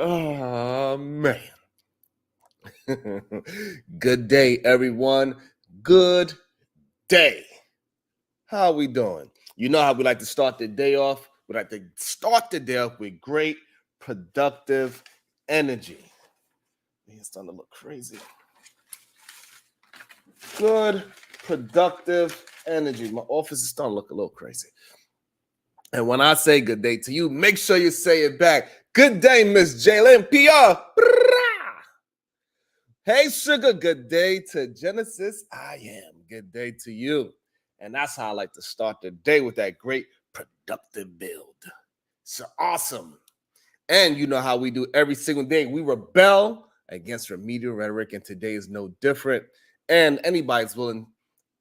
Oh, man. Good day, everyone. Good day. How are we doing? You know how we like to start the day off? We like to start the day off with great, productive energy. Man, it's starting to look crazy. Good, productive energy. My office is starting to look a little crazy. And when I say good day to you, make sure you say it back. Good day, Miss Jalen. PR. Hey, sugar. Good day to Genesis. I am. Good day to you. And that's how I like to start the day, with that great productive build. So awesome. And you know how we do every single day. We rebel against remedial rhetoric, and today is no different. And anybody's willing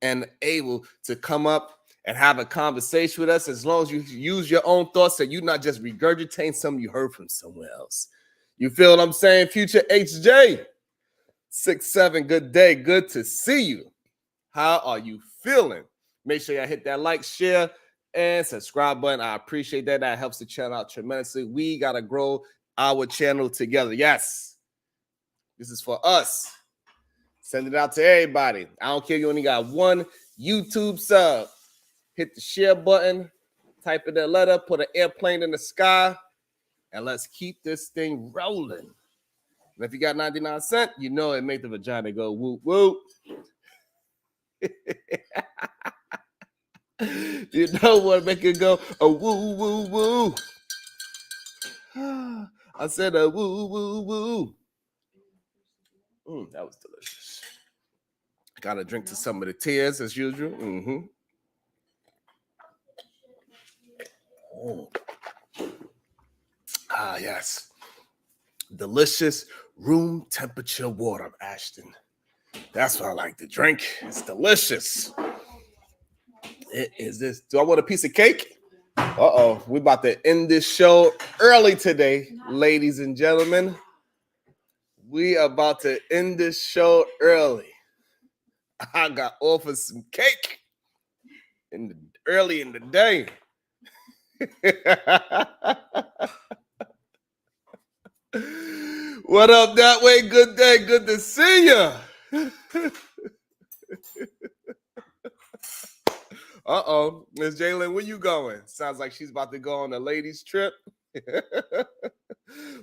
and able to come up and have a conversation with us, as long as you use your own thoughts, so you're not just regurgitating something you heard from somewhere else. You feel what I'm saying? Future HJ 67, good day, good to see you. How are you feeling? Make sure you hit that like, share, and subscribe button. I appreciate that. That helps the channel out tremendously. We got to grow our channel together. Yes, this is for us. Send it out to everybody. I don't care if you only got one YouTube sub. Hit the share button, type in that letter, put an airplane in the sky, and let's keep this thing rolling. And if you got 99 cents, you know it make the vagina go whoop whoop. You know what make it go a woo woo woo. I said a woo woo woo. That was delicious. Got to drink to some of the tears as usual. Ah, yes. Delicious room temperature water, Ashton. That's what I like to drink. It's delicious. It is this. Do I want a piece of cake? Uh-oh. We're about to end this show early today, ladies and gentlemen. We are about to end this show early. I got offered some cake early in the day. What up that way? Good day. Good to see you. Uh-oh. Miss Jalen, where you going? Sounds like she's about to go on a ladies' trip.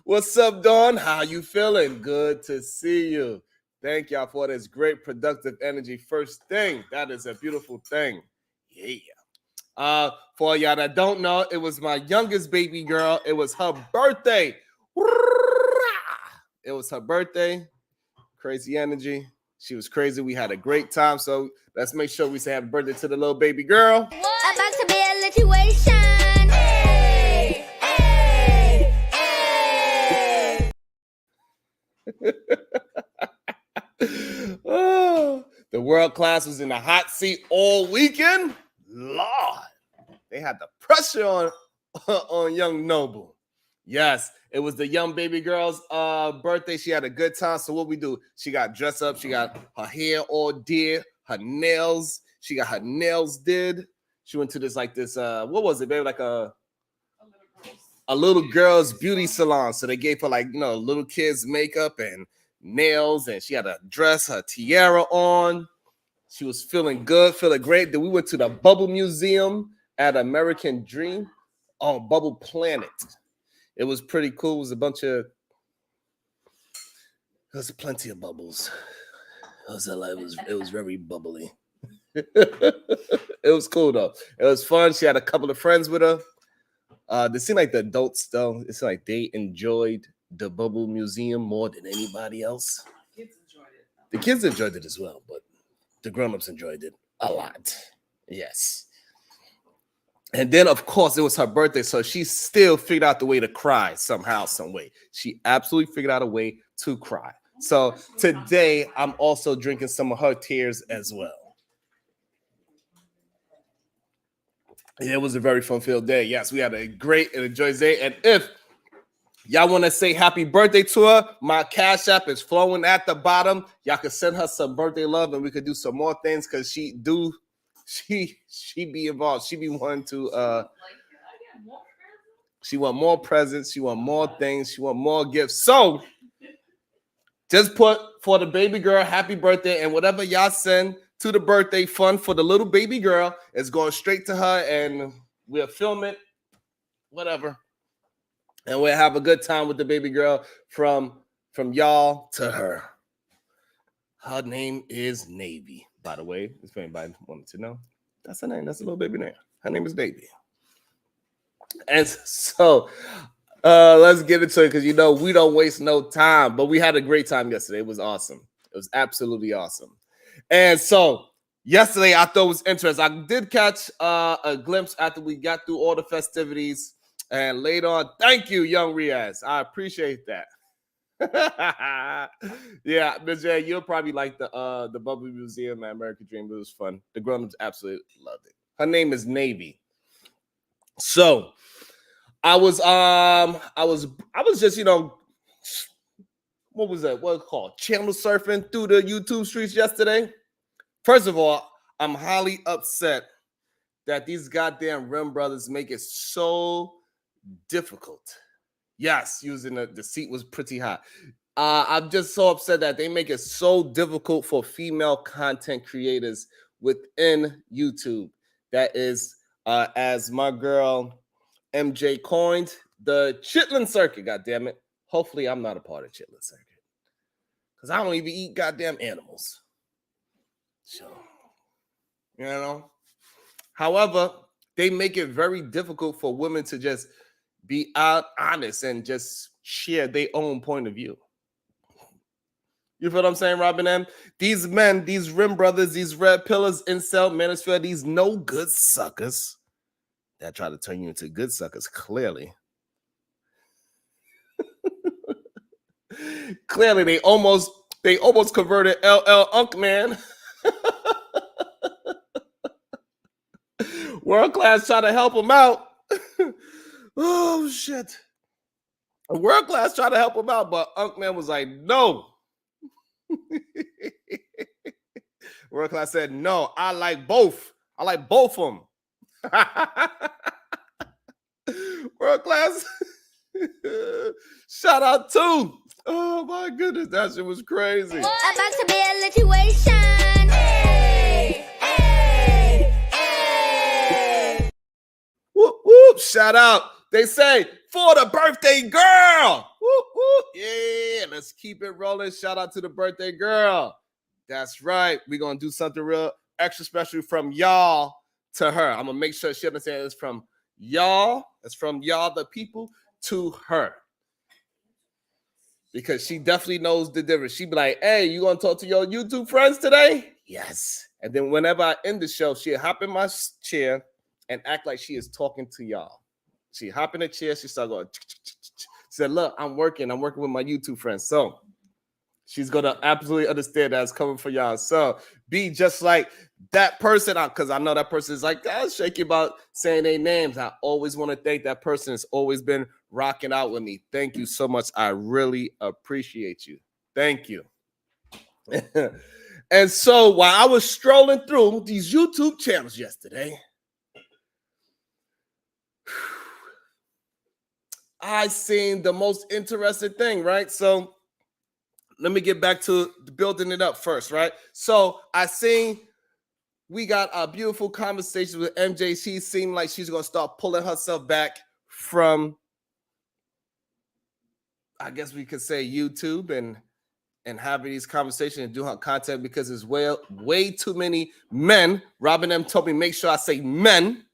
What's up, Dawn? How you feeling? Good to see you. Thank y'all for this great productive energy. First thing, that is a beautiful thing. Yeah. For y'all that don't know, it was my youngest baby girl. It was her birthday. It was her birthday. Crazy energy. She was crazy. We had a great time. So let's make sure we say happy birthday to the little baby girl. About to be a situation. Hey, hey, hey. Oh, the world class was in the hot seat all weekend. Lord, they had the pressure on young Noble. Yes, it was the young baby girl's birthday. She had a good time. So what we do? She got dressed up. She got her hair all did, her nails. She got her nails did. She went to this what was it, baby? Like a little girl's beauty salon. So they gave her little kids makeup and nails, and she had a dress, her tiara on. She was feeling good, feeling great. Then we went to the Bubble Museum at American Dream. Oh, Bubble Planet. It was pretty cool. It was plenty of bubbles. It was very bubbly. It was cool though. It was fun. She had a couple of friends with her. They seemed like the adults though. It's like they enjoyed the Bubble Museum more than anybody else. The kids enjoyed it as well, but the grown-ups enjoyed it a lot. Yes. And then, of course, it was her birthday, so she still figured out the way to cry somehow, some way. She absolutely figured out a way to cry. So today, I'm also drinking some of her tears as well. It was a very fun-filled day. Yes, we had a great and enjoyable day. And if y'all want to say happy birthday to her, my Cash App is flowing at the bottom. Y'all can send her some birthday love, and we could do some more things because she be involved. She be wanting to She want more presents. She want more things. She want more gifts. So just put for the baby girl, happy birthday, and whatever y'all send to the birthday fund for the little baby girl is going straight to her, and we'll film it, whatever, and we'll have a good time with the baby girl from y'all to her. Her name is Navy, by the way. If anybody wanted to know, that's her name. That's a little baby name. Her name is Navy. And so let's get into it, because we don't waste no time. But we had a great time yesterday. It was awesome. It was absolutely awesome. And so yesterday I thought it was interesting. I did catch a glimpse after we got through all the festivities. And later on, thank you, young Riaz. I appreciate that. Yeah, Ms. J, you'll probably like the Bubble Museum at American Dream. It was fun. The grown-ups absolutely loved it. Her name is Navy. So I was just, what was that? What it's called? Channel surfing through the YouTube streets yesterday. First of all, I'm highly upset that these goddamn Rim brothers make it so difficult. Yes, using the seat was pretty hot. I'm just so upset that they make it so difficult for female content creators within YouTube. That is, as my girl MJ coined, the chitlin circuit. God damn it! Hopefully, I'm not a part of chitlin circuit, because I don't even eat goddamn animals. So, However, they make it very difficult for women to just be honest and just share their own point of view. You feel what I'm saying, Robin M? These men, these Rim brothers, these red pillars, incel, manosphere, these no good suckers that try to turn you into good suckers, clearly. Clearly, they almost converted LL Unk Man. World Class trying to help him out. Oh, shit. World Class tried to help him out, but Unk Man was like, no. World Class said, no, I like both. I like both of them. World Class. Shout out to. Oh, my goodness. That shit was crazy. About to be a situation. Hey, hey, hey. Whoop, whoop. Shout out. They say, for the birthday girl. Whoop, whoop. Yeah, let's keep it rolling. Shout out to the birthday girl. That's right. We're going to do something real extra special from y'all to her. I'm going to make sure she understands it's from y'all. It's from y'all, the people, to her. Because she definitely knows the difference. She be like, hey, you going to talk to your YouTube friends today? Yes. And then whenever I end the show, she'll hop in my chair and act like she is talking to y'all. She hop in the chair. She start going. She said, look, I'm working with my YouTube friends. So she's going to absolutely understand that it's coming for y'all. So be just like that person, because I know that person is like, I was shaky about saying their names. I always want to thank that person. Has always been rocking out with me. Thank you so much. I really appreciate you. Thank you. And so while I was strolling through these YouTube channels yesterday, I seen the most interesting thing, right? So let me get back to building it up first, right? So I seen we got a beautiful conversation with MJ. She seemed like she's going to start pulling herself back from, I guess we could say, YouTube and having these conversations and do her content, because there's way too many men. Robin M told me make sure I say men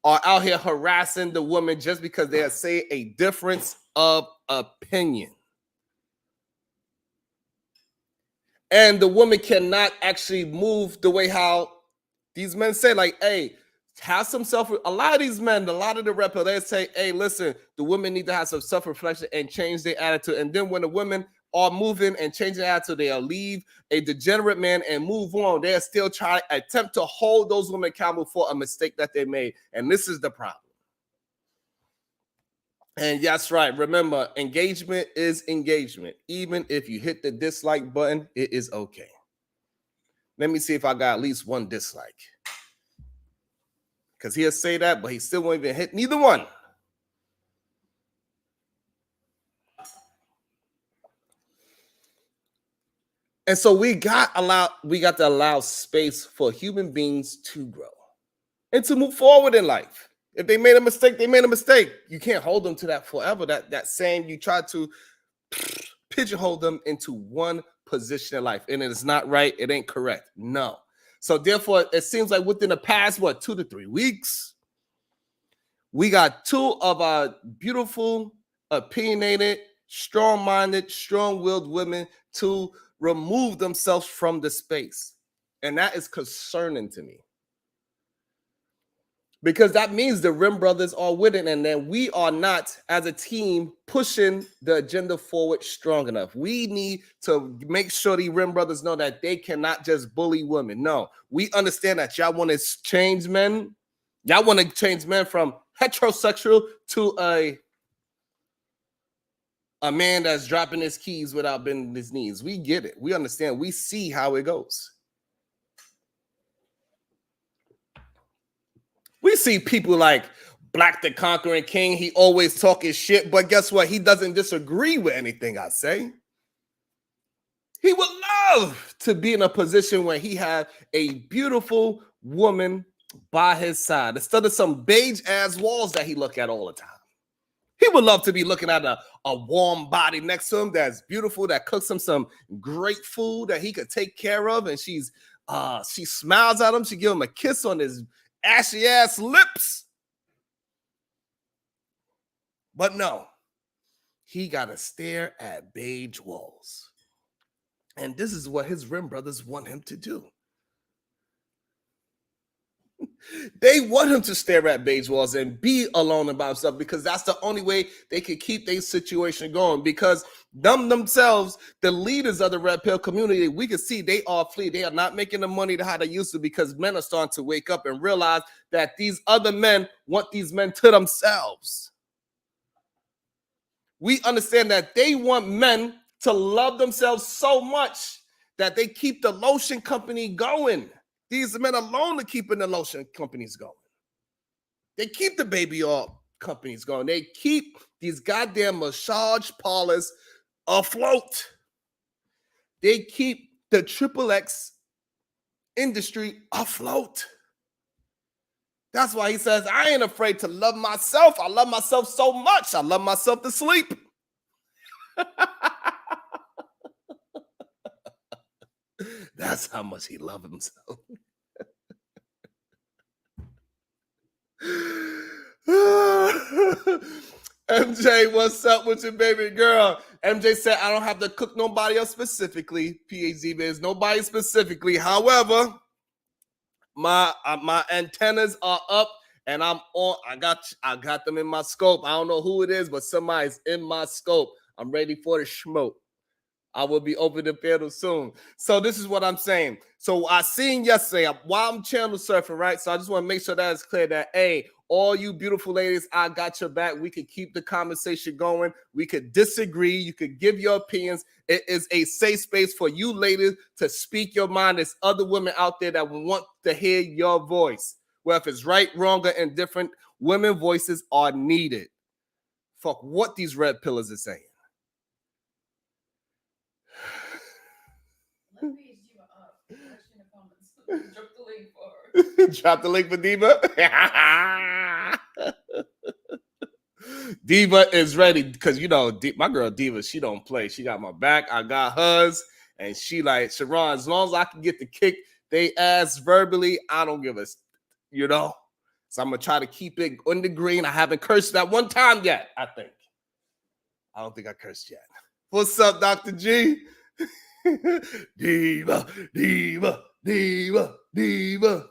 are out here harassing the woman just because they say a difference of opinion. And the woman cannot actually move the way how these men say, like, hey, have some a lot of these men, a lot of the rappers, they say, hey, listen, the women need to have some self-reflection and change their attitude. And then when the women are moving and changing their attitude, they'll leave a degenerate man and move on. They're still trying to attempt to hold those women accountable for a mistake that they made. And this is the problem. And that's right. Remember, engagement is engagement. Even if you hit the dislike button, it is okay. Let me see if I got at least one dislike. Because he'll say that, but he still won't even hit neither one. And so we got to allow space for human beings to grow and to move forward in life. If they made a mistake, they made a mistake. You can't hold them to that forever. That saying, you try to pigeonhole them into one position in life, and it is not right. It ain't correct. No. So therefore, it seems like within the past 2 to 3 weeks, we got 2 of our beautiful, opinionated, strong-minded, strong-willed women to remove themselves from the space. And that is concerning to me. Because that means the Rim brothers are with it, and then we are not, as a team, pushing the agenda forward strong enough. We need to make sure the Rim brothers know that they cannot just bully women. No, we understand that y'all want to change men. Y'all want to change men from heterosexual to a man that's dropping his keys without bending his knees. We get it. We understand. We see how it goes. We see people like Black the Conquering King. He always talking shit, but guess what? He doesn't disagree with anything I say. He would love to be in a position where he had a beautiful woman by his side instead of some beige-ass walls that he look at all the time. He would love to be looking at a warm body next to him that's beautiful, that cooks him some great food that he could take care of, and she smiles at him. She give him a kiss on his ashy ass lips. But no, he got to stare at beige walls. And this is what his Rim brothers want him to do. They want him to stare at beige walls and be alone by himself, because that's the only way they can keep their situation going. Because themselves, the leaders of the red pill community, we can see they are flee. They are not making the money to how they used to, because men are starting to wake up and realize that these other men want these men to themselves. We understand that they want men to love themselves so much that they keep the lotion company going. These men alone are keeping the lotion companies going. They keep the baby oil companies going. They keep these goddamn massage parlors afloat. They keep the XXX industry afloat. That's why he says, I ain't afraid to love myself. I love myself so much. I love myself to sleep. That's how much he loves himself. MJ, what's up with your baby girl? MJ said, I don't have to cook nobody else specifically. PhD is nobody specifically. However, my antennas are up and I'm on. I got them in my scope. I don't know who it is, but somebody's in my scope. I'm ready for the smoke. I will be over the pedal soon. So this is what I'm saying. So I seen yesterday while I'm channel surfing, right? So I just want to make sure that it's clear that, hey, all you beautiful ladies, I got your back. We could keep the conversation going. We could disagree. You could give your opinions. It is a safe space for you ladies to speak your mind. There's other women out there that want to hear your voice. Well, if it's right, wrong, or indifferent, women voices are needed. Fuck what these red pillars are saying. Drop the link for her. Drop the link for Diva. Diva is ready because, you know, my girl Diva, she don't play. She got my back. I got hers. And she like, Sharon, as long as I can get the kick they ass verbally, I don't give a, you know. So I'm going to try to keep it on the green. I haven't cursed that one time yet, I think. I don't think I cursed yet. What's up, Dr. G? Diva, diva, diva, diva.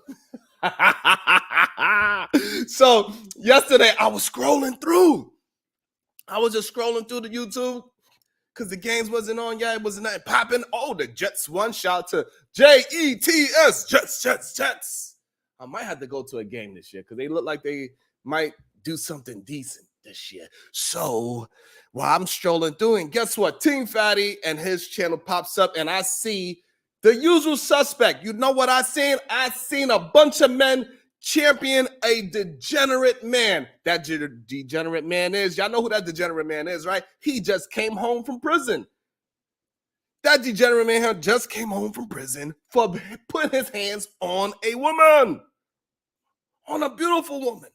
So yesterday I was scrolling through. I was just scrolling through the YouTube because the games wasn't on yet. It wasn't nothing popping. Oh, the Jets won. Shout out to Jets, Jets. I might have to go to a game this year because they look like they might do something decent this year. So while I'm strolling through, and guess what? Team Fatty and his channel pops up, and I see the usual suspect. You know what I seen? I seen a bunch of men champion a degenerate man. That degenerate man is, y'all know who that degenerate man is, right? He just came home from prison. That degenerate man just came home from prison for putting his hands on a woman, on a beautiful woman.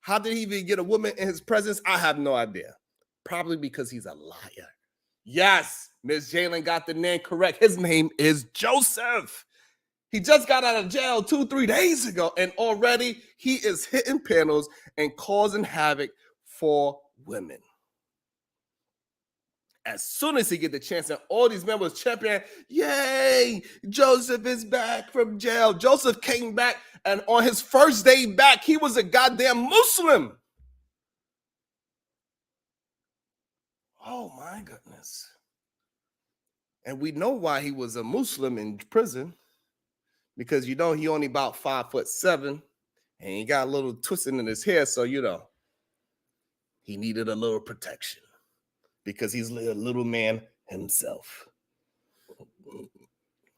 How did he even get a woman in his presence? I have no idea. Probably because he's a liar. Yes, Miss Jalen got the name correct. His name is Joseph. He just got out of jail 2-3 days ago, and already he is hitting panels and causing havoc for women. As soon as he get the chance, and all these men was champion, yay, Joseph is back from jail. Joseph came back, and on his first day back, he was a goddamn Muslim. Oh my goodness. And we know why he was a Muslim in prison, because he only about 5'7", and he got a little twisting in his hair, so he needed a little protection because he's a little man himself.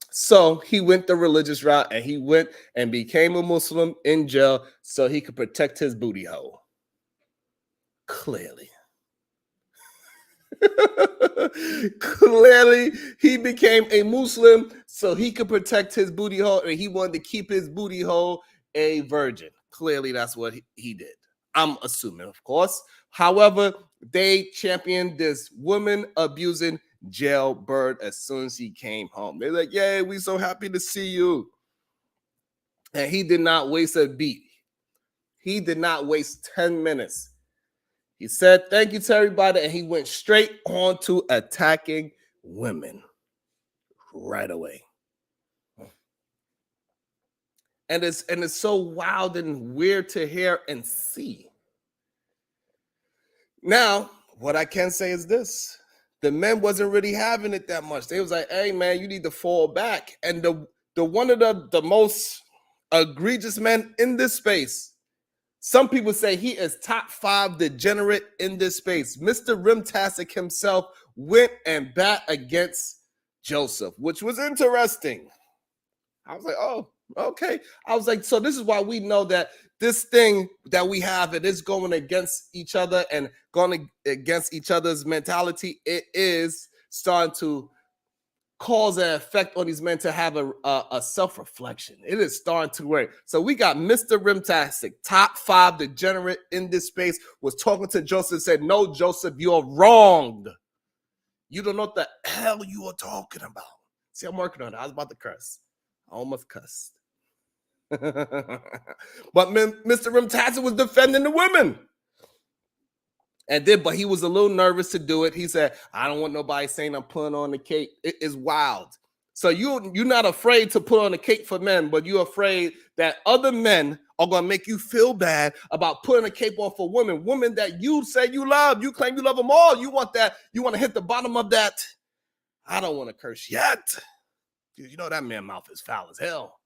So he went the religious route, and he went and became a Muslim in jail so he could protect his booty hole. Clearly. Clearly, he became a Muslim so he could protect his booty hole, and he wanted to keep his booty hole a virgin. Clearly, that's what he did. I'm assuming, of course. However, they championed this woman abusing jailbird as soon as he came home. They're like, yay, we so happy to see you. And he did not waste a beat. He did not waste 10 minutes. He said, thank you to everybody, and he went straight on to attacking women right away. And it's so wild and weird to hear and see. Now, what I can say is this. The men wasn't really having it that much. They was like, hey, man, you need to fall back. And the one of the most egregious men in this space, some people say he is top 5 degenerate in this space. Mr. Rimtastic himself went and bat against Joseph, which was interesting. I was like, oh, okay. I was like, so this is why we know that this thing that we have, it is going against each other and going against each other's mentality. It is starting to cause an effect on these men to have a self-reflection. It is starting to work. So we got Mr. Rimtastic, top 5 degenerate in this space, was talking to Joseph, said, no, Joseph, you're wrong. You don't know what the hell you are talking about. See, I'm working on it. I was about to curse. I almost cussed. But Mr. Rimtastic was defending the women. But he was a little nervous to do it. He said, I don't want nobody saying I'm putting on the cape. It is wild. So you're not afraid to put on a cape for men, but you're afraid that other men are going to make you feel bad about putting a cape on for women. Women that you say you love. You claim you love them all. You want that. You want to hit the bottom of that. I don't want to curse yet. You know that man's mouth is foul as hell.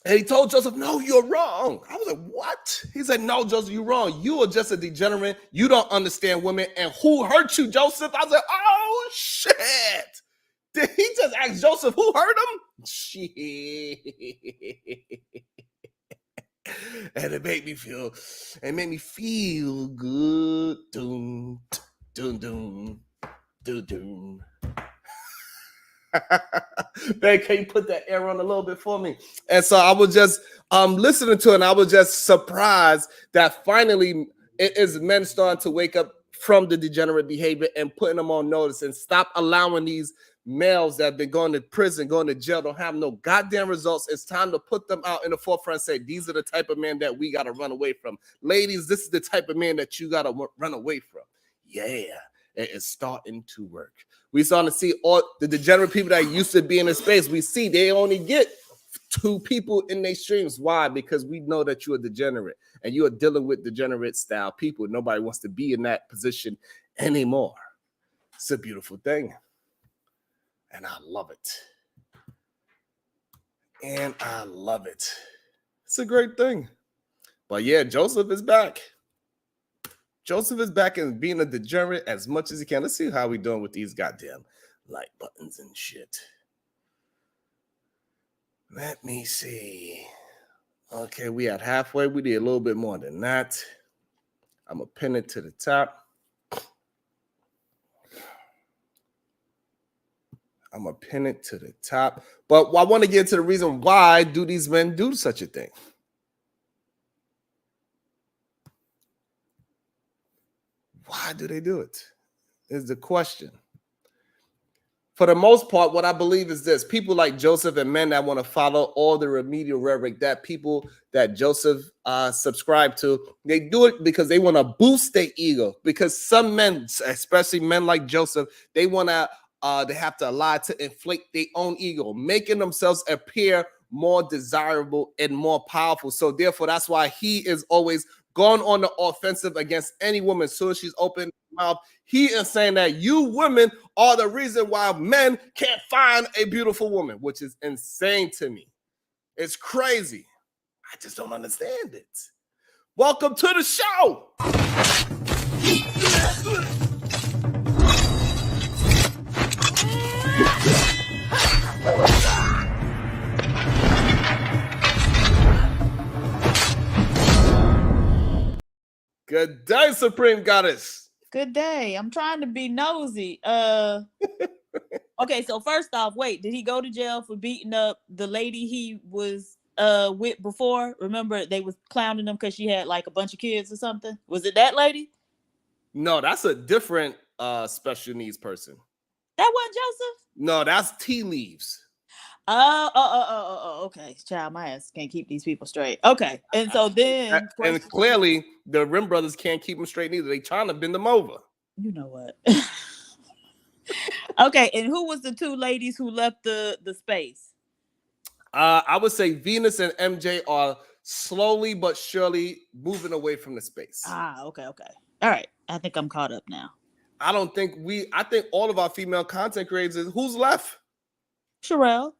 And he told Joseph, no, you're wrong. I was like, what? He said, no, Joseph, you're wrong. You are just a degenerate. You don't understand women. And who hurt you, Joseph? I was like, oh, shit. Did he just ask Joseph who hurt him? Shit. And it made me feel good. Doom, doom, doom, doom, doom. Man, can you put that air on a little bit for me? And so I was just listening to it, and I was just surprised that finally it is men starting to wake up from the degenerate behavior and putting them on notice and stop allowing these males that have been going to prison, going to jail, don't have no goddamn results. It's time to put them out in the forefront and say, these are the type of men that we got to run away from. Ladies, this is the type of man that you got to run away from. Yeah, it is starting to work. We starting to see all the degenerate people that used to be in the space. We see they only get 2 people in their streams. Why? Because we know that you're a degenerate and you are dealing with degenerate style people. Nobody wants to be in that position anymore. It's a beautiful thing. And I love it. And I love it. It's a great thing. But yeah, Joseph is back. Joseph is back and being a degenerate as much as he can. Let's see how we doing with these goddamn like buttons and shit. Let me see. Okay, we at halfway. We did a little bit more than that. I'm gonna pin it to the top. I'm gonna pin it to the top. But I want to get to the reason why do these men do such a thing? Why do they do it? Is the question. For the most part, what I believe is this: people like Joseph and men that want to follow all the remedial rhetoric that people that Joseph subscribe to, they do it because they want to boost their ego. Because some men, especially men like Joseph, they want to they have to lie to inflate their own ego, making themselves appear more desirable and more powerful. So therefore, that's why he is always going on the offensive against any woman. As soon as she's opened her mouth, he is saying that you women are the reason why men can't find a beautiful woman, which is insane to me. It's crazy. I just don't understand it. Welcome to the show. Good day, Supreme Goddess. Good day. I'm trying to be nosy. Okay, so first off, wait, did he go to jail for beating up the lady he was with before? Remember, they was clowning him because she had like a bunch of kids or something. Was it that lady? No, that's a different special needs person. That wasn't Joseph? No, that's Tea Leaves. Okay. Child, my ass can't keep these people straight. Okay, and so then, and clearly the Rim brothers can't keep them straight either. They trying to bend them over. You know what? Okay, and who was the two ladies who left the space? I would say Venus and MJ are slowly but surely moving away from the space. Okay. All right, I think I'm caught up now. I think all of our female content creators, who's left? Sherelle.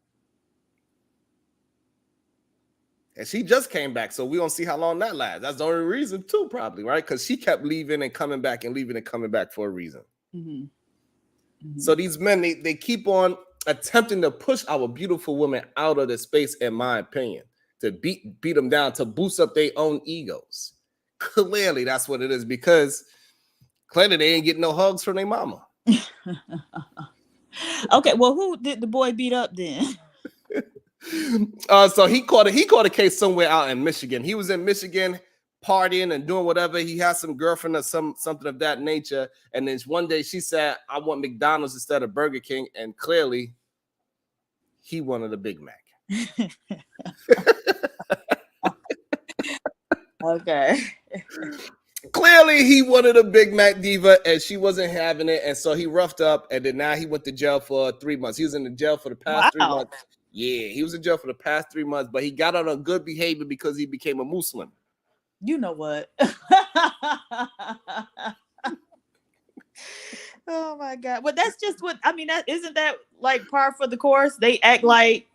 And she just came back, so we don't see how long that lasts. That's the only reason too, probably, right? Because she kept leaving and coming back and leaving and coming back for a reason. Mm-hmm. Mm-hmm. So these men, they keep on attempting to push our beautiful women out of the space, in my opinion, to beat them down, to boost up their own egos. Clearly, that's what it is, because clearly they ain't getting no hugs from their mama. Okay, well, who did the boy beat up then? So he caught a case somewhere out in Michigan. He was in Michigan partying and doing whatever. He had some girlfriend or something of that nature. And then one day she said, I want McDonald's instead of Burger King. And clearly he wanted a Big Mac. Okay. Clearly he wanted a Big Mac, diva, and she wasn't having it. And so he roughed up, and then now he went to jail for 3 months. He was in the jail for the past 3 months. Yeah, he was in jail for the past 3 months, but he got out on good behavior because he became a Muslim. You know what? Oh my God. Well, that's just what I mean. Isn't that like par for the course? They act like,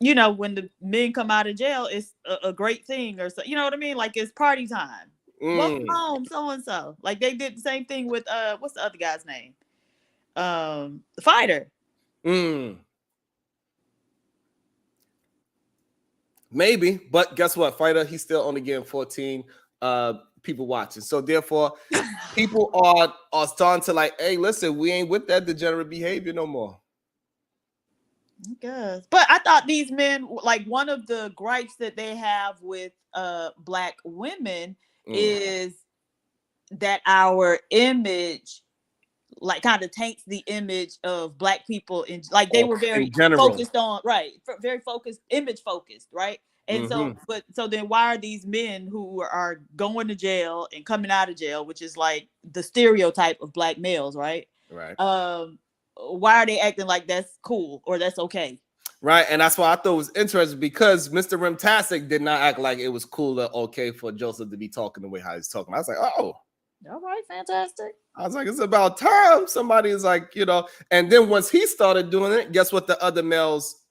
you know, when the men come out of jail, it's a great thing, or so, you know what I mean? Like it's party time. Welcome home, so and so. Like they did the same thing with what's the other guy's name? The fighter. Maybe, but guess what? Fighter, he's still only getting 14 people watching. So therefore, people are starting to like, hey, listen, we ain't with that degenerate behavior no more. I guess. But I thought these men, like one of the gripes that they have with Black women is that our image like kind of taints the image of Black people in like they were very focused on very focused, image focused, right? And so then why are these men who are going to jail and coming out of jail, which is like the stereotype of Black males, right? Why are they acting like that's cool or that's okay? Right, and that's why I thought it was interesting, because Mr. Rimtastic did not act like it was cool or okay for Joseph to be talking the way how he's talking. I was like, oh, all right, fantastic. I was like, it's about time somebody is like, you know. And then once he started doing it, guess what the other males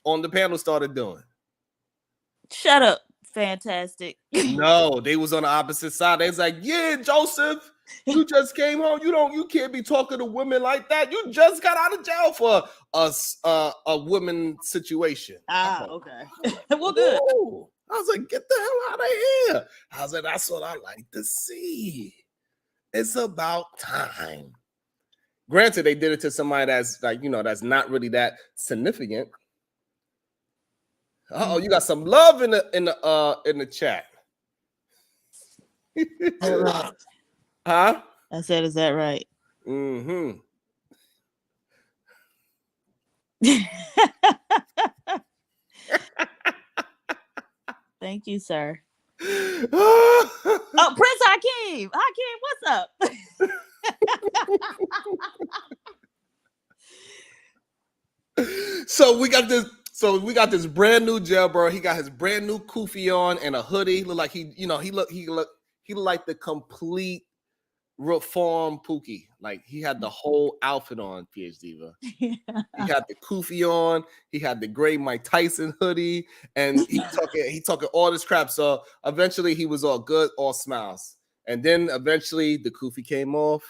on the panel started doing? Shut up, fantastic. No, they was on the opposite side. They was like, yeah, Joseph, you just came home. You can't be talking to women like that. You just got out of jail for a women situation. Okay. Well, good. I was like, get the hell out of here. I was like, that's what I like to see. It's about time. Granted, they did it to somebody that's like, that's not really that significant. Oh, you got some love in the chat. Right. Huh? I said, is that right? Mm-hmm. Thank you, sir. Oh, Prince Hakeem. Hakeem, what's up? So we got this brand new jailbird. He got his brand new kufi on and a hoodie. Look like he look like the complete reform Pookie. Like he had the whole outfit on, PhD Diva. Yeah. He had the kufi on, he had the gray Mike Tyson hoodie, and he talking all this crap. So eventually he was all good, all smiles. And then eventually the kufi came off,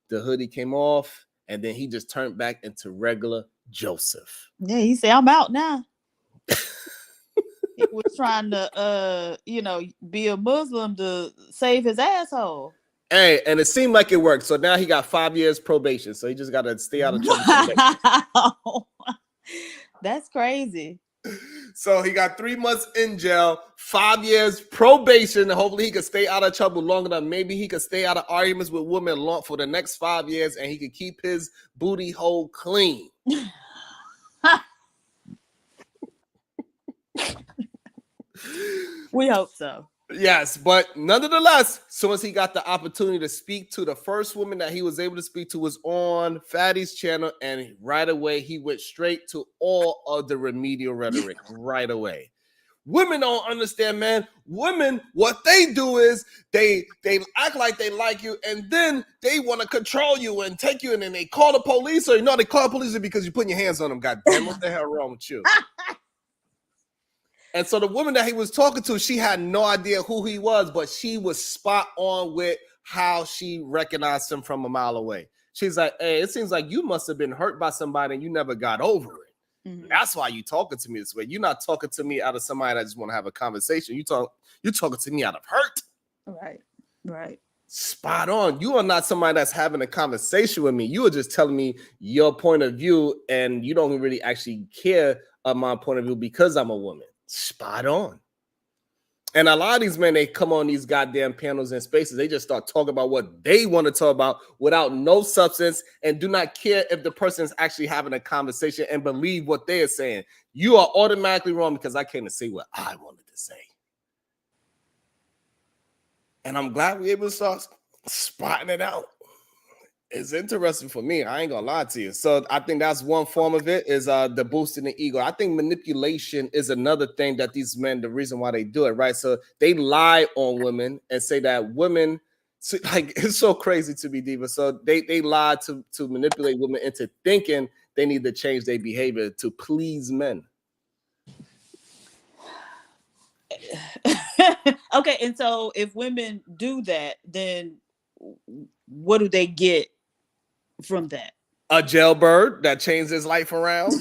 the hoodie came off, and then he just turned back into regular Joseph. Yeah, he said, I'm out now. He was trying to be a Muslim to save his asshole. Hey, and it seemed like it worked. So now he got 5 years probation. So he just got to stay out of trouble. Wow. That's crazy. So he got 3 months in jail, 5 years probation. And hopefully he could stay out of trouble long enough. Maybe he could stay out of arguments with women long for the next 5 years, and he could keep his booty hole clean. We hope so. Yes, but nonetheless, soon as he got the opportunity to speak to the first woman that he was able to speak to was on Fatty's channel, and right away he went straight to all of the remedial rhetoric right away. Women don't understand, man. Women, what they do is they act like they like you, and then they want to control you and take you, and then they call the police, or they call the police because you're putting your hands on them. God damn, what the hell wrong with you? And so the woman that he was talking to, she had no idea who he was, but she was spot on with how she recognized him from a mile away. She's like, hey, it seems like you must have been hurt by somebody and you never got over it. Mm-hmm. That's why you talking to me this way. You're not talking to me out of somebody that just want to have a conversation. You're talking to me out of hurt. Right. Spot on. You are not somebody that's having a conversation with me. You are just telling me your point of view, and you don't really actually care of my point of view because I'm a woman. Spot on. And a lot of these men, they come on these goddamn panels and spaces, they just start talking about what they want to talk about without no substance, and do not care if the person is actually having a conversation and believe what they are saying. You are automatically wrong because I came to say what I wanted to say. And I'm glad we're able to start spotting it out. It's interesting for me. I ain't gonna lie to you. So I think that's one form of it, is the boosting the ego. I think manipulation is another thing that these men, the reason why they do it, right? So they lie on women and say that women, like, it's so crazy to be Diva. So they lie to manipulate women into thinking they need to change their behavior to please men. Okay, and so if women do that, then what do they get from that? A jailbird that changed his life around.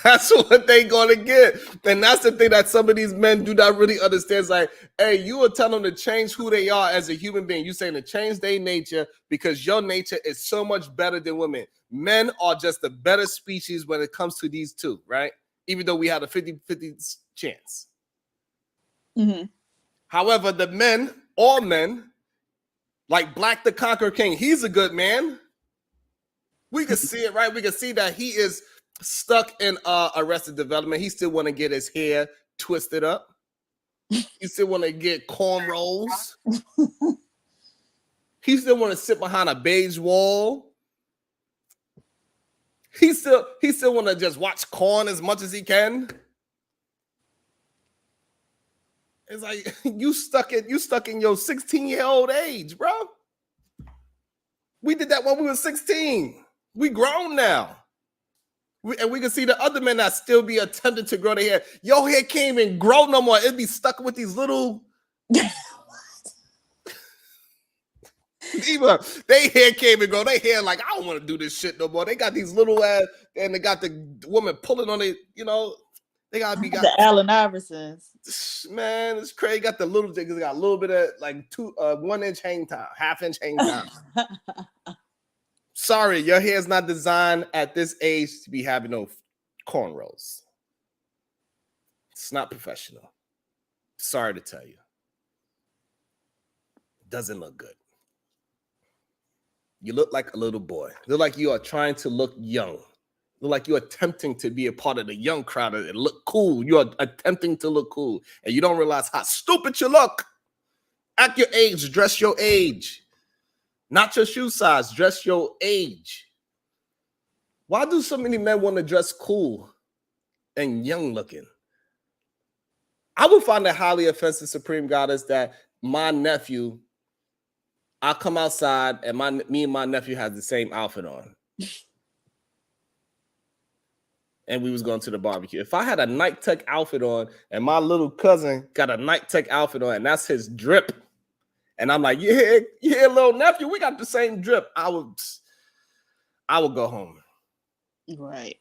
That's what they gonna get. And that's the thing that some of these men do not really understand. It's like, hey, you are telling them to change who they are as a human being. You're saying to change their nature because your nature is so much better than women. Men are just the better species when it comes to these two, right? Even though we had a 50-50 chance. Mm-hmm. However, the men, all men, like Black the Conqueror King, he's a good man. We can see it, right? We can see that he is stuck in Arrested Development. He still want to get his hair twisted up. He still want to get cornrows. He still want to sit behind a beige wall. He still want to just watch corn as much as he can. It's like you stuck in your 16-year-old age, bro. We did that when we were 16. We grown now. And we can see the other men that still be attempting to grow their hair. Your hair can't even grow no more. It'd be stuck with these little. Diva, they hair came and go. They hair like, I don't want to do this shit no more. They got these little ass, and they got the woman pulling on it. You know, they got The Allen Iversons. Man, it's crazy. Got the little things. Got a little bit of like 1 inch hang time, half-inch hang time. Sorry, your hair is not designed at this age to be having no cornrows. It's not professional. Sorry to tell you. Doesn't look good. You look like a little boy. You look like you are trying to look young. You look like you're attempting to be a part of the young crowd and look cool. You are attempting to look cool. And you don't realize how stupid you look. Act your age. Dress your age. Not your shoe size. Dress your age. Why do so many men want to dress cool and young looking? I would find it highly offensive, Supreme Goddess, that my nephew, I come outside and me and my nephew has the same outfit on. And we was going to the barbecue. If I had a night tech outfit on and my little cousin got a night tech outfit on and that's his drip, and I'm like, yeah, little nephew, we got the same drip, I would go home. Right.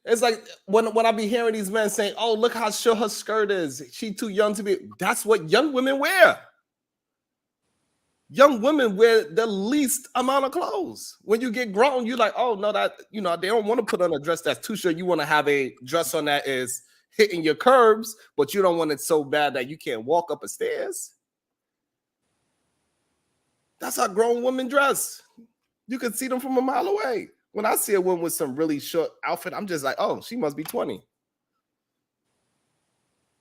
It's like when I be hearing these men saying, oh, look how short her skirt is. She too young to be. That's what young women wear. Young women wear the least amount of clothes. When you get grown, you're like, oh, no, that, you know, they don't want to put on a dress that's too short. You want to have a dress on that is hitting your curves, but you don't want it so bad that you can't walk up a stairs. That's how grown women dress. You can see them from a mile away. When I see a woman with some really short outfit, I'm just like, oh, she must be 20.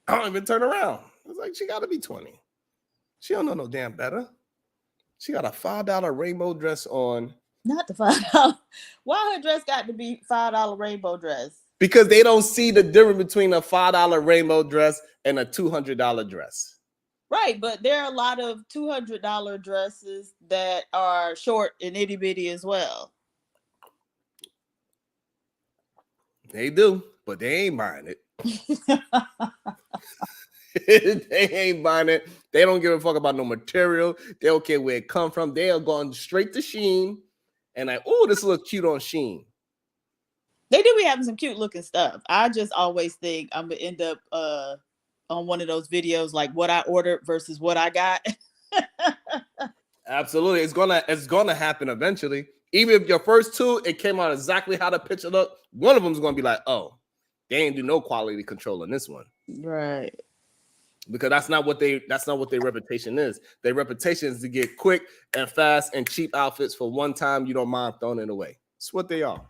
I don't even turn around. It's like, she got to be 20. She don't know no damn better. She got a $5 rainbow dress on. Not the $5. Why her dress got to be $5 rainbow dress? Because they don't see the difference between a $5 rainbow dress and a $200 dress. Right, but there are a lot of $200 dresses that are short and itty bitty as well. They do, but they ain't buying it. They ain't buying it. They don't give a fuck about no material. They don't care where it come from. They are going straight to Shein and like, oh, this looks cute on Shein. They do be having some cute looking stuff. I just always think I'm gonna end up on one of those videos like what I ordered versus what I got. Absolutely, it's gonna happen eventually. Even if your first two, it came out exactly how the picture looked, one of them is gonna be like, oh, they ain't do no quality control in this one. Right. Because that's not what their reputation is. Their reputation is to get quick and fast and cheap outfits for one time. You don't mind throwing it away. It's what they are.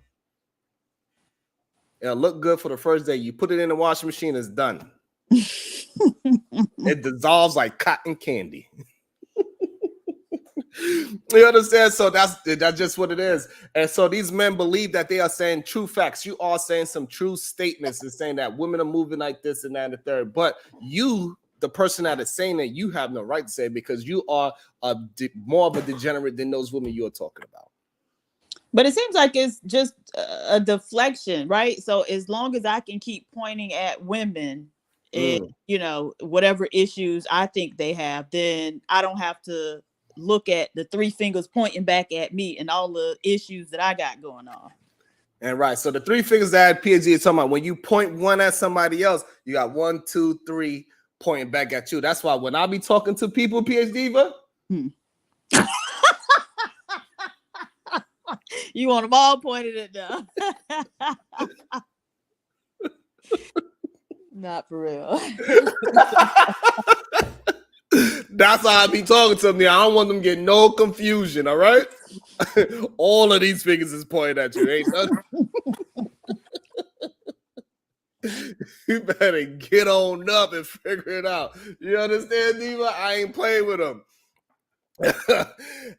It'll look good for the first day. You put it in the washing machine, it's done. It dissolves like cotton candy. You understand? So that's just what it is. And so these men believe that they are saying true facts. You are saying some true statements and saying that women are moving like this and that and the third. But you, the person that is saying that, you have no right to say it because you are more of a degenerate than those women you are talking about. But it seems like it's just a deflection, right? So as long as I can keep pointing at women and, you know, whatever issues I think they have, then I don't have to look at the three fingers pointing back at me and all the issues that I got going on. And right, so the three fingers that PhD is talking about, when you point one at somebody else, you got 1, 2, 3 pointing back at you. That's why when I be talking to people, PhD, you want them all pointed at them. Not for real. That's how I be talking to me. I don't want them getting no confusion, all right? All of these fingers is pointing at you. Ain't nothing. You better get on up and figure it out. You understand, Diva? I ain't playing with them.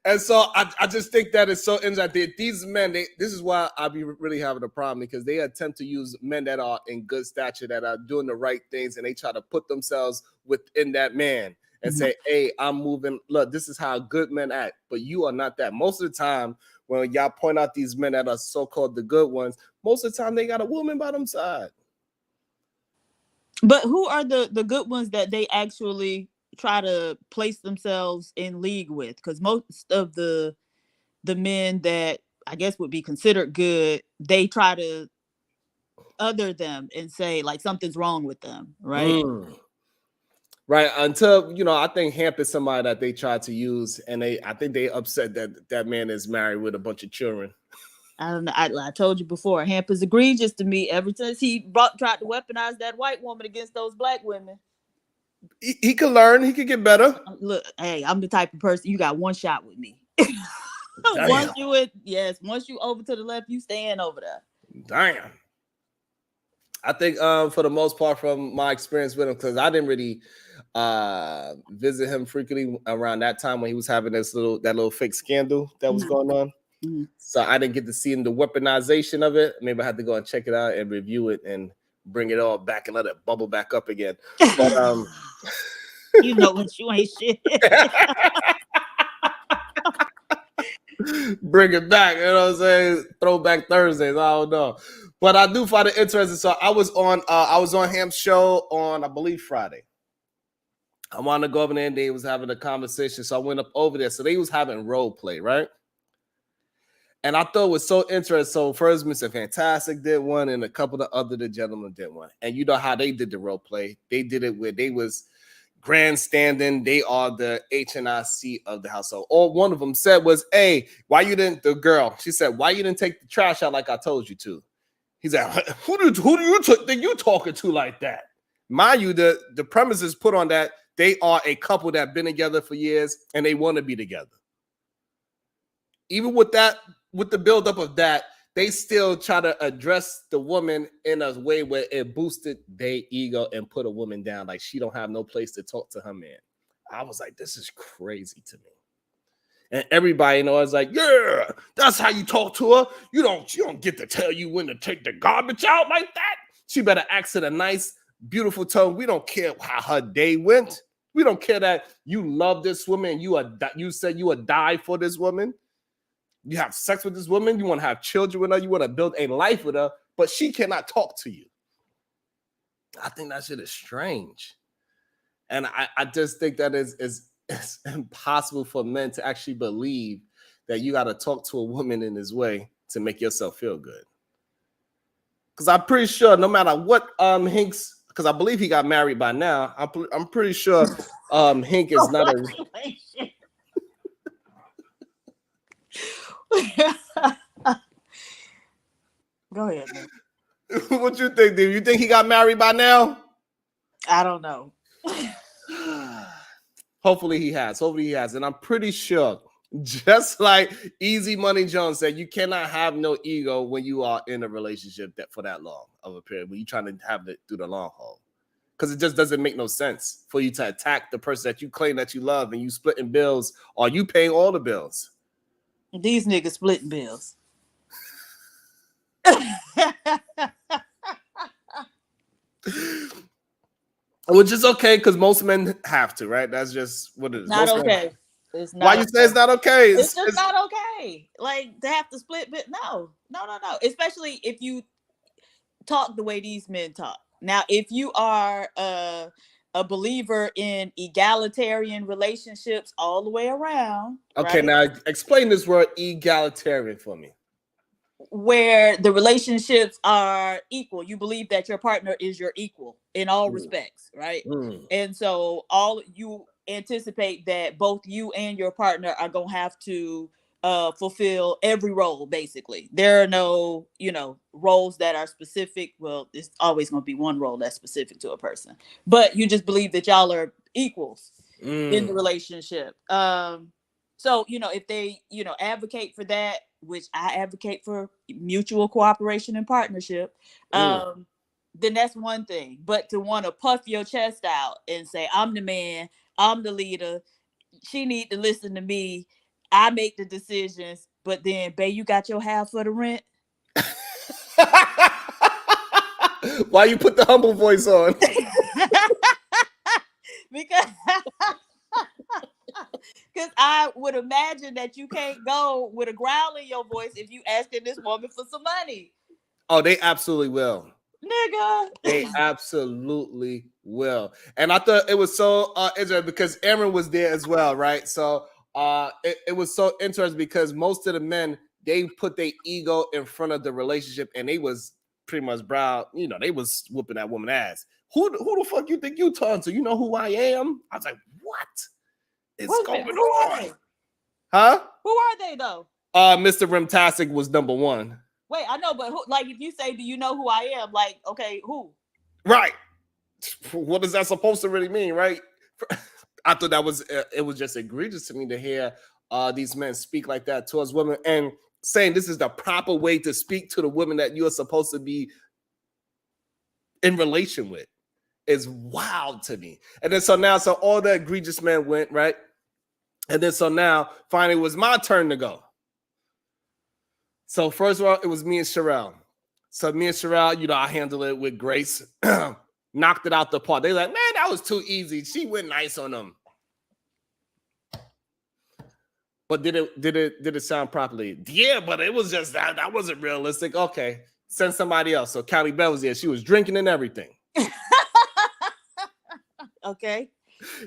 And so I just think that it's so interesting. These men, this is why I be really having a problem, because they attempt to use men that are in good stature, that are doing the right things, and they try to put themselves within that man and say, hey, I'm moving. Look, this is how good men act, but you are not that. Most of the time, when y'all point out these men that are so-called the good ones, most of the time they got a woman by them side. But who are the good ones that they actually try to place themselves in league with, because most of the men that I guess would be considered good, they try to other them and say like something's wrong with them, right? Right. Until, I think Hamp is somebody that they tried to use, and I think they upset that man is married with a bunch of children. I don't know. I told you before, Hamp is egregious to me ever since he tried to weaponize that white woman against those black women. He could learn. He could get better. Look, hey, I'm the type of person, you got one shot with me. Once you over to the left, you stand over there. Damn. I think for the most part, from my experience with him, because I didn't really visit him frequently around that time when he was having that little fake scandal that was going on. So I didn't get to see the weaponization of it. Maybe I had to go and check it out and review it and bring it all back and let it bubble back up again. But you know what, you ain't shit. Bring it back, you know what I'm saying? Throwback Thursdays, I don't know. But I do find it interesting. So I was on Ham's show on, I believe, Friday. I wanted to go over there and they was having a conversation. So I went up over there. So they was having role play, right? And I thought it was so interesting. So first, Mr. Fantastic did one, and a couple of the gentlemen did one. And you know how they did the role play. They did it where they was grandstanding. They are the HNIC of the household. All one of them said was, "Hey, why you didn't?" The girl, she said, "Why you didn't take the trash out like I told you to?" He's like, "Who do you think you talking to like that?" Mind you, the premise is put on that they are a couple that been together for years and they want to be together. Even with that, with the buildup of that, they still try to address the woman in a way where it boosted their ego and put a woman down, like she don't have no place to talk to her man. I was like, this is crazy to me. And everybody, is like, yeah, that's how you talk to her. You don't get to tell you when to take the garbage out like that. She better act in a nice, beautiful tone. We don't care how her day went. We don't care that you love this woman and you said you would die for this woman. You have sex with this woman. You want to have children with her. You want to build a life with her, but she cannot talk to you. I think that shit is strange. And I just think that it's impossible for men to actually believe that you got to talk to a woman in this way to make yourself feel good. Because I'm pretty sure no matter what Hink's, because I believe he got married by now, I'm pretty sure Hink is not a... Go ahead, man. What you think, dude? You think he got married by now? I don't know. Hopefully he has. And I'm pretty sure, just like Easy Money Jones said, you cannot have no ego when you are in a relationship for that long of a period, when you're trying to have it through the long haul. Because it just doesn't make no sense for you to attack the person that you claim that you love and you splitting bills, or you paying all the bills. These niggas splitting bills. Which is okay, because most men have to, right? That's just what it is. Not most okay. It's not. Why you say it's not okay? It's just not okay. Like, to have to split bit. No. Especially if you talk the way these men talk. Now, if you are a believer in egalitarian relationships all the way around. Okay, right? Now explain this word egalitarian for me. Where the relationships are equal. You believe that your partner is your equal in all respects, right? And so all you anticipate that both you and your partner are going to have to fulfill every role, basically. There are no, roles that are specific. Well, it's always going to be one role that's specific to a person, but you just believe that y'all are equals in the relationship. So, if they, advocate for that, which I advocate for mutual cooperation and partnership, then that's one thing. But to want to puff your chest out and say, I'm the man, I'm the leader, she need to listen to me, I make the decisions, but then, babe, you got your half for the rent? Why you put the humble voice on? Because I would imagine that you can't go with a growl in your voice if you asking this woman for some money. Oh, they absolutely will. Nigga. They absolutely will. And I thought it was so interesting because Aaron was there as well, right? So it was so interesting because most of the men, they put their ego in front of the relationship, and they was pretty much proud, they was whooping that woman ass. Who the fuck you think you talking to? You know who I am? I was like, what is going on? Huh? Who are they though? Mr. Rimtastic was number one. Wait, I know, but who, like, if you say, "Do you know who I am?" Like, okay, who? Right. What is that supposed to really mean, right? I thought that was it was just egregious to me to hear these men speak like that towards women and saying this is the proper way to speak to the women that you are supposed to be in relation with. Is wild to me. And then so all the egregious men went, right? And then so now finally it was my turn to go. So first of all, it was me and Sherelle. So me and Sherelle, I handled it with grace. Knocked it out the park. They're like, man, that was too easy. She went nice on them. But did it sound properly? Yeah, but it was just that wasn't realistic. Okay, send somebody else. So Callie Bell was there. She was drinking and everything. Okay.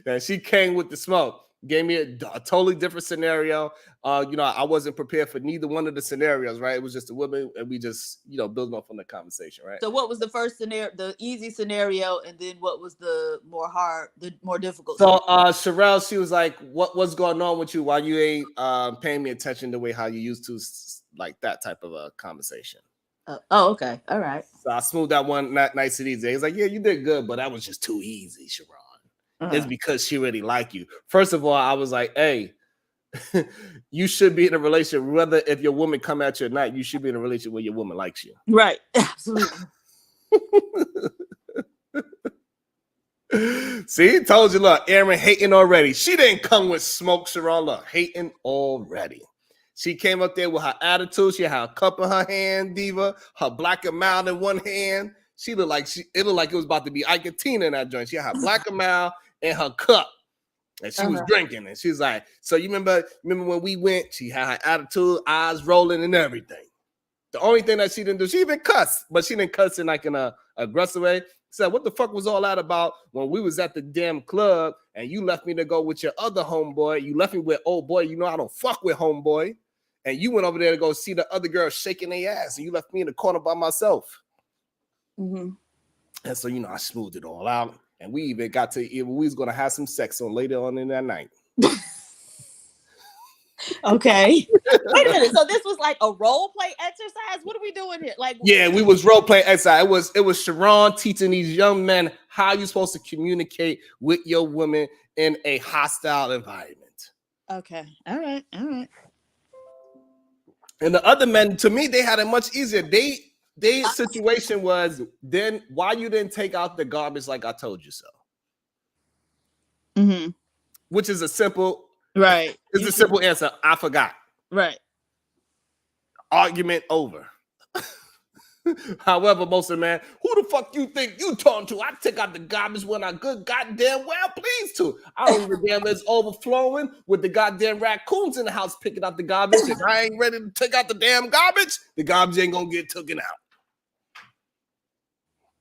And she came with the smoke. Gave me a totally different scenario. I wasn't prepared for neither one of the scenarios, right? It was just a woman, and we just, building off on the conversation, right? So what was the first scenario, the easy scenario, and then what was the more difficult? So Sherelle, she was like, what's going on with you? Why you ain't paying me attention the way how you used to, like that type of a conversation? Okay. All right. So I smoothed that one nice and easy. He's like, yeah, you did good, but that was just too easy, Sherelle. It's because she really like you. First of all, I was like, hey, you should be in a relationship. Whether if your woman come at you or not, you should be in a relationship where your woman likes you. Right. Absolutely. See, told you, look, Aaron hating already. She didn't come with smoke, Sherelle. Look, hating already. She came up there with her attitude. She had a cup in her hand, diva, her black and mild in one hand. She looked like it was about to be Ike and Tina in that joint. She had black and mild in her cup, and she was drinking. And she was like, "So you remember when we went? She had her attitude, eyes rolling, and everything. The only thing that she didn't do, she even cussed, but she didn't cuss in like an aggressive way. Said, what the fuck was all that about when we was at the damn club and you left me to go with your other homeboy? You left me with old boy. I don't fuck with homeboy, and you went over there to go see the other girl shaking their ass, and you left me in the corner by myself." Mm-hmm. And so, I smoothed it all out. And we even got to, we was going to have some sex on later on in that night. Okay. Wait a minute. So this was like a role play exercise? What are we doing here? Like, yeah, we was role play exercise. It was Sharon teaching these young men how you're supposed to communicate with your woman in a hostile environment. Okay. All right. And the other men, to me, they had it much easier. Their situation was, then why you didn't take out the garbage like I told you so? Mm-hmm. Which is a simple, right. It's a simple answer. I forgot. Right. Argument over. However, most of the man, who the fuck you think you talking to? I take out the garbage when I good goddamn well pleased to. I don't give a damn it's overflowing with the goddamn raccoons in the house picking out the garbage. If I ain't ready to take out the damn garbage, the garbage ain't gonna get taken out.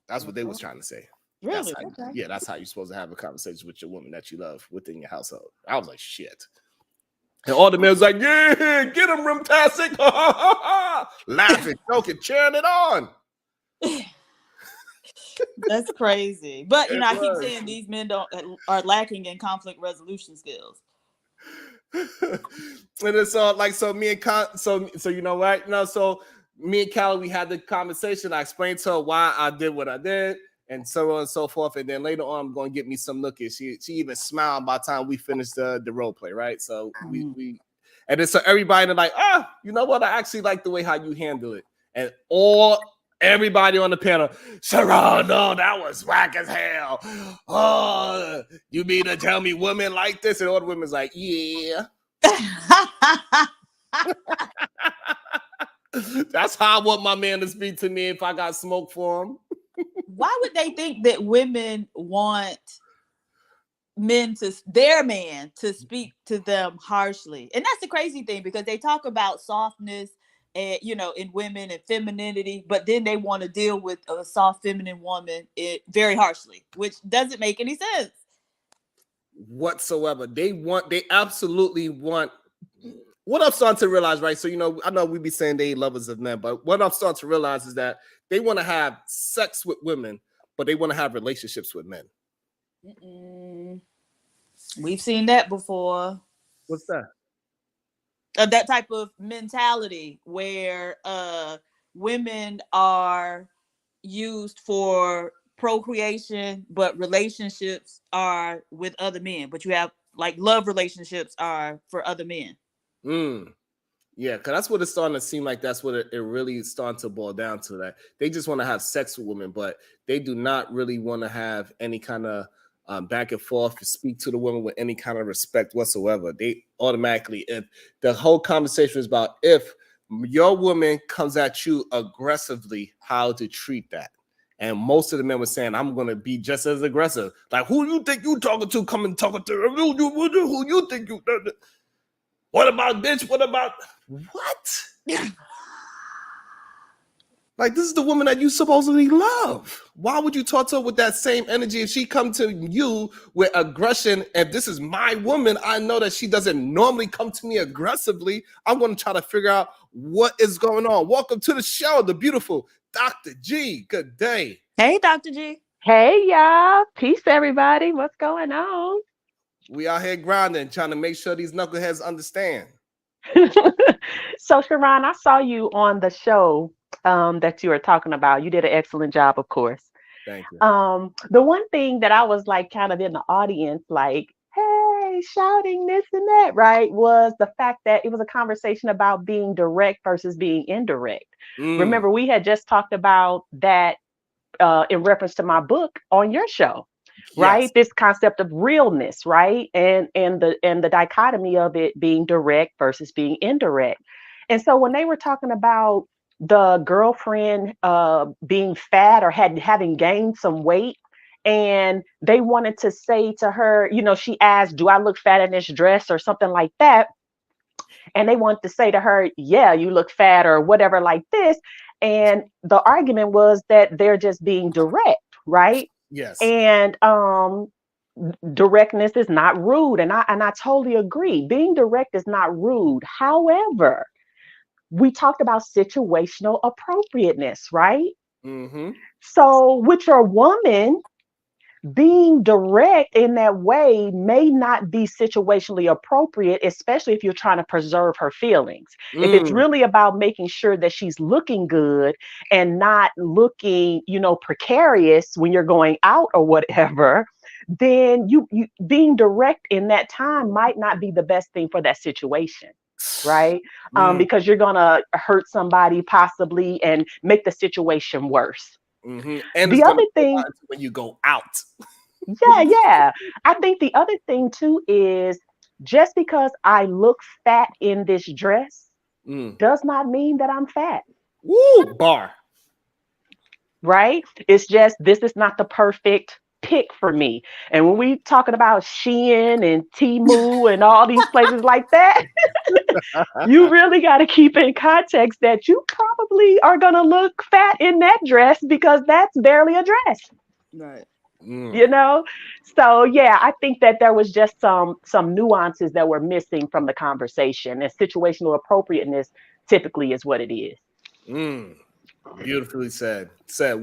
That's what they was trying to say. Really? Yeah, that's how you're supposed to have a conversation with your woman that you love within your household. I was like, shit. And all the men was like, yeah, get him, Rimtastic. Laughing, joking, cheering it on. That's crazy. But, I keep saying these men are lacking in conflict resolution skills. And it's all like, so me and so you know what? So me and Callie, we had the conversation. I explained to her why I did what I did, and so on and so forth. And then later on, I'm going to get me some nookies. She even smiled by the time we finished the role play, right? So we and then so everybody like, you know what? I actually like the way how you handle it. And everybody on the panel, Sharon, no, that was whack as hell. Oh, you mean to tell me women like this? And all the women's like, yeah. That's how I want my man to speak to me if I got smoke for him. Why would they think that women want their man to speak to them harshly? And that's the crazy thing, because they talk about softness, and in women and femininity, but then they want to deal with a soft feminine woman very harshly, which doesn't make any sense whatsoever. They absolutely want. What I'm starting to realize, right? So, I know we be saying they lovers of men, but what I'm starting to realize is that they want to have sex with women, but they want to have relationships with men. We've seen that before. What's that? That type of mentality where women are used for procreation, but relationships are with other men. But you have like love relationships are for other men. Yeah, because that's what it's starting to seem like. That's what it really is starting to boil down to. That they just want to have sex with women, but they do not really want to have any kind of back and forth, speak to the woman with any kind of respect whatsoever. They automatically, if the whole conversation is about if your woman comes at you aggressively, how to treat that. And most of the men were saying, I'm going to be just as aggressive. Like, who you think you talking to? Come and talking to who you think you... What about bitch? What about... What? Like, this is the woman that you supposedly love. Why would you talk to her with that same energy if she come to you with aggression? And this is my woman. I know that she doesn't normally come to me aggressively. I'm going to try to figure out what is going on. Welcome to the show, the beautiful Dr. G. Good day. Hey, Dr. G. Hey, y'all. Peace, everybody. What's going on? We out here grinding, trying to make sure these knuckleheads understand. So, Sharon, I saw you on the show that you were talking about. You did an excellent job, of course. Thank you. The one thing that I was like kind of in the audience, like, hey, shouting this and that, right, was the fact that it was a conversation about being direct versus being indirect. Remember, we had just talked about that in reference to my book on your show. Right, yes. This concept of realness, right, and the dichotomy of it being direct versus being indirect. And so when they were talking about the girlfriend being fat or having gained some weight, and they wanted to say to her, she asked, "Do I look fat in this dress?" or something like that, and they wanted to say to her, "Yeah, you look fat," or whatever like this. And the argument was that they're just being direct, right? Yes. And directness is not rude. And I totally agree. Being direct is not rude. However, we talked about situational appropriateness, right? Mm-hmm. So with your woman, being direct in that way may not be situationally appropriate, especially if you're trying to preserve her feelings. If it's really about making sure that she's looking good and not looking, precarious when you're going out or whatever, then you being direct in that time might not be the best thing for that situation. Right? Because you're going to hurt somebody possibly and make the situation worse. Mm-hmm. And the other thing when you go out. Yeah. I think the other thing too is just because I look fat in this dress does not mean that I'm fat. Woo, bar. Right? It's just this is not the perfect pick for me. And when we talking about Shein and Temu and all these places like that, you really got to keep in context that you probably are going to look fat in that dress because that's barely a dress. Right. So yeah, I think that there was just some nuances that were missing from the conversation, and situational appropriateness typically is what it is. Beautifully said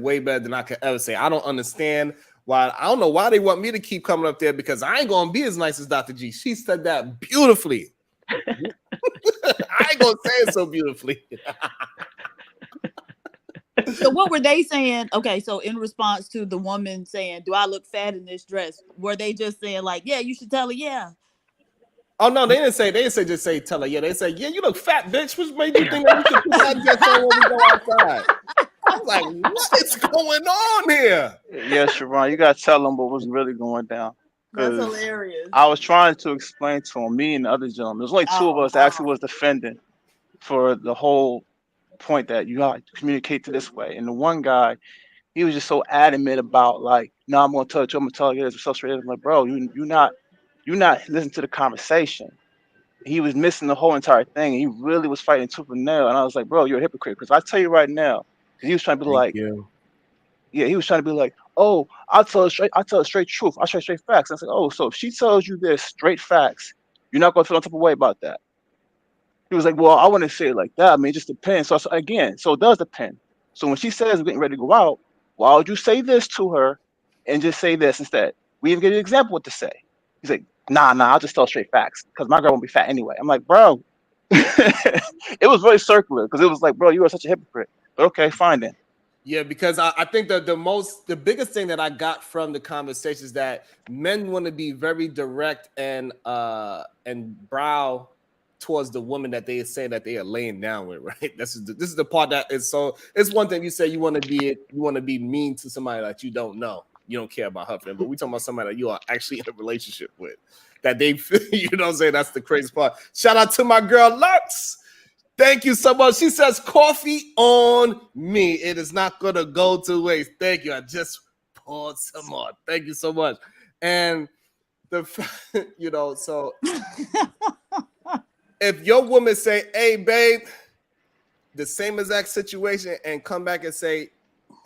way better than I could ever say. I don't understand why. I don't know why they want me to keep coming up there because I ain't gonna be as nice as Dr. G. She said that beautifully. I ain't gonna say it so beautifully. So what were they saying? Okay, so in response to the woman saying, "Do I look fat in this dress?" Were they just saying like, "Yeah, you should tell her, yeah"? Oh no, they didn't say. They didn't say just say tell her. Yeah, they say, "Yeah, you look fat, bitch." Which made you think that you should put that dress on when we go outside? I was like, "What is going on here?" Yeah, Sharon, you gotta tell them what was really going down. That's hilarious. I was trying to explain to him, me and the other gentlemen. There's only two of us that actually was defending for the whole point that you got to communicate to this way. And the one guy, he was just so adamant about like, no, I'm gonna tell you this. I'm so straight. I'm like, bro, you're not listening to the conversation. he was missing the whole entire thing. He really was fighting tooth and nail. And I was like, bro, you're a hypocrite. Because I tell you right now, he was trying to be Thank like, you. yeah, he was trying to be like, oh, I tell a straight truth. I say straight facts. I said, oh, so if she tells you this straight facts, you're not going to feel no type of way about that. He was like, well, I wouldn't say it like that. I mean, it just depends. So again, so it does depend. So when she says we're getting ready to go out, why would you say this to her and just say this instead? We even get an example what to say. He's like, nah, I'll just tell straight facts because my girl won't be fat anyway. I'm like, bro, it was very circular because it was like, bro, you are such a hypocrite. But okay, fine then. Yeah, because I think that the biggest thing that I got from the conversation is that men want to be very direct and brow towards the woman that they say that they are laying down with, right? This is the part that is so. It's one thing you say you want to be mean to somebody that you don't know, you don't care about her, but we talking about somebody that you are actually in a relationship with, that they feel, you know what I'm saying? That's the crazy part. Shout out to my girl Lux. Thank you so much. She says, coffee on me. It is not going to go to waste. Thank you. I just poured some more. Thank you so much. And so if your woman say, hey, babe, the same exact situation and come back and say,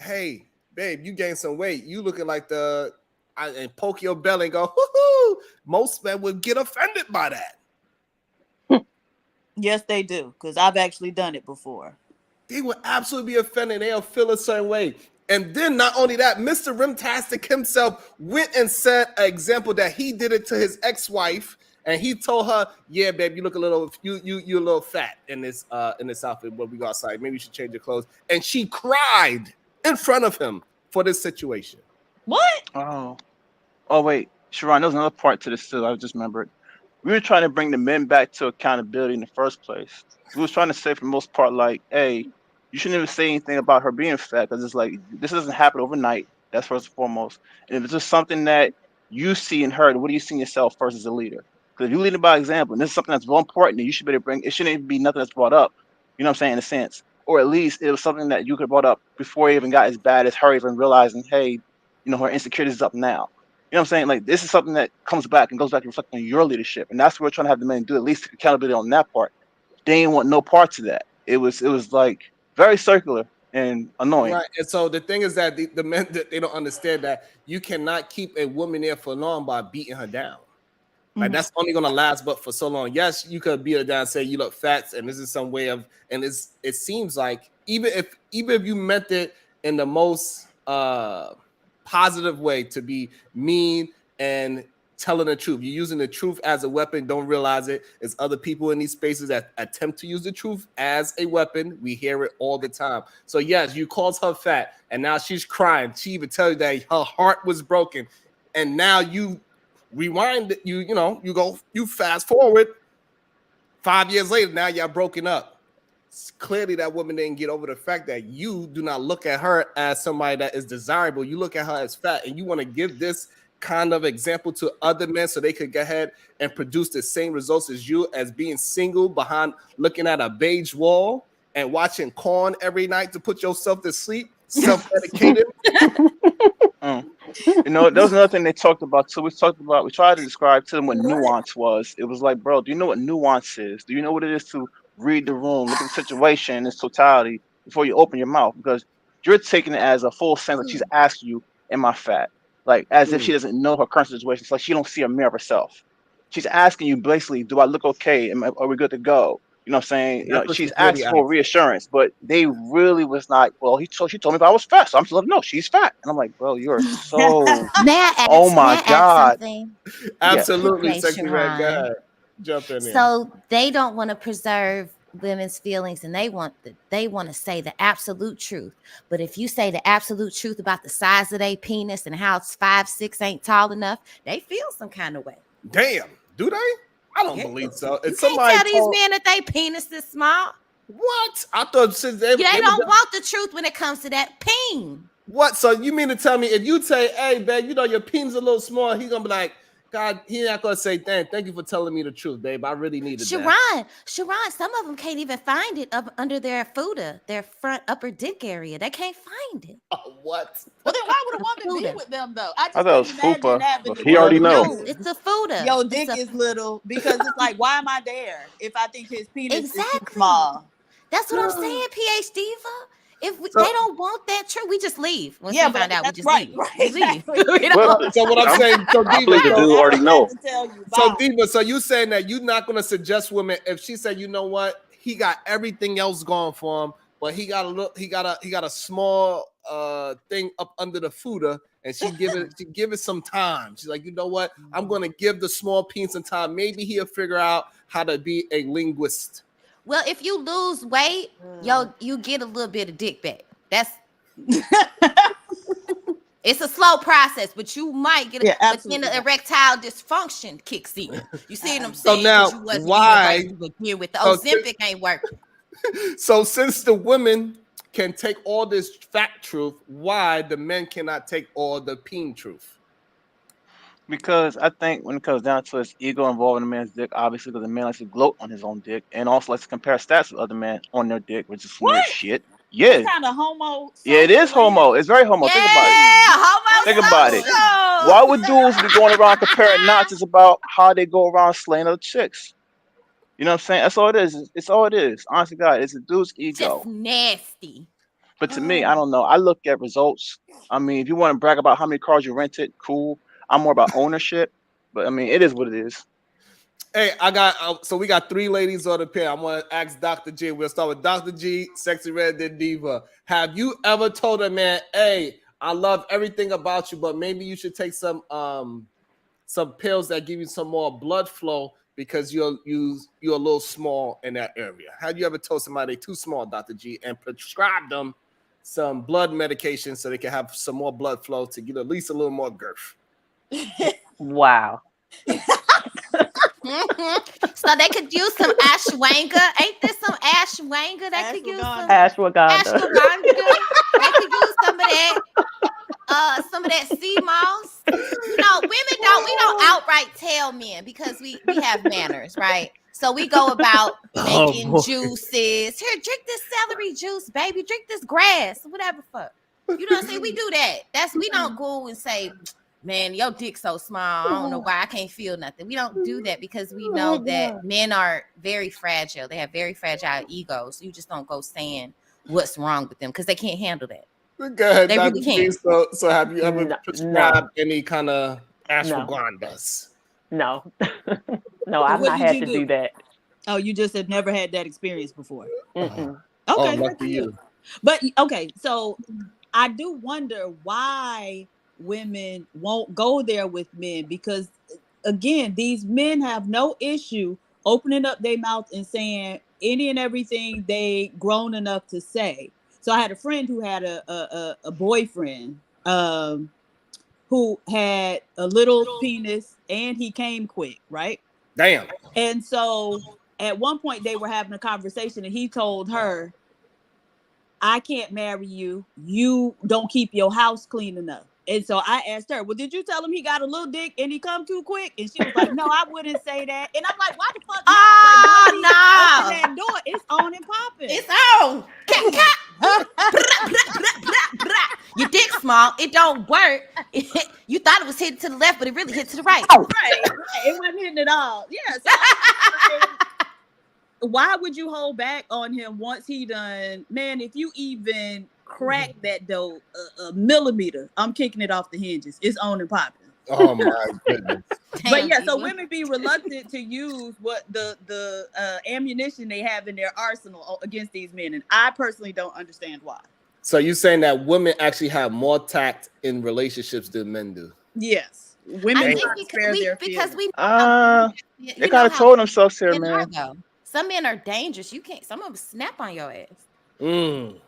hey, babe, you gained some weight. You looking like and poke your belly and go, hoo-hoo. Most men would get offended by that. Yes, they do, because I've actually done it before. They will absolutely be offended. They'll feel a certain way. And then not only that, Mr. Rimtastic himself went and set an example that he did it to his ex-wife, and he told her, yeah, babe, you look a little, you a little fat in this outfit when we go outside. Maybe you should change your clothes. And she cried in front of him for this situation. What? Oh wait, Sharon, there was another part to this too. I just remembered. We were trying to bring the men back to accountability in the first place. We was trying to say, for the most part, like, hey, you shouldn't even say anything about her being fat because it's like this doesn't happen overnight. That's first and foremost. And if it's just something that you see in her, what do you see in yourself first as a leader? Because if you lead by example, and this is something that's very important, that you should be able to bring. It shouldn't even be nothing that's brought up. You know what I'm saying? In a sense, or at least it was something that you could have brought up before it even got as bad as her even realizing, hey, her insecurities is up now. You know what I'm saying? Like, this is something that comes back and goes back to reflecting on your leadership. And that's what we're trying to have the men do, at least accountability on that part. They didn't want no parts of that. It was like very circular and annoying. Right. And so the thing is that the men, they don't understand that you cannot keep a woman there for long by beating her down. Like, that's only going to last but for so long. Yes, you could beat her down and say you look fat, and this is some way of, and it seems like even if you meant it in the most positive way to be mean and telling the truth. You're using the truth as a weapon, don't realize it. There's other people in these spaces that attempt to use the truth as a weapon. We hear it all the time. So yes, you called her fat, and now she's crying. She even tells you that her heart was broken, and now you rewind it. You fast forward 5 years later. Now y'all broken up. Clearly that woman didn't get over the fact that you do not look at her as somebody that is desirable. You look at her as fat, and you want to give this kind of example to other men so they could go ahead and produce the same results as you, as being single behind looking at a beige wall and watching Korn every night to put yourself to sleep, self-medicated. There was another thing they talked about too. We tried to describe to them what nuance was. It was like, bro, do you know what nuance is? Do you know what it is to read the room, look at the situation in its totality before you open your mouth? Because you're taking it as a full sense that she's asking you, am I fat? Like, as if she doesn't know her current situation. It's like she don't see a mirror of herself. She's asking you basically, do I look okay? Are we good to go? You know what I'm saying? She's asking for reassurance, but they really was not. Well, she told me if I was fat, so I'm just no, she's fat. And I'm like, bro, you are so. Oh my God. Absolutely, sexy red guy. Jump in there. So they don't want to preserve women's feelings, and they want to say the absolute truth. But if you say the absolute truth about the size of their penis and how it's 5'6" ain't tall enough, they feel some kind of way. Damn, do they? I don't believe so. You can't tell these men that they penis is small. What? I thought since they don't want the truth when it comes to that peen. What? So you mean to tell me if you say, hey, babe, your penis a little small, he's gonna be like, God, he not gonna say, "Damn, thank you for telling me the truth, babe. I really needed Sharon, some of them can't even find it up under their footer, their front upper dick area. They can't find it. that." What? Well, then why would a woman be Fuda. with them though? I I just thought it was can't imagine fupa, having but to he already tell know. No, you it's a footer. your It's dick a- is little because it's like, why am I there if I think his penis is too Exactly. small? That's what I'm saying, PH Diva. If So- they don't want that truth, we just leave. Once Yeah, we but find out, we that's just right, leave. right, We leave. exactly. We don't- So what I'm saying, so I believe the Diva, dude so, already know. To tell you, so bye. Diva, so you saying that you're not gonna suggest women if she said, you know what, he got everything else going for him, but he got a small thing up under the footer, and she give it some time. She's like, you know what, I'm gonna give the small penis some time. Maybe he'll figure out how to be a linguist. Well, if you lose weight, you get a little bit of dick back. That's it's a slow process, but you might get. Yeah, But then absolutely. the erectile dysfunction kicks in. You see what I'm So saying? now, 'Cause you wasn't why- eating right to begin with. The so Ozempic ain't working. So since the women can take all this fact truth, why the men cannot take all the peen truth? Because I think when it comes down to his ego involved in a man's dick, obviously, because a man likes to gloat on his own dick and also likes to compare stats with other men on their dick, which is some weird What? shit. Yeah. Kind of homo. Yeah, it is homo. It's very homo. Yeah, Think about it. homo. Think about it. Why would dudes be going around comparing notches about how they go around slaying other chicks? You know what I'm saying? That's all it is. It's all it is. Honestly, God, it's a dude's ego. Just nasty. But to me, I don't know. I look at results. I mean, if you want to brag about how many cars you rented, cool. I'm more about ownership. But I mean, it is what it is. Hey, so we got 3 ladies on the pair. I'm gonna ask Dr. G. We'll start with Dr. G, Sexy Red, then Diva. Have you ever told a man, hey, I love everything about you, but maybe you should take some pills that give you some more blood flow because you're a little small in that area? Have you ever told somebody too small, Dr. G, and prescribed them some blood medication so they can have some more blood flow to get at least a little more girth? Wow. So they could use some ashwagandha. Ain't there some ashwagandha that could use some Ashwagandha. ashwagandha? They could use some of that sea moss. You know, we don't outright tell men because we have manners, right? So we go about making juices. Here, drink this celery juice, baby. Drink this grass, whatever fuck. You know what I'm saying? We do that. We don't go and say, man, your dick's so small. I don't know why I can't feel nothing. We don't do that because we know that men are very fragile. They have very fragile egos. You just don't go saying what's wrong with them because they can't handle that. Go ahead, They Dr. really G. can't. So have you ever prescribed any kind of ashwagandhas? No. No, I've What not did had you to do? do that. Oh, you just have never had that experience before. Mm-mm. Okay, lucky that's good. you. But okay, so I do wonder why women won't go there with men, because again, these men have no issue opening up their mouth and saying any and everything they grown enough to say. So I had a friend who had a boyfriend who had a little penis and he came quick, right? Damn. And so at one point they were having a conversation and he told her, I can't marry you. You don't keep your house clean enough. And so I asked her, well, did you tell him he got a little dick and he come too quick? And she was like, no, I wouldn't say that. And I'm like, why the fuck not? Oh, like, no. open that door, it's on and popping. It's on. Your dick small. It don't work. You thought it was hitting to the left, but it really hit to the right. Right. It wasn't hitting at all. Yeah. So I'm like, why would you hold back on him once he done? Man, if you even crack that dough a millimeter, I'm kicking it off the hinges. It's on and popping. Oh my goodness. But yeah, so women be reluctant to use what the ammunition they have in their arsenal against these men, and I personally don't understand why. So you're saying that women actually have more tact in relationships than men do? Yes, I women think because we they kind of told themselves here, men man. are, though. Some men are dangerous. You can't. Some of them snap on your ass. Mm.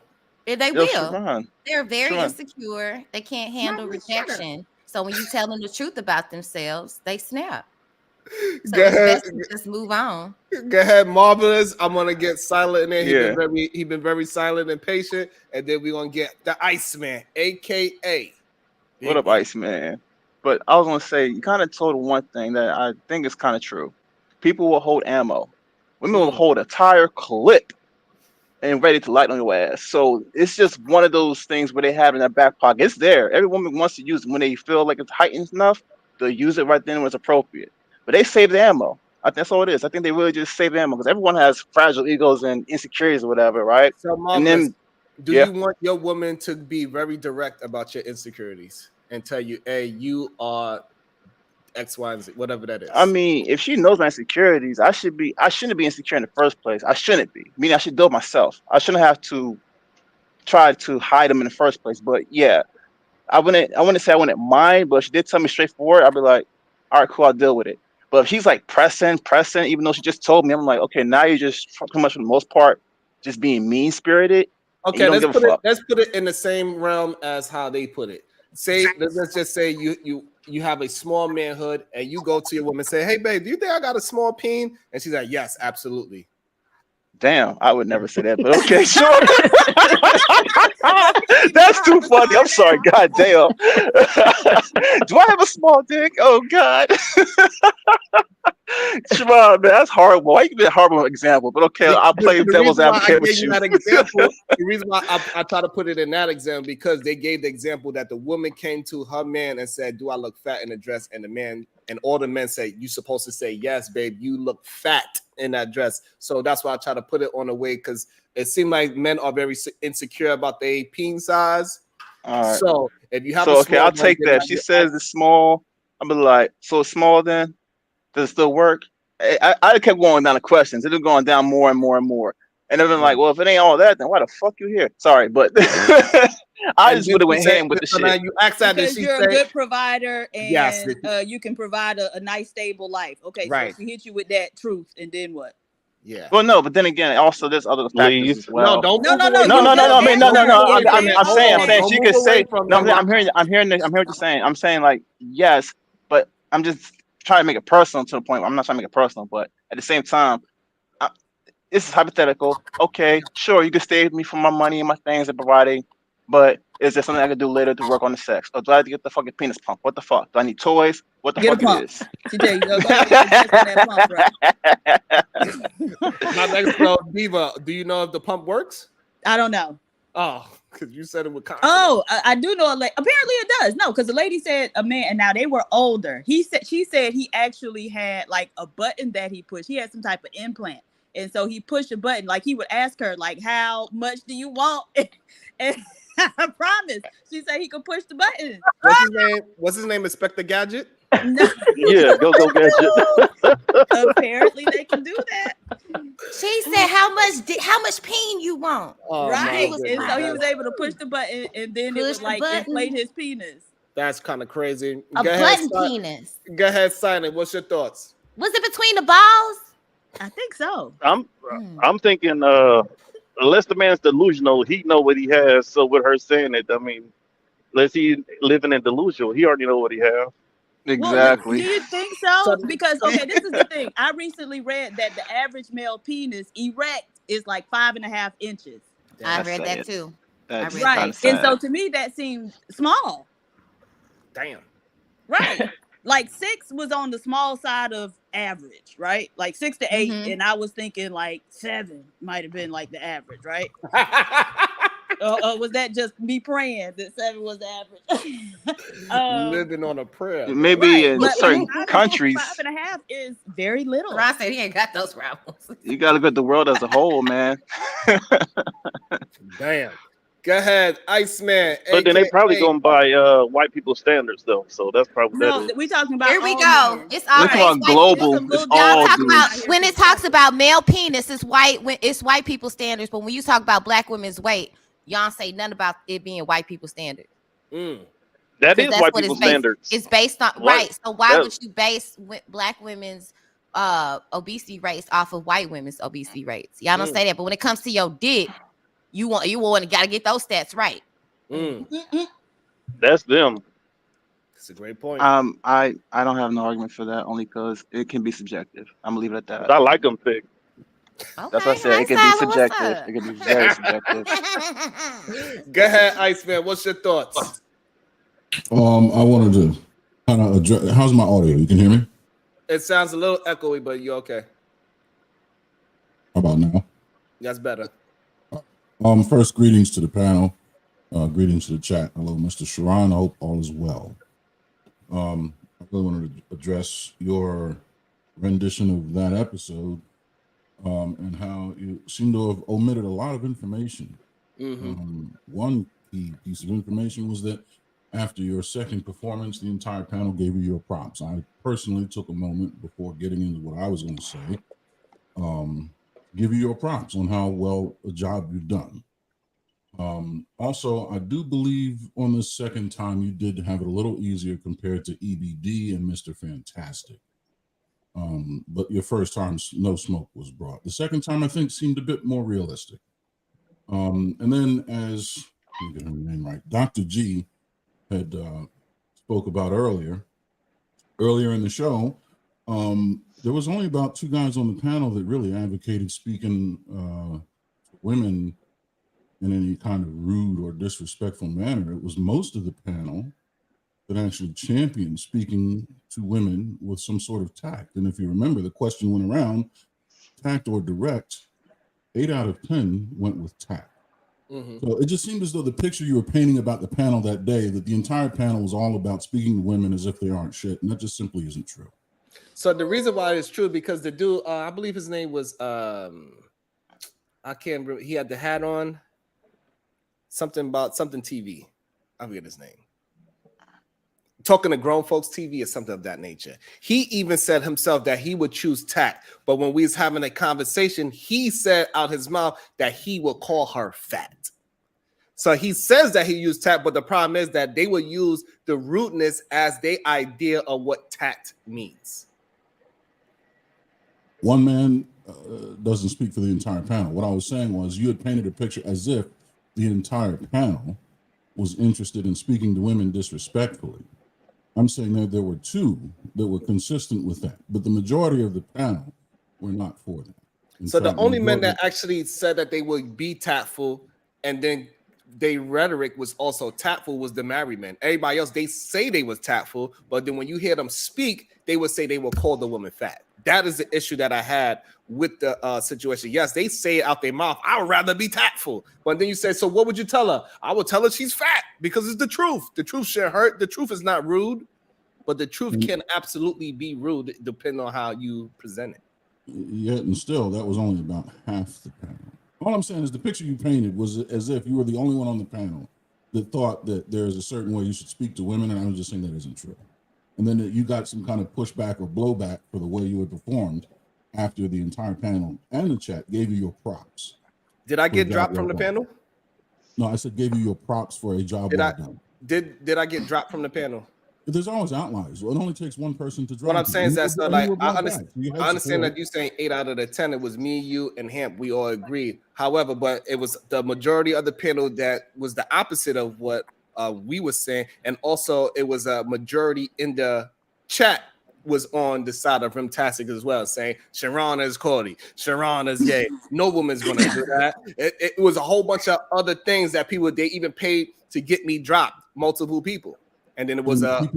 They Yo, will. Sharon, They're very Sharon. insecure. They can't handle Sharon, shut up. rejection. So when you tell them the truth about themselves, they snap. So Go it's ahead. best to just move on. Go ahead, Marvelous. I'm gonna get silent in there. Yeah. He been very silent and patient, and then we're gonna get the Iceman, aka What up, Iceman? But I was gonna say you kind of told one thing that I think is kind of true. People will hold ammo. Women will hold a tire clip and ready to light on your ass. So it's just one of those things where they have in their back pocket. It's there. Every woman wants to use it when they feel like it's heightened enough. They'll use it right then when it's appropriate. But they save the ammo. I think that's all it is. I think they really just save the ammo because everyone has fragile egos and insecurities or whatever, right? So, And Marvelous, then, do yeah. you want your woman to be very direct about your insecurities and tell you, hey, you are X, Y, and Z, whatever that is? I mean, if she knows my insecurities, I shouldn't be insecure in the first place. I shouldn't be. Meaning I should do it myself. I shouldn't have to try to hide them in the first place. But yeah, I wouldn't say I wouldn't mind, but if she did tell me straightforward, I'd be like, all right, cool, I'll deal with it. But if she's like pressing, even though she just told me, I'm like, okay, now you're just pretty much for the most part just being mean spirited. Okay, let's put it in the same realm as how they put it. Say, let's just say you have a small manhood and you go to your woman and say, hey babe, do you think I got a small peen? And she's like, yes, absolutely. Damn, I would never say that, but okay, sure. That's too funny. I'm sorry, god damn. Do I have a small dick? Oh god. Come on, man, that's horrible. Why you give me a horrible example? But okay, I'll play devil's advocate with you. The reason why I try to put it in that example because they gave the example that the woman came to her man and said, do I look fat in the dress? And the man and all the men say, you're supposed to say, yes, babe, you look fat in that dress. So that's why I try to put it on the way because it seems like men are very insecure about their peen size. All right. So if you have okay, I'll take that. She says it's small. I'll be like, so it's small then? Does it still work? I kept going down the questions. It was going down more and more and more. And then like, well, if it ain't all that, then why the fuck you here? Sorry, but I just would have went ham with the shit. Now you asked that because you're a good provider and yes, you can provide a nice, stable life. Okay, right. So she hit you with that truth, and then what? Yeah. Well, no, but then again, also there's other factors as well. No. I mean, no. I'm saying she could say no. I'm hearing what you're saying. I'm saying like yes, but I'm just trying to make it personal to the point where I'm not trying to make it personal, but at the same time, this is hypothetical. Okay, sure, you can stay with me for my money and my things and providing, but is there something I can do later to work on the sex? Or do I have to get the fucking penis pump? What the fuck? Do I need toys? What the fuck it is? TJ, go that pump, right? My next girl, Diva, do you know if the pump works? I don't know. Oh, because you said it would. Oh, I do know. Apparently it does. No, because the lady said a man, and now they were older. She said he actually had like a button that he pushed. He had some type of implant, and so he pushed a button. Like he would ask her, like, "How much do you want?" And I promise, she said he could push the button. What's his name? Inspector Gadget. No. Yeah, go Gadget. Apparently they can do that. She said, "How much peen you want?" Oh, right, and so he was able to push the button, and then it was like inflate his penis. That's kind of crazy. A button penis. Go ahead, Silent. What's your thoughts? Was it between the balls? I think so. I'm thinking, unless the man's delusional, he know what he has. So with her saying it, I mean, unless he living in delusional, he already know what he has. Exactly. Well, do you think so? Because okay, this is the thing. I recently read that the average male penis erect is like 5.5 inches. I read that too. Right, and so to me that seemed small. Damn. Right. Like 6 was on the small side of average, right? Like 6 to 8, and I was thinking like 7 might have been like the average, right? Was that just me praying that 7 was the average? Living on a prayer. Maybe in certain countries. 5.5 is very little. I said he ain't got those problems. You gotta look at the world as a whole, man. Damn. Go ahead, Iceman. But then they probably gonna buy white people standards though, so that's probably that. We talking about. Here we go. Men. It's all right. Global. It's all when it talks about male penis, it's white people standards. But when you talk about black women's weight, y'all say nothing about it being white people standards. That is white people standards. It's based on right. So why would you base black women's obesity rates off of white women's obesity rates? Y'all don't say that. But when it comes to your dick, you gotta get those stats right. That's them. That's a great point. I don't have no argument for that, only because it can be subjective. I'm gonna leave it at that. I like them thick. Okay, that's what I said. It can be subjective. It can be very subjective. Go ahead, Iceman. What's your thoughts? I wanted to How's my audio? You can hear me? It sounds a little echoey, but you're okay. How about now? That's better. First, greetings to the panel. Greetings to the chat. Hello, Mr. Sharon. I hope all is well. I really wanted to address your rendition of that episode and how you seem to have omitted a lot of information. One key piece of information was that after your second performance, the entire panel gave you your props. I personally took a moment before getting into what I was going to say, give you your props on how well a job you've done. Also, I do believe on the second time you did have it a little easier compared to EBD and Mr. Fantastic. But your first time, no smoke was brought. The second time, I think, seemed a bit more realistic. And then as, let me get her name right, Dr. G had spoke about earlier in the show, there was only about 2 guys on the panel that really advocated speaking to women in any kind of rude or disrespectful manner. It was most of the panel that actually championed speaking to women with some sort of tact. And if you remember, the question went around, tact or direct, 8 out of 10 went with tact. So it just seemed as though the picture you were painting about the panel that day, that the entire panel was all about speaking to women as if they aren't shit, and that just simply isn't true. So the reason why it's true, because the dude, I believe his name was, I can't remember, he had the hat on, something about something TV. I forget his name. Talking to grown folks TV or something of that nature. He even said himself that he would choose tact, but when we was having a conversation, he said out his mouth that he would call her fat. So he says that he used tact, but the problem is that they will use the rudeness as their idea of what tact means. One man doesn't speak for the entire panel. What I was saying was you had painted a picture as if the entire panel was interested in speaking to women disrespectfully. I'm saying that there were 2 that were consistent with that, but the majority of the panel were not for that. So the only men that actually said that they would be tactful and then their rhetoric was also tactful was the married men. Everybody else, they say they was tactful, but then when you hear them speak, they would say they will call the woman fat. That is the issue that I had with the situation. Yes, they say it out their mouth, I would rather be tactful. But then you say, so what would you tell her? I would tell her she's fat because it's the truth. The truth should hurt. The truth is not rude, but the truth can absolutely be rude depending on how you present it. Yet and still, that was only about half the panel. All I'm saying is the picture you painted was as if you were the only one on the panel that thought that there's a certain way you should speak to women, and I was just saying that isn't true. And then you got some kind of pushback or blowback for the way you had performed after the entire panel and the chat gave you your props. Did I get dropped from the panel? No, I said gave you your props for a job well done. Did I get dropped from the panel? There's always outliers. Well, it only takes one person to drop. What I'm saying is that so like I understand support. that you're saying 8 out of the 10, it was me, you, and Hamp. We all agreed. However, but it was the majority of the panel that was the opposite of what we were saying, and also it was a majority in the chat was on the side of Rimtastic as well, saying Sharon is Cody, Sharon is gay. No woman's gonna do that. It was a whole bunch of other things that they even paid to get me dropped. Multiple people. And then it was a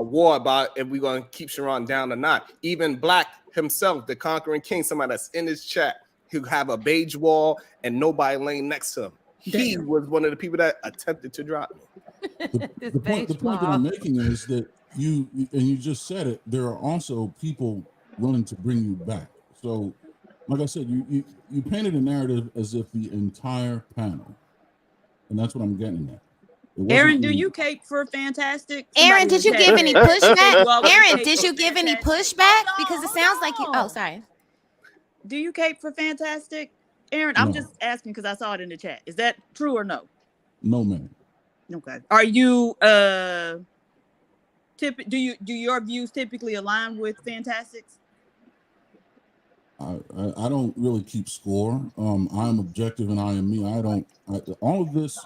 war about if we're going to keep Sharon down or not. Even Black himself, the conquering king, somebody that's in his chat, who have a beige wall and nobody laying next to him. He was one of the people that attempted to drop me. The point that I'm making is that you just said it, there are also people willing to bring you back. So, like I said, you painted a narrative as if the entire panel, and that's what I'm getting at. Aaron, do you cape for Fantastic? Aaron, did you give any pushback? Aaron, did you give any pushback? Because it sounds like you. Oh, sorry. Do you cape for Fantastic? Aaron, I'm just asking because I saw it in the chat. Is that true or no? No, man. Okay. Are you do your views typically align with Fantastic's? I don't really keep score. I'm objective and I am me. All of this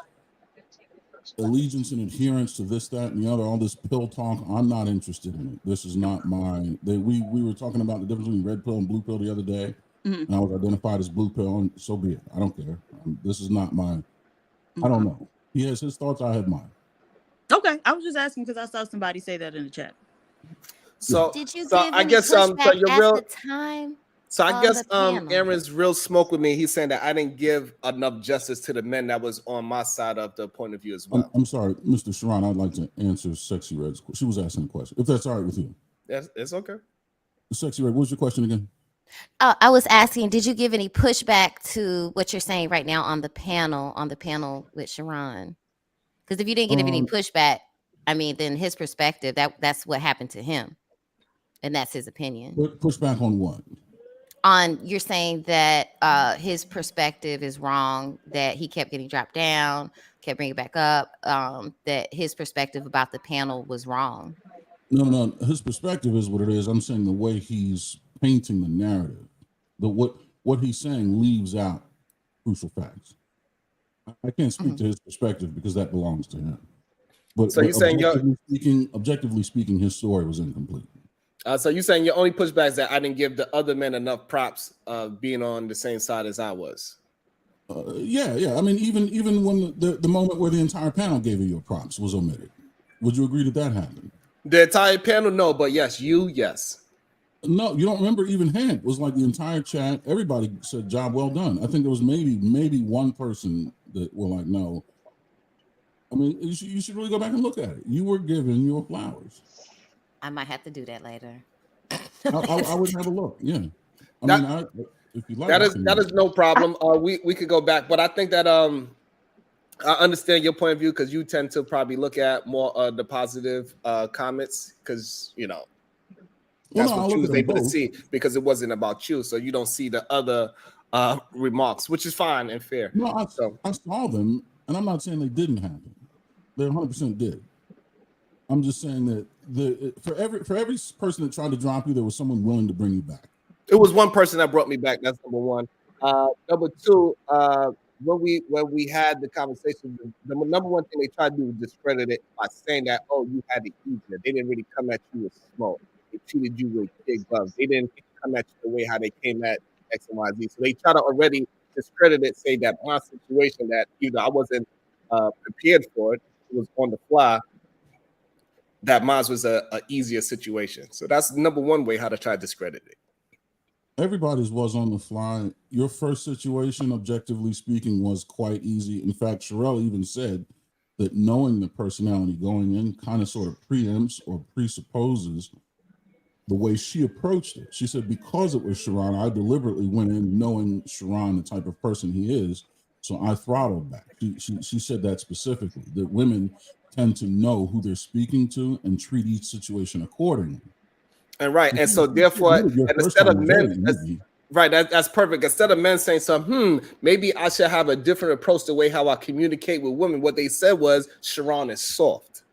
allegiance and adherence to this, that, and the other, all this pill talk, I'm not interested in it. This is not my, we were talking about the difference between red pill and blue pill the other day, and I was identified as blue pill, and so be it. I don't care. This is not my, I don't know. He has his thoughts, I have mine. Okay, I was just asking because I saw somebody say that in the chat. So, Did you so give I any guess so pushback you're at real. the time So I on guess the panel? Aaron's real smoke with me. He's saying that I didn't give enough justice to the men that was on my side of the point of view as well. I'm sorry, Mr. Sharon. I'd like to answer Sexy Red's question. She was asking a question. If that's all right with you. Yes, it's okay. Sexy Red, what's your question again? I was asking, did you give any pushback to what you're saying right now on the panel with Sharon? Because if you didn't give any pushback, I mean, then his perspective, that's what happened to him. And that's his opinion. Pushback on what? On you're saying that his perspective is wrong, that he kept getting dropped down, kept bringing it back up, that his perspective about the panel was wrong. No. His perspective is what it is. I'm saying the way he's painting the narrative, what he's saying leaves out crucial facts. I can't speak to his perspective because that belongs to him. But so you're saying objectively speaking, his story was incomplete. So you're saying your only pushback is that I didn't give the other men enough props of being on the same side as I was. Yeah. I mean, even when the moment where the entire panel gave you your props was omitted, would you agree that happened? The entire panel, no, but yes, yes. No, you don't remember even him. It was like the entire chat. Everybody said, "Job well done." I think there was maybe one person that were like, "No." I mean, you should really go back and look at it. You were given your flowers. I might have to do that later. I would have a look. Yeah, if you like, that is no problem. We could go back, but I think that I understand your point of view because you tend to probably look at more the positive comments because that's what you was able to see because it wasn't about you, so you don't see the other remarks, which is fine and fair. No, I saw them, and I'm not saying they didn't happen. They 100% did. I'm just saying that for every person that tried to drop you, there was someone willing to bring you back. It was one person that brought me back. That's number one. Number two, when we had the conversation, the number one thing they tried to do was discredit it by saying that, oh, you had it easier. They didn't really come at you with smoke. They treated you with big gloves. They didn't come at you the way how they came at X and Y, Z. So they try to already discredit it, say that my situation that I wasn't prepared for it was on the fly, that mine was a easier situation. So that's number one way how to try to discredit it. Everybody's was on the fly. Your first situation, objectively speaking, was quite easy. In fact, Sherelle even said that knowing the personality going in kind of sort of preempts or presupposes the way she approached it. She said, because it was Sharon, I deliberately went in knowing Sharon, the type of person he is, so I throttled back. She said that specifically, that women tend to know who they're speaking to and treat each situation accordingly. And right, and so therefore, and instead of men, that's perfect. Instead of men saying something, maybe I should have a different approach the way how I communicate with women. What they said was Sharon is soft.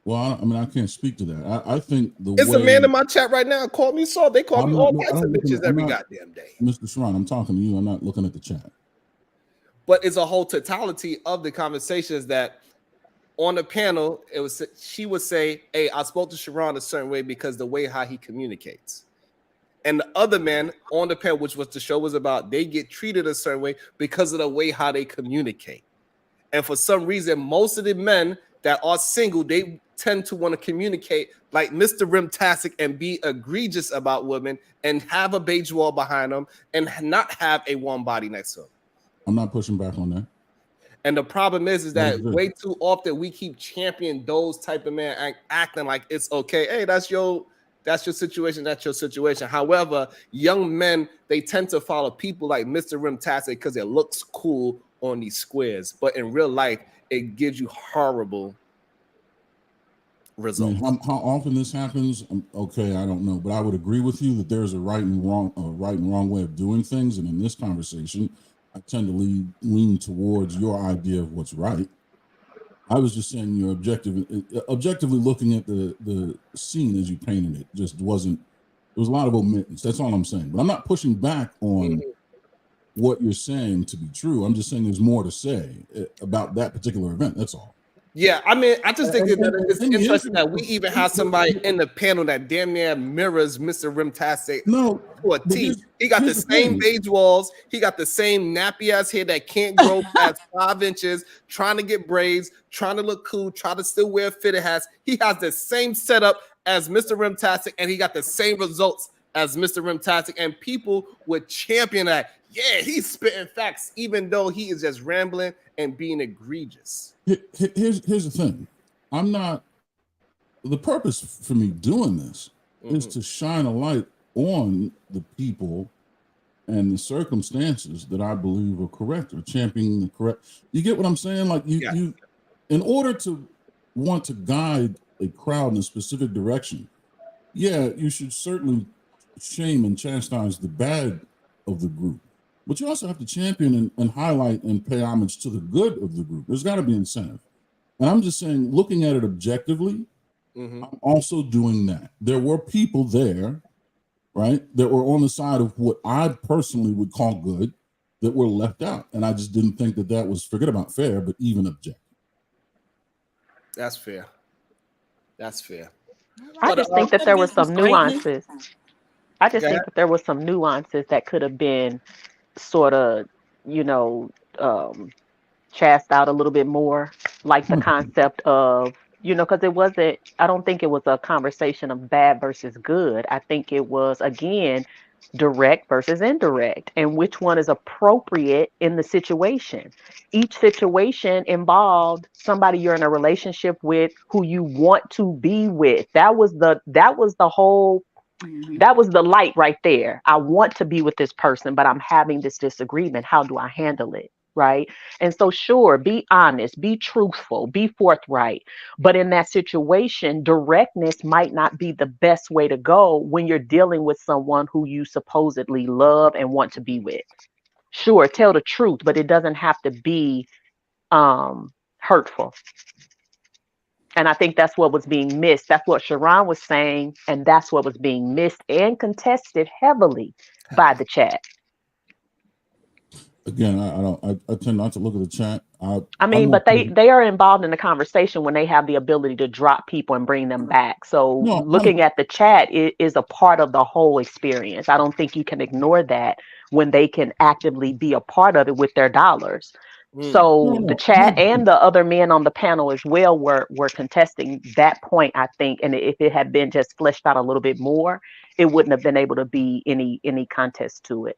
Well, I mean, I can't speak to that. I think it's a man in my chat right now called me soft. They call me all types of bitches every goddamn day. Mr. Sharon, I'm talking to you. I'm not looking at the chat. But it's a whole totality of the conversations that on the panel, she would say, hey, I spoke to Sharon a certain way because the way how he communicates. And the other men on the panel, which was the show was about, they get treated a certain way because of the way how they communicate. And for some reason, most of the men that are single, they tend to want to communicate like Mr. Rimtastic and be egregious about women and have a beige wall behind them and not have a warm body next to them. I'm not pushing back on that. And the problem is that way too often we keep championing those type of men acting like it's okay. Hey, that's your situation. That's your situation. However, young men, they tend to follow people like Mr. Rimtastic because it looks cool on these squares. But in real life, it gives you horrible results. I mean, how often this happens? Okay, I don't know. But I would agree with you that there's a right and wrong way of doing things. And in this conversation, I tend to lean towards your idea of what's right. I was just saying you're objectively looking at the scene as you painted it just wasn't. There was a lot of omittance. That's all I'm saying. But I'm not pushing back on what you're saying to be true. I'm just saying there's more to say about that particular event. That's all. Yeah, I mean, I just think that it's And the interesting that we interest- even have somebody in the panel that damn near mirrors Mr. Rimtastic No, to a but T. He got the here's same thing. beige walls. He got the same nappy ass hair that can't grow past 5 inches, trying to get braids, trying to look cool, trying to still wear fitted hats. He has the same setup as Mr. Rimtastic, and he got the same results as Mr. Rimtastic, and people would champion that. Yeah, he's spitting facts, even though he is just rambling and being egregious. Here's the thing. I'm not. The purpose for me doing this is to shine a light on the people and the circumstances that I believe are correct, or championing the correct. You get what I'm saying? Like you, in order to want to guide a crowd in a specific direction, yeah, you should certainly shame and chastise the bad of the group, but you also have to champion and highlight and pay homage to the good of the group. There's got to be incentive. And I'm just saying, looking at it objectively, I'm also doing that. There were people there, right, that were on the side of what I personally would call good, that were left out. And I just didn't think that was, forget about fair, but even objective. That's fair. That's fair. I just think that there were some nuances. I just think that there were some nuances that could have been sort of, chased out a little bit more, like the concept of, because I don't think it was a conversation of bad versus good. I think it was, again, direct versus indirect, and which one is appropriate in the situation. Each situation involved somebody you're in a relationship with, who you want to be with. That was the whole, that was the light right there. I want to be with this person, but I'm having this disagreement. How do I handle it? Right. And so, sure, be honest, be truthful, be forthright. But in that situation, directness might not be the best way to go when you're dealing with someone who you supposedly love and want to be with. Sure, tell the truth, but it doesn't have to be hurtful. And I think that's what was being missed. That's what Sharon was saying. And that's what was being missed and contested heavily by the chat. Again, I tend not to look at the chat. But they are involved in the conversation when they have the ability to drop people and bring them back. So looking at the chat is a part of the whole experience. I don't think you can ignore that when they can actively be a part of it with their dollars. So the chat and the other men on the panel as well were contesting that point, I think. And if it had been just fleshed out a little bit more, it wouldn't have been able to be any contest to it.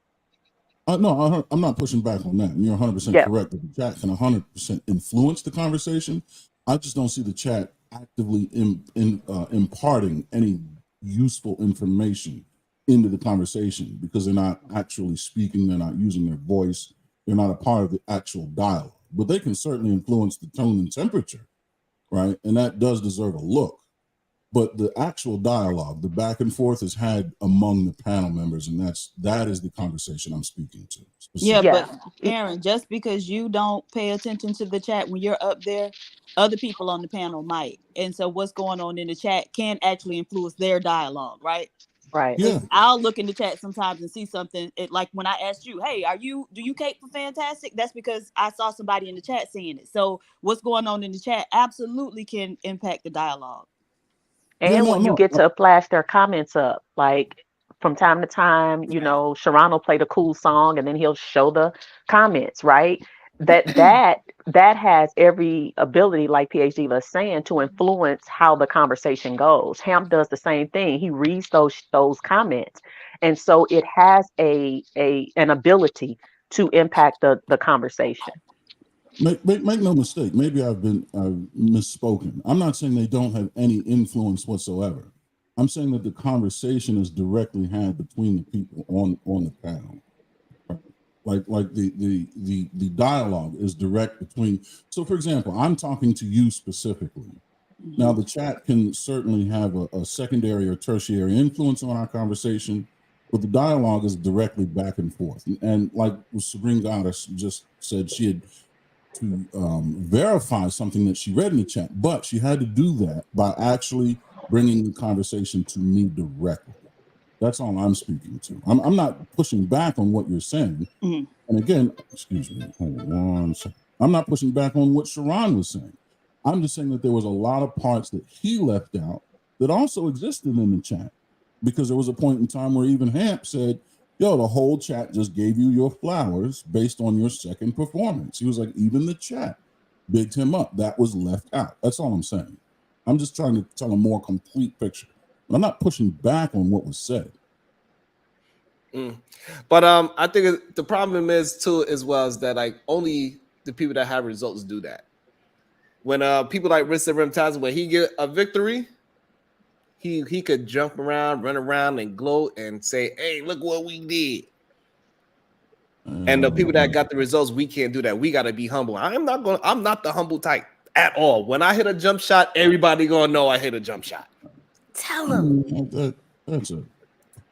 No, I'm not pushing back on that. And you're 100% correct that the chat can 100% influence the conversation. I just don't see the chat actively imparting any useful information into the conversation, because they're not actually speaking. They're not using their voice. They're not a part of the actual dialogue. But they can certainly influence the tone and temperature, right? And that does deserve a look. But the actual dialogue, the back and forth, is had among the panel members, and that is the conversation I'm speaking to. Yeah, but Aaron, just because you don't pay attention to the chat when you're up there, other people on the panel might. And so what's going on in the chat can actually influence their dialogue, right? Right. Yeah. I'll look in the chat sometimes and see something. Like when I asked you, hey, do you cape for Fantastic? That's because I saw somebody in the chat saying it. So what's going on in the chat absolutely can impact the dialogue. And when you get to flash their comments up, like from time to time, Sharon will play the cool song and then he'll show the comments, right? That has every ability, like PhD was saying, to influence how the conversation goes. Hamp does the same thing. He reads those comments. And so it has an ability to impact the conversation. Make no mistake. Maybe I've misspoken. I'm not saying they don't have any influence whatsoever. I'm saying that the conversation is directly had between the people on the panel. Like the dialogue is direct between. So, for example, I'm talking to you specifically. Now, the chat can certainly have a secondary or tertiary influence on our conversation, but the dialogue is directly back and forth. And like Sabrina Goddess just said, she had to verify something that she read in the chat, but she had to do that by actually bringing the conversation to me directly. That's all I'm speaking to. I'm not pushing back on what you're saying. And again, excuse me, hold on. I'm not pushing back on what Sharon was saying. I'm just saying that there was a lot of parts that he left out that also existed in the chat, because there was a point in time where even Hamp said, yo, the whole chat just gave you your flowers based on your second performance. He was like, even the chat bigged him up. That was left out. That's all I'm saying. I'm just trying to tell a more complete picture. I'm not pushing back on what was said. But I think the problem is too, as well, is that like only the people that have results do that. When people like Rissa Rimtaza, when he get a victory, he could jump around, run around, and gloat and say, "Hey, look what we did." And the people that got the results, we can't do that. We got to be humble. I'm not the humble type at all. When I hit a jump shot, everybody gonna know I hit a jump shot. Tell them. That's a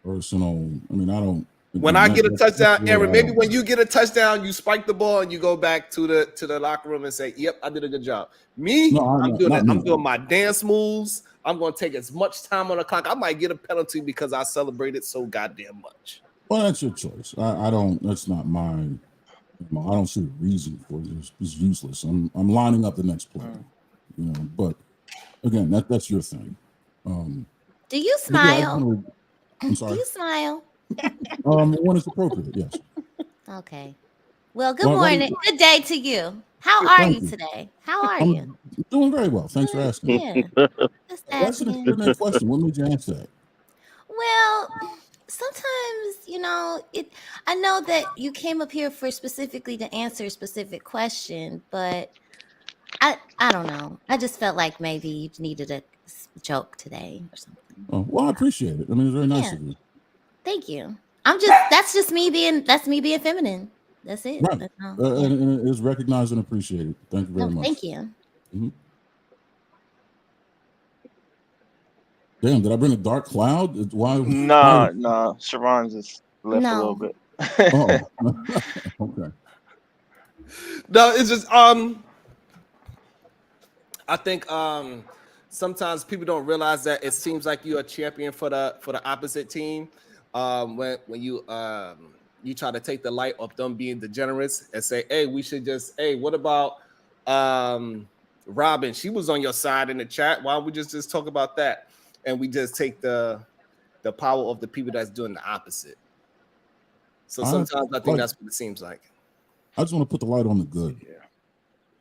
personal. I mean, I don't. When I get a touchdown, Aaron, maybe when you get a touchdown, you spike the ball and you go back to the locker room and say, "Yep, I did a good job." I'm doing my dance moves. I'm going to take as much time on the clock. I might get a penalty because I celebrated so goddamn much. Well, that's your choice. I don't. That's not mine. I don't see a reason for it. It's useless. I'm lining up the next play. You know, but again, that's your thing. Do you smile? I'm sorry. Do you smile? When it's appropriate, yes. Okay. Well, good morning. Good day to you. How are you today? How are you? Doing very well. Thanks for asking. Yeah. Just That's an asking. experiment question. What made you ask that? Well, sometimes, you know, I know that you came up here for specifically to answer a specific question, but I don't know. I just felt like maybe you needed a joke today or something. Oh, well, I appreciate it. I mean, it's very nice of you. Thank you. That's me being feminine. That's it. Right. That's and it's recognized and appreciated. Thank you very much. Thank you. Mm-hmm. Damn, did I bring a dark cloud? Why? Nah. Sharon's just left a little bit. Oh, okay. No, it's just I think sometimes people don't realize that it seems like you're a champion for the opposite team. When you try to take the light of them being degenerates and say, hey, we should just, hey, what about Robin? She was on your side in the chat. Why don't we just talk about that? And we just take the power of the people that's doing the opposite. So sometimes I think that's what it seems like. I just want to put the light on the good.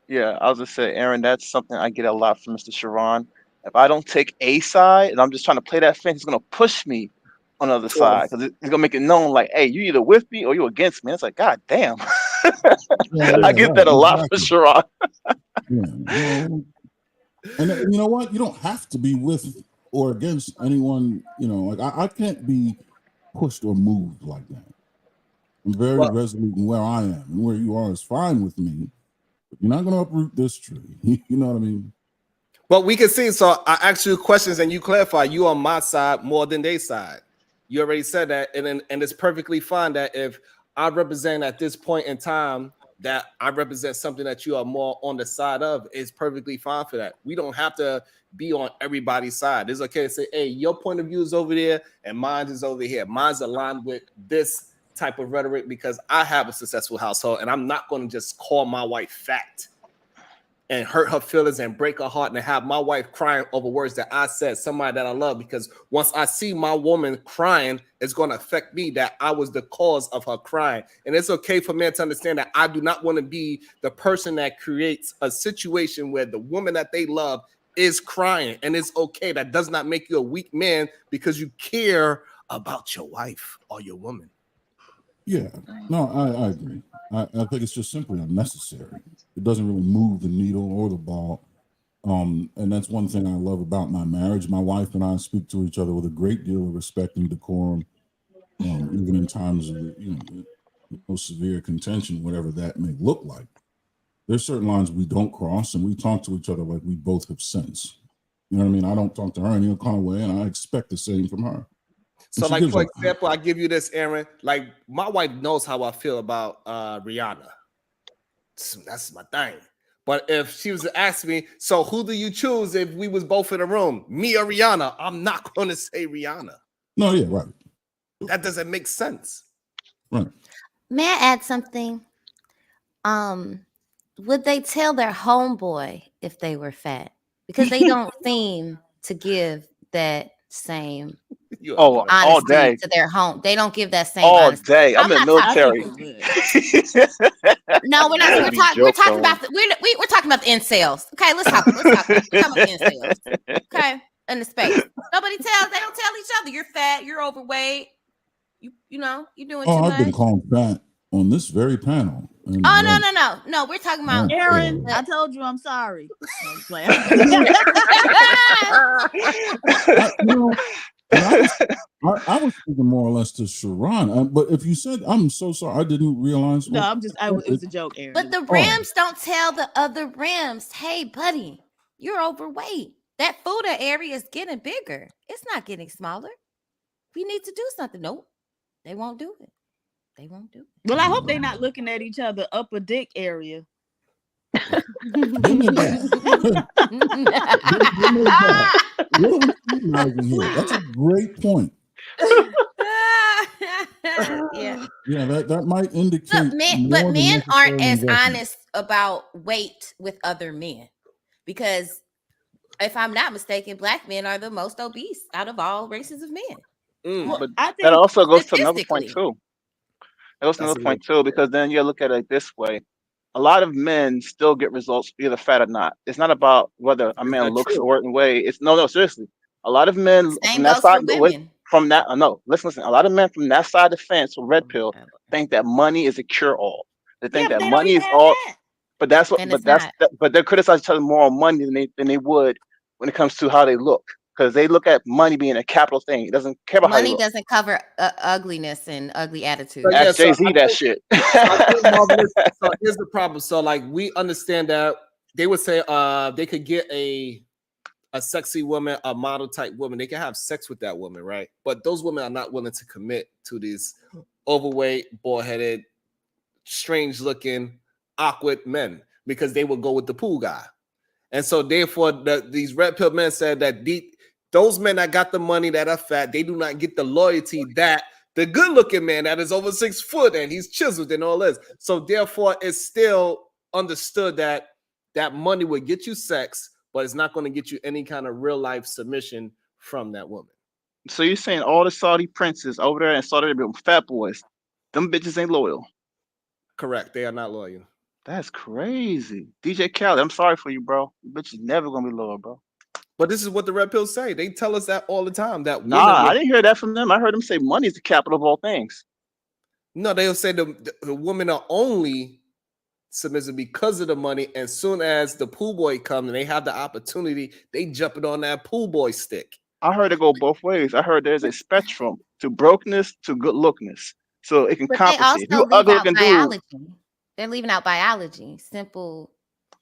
Yeah, I was just saying, Aaron, that's something I get a lot from Mr. Sharon. If I don't take a side and I'm just trying to play that fence, he's going to push me on the other side because he's going to make it known like, hey, you either with me or you against me. And it's like, God damn. I get that a lot from Sharon. And you know what? You don't have to be with or against anyone. You know, like I can't be pushed or moved like that. I'm very resolute in where I am, and where you are is fine with me. But you're not going to uproot this tree. You know what I mean? But we can see. So I asked you questions, and you clarify. You on my side more than their side. You already said that, and it's perfectly fine that if I represent at this point in time that I represent something that you are more on the side of, it's perfectly fine for that. We don't have to be on everybody's side. It's okay to say, hey, your point of view is over there, and mine is over here. Mine's aligned with this type of rhetoric because I have a successful household, and I'm not going to just call my wife fat and hurt her feelings and break her heart and have my wife crying over words that I said, somebody that I love, because once I see my woman crying, it's going to affect me that I was the cause of her crying. And it's okay for men to understand that I do not want to be the person that creates a situation where the woman that they love is crying. And it's okay. That does not make you a weak man because you care about your wife or your woman. Yeah, no, I agree. I think it's just simply unnecessary. It doesn't really move the needle or the ball. And that's one thing I love about my marriage. My wife and I speak to each other with a great deal of respect and decorum, even in times of most severe contention, whatever that may look like. There's certain lines we don't cross, and we talk to each other like we both have sense. You know what I mean? I don't talk to her any kind of way, and I expect the same from her. So, like, for example, I give you this, Aaron. Like, my wife knows how I feel about Rihanna. That's my thing. But if she was to ask me, so who do you choose if we was both in a room, me or Rihanna? I'm not going to say Rihanna. No, yeah, right. That doesn't make sense. Right. May I add something? would they tell their homeboy if they were fat? Because they don't seem to give that same You Oh, are all honesty day, to their home. They don't give that same all honesty. day. I'm I'm in not the I talking. think military. it would. No, we're not. That'd be We're joke talking on. about we're talking about the incels. Okay, let's talk. We're talking about the incels. Okay, in the space. Nobody tells. They don't tell each other. You're fat. You're overweight. You know you're doing too Oh, I've been much. called fat on this very panel. And Oh no. We're talking about. Aaron, the- I told you I'm sorry. No, I'm playing. I was thinking more or less to Sharon, but if you said, I'm so sorry, I didn't realize. No, it was a joke, Aaron. But the rims don't tell the other rims, hey, buddy, you're overweight. That foota area is getting bigger. It's not getting smaller. We need to do something. Nope. They won't do it. They won't do it. Well, I hope they're not looking at each other upper dick area. That's a great point. Yeah. Yeah, that might indicate. But men aren't as honest about weight with other men, because if I'm not mistaken, black men are the most obese out of all races of men. But I think that also goes to another point statistically. too. That goes to another point too, because then you look at it this way. A lot of men still get results either fat or not. It's not about whether a man looks a certain way. It's no, seriously. A lot of men Same from that goes side, for women. from that, no, listen. A lot of men from that side of the fence, or red pill, think that money is a cure all. They think that they money don't is even all. have that. But that's what. And But it's that's. not. But they criticize each other more on money than they would when it comes to how they look, because they look at money being a capital thing. It doesn't care about how you Money look. doesn't cover ugliness and ugly attitudes. But yeah, Ask Jay-Z that shit. So here's the problem. So like we understand that they would say they could get a sexy woman, a model type woman. They can have sex with that woman, right? But those women are not willing to commit to these overweight, bald-headed, strange looking, awkward men, because they will go with the pool guy. And so therefore these red pill men said that those men that got the money, that are fat, they do not get the loyalty that the good looking man that is over 6 foot and he's chiseled and all this. So therefore it's still understood that money will get you sex, but it's not going to get you any kind of real life submission from that woman. So you're saying all the Saudi princes over there in Saudi Arabia, fat boys, them bitches ain't loyal? Correct. They are not loyal. That's crazy. DJ Khaled, I'm sorry for you, bro. You bitch is never gonna be loyal, bro. But this is what the red pills say. They tell us that all the time. That I didn't hear that from them. I heard them say money is the capital of all things. No, they'll say the women are only submissive because of the money. And soon as the pool boy comes and they have the opportunity, they jump it on that pool boy stick. I heard it go both ways. I heard there's a spectrum to brokenness to good lookingness, so it can compensate. They also leave out biology. They're leaving out biology, simple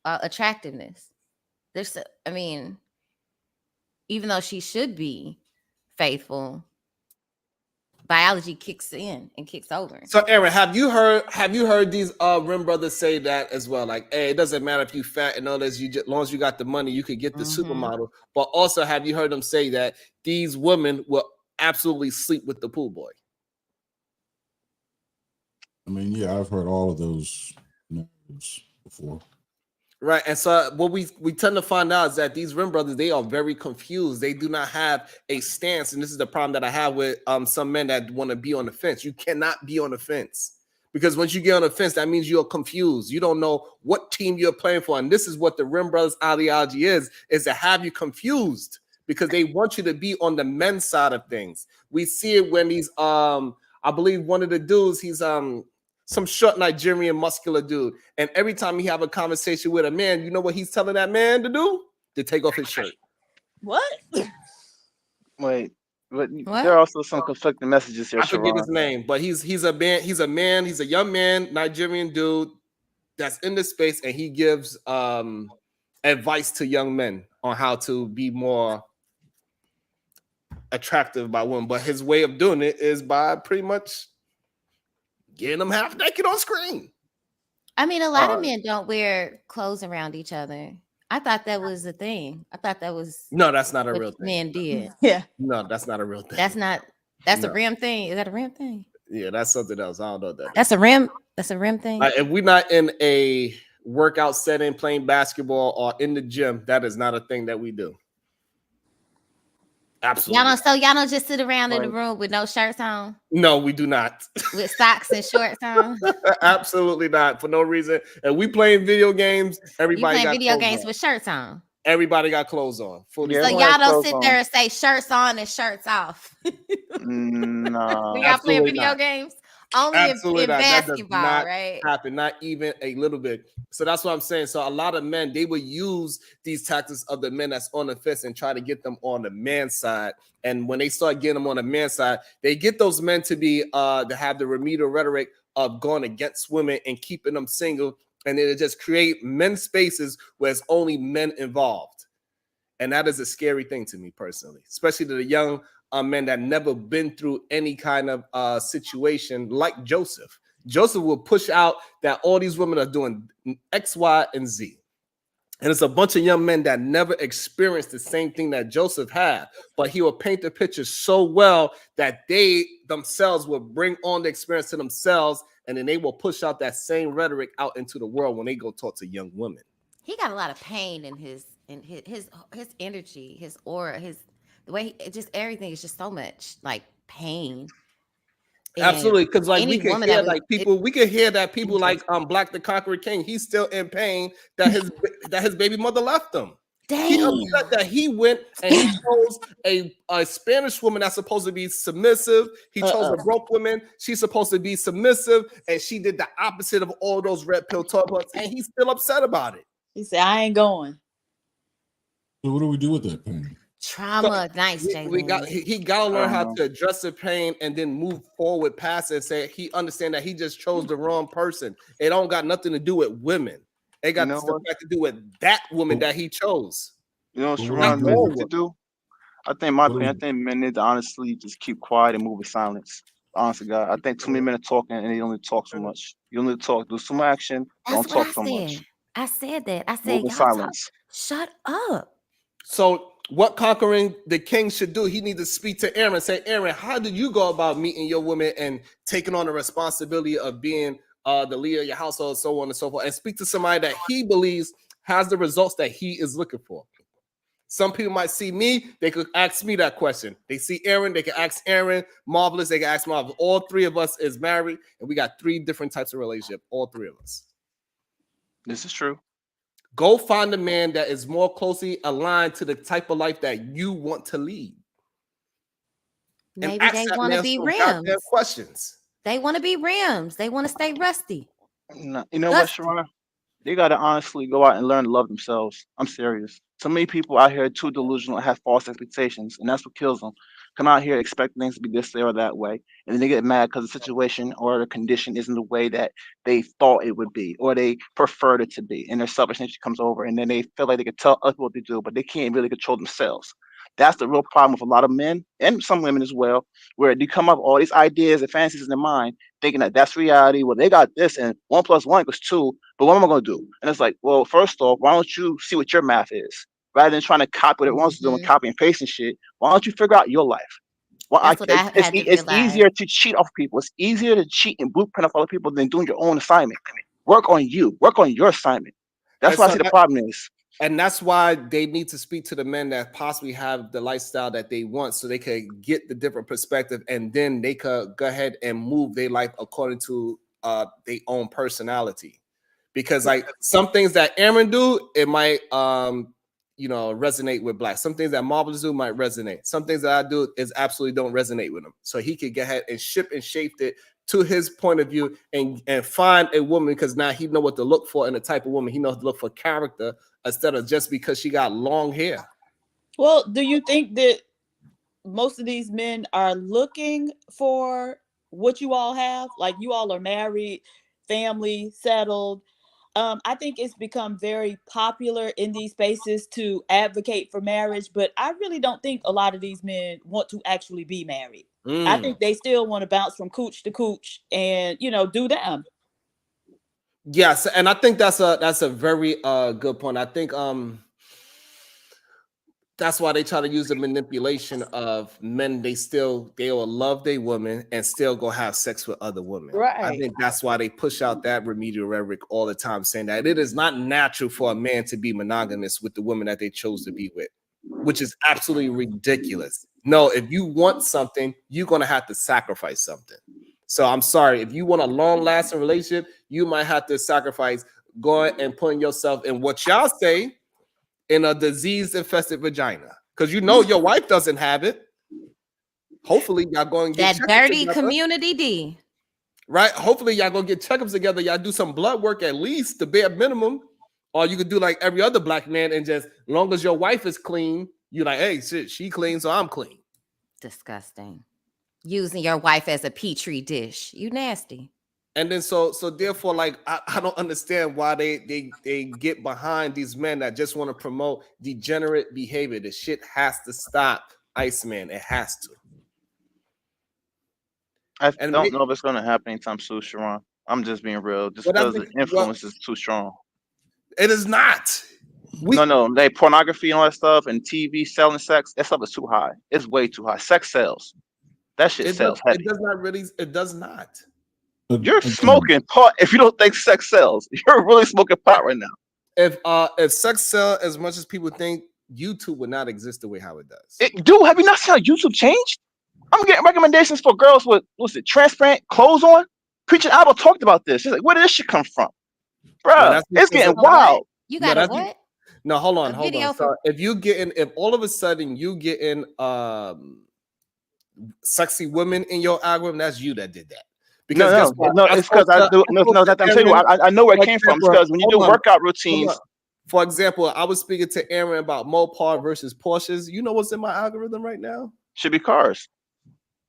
attractiveness. Even though she should be faithful, biology kicks in and kicks over. So Aaron, have you heard these rim brothers say that as well? Like, hey, it doesn't matter if you fat and all this, as long as you got the money, you could get the supermodel. But also, have you heard them say that these women will absolutely sleep with the pool boy? I mean, yeah, I've heard all of those narratives before. Right. And so what we tend to find out is that these rim brothers, they are very confused. They do not have a stance. And this is the problem that I have with some men that want to be on the fence. You cannot be on the fence, because once you get on the fence, that means you're confused. You don't know what team you're playing for. And this is what the rim brothers ideology is to have you confused, because they want you to be on the men's side of things. We see it when these I believe one of the dudes, he's some short Nigerian muscular dude, and every time he have a conversation with a man, you know what he's telling that man to do? To take off his shirt. What? Wait, but there are also some conflicting messages here. I forget his name, but he's a young man, Nigerian dude that's in the space, and he gives advice to young men on how to be more attractive by women. But his way of doing it is by pretty much getting them half naked on screen. I mean, a lot of men don't wear clothes around each other. I thought that was a thing. I thought that was that's not a real thing. Men did. Yeah. No, that's not a real thing. That's a rim thing. Is that a rim thing? Yeah, that's something else. I don't know that. That's a rim thing. If we're not in a workout setting, playing basketball, or in the gym, that is not a thing that we do. Absolutely. Y'all don't just sit around in the room with no shirts on? No, we do not. With socks and shorts on? Absolutely not, for no reason. And we playing video games. You Everybody playing got video clothes games on. with shirts on? Everybody got clothes on. Fully Yeah, So clothed. y'all don't clothes sit on. there and say shirts on and shirts off No. when y'all playing Absolutely video not. games? Only Absolutely in not. That does basketball, not right? happen, not even a little bit. So that's what I'm saying. So a lot of men, they will use these tactics of the men that's on the fence and try to get them on the man's side. And when they start getting them on the man's side, they get those men to be to have the remedial rhetoric of going against women and keeping them single, and then it just create men's spaces where it's only men involved. And that is a scary thing to me personally, especially to the young men that never been through any kind of situation like Joseph. Joseph will push out that all these women are doing X, Y, and Z. And it's a bunch of young men that never experienced the same thing that Joseph had, but he will paint the picture so well that they themselves will bring on the experience to themselves, and then they will push out that same rhetoric out into the world when they go talk to young women. He got a lot of pain in his energy, his aura, the way just everything is just so much like pain. And absolutely, because like any we can woman hear that like people, we can hear that people like Black the Conqueror King, he's still in pain that his baby mother left him. He damn. upset that he went and he chose a Spanish woman that's supposed to be submissive. He chose a broke woman. She's supposed to be submissive, and she did the opposite of all those red pill talks, and he's still upset about it. He said, "I ain't going." So what do we do with that pain? Trauma ignites, We got he got to learn how to address the pain and then move forward past it and say he understand that he just chose the wrong person. It don't got nothing to do with women. It got stuff to do with that woman that he chose. You know what But Sharon what do we needs do? to do? I think my opinion, I think men need to honestly just keep quiet and move in silence. Honestly, God, I think too many men are talking and they only talk so much. You only talk, do some action, don't That's what talk so I said. much. I said that. I Move said, in y'all talk. silence. Shut up. So what Conquering the King should do, he needs to speak to Aaron and say, Aaron, how did you go about meeting your woman and taking on the responsibility of being the leader of your household, so on and so forth, and speak to somebody that he believes has the results that he is looking for. Some people might see me, they could ask me that question. They see Aaron, they can ask Aaron. Marvelous, they can ask Marvelous. All three of us is married, and we got 3 different types of relationship, all 3 of us. This is true. Go find a man that is more closely aligned to the type of life that you want to lead. Maybe they want to be rims. Questions. They want to be rims. They want to stay rusty. No, you know what, Sharon? They gotta honestly go out and learn to love themselves. I'm serious. So many people out here are too delusional and have false expectations, and that's what kills them. Come out here expecting things to be this way or that way, and then they get mad because the situation or the condition isn't the way that they thought it would be, or they preferred it to be, and their selfish nature comes over, and then they feel like they can tell us what to do, but they can't really control themselves. That's the real problem with a lot of men and some women as well, where they come up with all these ideas and fantasies in their mind, thinking that that's reality. Well, they got this, and 1 + 1 = 2. But what am I going to do? And it's like, well, first off, why don't you see what your math is, rather than trying to copy what everyone's doing, copy and paste and shit? Why don't you figure out your life? Well, That's what I had to it's realize. easier to cheat off people. It's easier to cheat and blueprint off other people than doing your own assignment. Work on you. Work on your assignment. That's what I see the problem is. And that's why they need to speak to the men that possibly have the lifestyle that they want, so they could get the different perspective, and then they could go ahead and move their life according to their own personality. Because like some things that Aaron do, it might resonate with Black. Some things that Marvelous do might resonate. Some things that I do is absolutely don't resonate with him. So he could go ahead and ship and shape it to his point of view and find a woman, because now he know what to look for in the type of woman. He knows to look for character instead of just because she got long hair. Well, do you think that most of these men are looking for what you all have? Like, you all are married, family, settled. I think it's become very popular in these spaces to advocate for marriage, but I really don't think a lot of these men want to actually be married. I think they still want to bounce from cooch to cooch and, do them. Yes, and I think that's a very good point. I think That's why they try to use the manipulation of men. They'll love their women and still go have sex with other women. I Right. think that's why they push out that remedial rhetoric all the time, saying that it is not natural for a man to be monogamous with the woman that they chose to be with, which is absolutely ridiculous. No, if you want something, you're gonna have to sacrifice something. So I'm sorry, if you want a long-lasting relationship, you might have to sacrifice going and putting yourself in what y'all say in a disease-infested vagina, because you know your wife doesn't have it. Hopefully, y'all going to get That dirty together, community D. right? Hopefully, y'all gonna get checkups together. Y'all do some blood work at least, the bare minimum, or you could do like every other black man and just, as long as your wife is clean, you're like, hey, shit, she clean, so I'm clean. Disgusting. Using your wife as a petri dish. You nasty. And then so therefore, like I don't understand why they get behind these men that just want to promote degenerate behavior. The shit has to stop, Iceman. It has to. I don't know if it's going to happen anytime soon, Sharon. I'm just being real, just because the influence is too strong. It is not. No, they pornography and all that stuff and TV selling sex. That stuff is too high. It's way too high. Sex sells. That shit sells heavy. It does not really. It does not. You're smoking pot if you don't think sex sells. You're really smoking pot right now. If sex sells as much as people think, YouTube would not exist the way how it does. Dude, have you not seen how YouTube changed? I'm getting recommendations for girls with transparent clothes on. Preacher Abel talked about this. He's like, where did this shit come from? Bro, it's getting wild. You got a what? No, hold on. So if all of a sudden you getting sexy women in your algorithm, that's you that did that. Because no, it's because I'm telling you, I know where it came from. Because when you do workout routines, for example, I was speaking to Aaron about Mopar versus Porsches. You know what's in my algorithm right now? Should be cars.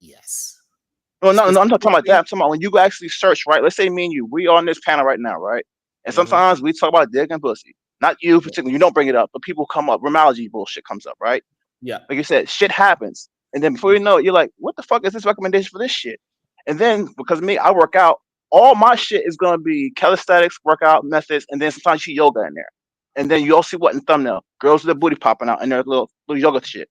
Yes. Well, no, I'm not talking about that. I'm talking about when you actually search, right? Let's say me and you, we are on this panel right now, right? And sometimes we talk about dick and pussy. Not you particularly. You don't bring it up, but people come up. Remedial bullshit comes up, right? Yeah. Like you said, shit happens. And then before you know it, you're like, what the fuck is this recommendation for this shit? And then because of me, I work out. All my shit is going to be calisthenics, workout methods, and then sometimes you see yoga in there. And then you all see what in the thumbnail? Girls with their booty popping out and their little yoga shit.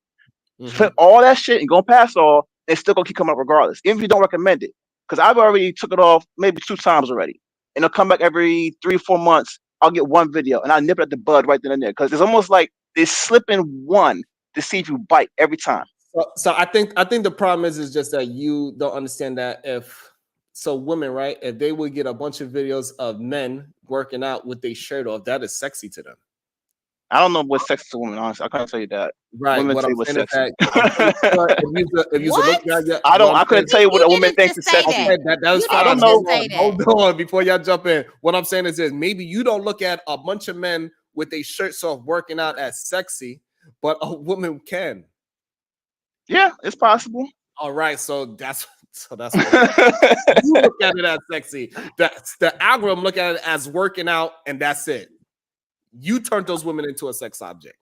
Flip all that shit and go past all, it's still going to keep coming up regardless, even if you don't recommend it. Because I've already took it off maybe 2 times already. And it'll come back every 3 or 4 months. I'll get one video and I nip it at the bud right then and there. Because it's almost like they're slipping one to see if you bite every time. So I think the problem is just that you don't understand that women, right? If they would get a bunch of videos of men working out with their shirt off, that is sexy to them. I don't know what's sexy to women, honestly. I can't tell you that. Right. Women What say I'm what's saying sexy. I couldn't tell you what a woman thinks is sexy. I don't know. Hold on before y'all jump in. What I'm saying is this: maybe you don't look at a bunch of men with their shirts off working out as sexy, but a woman can. Yeah, it's possible. All right, so that's what you look at it as sexy. That's the algorithm look at it as working out, and that's it. You turned those women into a sex object,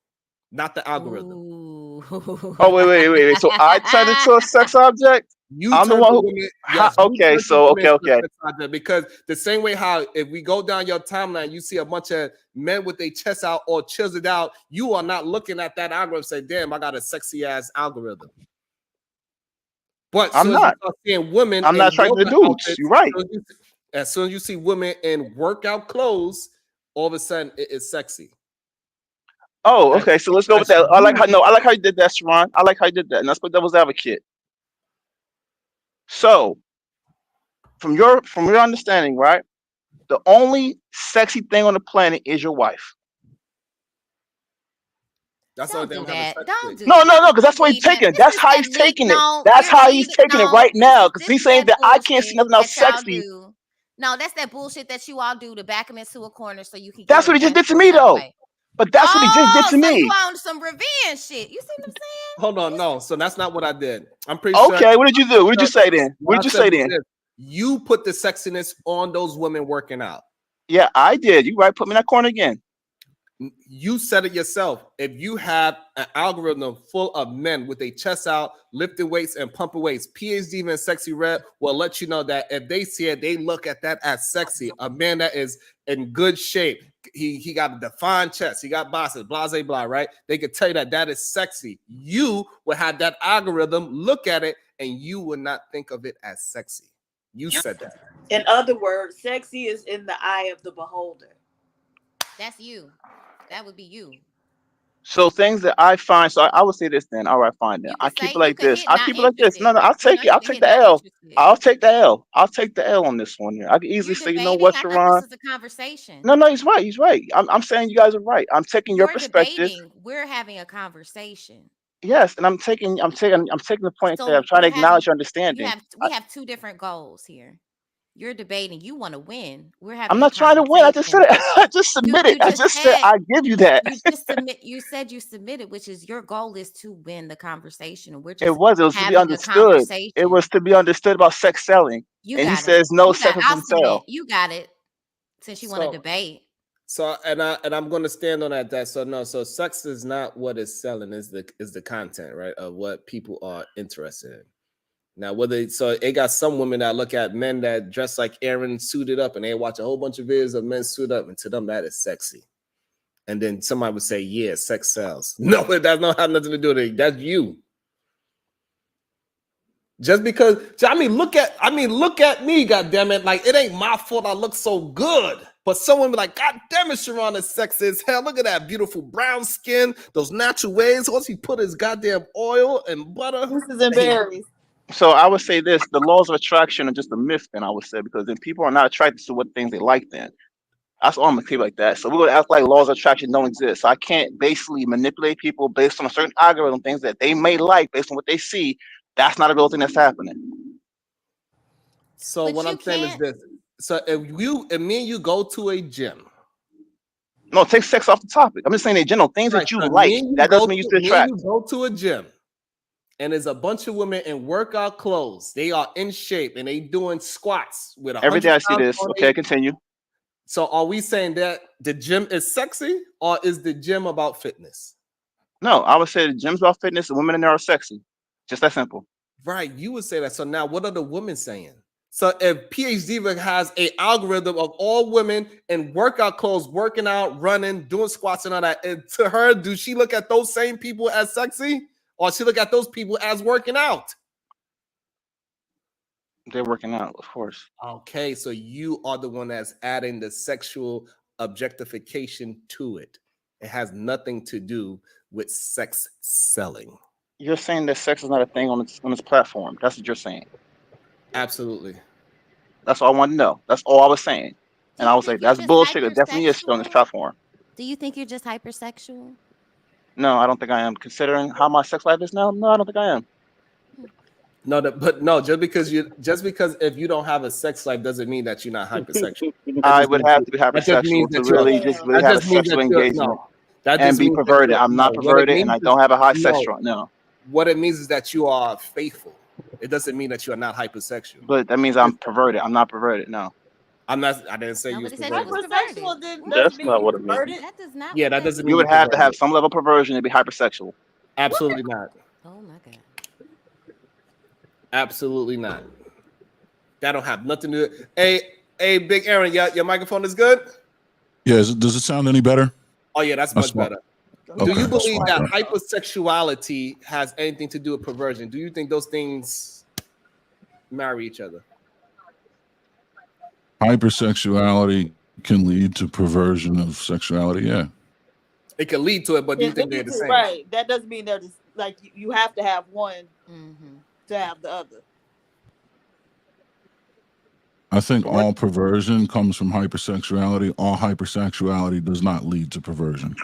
not the algorithm. Ooh. Oh wait. So I turned into a sex object? I'm the one who. Yes, okay. Because the same way how if we go down your timeline, you see a bunch of men with their chest out or chiseled out. You are not looking at that algorithm and say, "Damn, I got a sexy ass algorithm." But I'm not seeing women. I'm not attracted to dudes. You're right. As soon as you see women in workout clothes, all of a sudden it is sexy. Oh, okay. So let's go with that. I like how you did that, Sharon. I like how you did that. And let's put devil's advocate. So, from your understanding, right? The only sexy thing on the planet is your wife. That's don't do that. Don't do no, because that's what he's taking it. That's how he's taking it. That's how he's taking it right now. Because he's saying that I can't see nothing else sexy. No, that's that bullshit that you all do to back him into a corner so you can. That's what he just did to me, though. But that's what he just did to me. You on some revenge shit. You see what I'm saying? Hold on, no. So that's not what I did. I'm pretty sure. Okay, what did you do? What did you say then? What did you say then? You put the sexiness on those women working out. Yeah, I did. You right. Put me in that corner again. You said it yourself. If you have an algorithm full of men with their chest out, lifting weights and pumping weights, PhD and Sexy Red will let you know that if they see it, they look at that as sexy. A man that is in good shape, he got a defined chest, he got biceps, blah blah blah, right? They could tell you that is sexy. You would have that algorithm look at it, and you would not think of it as sexy. You said that. In other words, sexy is in the eye of the beholder. That's you. That would be you. So things that I find, so I would say this then. All right, fine then. You I could keep say it like this. hit I not keep it like this. No, interested. I'll take it. I'll You can take hit the not L. interested. I'll take the L. I'll take the L on this one here. I can easily You're say, you know debating. what, I thought Sharon? this is a conversation. No, he's right. He's right. I'm saying you guys are right. I'm taking your You're perspective. debating. We're having a conversation. Yes, and I'm taking the point that I'm So trying to we're having. acknowledge your understanding. We have two different goals here. You're debating. You want to win. We're I'm having a not trying to win. I just said conversation. it. I just submitted. I just said said I give you that. you just submit. You said you submitted, which is your goal is to win the conversation. And we're It just was to be having a understood. It conversation. was to be understood about sex selling. You And he got it. says no, You sex got. doesn't sell. You got it. Since you want to debate. So and I'm going to stand on that. So sex is not what is selling, is the content, right, of what people are interested in. Now, it got some women that look at men that dress like Aaron suited up, and they watch a whole bunch of videos of men suited up, and to them that is sexy. And then somebody would say, "Yeah, sex sells." No, it does not have nothing to do with it. That's you. Just because, look at me, goddammit. Like, it ain't my fault I look so good. But someone be like, God damn it, Sharon is sexy as hell. Look at that beautiful brown skin, those natural ways. Once he put his goddamn oil and butter. This is berries. So I would say this: the laws of attraction are just a myth. Then I would say, because then people are not attracted to what things they like. Then that's all I'm gonna keep like that. So we're gonna act like laws of attraction don't exist. So I can't basically manipulate people based on a certain algorithm, things that they may like based on what they see. That's not a real thing that's happening. So But what I'm saying is this. So if me and you go to a gym. No, take sex off the topic. I'm just saying in general, things that you like. That doesn't mean you should attract. You go to a gym and there's a bunch of women in workout clothes. They are in shape and they doing squats with 100 every day I see this. Okay, continue. So are we saying that the gym is sexy, or is the gym about fitness? No, I would say the gym's about fitness and women in there are sexy. Just that simple. Right, you would say that. So now what are the women saying? So if PhD has an algorithm of all women in workout clothes, working out, running, doing squats and all that, and to her, do she look at those same people as sexy, or she look at those people as working out? They're working out, of course. Okay, so you are the one that's adding the sexual objectification to it. It has nothing to do with sex selling. You're saying that sex is not a thing on this platform. That's what you're saying. Absolutely. That's all I want to know. That's all I was saying. And I was like, that's bullshit. It definitely is still on this platform. Do you think you're just hypersexual? No, I don't think I am. Considering how my sex life is now, no, I don't think I am. No, just because if you don't have a sex life doesn't mean that you're not hypersexual. I would have to be hypersexual to really have a sexual engagement and be perverted. I'm not perverted and I don't have a high sex drive. No. What it means is that you are faithful. It doesn't mean that you are not hypersexual. But that means I'm perverted. I'm not perverted. No. I'm not. I didn't say you was perverted. Hypersexual That's not what it means. That does not. Yeah, that doesn't mean you would have to have some level of perversion to be hypersexual. Absolutely not. Oh my God. Absolutely not. That don't have nothing to do. Hey, Big Aaron, your microphone is good? Yeah, does it sound any better? Oh, yeah, that's much better. Okay, do you believe that hypersexuality has anything to do with perversion? Do you think those things marry each other? Hypersexuality can lead to perversion of sexuality, yeah. It can lead to it, but do you think they're the same? Right. That doesn't mean they're just like you have to have one to have the other. I think all perversion comes from hypersexuality. All hypersexuality does not lead to perversion.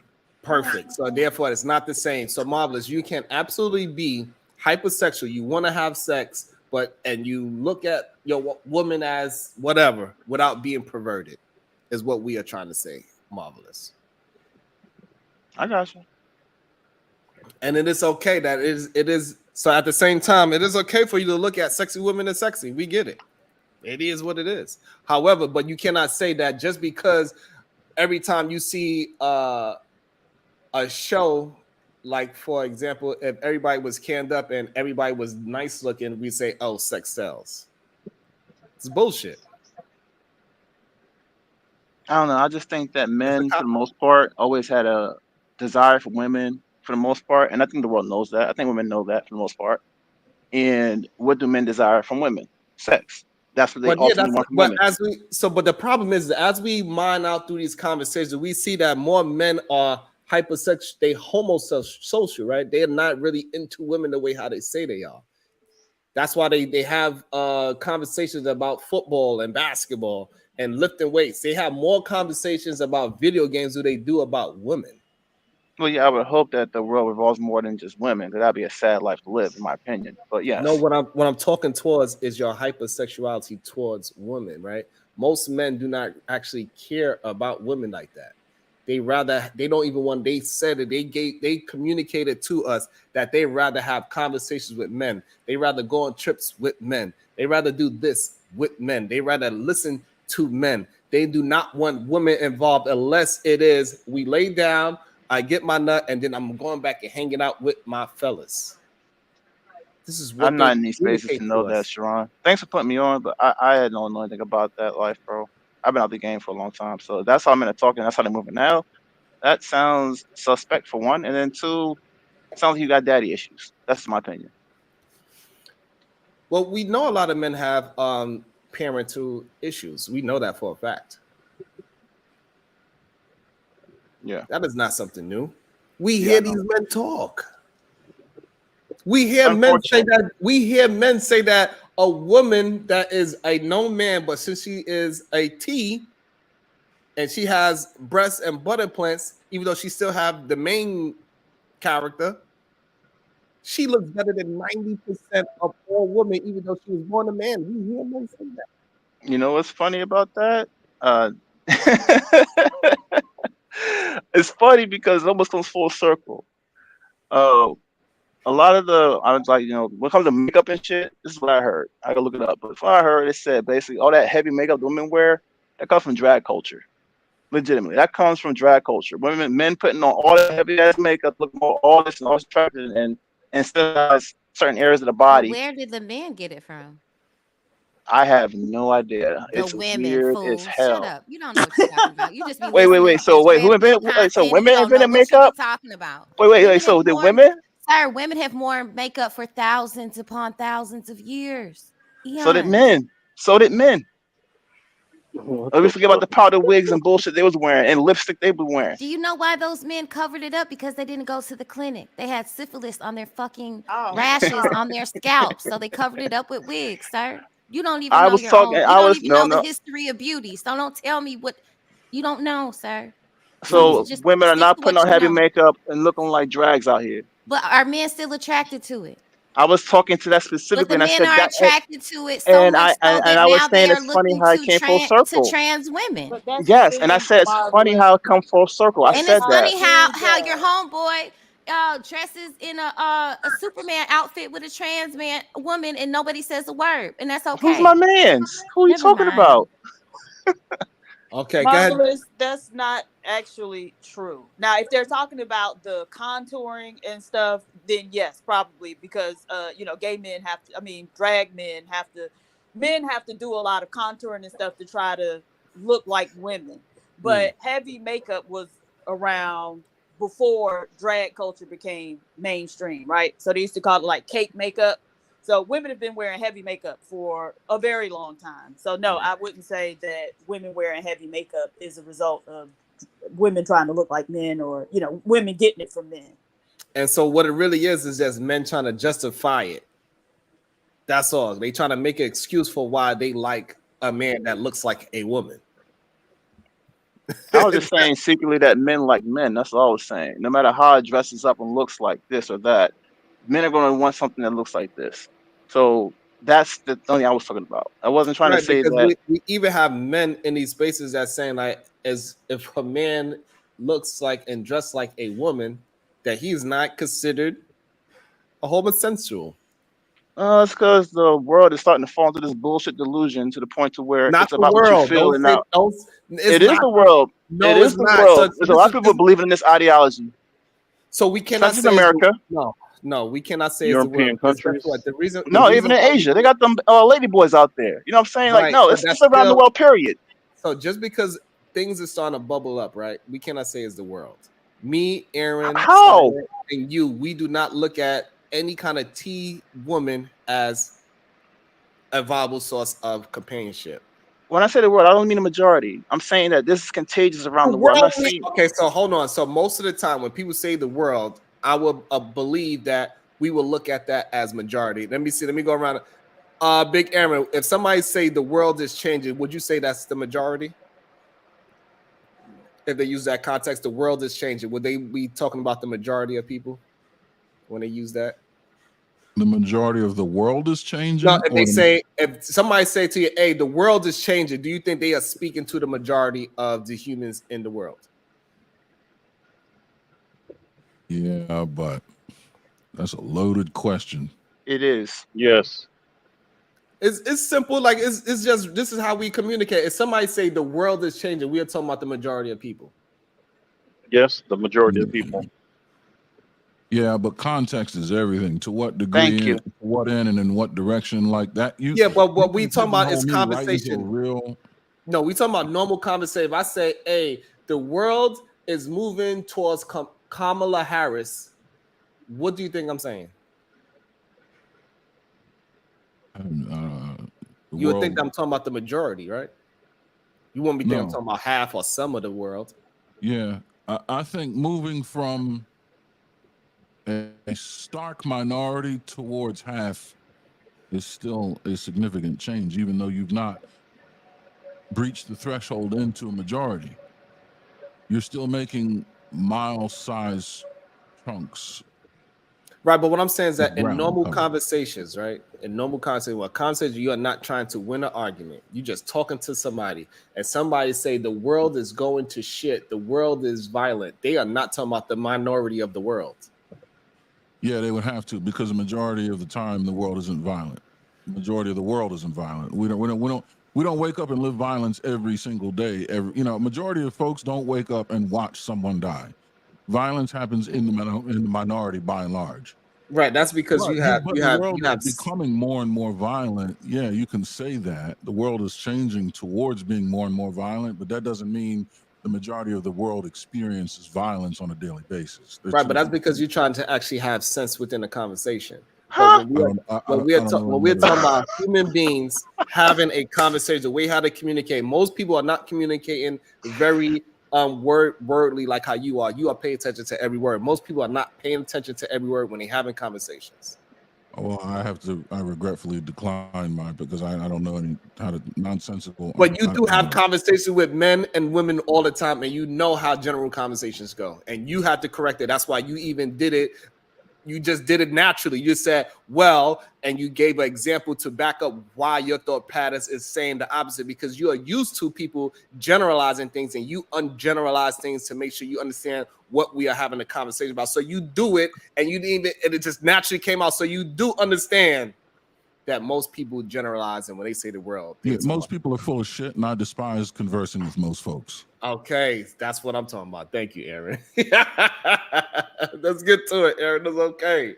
Perfect. So therefore, it's not the same. So Marvelous, you can absolutely be hypersexual. You want to have sex, and you look at your woman as whatever without being perverted, is what we are trying to say. Marvelous. I got you. And it is okay that it is. So at the same time, it is okay for you to look at sexy women as sexy. We get it. It is what it is. However, but you cannot say that just because every time you see a show, like for example, if everybody was canned up and everybody was nice looking, we say, "Oh, sex sells." It's bullshit. I don't know. I just think that It's a men, for cop the most part, always had a desire for women, for the most part, and I think the world knows that. I think women know that for the most part. And what do men desire from women? Sex. That's what they But yeah, ultimately want from but women. but the problem is that as we mine out through these conversations, we see that more men are hypersexual, they homosocial, right? They are not really into women the way how they say they are. That's why they have conversations about football and basketball and lifting weights. They have more conversations about video games than they do about women. Well, yeah, I would hope that the world revolves more than just women, because that'd be a sad life to live, in my opinion. But No, yes, what I'm talking towards is your hypersexuality towards women, right? Most men do not actually care about women like that. They don't even want, they said it, they communicated to us that they rather have conversations with men. They rather go on trips with men. They rather do this with men. They rather listen to men. They do not want women involved unless it is we lay down, I get my nut, and then I'm going back and hanging out with my fellas. This is what I'm they not in these spaces to communicate know to that, us. Sharon. Thanks for putting me on, but I don't know anything about that life, bro. I've been out the game for a long time, so that's how I'm in talking. That's how they're moving now. That sounds suspect for one, and then two, sounds like you got daddy issues. That's my opinion. Well, we know a lot of men have parental issues. We know that for a fact. Yeah, That is not something new. We yeah, I hear know. these men talk. We hear men say Unfortunately, that. We hear men say that a woman that is a known man, but since she is a T and she has breasts and butt implants, even though she still have the main character, she looks better than 90% of all women, even though she was born a man. We hear men say that. you know what's funny about that? Uh, it's funny because it almost comes full circle. Uh, a lot of the I was like, when it comes to makeup and shit, this is what I heard. I gotta look it up. But before I heard it said basically all that heavy makeup the women wear, that comes from drag culture. Legitimately. That comes from drag culture. Women men putting on all that heavy ass makeup, looking all this and all this attractive and still has certain areas of the But body. where did the men get it from? I have no idea. The It's women, weird as fool. Shut hell. up. You don't know what you're talking about. You just be Wait. listening So to wait, who transgender invented so content and you women don't know invented what you be makeup? talking about. Wait. Women have So the more, women? sir, women have more makeup for thousands upon thousands of years. So did Eons. men. So did men. What Or we the forget about fuck? the powder wigs and bullshit they was wearing and lipstick they were wearing. Do you know why those men covered it up? Because they didn't go to the clinic. They had syphilis on their fucking Oh, rashes on their scalps. So they covered it up with wigs, sir. You don't even I know was your talking. own. You I don't was even no, know the no. history of beauty. So don't tell me what you don't know, sir. You need to So just women are stick not to putting what on you heavy know. makeup and looking like drags out here. But are men still attracted to it? I was talking to that But specifically, the and I men said are that, attracted to it so and much I so and that I was now they saying are it's funny looking how it to came full circle. trans women. but that's the Yes, and I thing, said it's funny Marvelous. how it come full circle. I And said it's How that. funny do how your that? homeboy dresses in a Superman outfit with a trans man woman and nobody says a word, and that's Who's my okay. man's? Who are you Never talking mind. about? Okay, go ahead. Marvelous, that's not actually true. Now, if they're talking about the contouring and stuff, then yes, probably because gay men have to. I mean, drag men have to do a lot of contouring and stuff to try to look like women. But heavy makeup was around before drag culture became mainstream, right? So they used to call it like cake makeup. So women have been wearing heavy makeup for a very long time. So no, I wouldn't say that women wearing heavy makeup is a result of women trying to look like men or women getting it from men. And so what it really is just men trying to justify it. That's all. They trying to make an excuse for why they like a man that looks like a woman. I was just saying secretly that men like men. That's all I was saying. No matter how it dresses up and looks like this or that, men are going to want something that looks like this. So that's the thing I was talking about. I wasn't trying to Right, say because that. we even have men in these spaces that saying like as if a man looks like and dressed like a woman, that he's not considered a homosexual. It's because the world is starting to fall into this bullshit delusion to the point to where Not it's the about what you world. feel Don't and say not. don't. It's It is not. the world. It No, is it's the not. world. There's a lot of people believing in this ideology, So we cannot especially in say it's the, America. no, we cannot say it's the world European because guess what? countries. The No, even reason in why we Asia, they say got them lady boys out there. You know what I'm saying? Like, right, no, but it's that's around the still world. Period. so just because things are starting to bubble up, right? We cannot say it's the world. Me, Aaron, How? Sire, and you, we do not look at any kind of T woman as a viable source of companionship. When I say the world, I don't mean the majority. I'm saying that this is contagious around the world. I'm not saying Okay, so hold on. So most of the time when people say the world, I will believe that we will look at that as majority. Let me see. Let me go around. Big Aaron, if somebody say the world is changing, would you say that's the majority? If they use that context, the world is changing, would they be talking about the majority of people when they use that? The majority of the world is changing. No, if somebody say to you, hey, the world is changing, do you think they are speaking to the majority of the humans in the world? Yeah, but that's a loaded question. it is. Yes. It's simple. Like it's just, this is how we communicate. If somebody say the world is changing, we are talking about the majority of people. Yes, the majority of people. Yeah, but context is everything. To what degree, Thank you. what end, and in what direction, like that. Yeah, but what we talking about is pigeonhole me right into a conversation. real. No, we talking about normal conversation. If I say, hey, the world is moving towards Kamala Harris, what do you think I'm saying? You would think I'm talking about the majority, right? You wouldn't be thinking I'm talking about half or some of the world. Yeah, I think moving from a stark minority towards half is still a significant change, even though you've not breached the threshold into a majority. You're still making mile-sized chunks. Right, but what I'm saying is that in normal conversations, right? In normal conversation, you are not trying to win an argument. You're just talking to somebody, and somebody say the world is going to shit, the world is violent. They are not talking about the minority of the world. Yeah, they would have to, because the majority of the time the world isn't violent. The majority of the world isn't violent. We don't wake up and live violence every single day. Majority of folks don't wake up and watch someone die. Violence happens in the minority by and large. Right, that's because you have becoming more and more violent. Yeah, you can say that the world is changing towards being more and more violent, but that doesn't mean the majority of the world experiences violence on a daily basis. Right, but that's because you're trying to actually have sense within the conversation. When we're talking about human beings having a conversation, the way how they communicate, most people are not communicating very wordly like how you are. You are paying attention to every word. Most people are not paying attention to every word when they're having conversations. Well, I regretfully decline mine because I don't know how to nonsensical. But you do have conversations with men and women all the time, and you know how general conversations go, and you have to correct it. That's why you even did it. You just did it naturally. You said, well, and you gave an example to back up why your thought patterns is saying the opposite, because you are used to people generalizing things and you ungeneralize things to make sure you understand what we are having a conversation about. So you do it and it just naturally came out. So you do understand that most people generalize, and when they say the world, most people are full of shit, and I despise conversing with most folks. Okay, that's what I'm talking about. Thank you, Aaron. Let's get to it, Aaron. That's okay.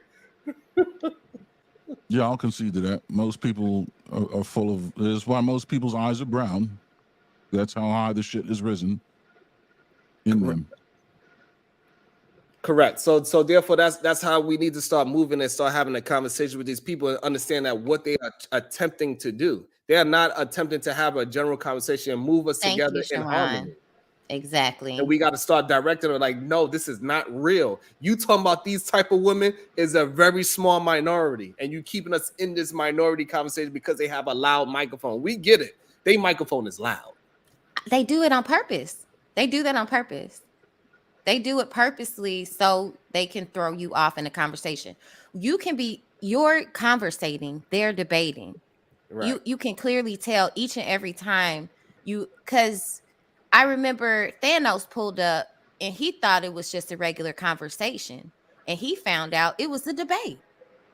Yeah, I'll concede to that. Most people are full of. That's why most people's eyes are brown. That's how high the shit is risen in them. Correct. So therefore, that's how we need to start moving and start having a conversation with these people and understand that what they are attempting to do. They are not attempting to have a general conversation and move us together in harmony. Exactly. And we got to start directing her like, no, this is not real. You talking about these type of women is a very small minority, and you keeping us in this minority conversation because they have a loud microphone. We get it. Their microphone is loud. They do it on purpose. They do that on purpose. They do it purposely so they can throw you off in a conversation. You're conversating, they're debating. Right. You can clearly tell each and every time because I remember Thanos pulled up and he thought it was just a regular conversation, and he found out it was a debate.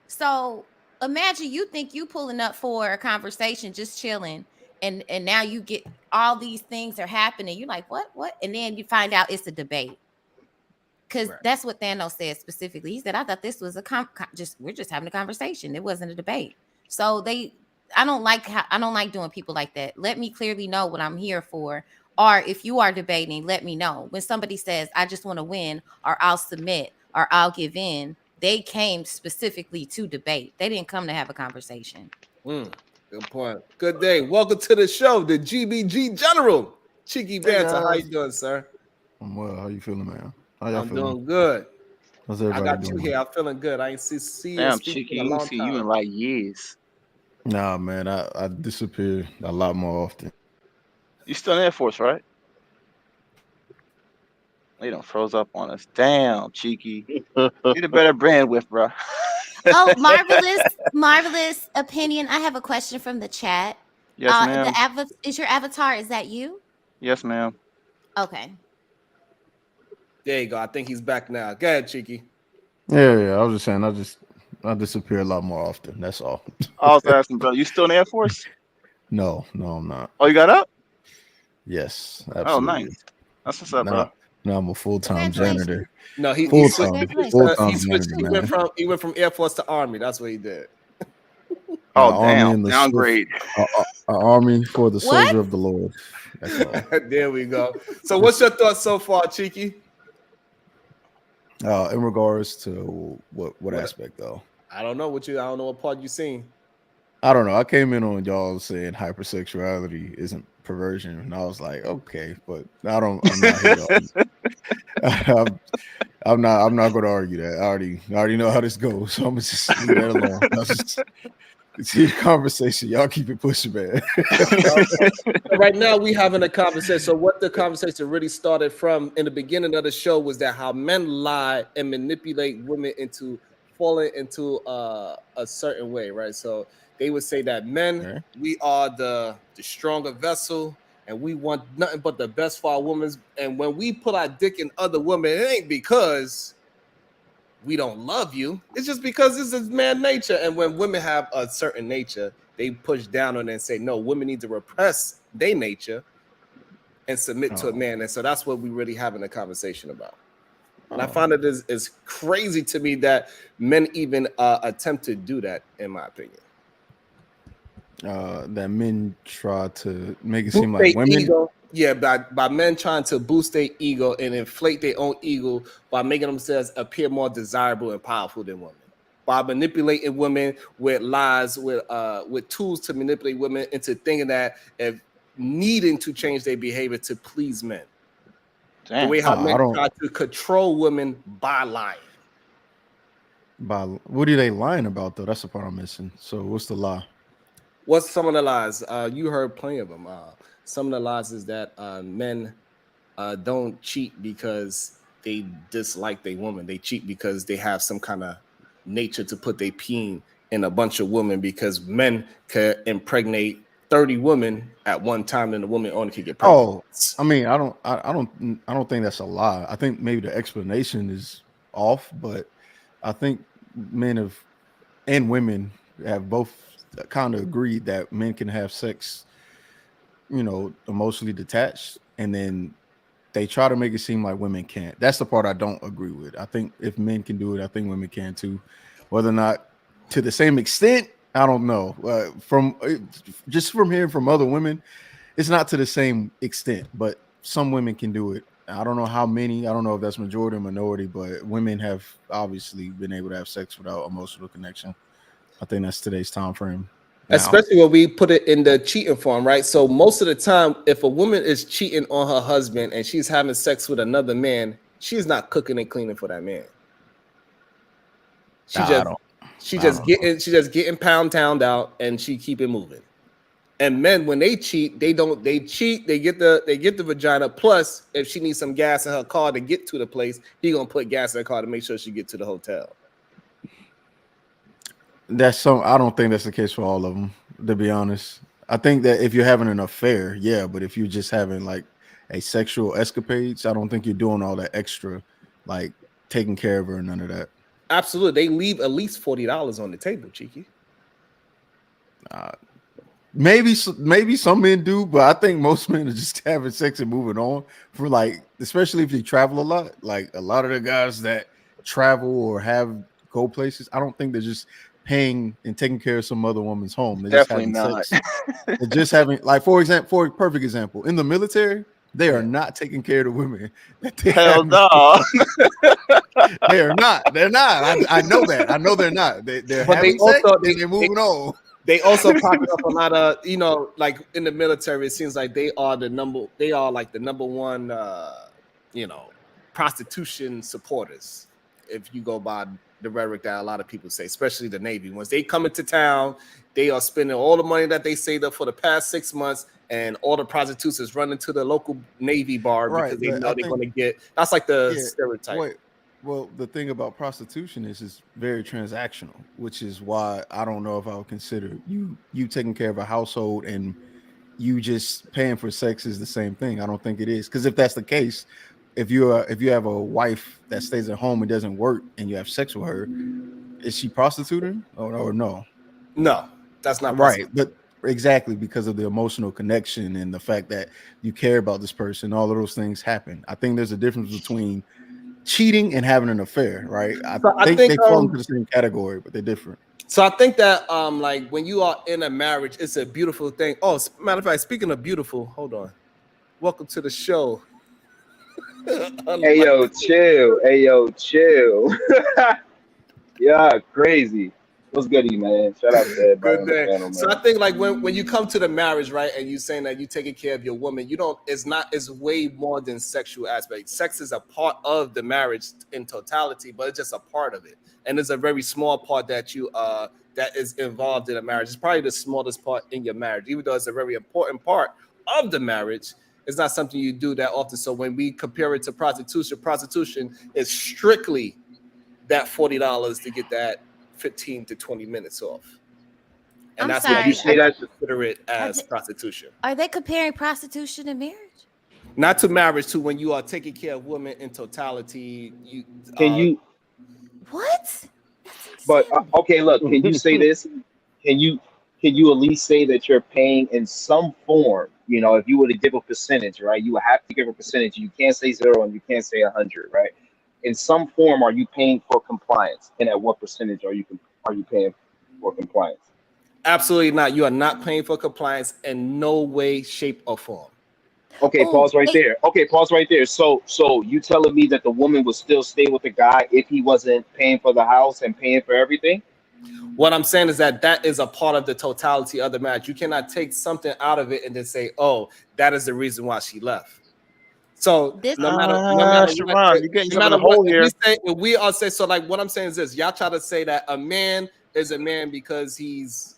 So imagine you think you pulling up for a conversation, just chilling, and now you get all these things are happening. You're like, what? And then you find out it's a debate. Because that's what Thanos said specifically. He said, I thought this was we're just having a conversation. It wasn't a debate. So I don't like doing people like that. Let me clearly know what I'm here for, Or if you are debating, let me know. When somebody says, I just want to win, or I'll submit, or I'll give in, they came specifically to debate. They didn't come to have a conversation. Good point. Good day. Welcome to the show, the GBG General. Cheeky Banter. How you doing, sir? I'm well. How you feeling, man? How y'all I'm feeling? doing good. How's I everybody got doing? you here. I'm feeling good. I ain't see you Damn, speak Cheeky, in a you ain't long see you in time. like years. Nah, man, I disappear a lot more often. You still in Air Force, right? They done froze up on us. Damn, Cheeky. Get a better bandwidth, bro. Oh, marvelous opinion. I have a question from the chat. Yes, ma'am. Is your avatar? Is that you? Yes, ma'am. Okay. There you go. I think he's back now. Go ahead, Cheeky. Yeah. I was just saying, I disappear a lot more often. That's all. I was asking, bro, you still in the Air Force? No, I'm not. Oh, you got up? Yes, Oh, absolutely. nice. That's what's up, bro. No, I'm a full-time Congratulations. janitor. No, he Full-time switched. janitor, He man. went from Air Force to Army. That's what he did. Oh, Army damn. and the Downgrade. army for the What? soldier of the Lord. That's all. There we go. So, what's your thoughts so far, Cheeky? In regards to what aspect though? I don't know what part you seen. I don't know. I came in on y'all saying hypersexuality isn't perversion, and I was like, okay, but I'm not here to argue. I'm not going to argue that. I already know how this goes, so I'm gonna just leave that alone. It's your conversation. Y'all keep it pushing, man. So right now we having a conversation. So what the conversation really started from in the beginning of the show was that how men lie and manipulate women into falling into a certain way, right? So they would say that men, we are the stronger vessel, and we want nothing but the best for our women. And when we put our dick in other women, it ain't because we don't love you. It's just because this is man nature. And when women have a certain nature, they push down on it and say, no, women need to repress their nature and submit to a man. And so that's what we really having a conversation about. And I find it is crazy to me that men even attempt to do that, in my opinion. That men try to make it seem like women. Ego. Yeah, by men trying to boost their ego and inflate their own ego by making themselves appear more desirable and powerful than women. By manipulating women with lies, with tools to manipulate women into thinking that if needing to change their behavior to please men. Damn. The way how men try to control women by lying. What are they lying about though? That's the part I'm missing. So what's the lie? What's some of the lies? You heard plenty of them. Some of the lies is that men don't cheat because they dislike their woman. They cheat because they have some kind of nature to put their peen in a bunch of women, because men could impregnate 30 women at one time and the woman only could get pregnant. Oh, I mean, I don't think that's a lie. I think maybe the explanation is off, but I think men and women have both kind of agreed that men can have sex, emotionally detached, and then they try to make it seem like women can't. That's the part I don't agree with. I think if men can do it, I think women can too. Whether or not to the same extent, I don't know. From hearing from other women, it's not to the same extent, but some women can do it. I don't know how many. I don't know if that's majority or minority, but women have obviously been able to have sex without emotional connection. I think that's today's time frame. Now, especially when we put it in the cheating form, right? So most of the time, if a woman is cheating on her husband and she's having sex with another man, she's not cooking and cleaning for that man. She just getting pound-towned out, and she keep it moving. And men, when they cheat, they cheat, they get the vagina. Plus, if she needs some gas in her car to get to the place, he gonna put gas in her car to make sure she get to the hotel. I don't think that's the case for all of them, to be honest. I think that if you're having an affair, yeah, but if you're just having like a sexual escapades, I don't think you're doing all that extra, like taking care of her and none of that. Absolutely, they leave at least $40 on the table, Cheeky. Maybe some men do, but I think most men are just having sex and moving on. For like, especially if they travel a lot, like a lot of the guys that travel or go places, I don't think they're just paying and taking care of some other woman's home. They're Definitely just having not. sex. They're just having, like, for a perfect example, in the military, They are not taking care of the women that they Hell have. no. They are not. They're not. I know that. I know they're not. They're But having sex and they're moving on. They also popped up a lot of, like in the military, it seems like they are like the number one, prostitution supporters. If you go by the rhetoric that a lot of people say, especially the Navy, once they come into town, they are spending all the money that they saved up for the past 6 months, and all the prostitutes is running to the local Navy bar because they know they're going to get. That's like the stereotype. Well, the thing about prostitution is it's very transactional, which is why I don't know if I would consider you taking care of a household and you just paying for sex is the same thing. I don't think it is, because if that's the case, if you have a wife that stays at home and doesn't work and you have sex with her, is she prostituting or no? No, that's not right. But exactly, because of the emotional connection and the fact that you care about this person, all of those things happen. I think there's a difference between cheating and having an affair, right? I think they fall into the same category, but they're different. So I think that like when you are in a marriage, it's a beautiful thing. Oh, matter of fact, speaking of beautiful, hold on. Welcome to the show. Hey yo, chill. Hey yo, chill. Yeah, crazy. What's goody, man? Shout out to everybody. Good day. Channel, so I think like when you come to the marriage, right, and you saying that you taking care of your woman, it's way more than sexual aspect. Sex is a part of the marriage in totality, but it's just a part of it, and it's a very small part that that is involved in a marriage. It's probably the smallest part in your marriage, even though it's a very important part of the marriage. It's not something you do that often. So when we compare it to prostitution is strictly that $40 to get that 15 to 20 minutes off. And that's why you say that consider it as prostitution. Are they comparing prostitution to marriage? Not to marriage, to when you are taking care of women in totality. What? But okay, look, can you say this? Can you at least say that you're paying in some form? You know, if you were to give a percentage, right? You would have to give a percentage. You can't say 0 and you can't say 100, right? In some form, are you paying for compliance? And at what percentage are you paying for compliance? Absolutely not. You are not paying for compliance in no way, shape, or form. Okay, pause right there. Okay, pause right there. So you telling me that the woman would still stay with the guy if he wasn't paying for the house and paying for everything? What I'm saying is that is a part of the totality of the marriage. You cannot take something out of it and then say, "Oh, that is the reason why she left." So no matter you're getting some of the whole here. If we all say so, like what I'm saying is this: y'all try to say that a man is a man because he's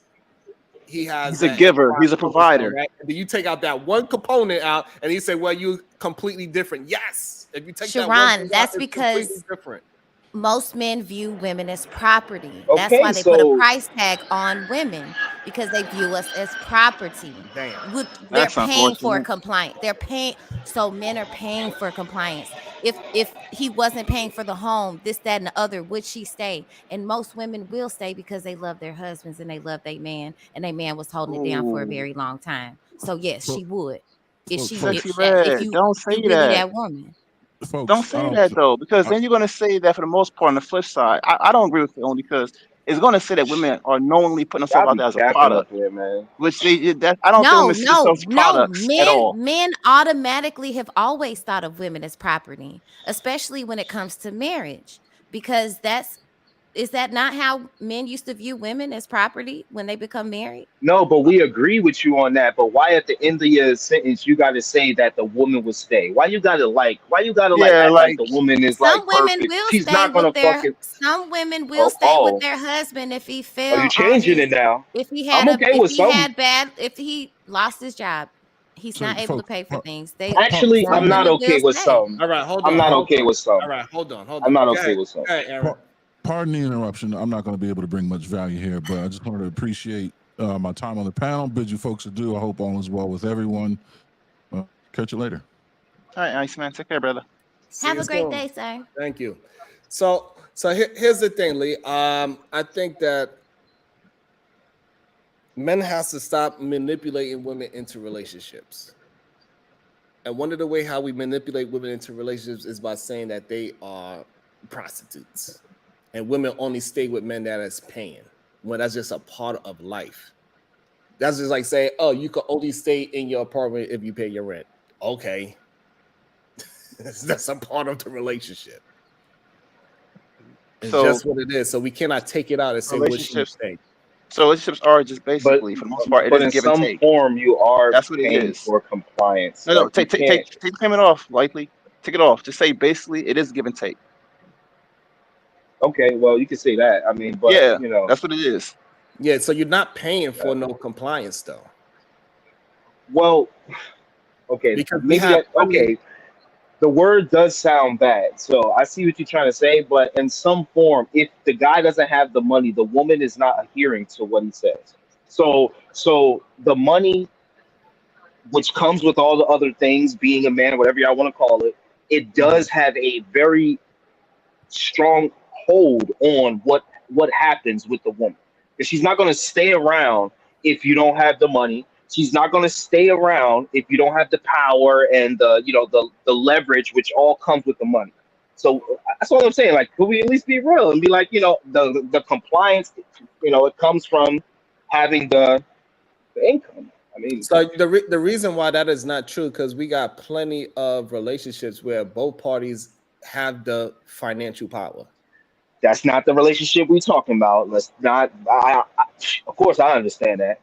a giver, he's a provider. Right? And then you take out that one component out, and you say, "Well, you're completely different." Yes, if you take Sharon, that one, that's out, because different. Most men view women as property. Okay, that's why they put a price tag on women, because they view us as property. Damn. They're paying for compliance. So men are paying for compliance. If he wasn't paying for the home, this, that, and the other, would she stay? And most women will stay because they love their husbands and they love their man, and their man was holding it down for a very long time. So yes, she would. If you don't say really that woman. Folks, don't say that though, because then you're going to say that for the most part on the flip side. I don't agree with it, only because it's going to say that women are knowingly putting themselves out there as a product, here, man. Which I don't think women see themselves as products at all. Men automatically have always thought of women as property, especially when it comes to marriage, because is that not how men used to view women, as property when they become married? No, but we agree with you on that. But why at the end of your sentence you got to say that the woman will stay? Why you got to like the woman is like perfect? She's not gonna fucking. Some women will stay with their husband if he failed. Are you changing it now? If he had if he lost his job, he's not able to pay for things. Actually, I'm not okay with some. All right, hold on. I'm not okay with some. All right, hold on. I'm not okay with some. All right, Aaron. Pardon the interruption. I'm not going to be able to bring much value here, but I just wanted to appreciate my time on the panel. Bid you folks adieu. I hope all is well with everyone. Catch you later. All right, nice man. Take care, brother. Have a great day, sir. Thank you. So here's the thing, Lee. I think that men has to stop manipulating women into relationships. And one of the way how we manipulate women into relationships is by saying that they are prostitutes. And women only stay with men that is paying. Well, that's just a part of life. That's just like saying, oh, you can only stay in your apartment if you pay your rent. Okay. That's a part of the relationship. It's So just what it is. So we cannot take it out and say what she relationships, think. so relationships are just But basically, for the most part, it but is in give and some take. form, you are That's what it paying is. for compliance. No, Like you take can't. the payment off, likely. Take it off. Just say basically it is give and take. Okay, well, you can say that. I mean, but Yeah, that's what it is. Yeah, so you're not paying for no compliance though. well, okay, Because we maybe have that. plenty. Okay, the word does sound bad, so I see what you're trying to say. But in some form, if the guy doesn't have the money, the woman is not adhering to what he says. So the money, which comes with all the other things, being a man, whatever y'all want to call it, it does have a very strong hold on what happens with the woman. Because she's not going to stay around if you don't have the money. She's not going to stay around if you don't have the power and the leverage, which all comes with the money. So that's all I'm saying. Like, could we at least be real and be like, the compliance, it comes from having the income. I mean, So the reason why that is not true, because we got plenty of relationships where both parties have the financial power. that's not the relationship we talking about. Let's not. Of course, I understand that.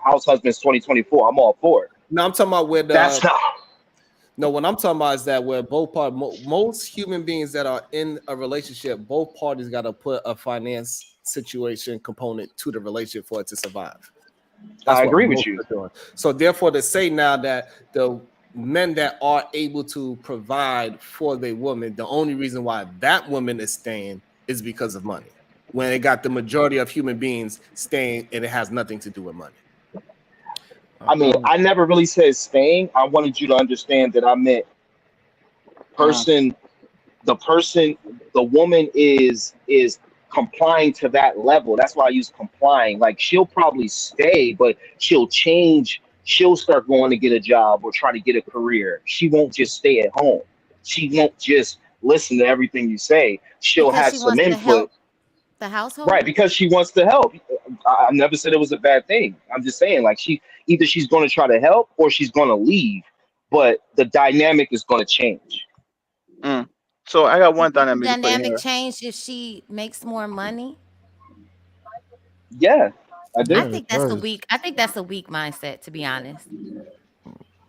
House husbands 2024. I'm all for it. No, I'm talking about where That's not. no, what I'm talking about is that where both parties, most human beings that are in a relationship, both parties got to put a finance situation component to the relationship for it to survive. That's I what agree with most you. are doing. So therefore, to say now that the men that are able to provide for their woman, the only reason why that woman is staying is because of money. When it got the majority of human beings staying, and it has nothing to do with money. I mean, I never really said staying. I wanted you to understand that I meant person. The woman is complying to that level. That's why I use complying. Like, she'll probably stay, but she'll change. She'll start going to get a job or try to get a career. She won't just stay at home. She won't just listen to everything you say. She'll Because have she some wants to input. help the household. Right, because she wants to help. I never said it was a bad thing. I'm just saying, like, she's going to try to help or she's going to leave, but the dynamic is going to change. So I got one The dynamic to put in dynamic here. change if she makes more money. Yeah, I I do. think that's a weak. I think that's a weak mindset, to be honest.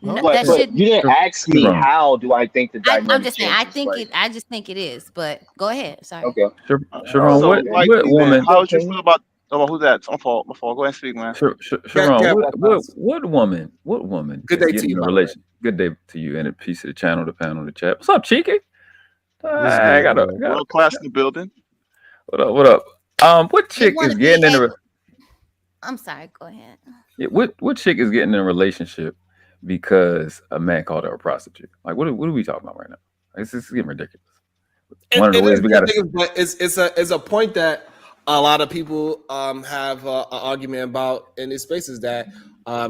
No, But That no. you shouldn't. didn't ask me Sharon, how do I think the I'm dynamic just saying. I changes. think Like, it. I just think it is. But go ahead. Sorry. okay, Sharon, So, what like, woman? how would you feel about who's that? My fault. My fault. Go ahead and speak, man. Sharon, Yeah, what woman good is day to getting you, in a my relation? Good day to you, and a piece of the channel, the panel, the chat. What's up, Cheeky? What's I good, got a bro? World class in the building. what up? What up? What They chick want is to be getting in a able. I'm sorry. Go ahead. what chick is getting in a relationship because a man called her a prostitute? Like, what are we talking about right now? It's getting ridiculous. One of the It ways is we got to. ridiculous, but it's a point that a lot of people have an argument about in these spaces, that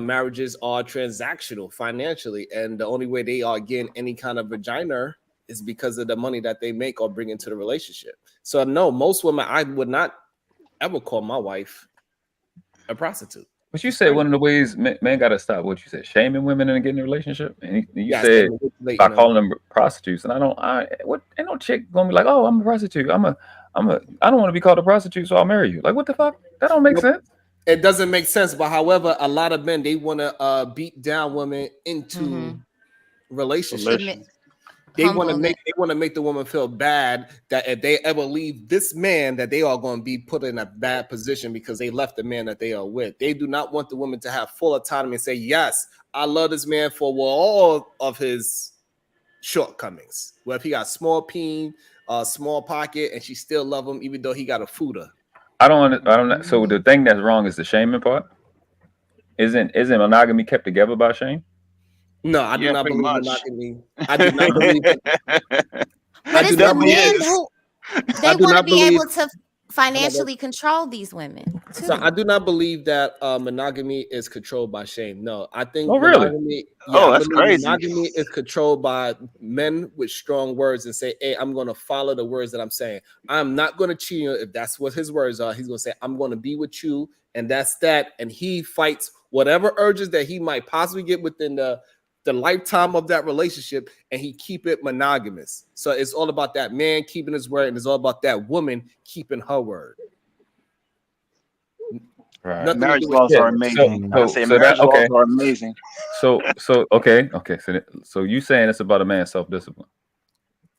marriages are transactional financially, and the only way they are getting any kind of vagina is because of the money that they make or bring into the relationship. So no, most women, I would not ever call my wife a prostitute. But you said one of the ways man got to stop what you said, shaming women and getting in a relationship, and you Yes, said and manipulating by them. calling them prostitutes. And ain't no chick gonna be like, oh, I'm a prostitute. I don't want to be called a prostitute, so I'll marry you. Like, what the fuck? That don't make sense. It doesn't make sense. But however, a lot of men, they want to beat down women into relationships. They want to make the woman feel bad that if they ever leave this man, that they are going to be put in a bad position because they left the man that they are with. They do not want the woman to have full autonomy and say, yes, I love this man for all of his shortcomings. Well, if he got small peen, small pocket, and she still love him even though he got a footer. I don't. So the thing that's wrong is the shaming part. Isn't monogamy kept together by shame? No, I do not pretty believe much. monogamy. I do not believe it. But it's the men who they want to be able to financially control these women too. So I do not believe that monogamy is controlled by shame. No, I think really? monogamy. Oh, I that's believe crazy. monogamy is controlled by men with strong words and say, "Hey, I'm going to follow the words that I'm saying. I'm not going to cheat you." If that's what his words are, he's going to say, "I'm going to be with you," and that's that. And he fights whatever urges that he might possibly get within the the lifetime of that relationship, and he keep it monogamous. So it's all about that man keeping his word, and it's all about that woman keeping her word. Right. Nothing to Marriage do with laws Yeah, are sex. amazing. I say so marriage that okay. laws are amazing. So okay. So you saying it's about a man's self-discipline,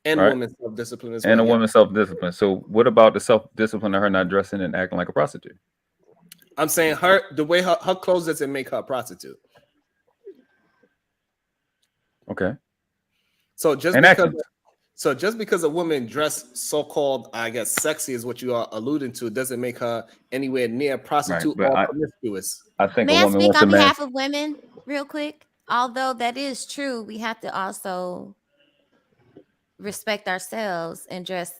And right? women's self-discipline as And well. a Yeah. woman's self-discipline. So what about the self-discipline of her not dressing and acting like a prostitute? I'm saying the way her clothes doesn't make her a prostitute. Okay. So just And because actions. just because a woman dressed so-called, I guess, sexy is what you are alluding to, doesn't make her anywhere near a prostitute Right, but or promiscuous. I think May a I woman speak wants a on man. behalf of women real quick? Although that is true, we have to also respect ourselves and dress,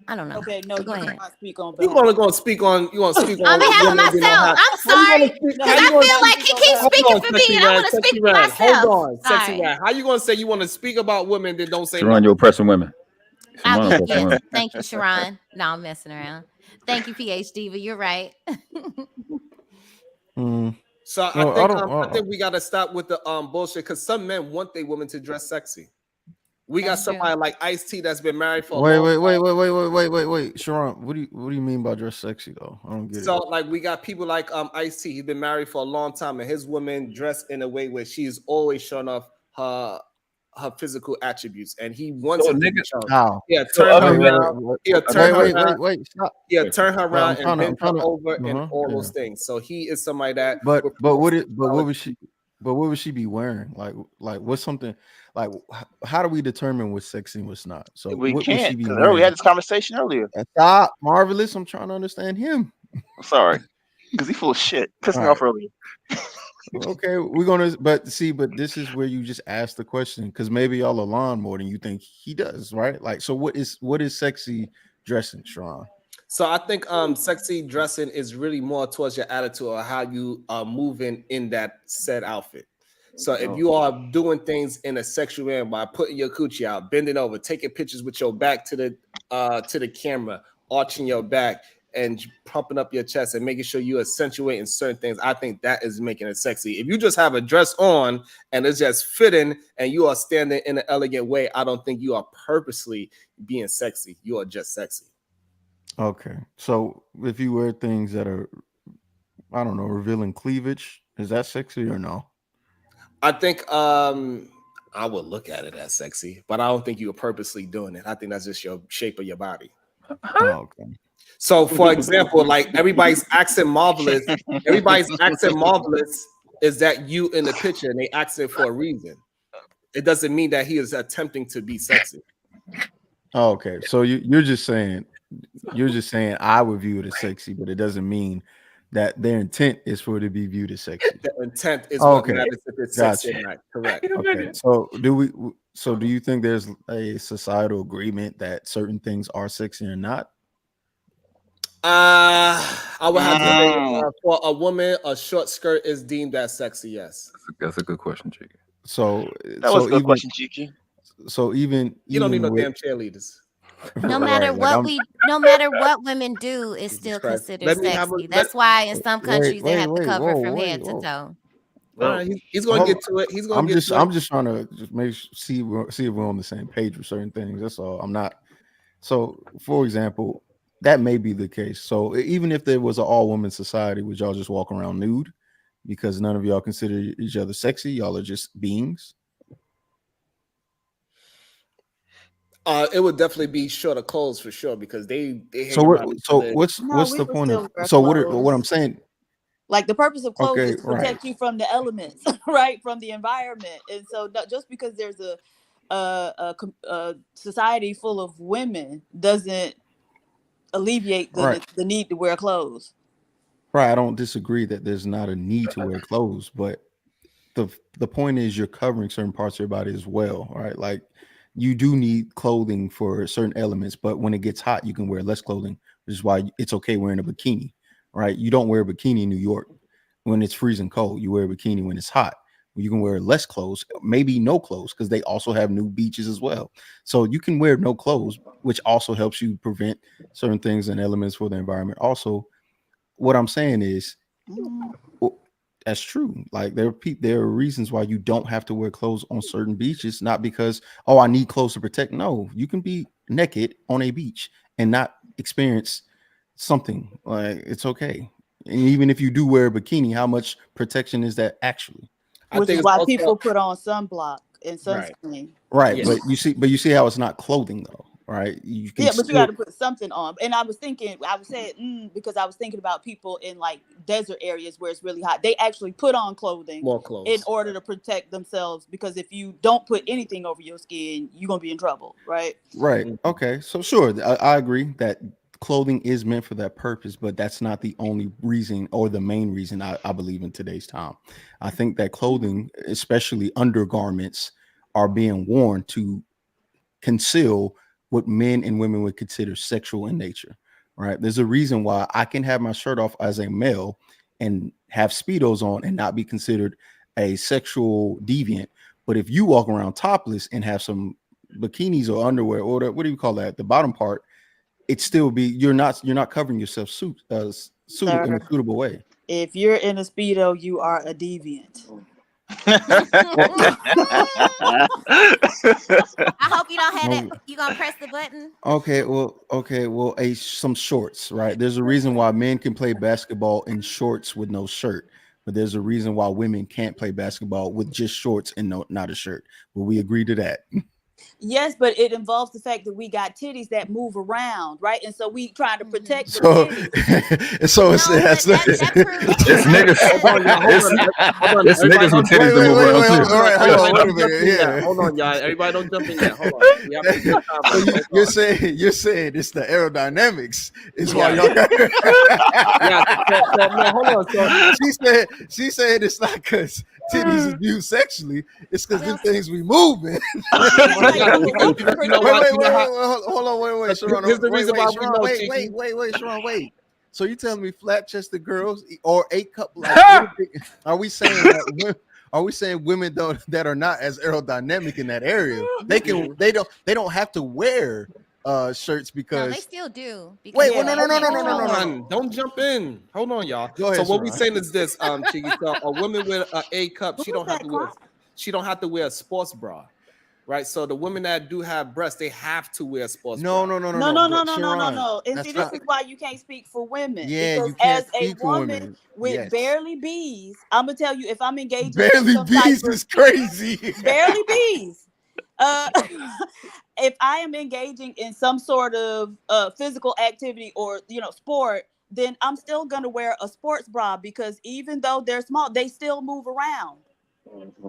I don't know. Okay, no, Go you ahead. cannot speak on You behalf. want to speak on On behalf of women being on myself. how- I'm how you sorry. gonna speak- No, Because how you I gonna feel speak like he on keeps behalf. speaking Hold for on, me Sexy and I Red, want to Sexy speak for Red. myself. Hold on, Sexy Sorry. Red. How you gonna say you want to speak about women that don't say Sharon, nothing? you're oppressing women. Sharon oppressing Yes. women. Thank you, Sharon. No, I'm messing around. Thank you, PhD, but you're right. So No, I think we gotta stop with the bullshit, because some men want their women to dress sexy. We got That's true. somebody like Ice-T that's been married for a Wait, long wait, Sharon. What do you mean by dress sexy though? I don't get So it. like we got people like Ice-T. He's been married for a long time, and his woman dressed in a way where she's always showing off her physical attributes, and he wants So it to be niggas, shown. How? Yeah, so turn other her men, around. He'll turn her around. Wait, stop. He'll turn her Well, around and bend her over and uh-huh, all yeah. those things. So he is somebody that But will but promote what would sexuality. she be wearing? Like what's something like how do we determine what's sexy and what's not? So We what would she can't, be because we wearing? had this conversation earlier. Stop, Marvelous. I'm trying to understand him. I'm sorry, because he full of shit. Pissed All me right. off earlier. Okay, we're gonna but this is where you just ask the question, because maybe y'all align more than you think he does, right? Like, so what is sexy dressing, Sharon? So I think sexy dressing is really more towards your attitude or how you are moving in that said outfit. So if you are doing things in a sexual way by putting your coochie out, bending over, taking pictures with your back to the camera, arching your back and pumping up your chest and making sure you accentuating certain things, I think that is making it sexy. If you just have a dress on and it's just fitting and you are standing in an elegant way, I don't think you are purposely being sexy. You are just sexy. Okay, so if you wear things that are, I don't know, revealing cleavage, is that sexy or no? I think I would look at it as sexy, but I don't think you are purposely doing it. I think that's just your shape of your body. Oh, okay. So, for example, like everybody's accent marvelous is that you in the picture, and they accent for a reason. It doesn't mean that he is attempting to be sexy. Oh, okay, so you're just saying I would view it as sexy, but it doesn't mean that their intent is for it to be viewed as sexy. The intent is Oh, what okay. matters if it's sexy Gotcha. or not. Correct. Okay, so do you think there's a societal agreement that certain things are sexy or not? I would have to say for a woman, a short skirt is deemed as sexy. Yes. That's a good question, Cheeky. So That was a good question, Cheeky. So even you don't need no with, damn cheerleaders. No matter what women do is still considered sexy. That's why in some countries they have to cover from head to toe. All right, he's going to get to it. He's going to get to it. I'm just trying to just see if we're on the same page with certain things. That's all. I'm not. So, for example, that may be the case. So, even if there was an all-woman society, would y'all just walk around nude because none of y'all consider each other sexy? Y'all are just beings. It would definitely be shorter clothes for sure because they So what's the point of what I'm saying? Like the purpose of clothes Okay, is to protect you from the elements, right? From the environment. And so just because there's a society full of women doesn't alleviate the need to wear clothes. Right. I don't disagree that there's not a need to wear clothes, but the point is you're covering certain parts of your body as well. Right. Like you do need clothing for certain elements, but when it gets hot, you can wear less clothing, which is why it's okay wearing a bikini. Right. You don't wear a bikini in New York when it's freezing cold. You wear a bikini when it's hot. You can wear less clothes, maybe no clothes, because they also have nude beaches as well. So you can wear no clothes, which also helps you prevent certain things and elements for the environment. Also, what I'm saying is, That's true. Like there are reasons why you don't have to wear clothes on certain beaches, not because I need clothes to protect. No, you can be naked on a beach and not experience something. Like it's okay. And even if you do wear a bikini, how much protection is that actually? Which is why people put on sunblock and sunscreen. Right. But you see how it's not clothing though, right? You can but you got to put something on. And I was saying because I was thinking about people in like desert areas where it's really hot. They actually put on clothing, more clothes, in order to protect themselves, because if you don't put anything over your skin, you're gonna be in trouble, right? Right. Okay. So sure, I agree that clothing is meant for that purpose, but that's not the only reason or the main reason I believe in today's time. I think that clothing, especially undergarments, are being worn to conceal what men and women would consider sexual in nature, right? There's a reason why I can have my shirt off as a male and have Speedos on and not be considered a sexual deviant. But if you walk around topless and have some bikinis or underwear or what do you call that? The bottom part, it still be you're not covering yourself in a suitable way. If you're in a Speedo, you are a deviant. I hope you don't have that. You gonna press the button? Okay, well, some shorts, right? There's a reason why men can play basketball in shorts with no shirt, but there's a reason why women can't play basketball with just shorts and not a shirt. Will we agree to that? Yes, but it involves the fact that we got titties that move around, right? And so we trying to protect the titties. So it's It's niggas. It's niggas with titties that move around too. All right, hold on, wait a minute. Yeah, hold on, y'all. Everybody don't jump in yet. Hold on. We have to get time. You're saying it's the aerodynamics is why y'all. No, hold on. So she said it's not because titties is viewed sexually. It's because them things we moving. Wait, hold on, wait, Sharon. Here's the reason why we know. Wait, Sharon, wait. So you telling me flat-chested girls or A cup? Are we saying that? Are we saying women that are not as aerodynamic in that area? They don't have to wear shirts because they still do. Wait, no. Don't jump in. Hold on, y'all. Go ahead, so what we're saying is this, Chiggy. So a woman with an A cup, she don't have to wear a sports bra. Right, so the women that do have breasts, they have to wear sports bra. No. And see, this is why you can't speak for women. Yeah, because you can't as a woman with barely B's, I'm gonna tell you, if I'm engaging, barely B's is crazy. Barely B's. If I am engaging in some sort of physical activity or sport, then I'm still gonna wear a sports bra, because even though they're small, they still move around.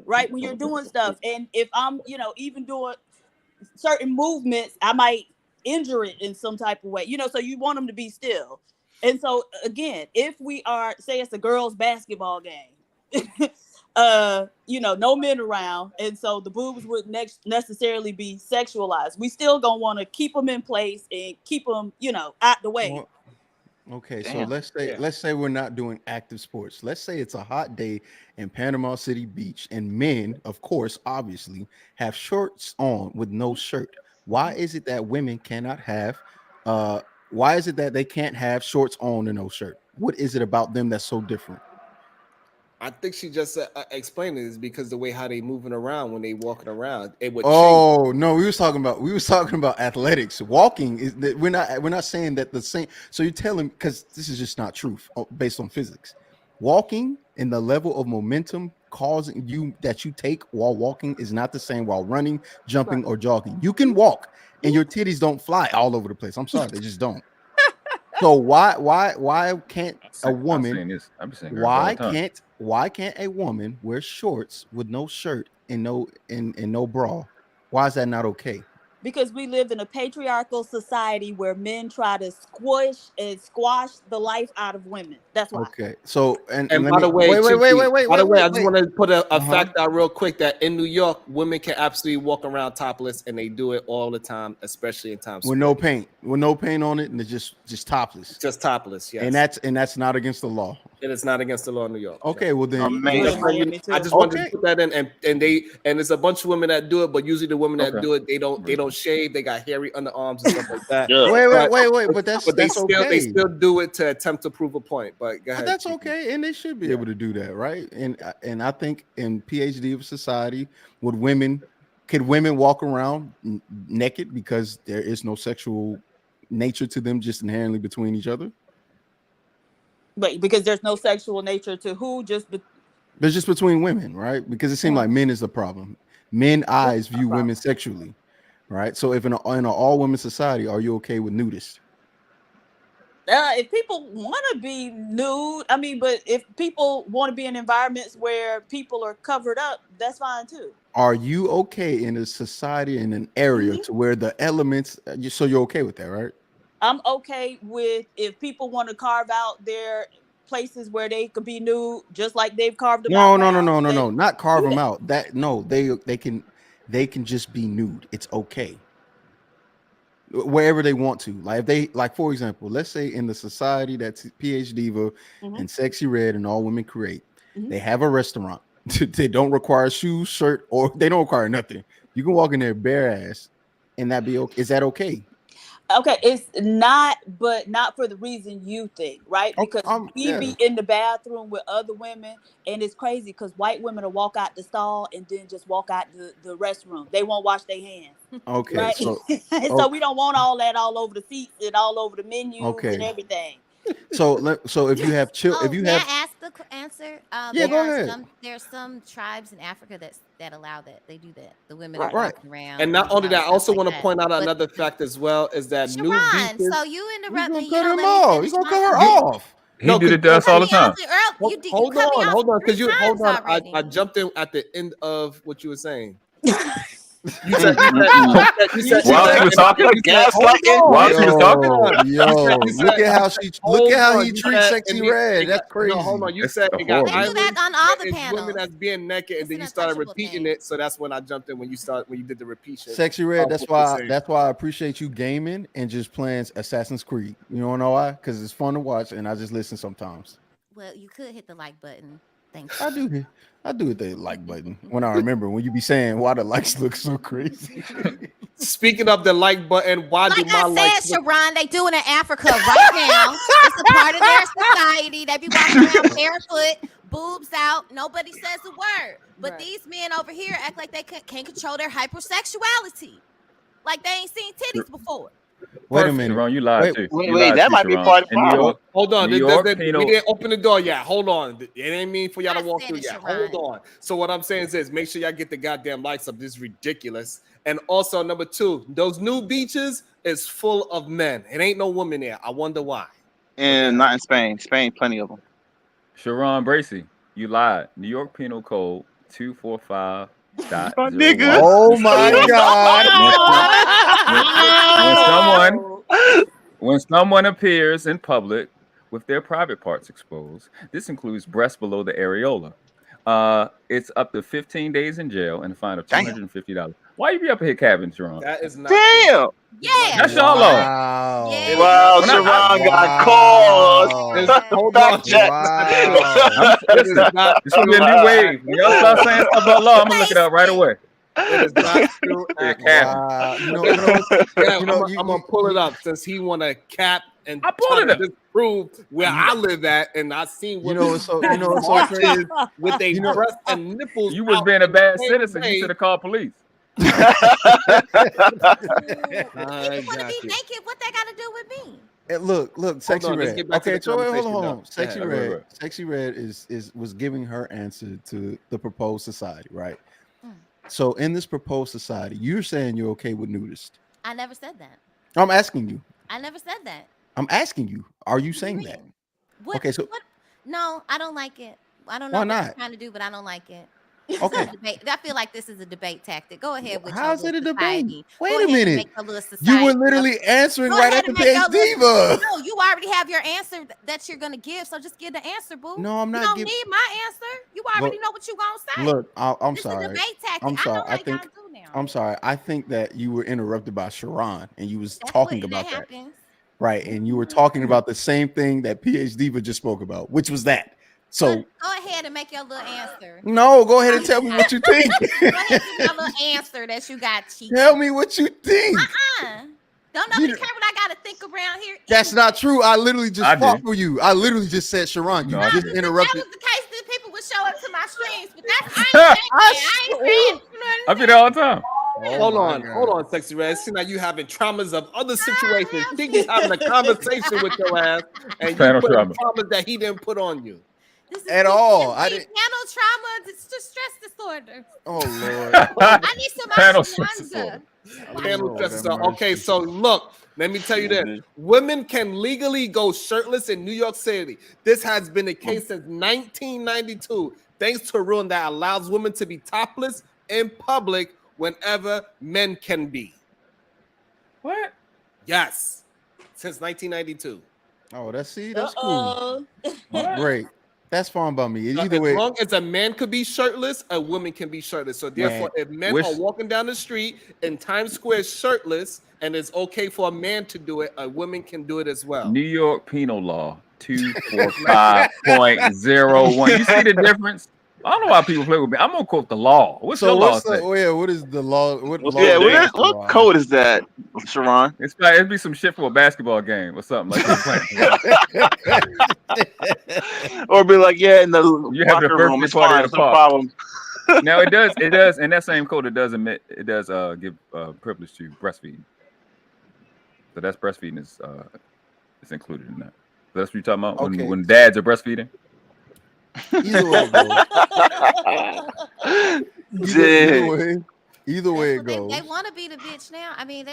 Right, when you're doing stuff, and if I'm even doing certain movements, I might injure it in some type of way, so you want them to be still. And so again, if we are, say it's a girls basketball game, no men around, and so the boobs wouldn't necessarily be sexualized, we still gonna want to keep them in place and keep them out the way. Okay, so let's say we're not doing active sports. Let's say it's a hot day in Panama City Beach, and men, of course, obviously, have shorts on with no shirt. Why is it that women cannot have? Why is it that they can't have shorts on and no shirt? What is it about them that's so different? I think she just explained it is because the way how they moving around when they walking around, it would. No, we was talking about athletics. Walking is that we're not saying that the same. So you're telling, because this is just not truth based on physics. Walking and the level of momentum causing you that you take while walking is not the same while running, jumping, or jogging. You can walk and your titties don't fly all over the place. I'm sorry, they just don't. So why can't a woman? Why can't a woman wear shorts with no shirt and no bra? Why is that not okay? Because we live in a patriarchal society where men try to squash the life out of women. That's why. Okay. So and by the way, wait. By the way, I just want to put a fact out real quick that in New York, women can absolutely walk around topless, and they do it all the time, especially in Times Square. With no paint on it, and it's just topless. Just topless, yes. And that's not against the law. It is not against the law in New York. Okay, well then, Amazing. Miami too. I just wanted Okay. to put that in, and there's a bunch of women that do it, but usually the women that Okay. do it, they don't shave, they got hairy underarms and stuff like that. Yeah. wait, but that's they okay. still do it to attempt to prove a point. But go But ahead. that's Chief. okay, and they should be able to do that, right? And I think in PhD of society, could women walk around naked because there is no sexual nature to them, just inherently between each other? But because there's no sexual nature to who, But just between women, right? Because it seems like men is the problem. Men eyes view women sexually, right? So if in an all-women society, are you okay with nudists? if people want to be nude, I mean, but if people want to be in environments where people are covered up, that's fine too. Are you okay in a society, in an area to where the elements, so you're okay with that, right? I'm okay with if people want to carve out their places where they could be nude, just like they've carved them out. No, not carve them out. They can just be nude. It's okay. Wherever they want to. Like if they, like for example, let's say in the society that's PH Diva and Sexy Red and All Women Create, they have a restaurant. They don't require shoes, shirt, or they don't require nothing. You can walk in there bare ass and that be okay. Is that okay? Okay, it's not, but not for the reason you think, right? Because we be in the bathroom with other women, and it's crazy because white women will walk out the stall and then just walk out the restroom. They won't wash their hands. Okay, right? So we don't want all that all over the seats and all over the menus and everything. So if you have may I ask the answer? Go ahead. There's some tribes in Africa that allow that. They do that. The women Right. are walking around. And not only that, I also want to that. point out another fact as well is that new beaches. So you interrupt me. You cut don't him let me off. finish You gonna my cut her point. off. He did it to us all the time. Hold on, because I jumped in at the end of what you were saying. You said, While she was talking, gaslighting. While she was talking, Look at how he treats Sexy Red. That's crazy. No, hold on. You said it They got do that on all the panels. women that's being naked, and then you started repeating it. So that's when I jumped in when you did the repetition. Sexy Red. That's why I appreciate you gaming and just playing Assassin's Creed. You wanna know why? Because it's fun to watch, and I just listen sometimes. Well, you could hit the like button. Thank you. I do hit the like button when I remember when you be saying why the likes look so crazy. Speaking of the like button, why do my likes? Sharon, they do it in Africa right now. It's a part of their society. They be walking around barefoot, boobs out. Nobody says a word. But these men over here act like they can't control their hypersexuality. Like they ain't seen titties before. Wait a minute, Ron, you lied too. Wait, that might be part of the problem. Hold on, we Penal- didn't open the door yet. Hold on, it ain't mean for y'all to walk through yet. Hold on. So what I'm saying is, make sure y'all get the goddamn likes up. This is ridiculous. And also number 2, those new beaches is full of men. It ain't no women there. I wonder why. And not in Spain. Spain, plenty of them. Sharon Bracey, you lied. New York Penal Code 245. Oh my God. When someone appears in public with their private parts exposed, this includes breasts below the areola. It's up to 15 days in jail and a fine of $250. Why you be up here cabbing, Sharon? That is not damn. Yeah. That's y'all law. Wow. Yeah. Wow, Sharon got called. Hold on. This will be a new wave. When y'all start saying stuff about law, I'm gonna look it up right away. It is not true. I'm gonna pull it up since he want to cap and disprove where I live at, and I seen what it's so crazy with they breasts and nipples. You was being a bad citizen. You should have called police. You want to be naked? What that got to do with me? Look, Sexy Red. Okay, so hold on. Sexy Red was giving her answer to the proposed society, right? So in this proposed society, you're saying you're okay with nudists. I never said that. I'm asking you. I never said that. I'm asking you. Are you saying that? Okay, so no, I don't like it. I don't know what you're trying to do, but I don't like it. Okay. I feel like this is a debate tactic. Go ahead with how's it a debate? Society. Wait a minute. You were literally answering right at the page diva. No, you already have your answer that you're gonna give, so just give the answer, boo. No, I'm not. You don't need my answer. You already know what you're gonna say. Look, I'm this sorry. Is a debate tactic. I'm sorry. I'm sorry. I think that you were interrupted by Sharon, and you was talking about that. Happens. right? And you were talking about the same thing that PhD just spoke about, which was that. So Go ahead and make your little answer. no, go ahead and tell me what you think. Go ahead and give your little answer that you got. Chief. Tell me what you think. Don't nobody care what I gotta think around here. That's not true. I literally just I fought did. for you. I literally just said, Sharon, you No, I just didn't. interrupted. If that was the case, then people would show up to my streams. But that's I ain't saying. I be there all the time. Hold on, Sexy Red. It seems like you having traumas of other situations. Chiki's having a conversation with your ass, and you Panel put trauma. traumas that he didn't put on you. This is At all. I I didn't. panel trauma. It's just stress disorder. Oh Lord. I need some Panel stress ashwagandha. Panel Lord dresses have are okay. mercy. So look, let me tell you this: women can legally go shirtless in New York City. This has been the case since 1992, thanks to a rule that allows women to be topless in public whenever men can be. What? Yes, since 1992. Oh, that's cool. What? Great. That's fine by me. So Either as way, long as a man could be shirtless, a woman can be shirtless. So therefore, if men Which- are walking down the street in Times Square shirtless, and it's okay for a man to do it, a woman can do it as well. New York Penal Law 245.01. You see the difference? I don't know why people play with me. I'm gonna quote the law. What's your law say? what is the law? What law? Yeah, is the what law? code is that, Sharon? It's like it'd be some shit for a basketball game or something like that. Or be like, yeah, in the You have the locker first room, it's party fine, at it's the no park. problem. Now it does, in that same code, it does give privilege to breastfeeding. So that's breastfeeding is it's included in that. So that's what you're talking about Okay. when dads are breastfeeding. Either way it goes. Either way it goes. They want to be the bitch now. I mean,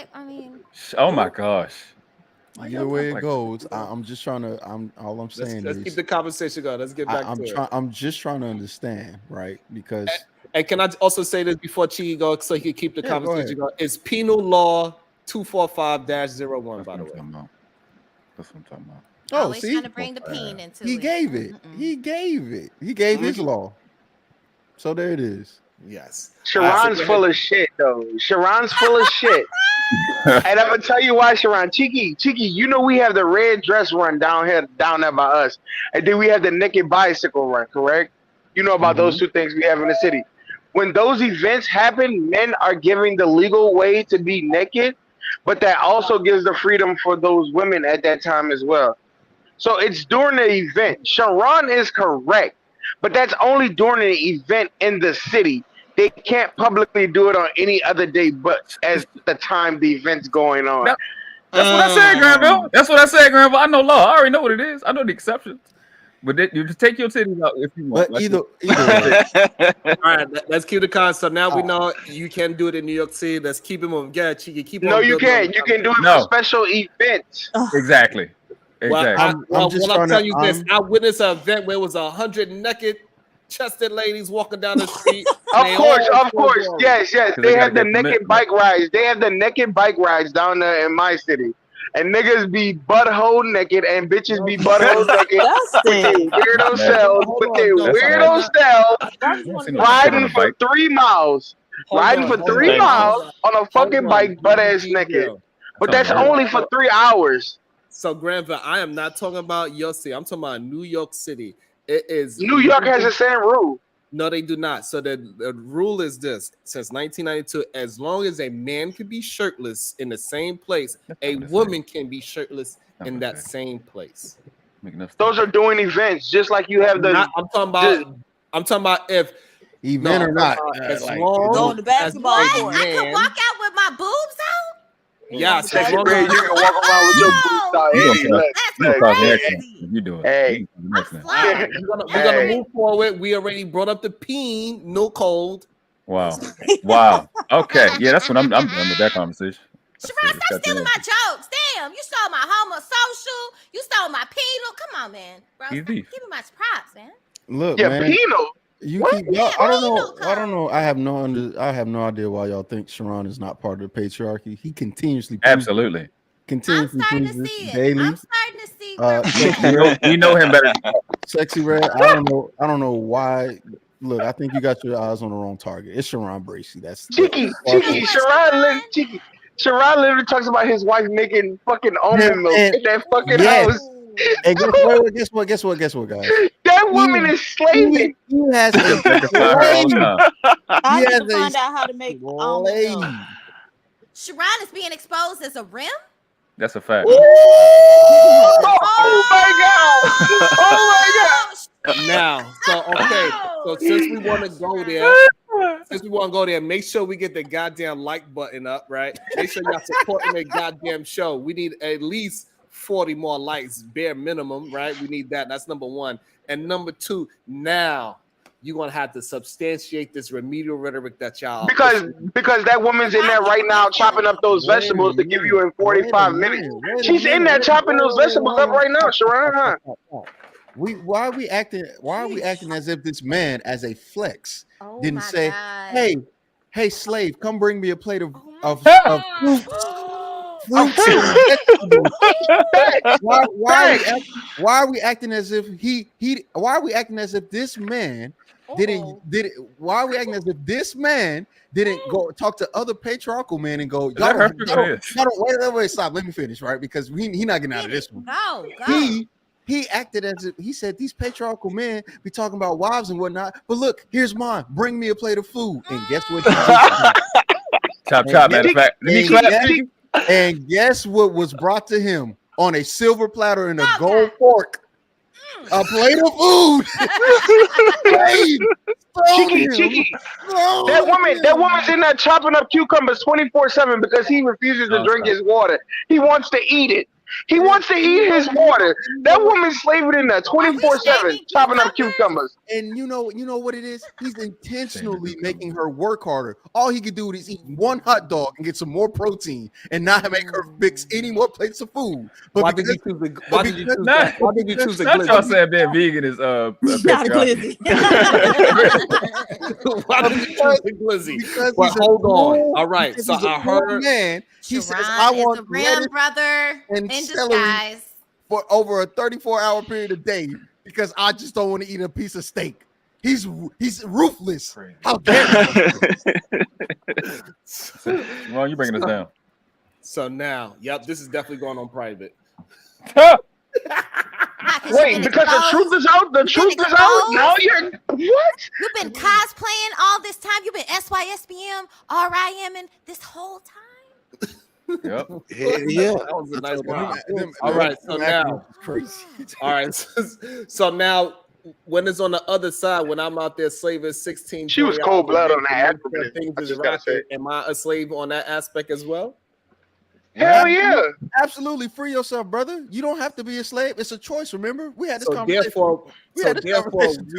Oh my gosh. Either way it goes, I'm just trying to. All I'm saying Let's is, keep the conversation going. Let's get back to it. I'm just trying to understand, right? Because And can I also say this before Chi goes, so he can keep the Yeah, go conversation ahead. going? It's Penal Law 245-01, by the way. That's what I'm talking about. always see, trying to bring the peen into he it. gave it. He gave it. He gave his law. So there it is. Yes. Sharon's full of shit, though. Sharon's full of shit. And I'm gonna tell you why, Sharon. Cheeky, you know we have the red dress run down there by us, and then we have the naked bicycle run, correct? You know about those two things we have in the city. When those events happen, men are giving the legal way to be naked, but that also gives the freedom for those women at that time as well. So it's during the event. Sharon is correct, but that's only during an event in the city. They can't publicly do it on any other day but as the time the event's going on. That's what I said, Granville. That's what I said, Granville. I know law. I already know what it is. I know the exceptions. But you just take your titties out if you want. But either way. All right, let's keep the concept. So now we know you can do it in New York City. Let's keep it moving. Yeah, Chi, keep on. No, you building can't. on You can do it No. for special events. Exactly. Well, Exactly. I'm just telling trying to- you this. I witnessed an event where it was 100 naked chested ladies walking down the street. Of course. Yes. they They gotta have the get naked permit. bike rides. They have the naked bike rides down there in my city. And niggas be butthole naked and bitches be butthole naked with their weirdo selves, with their That's weirdo nasty. self, You don't see no shit on riding a for bike. 3 miles. Riding for 3 miles on a fucking bike, butt ass naked. But that's Hold on. only for 3 hours. So, Granville, I am not talking about your city. I'm talking about New York City. It is New York has the same rule. No, they do not. So the rule is this: since 1992, as long as a man can be shirtless in the same place, a woman can be shirtless in that same place. Those are doing events, just like you have the. I'm talking about if event or not. As like, long Go on the basketball as a court. I could man- walk out with my boobs out. Yes, Sexy as long Red, as- you can walk around with your boots out. You Hey, gonna look, cause an hey, accident if you do it. Hey. You can cause an accident. we're gonna move forward. We already brought up the peen, no cold. Wow. Wow. Okay. Yeah, that's what I'm done with that conversation. Sharon, stop stealing my jokes. Damn, you stole my homosocial. You stole my penal. Come on, man. Bro, He's stop beef. giving my props, man. Look, Yeah, man. penal. You What? keep. Y'all, I don't know. penal I don't know. I have no idea why y'all think Sharon is not part of the patriarchy. He continuously. Absolutely. I'm Continuously starting to proves see this it. daily. I'm starting to see where We know him better. Sexy Red. I don't know why. Look, I think you got your eyes on the wrong target. It's Sharon Bracey. That's Cheeky, that's- Sharon, Sharon literally talks about his wife making fucking almond milk And in that fucking yes, house. and guess what, guys? That woman is slaving. He has a Working for her all the slave. time. I He need has to find out how to make almond milk. slave. Sharon is being exposed as a rim. That's a fact. Oh my god! Oh my god! Now, so okay, so since we want to go there, make sure we get the goddamn like button up, right? Make sure y'all supporting the goddamn show. We need at least 40 more likes, bare minimum, right? We need that. That's number one. And number two, now you're gonna have to substantiate this remedial rhetoric that y'all Because that woman's in there right now chopping up those vegetables to give you in 45 minutes. She's in there chopping those vegetables up right now, Sharon, huh? Why are we acting as if this man, as a flex, Oh didn't my say, God. hey, slave, come bring me a plate of Oh my fruits and vegetables. Why are we acting as if why are we acting as if this man why are we acting as if this man didn't go talk to other patriarchal men and go, y'all don't wait, stop, let me finish, right? Because he not getting out of this one. Go. He acted as if he said these patriarchal men be talking about wives and whatnot, but look, here's mine, bring me a plate of food. And guess what he did? Chop, matter of fact. Let me clap. And guess what was brought to him on a silver platter and a gold fork? A plate of food. Cheeky. That woman's in there chopping up cucumbers 24/7 because he refuses to drink his water. He wants to eat it. He wants to eat his water. That woman's slaving in there 24/7, chopping up cucumbers. And you know what it is? He's intentionally making her work harder. All he could do is eat one hot dog and get some more protein and not make her fix any more plates of food. But why did you choose the glizzy? Y'all saying being vegan is Not a glizzy. Why did you choose the glizzy? Well, hold on. All right. So I heard man. He says, Sharon I want is a rim brother and in celery disguise for over a 34-hour period a day because I just don't want to eat a piece of steak. He's ruthless. How dare you? Well, you bringing us down. So now, this is definitely going on private. Wait, because the truth is out. The truth is out. Now you're what? You've been cosplaying all this time. You've been SYSBM, RIM, this whole time. Yep. Yeah. That was a nice one. All right. So now, crazy. All right. So now, when it's on the other side, when I'm out there slaving 16, she was cold blooded on that. Things is rocking. Am I a slave on that aspect as well? Hell yeah. Absolutely. Free yourself, brother. You don't have to be a slave. It's a choice, remember? We had this conversation. Therefore, 2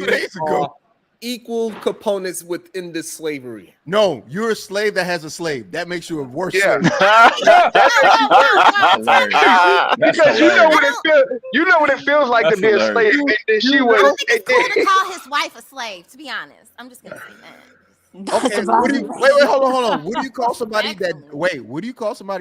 days ago. Equal components within this slavery. No, you're a slave that has a slave. That makes you a worse slave. Because you know what it feels like to be a slave. And she was. I don't think it's cool to call his wife a slave, to be honest. I'm just gonna say that. Okay, wait, hold on. What do you call somebody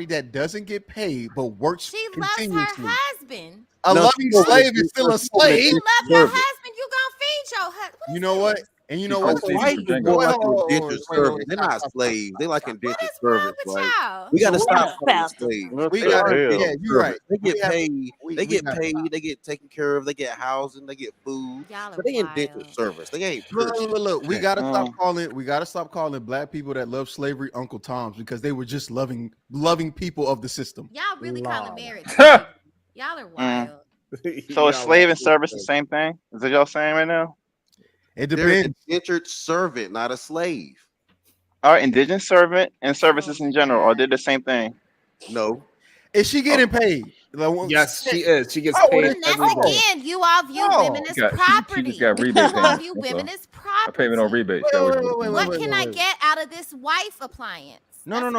that doesn't get paid but works she continuously? loves her husband. A loving slave is still a slave. You love your husband, you gonna feed your husband. You know what? And you know what? Wife is more like indentured servant. They're not slaves. They're like indentured servants. Like we gotta stop slaves. Yeah, you're right. They get paid. They get paid. They get taken care of. They get housing. They get food. But they indentured servants. They ain't. Look. We gotta stop calling. We gotta stop calling black people that love slavery Uncle Toms because they were just loving people of the system. Y'all really calling marriage. Y'all are wild. So is slave and service the same thing? Is that y'all saying right now? It They're depends. an indentured servant, not a slave. All right, indigent servant and services in general, or did the same thing? No. Is she getting paid? Yes, she is. She gets paid. And that's again, you all view women as property. She just got rebate You all view women as property. A payment on rebate. What can I get out of this wife appliance? No. We're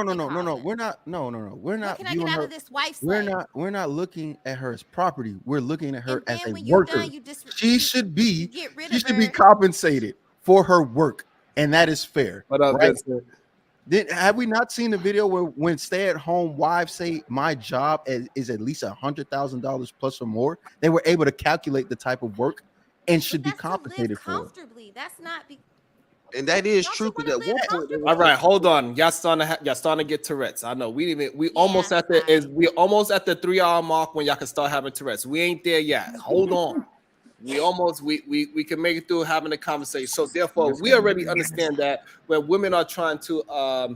not. No. We're not. What can I get out of this wife? We're not looking at her as property. We're looking at her as a when you're worker. done, She should be compensated for her work, and that is fair. Right? Have we not seen the video where when stay-at-home wives say my job is at least $100,000 plus or more? They were able to calculate the type of work and should be compensated for. Comfortably. That's not. And that is true because at one point, all right, hold on. Y'all starting to get Tourette's. I know we almost at the 3 hour mark when y'all can start having Tourette's. We ain't there yet. Hold on. We can make it through having a conversation. So therefore, we already understand that when women are trying to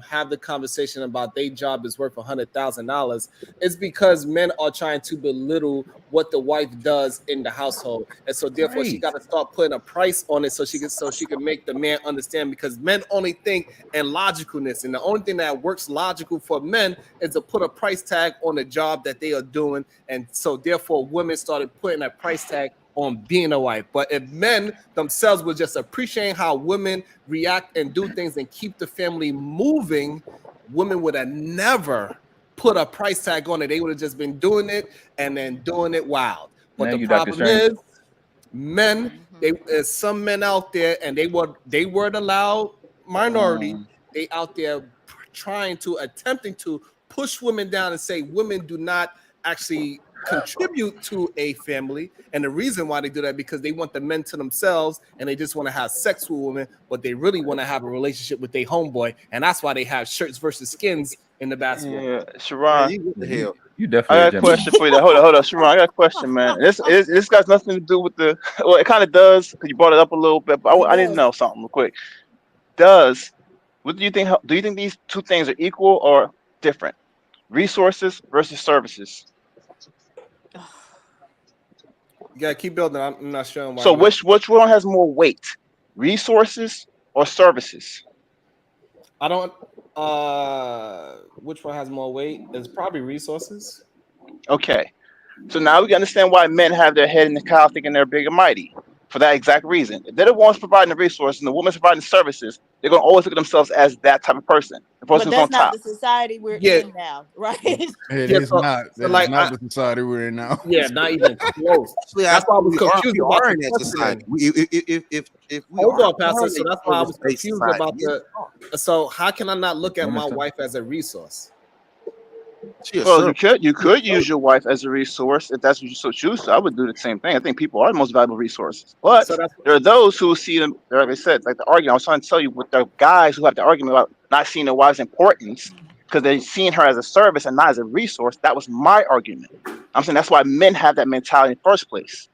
have the conversation about their job is worth $100,000, it's because men are trying to belittle what the wife does in the household, and so therefore she got to start putting a price on it so she can make the man understand, because men only think in logicalness, and the only thing that works logical for men is to put a price tag on the job that they are doing, and so therefore women started putting a price tag on being a wife. But if men themselves were just appreciating how women react and do things and keep the family moving, women would have never put a price tag on it. They would have just been doing it and then doing it wild. But the problem is, men, there's some men out there, and they were the loud minority. They out there attempting to push women down and say women do not actually contribute to a family, and the reason why they do that because they want the men to themselves, and they just want to have sex with women, but they really want to have a relationship with their homeboy, and that's why they have shirts versus skins in the basketball. Yeah, Sharon, you definitely. I got a question for you. Hold on, Sharon. I got a question, man. This got nothing to do with the. Well, it kind of does because you brought it up a little bit, but I need to know something real quick. What do you think? Do you think these two things are equal or different? Resources versus services. Yeah, keep building. I'm not sure why. So which one has more weight, resources or services? I don't. Which one has more weight? It's probably resources. Okay, so now we can understand why men have their head in the cow thinking they're big and mighty. For that exact reason, if they're the ones providing the resources and the woman's providing the services, they're gonna always look at themselves as that type of person. The person who's on top. That's not the society we're in now, right? It is not. That is not the society we're in now. Yeah, not even close. That's why I was confused about in that society. If we hold on, Pastor. So that's why I was confused about So how can I not look at my wife as a resource? Well, you could use your wife as a resource if that's what you so choose. So I would do the same thing. I think people are the most valuable resources. But there are those who see them, like I said, like the argument. I was trying to tell you with the guys who have the argument about not seeing their wife's importance because they're seeing her as a service and not as a resource. That was my argument. I'm saying that's why men have that mentality in the first place.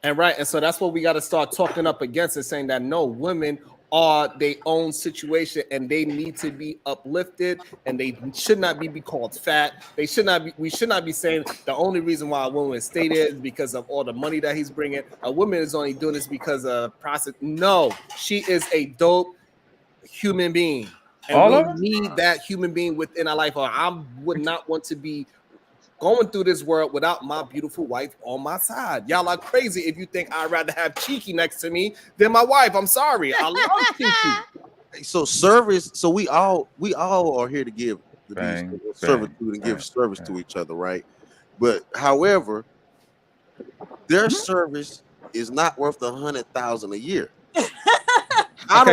And so that's what we got to start talking up against and saying that no, women are their own situation and they need to be uplifted, and they should not be called fat. We should not be saying the only reason why a woman stay there is because of all the money that he's bringing. A woman is only doing this because of prostitution. No, she is a dope human being, and we need that human being within our life, or I would not want to be going through this world without my beautiful wife on my side. Y'all are crazy if you think I'd rather have Cheeky next to me than my wife. I'm sorry. I love Cheeky. So service, so we all are here to give servitude and give service to each other, right? But however, their service is not worth $100,000 a year. All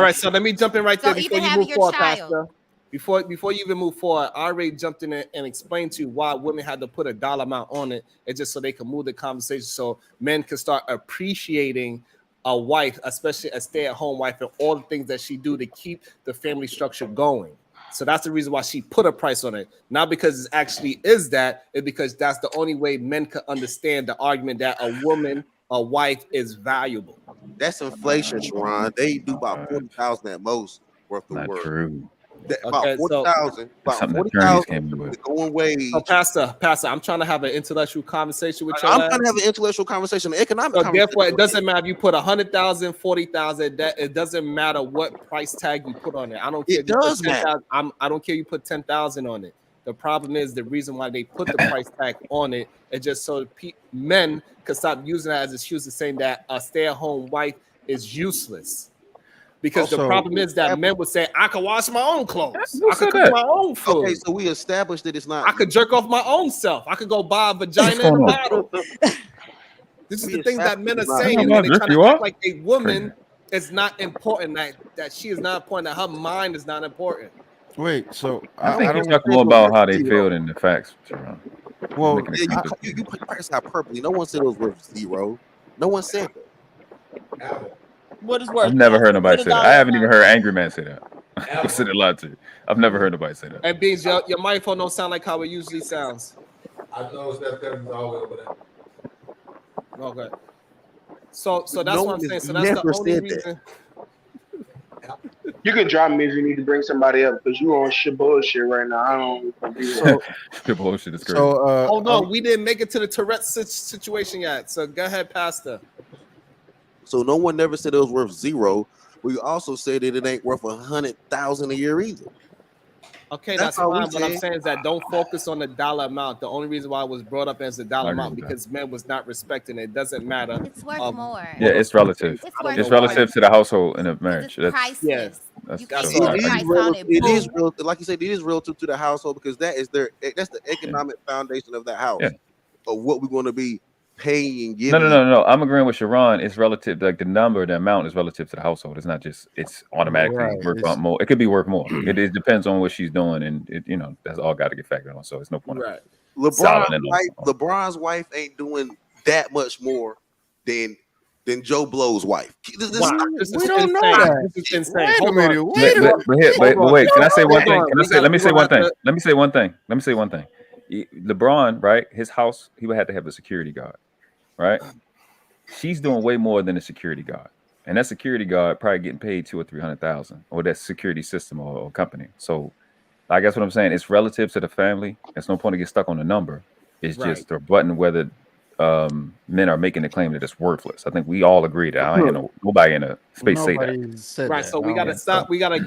right, so let me jump in right there before you move forward, Pastor. Before you even move forward, I already jumped in and explained to you why women had to put a dollar amount on it. It's just so they can move the conversation, so men can start appreciating a wife, especially a stay-at-home wife, and all the things that she do to keep the family structure going. So that's the reason why she put a price on it. Not because it actually is that, it's because that's the only way men can understand the argument that a wife is valuable. That's inflation, Sharon. They do about 40,000 at most worth of work. True. About 40,000. About 40,000 going wage. So Pastor, I'm trying to have an intellectual conversation with you. I'm trying to have an intellectual conversation, an economic so conversation. Therefore, it doesn't matter if you put 100,000, 40,000. That it doesn't matter what price tag you put on it. I don't care. It does matter. I don't care. You put 10,000 on it. The problem is the reason why they put the price tag on it is just so men can stop using that as an excuse of saying that a stay-at-home wife is useless. Because the problem is that men would say, I could wash my own clothes. I could cook my own food. Okay, so we established that it's not. I could jerk off my own self. I could go buy a vagina in a bottle. This is the thing that men are saying. And they try to act like a woman is not important, that she is not important, that her mind is not important. Wait, so I think you're talking more about how they feel than the facts, Sharon. Well, you practice hyperbole. No one said it was worth zero. No one said that. What is worth? I've never heard nobody Put a say that. I dollar haven't even amount. heard an angry man say that. I'm sitting lying to you. I've never heard nobody say that. And Beans, your microphone don't sound like how it usually sounds. I noticed that was all over there. Okay. So that's No what I'm one saying. has So that's the never only said reason. You can drop me if you need to bring somebody up because you on shit bullshit right now. I don't agree with that. People bullshit is crazy. So Oh no, we didn't make it to the Tourette situation yet. So go ahead, Pastor. So no one never said it was worth zero. We also said that it ain't worth 100,000 a year either. Okay, That's that's all we fine. What I'm said. saying is that don't focus on the dollar amount. The only reason why it was brought up as the dollar I agree amount with that. because men was not respecting it. It doesn't matter. It's worth more. Yeah, it's relative. It's I don't worth It's know why. relative to the household in a marriage. It's That's priceless. that's You can't that's put all. a It is price on relative. it. It is Boom. relative. Like you said, it is relative to the household because that's the economic foundation of that house Yeah. of what we're going to be paying and No, giving. no. I'm agreeing with Sharon. It's relative, like the number, the amount is relative to the household. It's not just it's automatically Right. worth It's- more. It could be worth more. It depends on what she's doing, and it, that's all got to get factored on. So it's no point. Right. LeBron's wife ain't doing that much more than Joe Blow's wife. Wow, this We is don't know insane. that. This is insane. Wait a Hold minute. on. Wait a minute. But wait, can I say one Hold thing? on. Can I say? Let me We say one gonna thing. have Let me say one thing. Let me say one thing. LeBron, right? His house, he would have to have a security guard, right? She's doing way more than a security guard, and that security guard probably getting paid $200,000 or $300,000, or that security system or company. So, I guess what I'm saying, it's relative to the family. There's no point to get stuck on the number. It's Right. just a button whether men are making the claim that it's worthless. I think we all agree that. I ain't nobody in a space say that. Nobody said Right, that. so we gotta stop. We gotta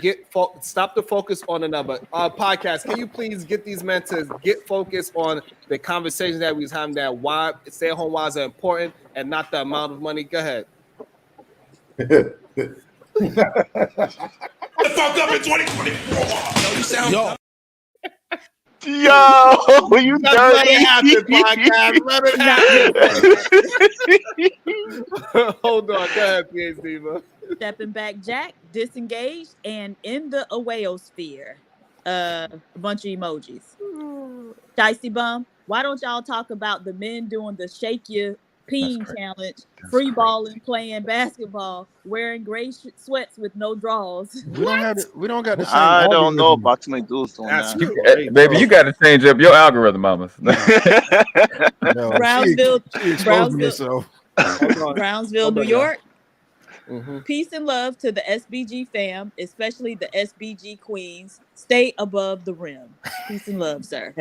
stop the focus on the number. Podcast. Can you please get these men to get focused on the conversation that we was having? That why stay-at-home wives are important and not the amount of money. Go ahead. The fuck up in 2024. Yo. Yo, you Just let it happen, dirty. podcast. Let it happen. Hold on. Go ahead, PhD, bro. Stepping back, Jack, disengaged, and in the awayosphere. A bunch of emojis. Dicey bum. Why don't y'all talk about the men doing the shake your peen challenge, free balling, playing basketball, wearing gray sweats with no drawers? We don't got the same. I don't know algorithm. about too many dudes doing That's that. crazy. Baby, you got to change up your algorithm, mama. No, Brownsville, she exposing Brownsville, herself. Brownsville, New York. Mm-hmm. Peace and love to the SBG fam, especially the SBG queens. Stay above the rim. Peace and love, sir.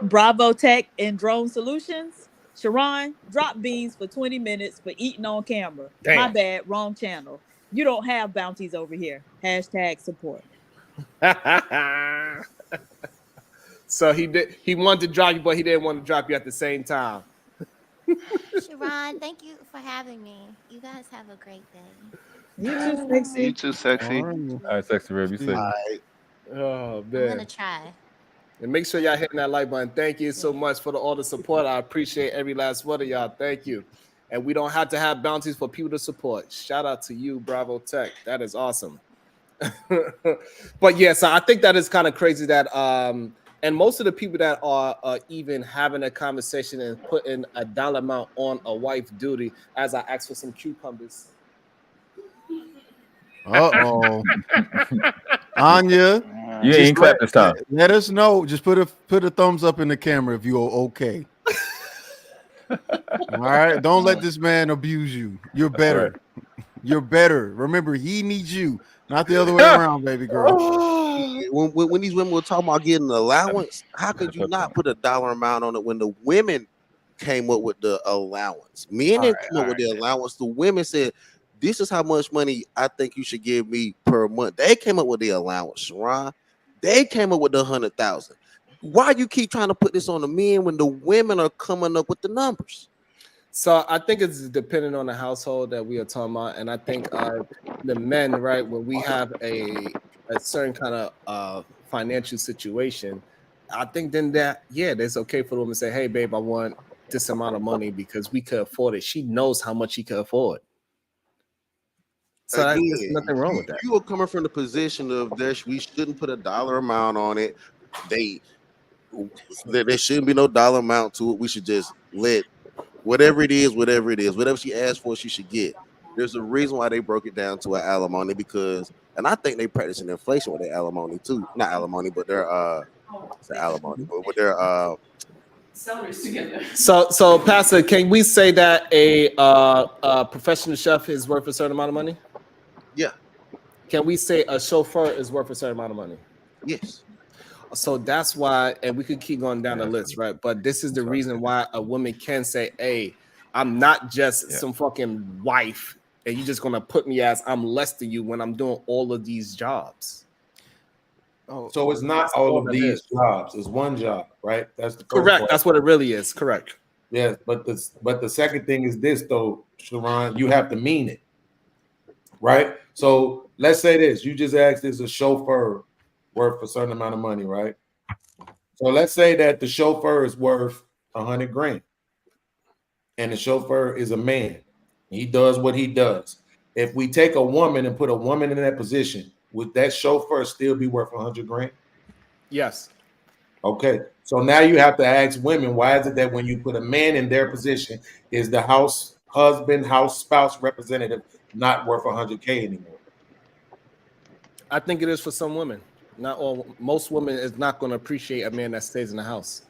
Bravo Tech and Drone Solutions. Sharon, drop beans for 20 minutes for eating on camera. Damn. My bad, wrong channel. You don't have bounties over here. # support. So he wanted to drop you, but he didn't want to drop you at the same time. Sharon, thank you for having me. You guys have a great day. You too sexy. You too sexy. All right, sexy Rib, you say. Oh I'm man. gonna try. And make sure y'all hitting that like button. Thank you so much for all the support. I appreciate every last one of y'all. Thank you. And we don't have to have bounties for people to support. Shout out to you, Bravo Tech. That is awesome. But yeah, so I think that is kind of crazy that and most of the people that are even having a conversation and putting a dollar amount on a wife duty, as I asked for some cucumbers. Uh-oh. Anya, You just ain't clap this time. Let us know. Just put a thumbs up in the camera if you're okay. All right. Don't let this man abuse you. You're better. You're better. Remember, he needs you, not the other way around, baby girl. When these women were talking about getting an allowance, how could you not put a dollar amount on it when the women came up with the allowance? Men didn't come up with the allowance. The women said, this is how much money I think you should give me per month. They came up with the allowance, Sharon. They came up with the 100,000. Why you keep trying to put this on the men when the women are coming up with the numbers? So I think it's depending on the household that we are talking about, and I think the men, right, when we have a certain kind of financial situation, I think then that's okay for them to say, "Hey, babe, I want this amount of money because we could afford it." She knows how much she could afford. So there's nothing wrong with that. You are coming from the position of we shouldn't put a dollar amount on it. There shouldn't be no dollar amount to it. We should just let whatever it is, whatever she asked for, she should get. There's a reason why they broke it down to an alimony because, and I think they practice an inflation with their alimony too. Not alimony, but their it's an alimony, but with their salaries together. So Pastor, can we say that a professional chef is worth a certain amount of money? Yeah. Can we say a chauffeur is worth a certain amount of money? Yes. So that's why, and we could keep going down the list, right? But this is the reason why a woman can say, "Hey, I'm not just some fucking wife, and you're just gonna put me as I'm less than you when I'm doing all of these jobs." Oh, so it's not all of these jobs; it's one job, right? That's the correct. part. That's what it really is. Correct. Yeah, but the second thing is this, though, Sharon, you have to mean it, right? So let's say this: you just asked, "Is a chauffeur worth a certain amount of money?" Right? So let's say that the chauffeur is worth $100 grand, and the chauffeur is a man. He does what he does. If we take a woman and put a woman in that position, would that chauffeur still be worth $100 grand? Yes. Okay. So now you have to ask women, why is it that when you put a man in their position, is the house husband, house spouse representative not worth $100K anymore? I think it is for some women. Not all. Most women is not going to appreciate a man that stays in the house.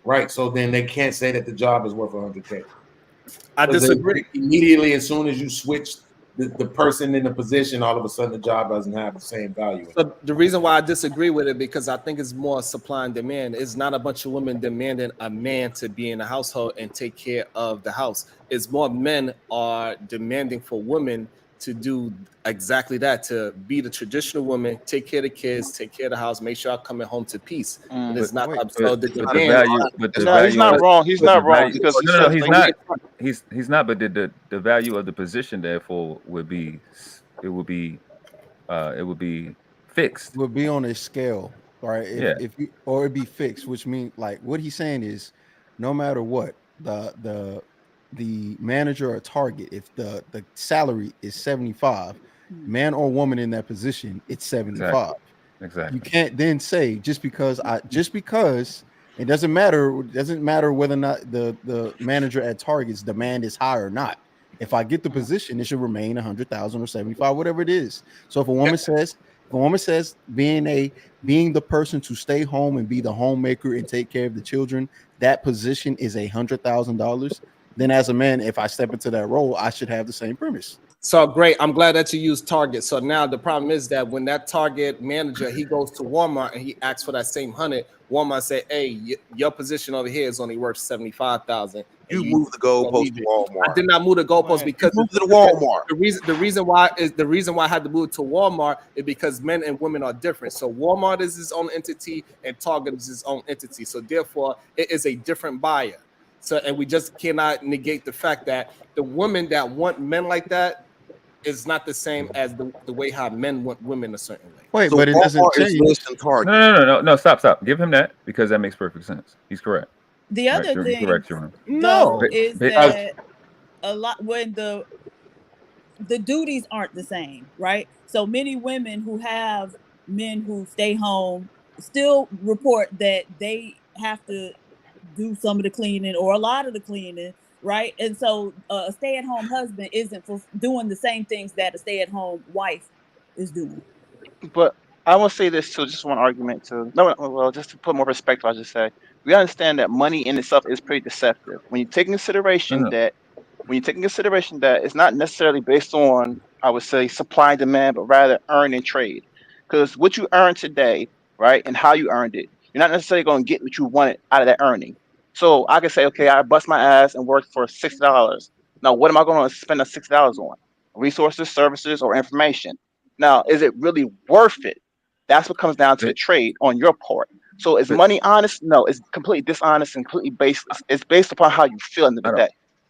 Right. So then they can't say that the job is worth $100K. I disagree. Immediately, as soon as you switch the person in the position, all of a sudden the job doesn't have the same value. So the reason why I disagree with it, because I think it's more supply and demand. It's not a bunch of women demanding a man to be in the household and take care of the house. It's more men are demanding for women to do exactly that, to be the traditional woman, take care of the kids, take care of the house, make sure I'm coming home to peace. And it's not so the value. He's not wrong. He's not wrong because he's not. He's not. But the value of the position, therefore, would be fixed. It would be on a scale, right? If you, or it'd be fixed, which means like what he's saying is, no matter what, the manager or target, if the salary is 75, man or woman in that position, it's 75. Exactly. You can't then say just because it doesn't matter whether or not the manager at Target's demand is high or not. If I get the position, it should remain 100,000 or 75, whatever it is. So if a woman says being the person to stay home and be the homemaker and take care of the children, that position is $100,000. Then as a man, if I step into that role, I should have the same premise. So great. I'm glad that you use Target. So now the problem is that when that Target manager, he goes to Walmart and he asks for that same 100, Walmart say, "Hey, your position over here is only worth 75,000." You move the goalpost to Walmart. I did not move the goalpost because you moved to Walmart. The reason why I had to move to Walmart is because men and women are different. So Walmart is his own entity and Target is his own entity. So therefore, it is a different buyer. So, and we just cannot negate the fact that the women that want men like that is not the same as the way how men want women a certain way. Wait, so but it doesn't change. No, stop. Give him that because that makes perfect sense. He's correct. The other thing, is that a lot when the duties aren't the same, right? So many women who have men who stay home still report that they have to do some of the cleaning or a lot of the cleaning, right? And so a stay-at-home husband isn't doing the same things that a stay-at-home wife is doing. But I will say this too, just one argument too. Just to put more perspective, I'll just say we understand that money in itself is pretty deceptive. When you take in consideration that it's not necessarily based on, I would say, supply and demand, but rather earn and trade. Because what you earn today, right, and how you earned it, you're not necessarily going to get what you wanted out of that earning. So I can say, okay, I bust my ass and work for $60. Now, what am I going to spend the $60 on? Resources, services, or information? Now, is it really worth it? That's what comes down to the trade on your part. So is money honest? No, it's completely dishonest and completely baseless. It's based upon how you feel in the day.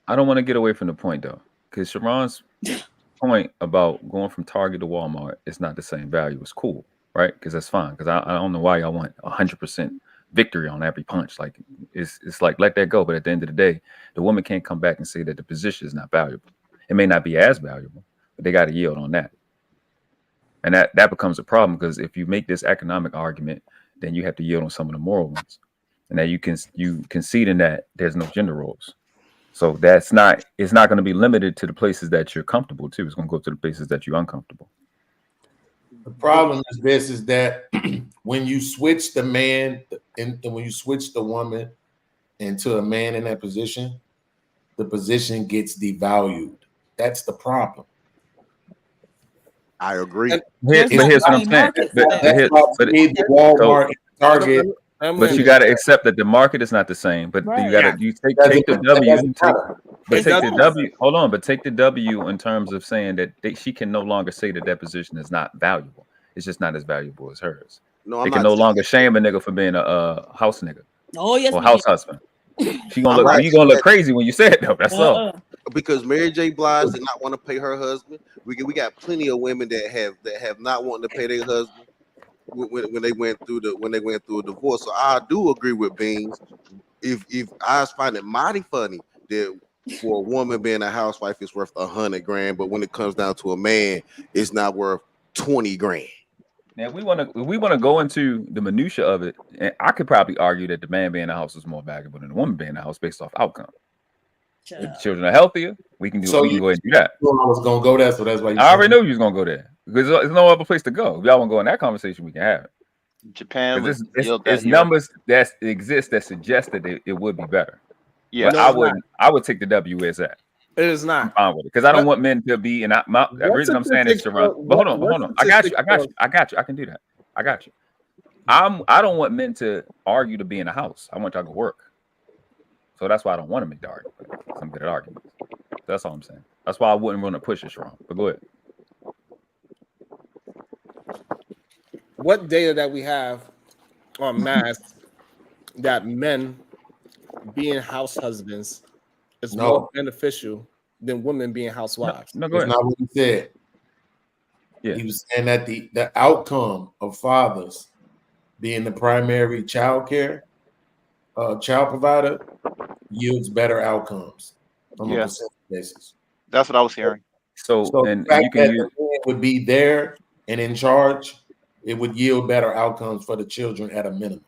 I don't want to get away from the point, though, because Sharon's point about going from Target to Walmart is not the same value. It's cool, right? Because that's fine. Because I don't know why y'all want 100% victory on every punch. Like it's like, let that go. But at the end of the day, the woman can't come back and say that the position is not valuable. It may not be as valuable, but they got to yield on that. And that becomes a problem, because if you make this economic argument, then you have to yield on some of the moral ones. And that you concede in that there's no gender roles. So it's not going to be limited to the places that you're comfortable to. It's going to go to the places that you're uncomfortable. The problem is this: is that when you switch the man and when you switch the woman into a man in that position, the position gets devalued. That's the problem. I agree. But here's what I'm saying. The Walmart, Target. But you got to accept that the market is not the same. But you got to take the W. Take the W. Hold on, but take the W in terms of saying that she can no longer say that position is not valuable. It's just not as valuable as hers. No, they can no longer shame a nigga for being a house nigga. Oh yes, or house husband. You gonna look crazy when you say it though. That's all. Because Mary J. Blige did not want to pay her husband. We got plenty of women that have not wanted to pay their husband when they went through a divorce. So I do agree with Beans. If I find it mighty funny that for a woman being a housewife is worth $100 grand, but when it comes down to a man, it's not worth $20 grand. Now we want to go into the minutia of it, and I could probably argue that the man being in the house is more valuable than the woman being in the house based off outcome. If the children are healthier, we can go ahead and do that. I was gonna go there, so that's why I already knew you was gonna go there because there's no other place to go. If y'all want to go in that conversation, we can have it. Japan, it's numbers that exist that suggest that it would be better. Yeah, but I would take the W as that. It is not. I'm fine with it because I don't want men to be. And the reason I'm saying is, Sharon. But hold on. I got you. I can do that. I got you. I don't want men to argue to be in the house. I want y'all to work. So that's why I don't want to make the argument. I'm good at arguments. That's all I'm saying. That's why I wouldn't want to push it, Sharon. But go ahead. What data that we have on mass that men being house husbands is more beneficial than women being housewives? No, that's not what he said. Yeah, he was saying that the outcome of fathers being the primary child provider yields better outcomes from a percentage basis. That's what I was hearing. So the fact that the man would be there and in charge, it would yield better outcomes for the children at a minimum.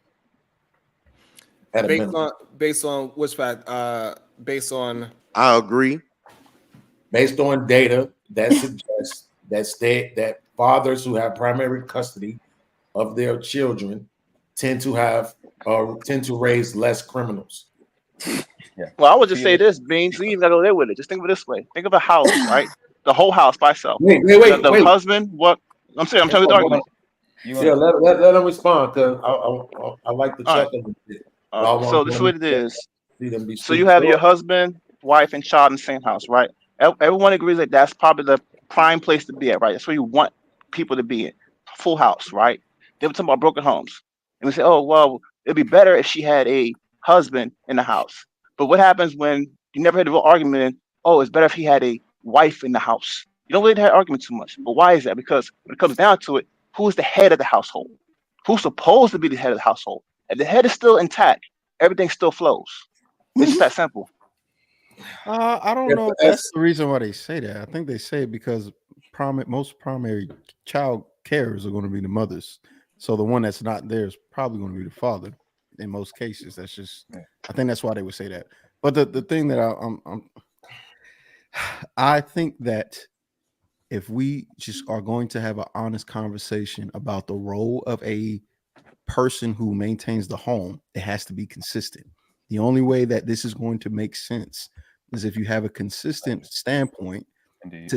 Based on which fact? Based on I agree. Based on data that suggests that fathers who have primary custody of their children tend to raise less criminals. Yeah. Well, I would just say this, Beans. You gotta go there with it. Just think of it this way. Think of a house, right? The whole house by itself. Wait. The husband. What? I'm saying. I'm telling you the argument. Let them respond because I like the check. So this is what it is. So you have your husband, wife, and child in the same house, right? Everyone agrees that that's probably the prime place to be at, right? That's where you want people to be in. Full house, right? They were talking about broken homes. And we say, oh, well, it'd be better if she had a husband in the house. But what happens when you never had a real argument? Oh, it's better if he had a wife in the house. You don't really have argument too much. But why is that? Because when it comes down to it, who's the head of the household? Who's supposed to be the head of the household? If the head is still intact, everything still flows. It's just that simple. I don't know if that's the reason why they say that. I think they say it because most primary child carers are going to be the mothers. So the one that's not there is probably going to be the father in most cases. That's just, I think that's why they would say that. But the thing that I think that if we just are going to have an honest conversation about the role of a person who maintains the home, it has to be consistent. The only way that this is going to make sense is if you have a consistent standpoint. Indeed.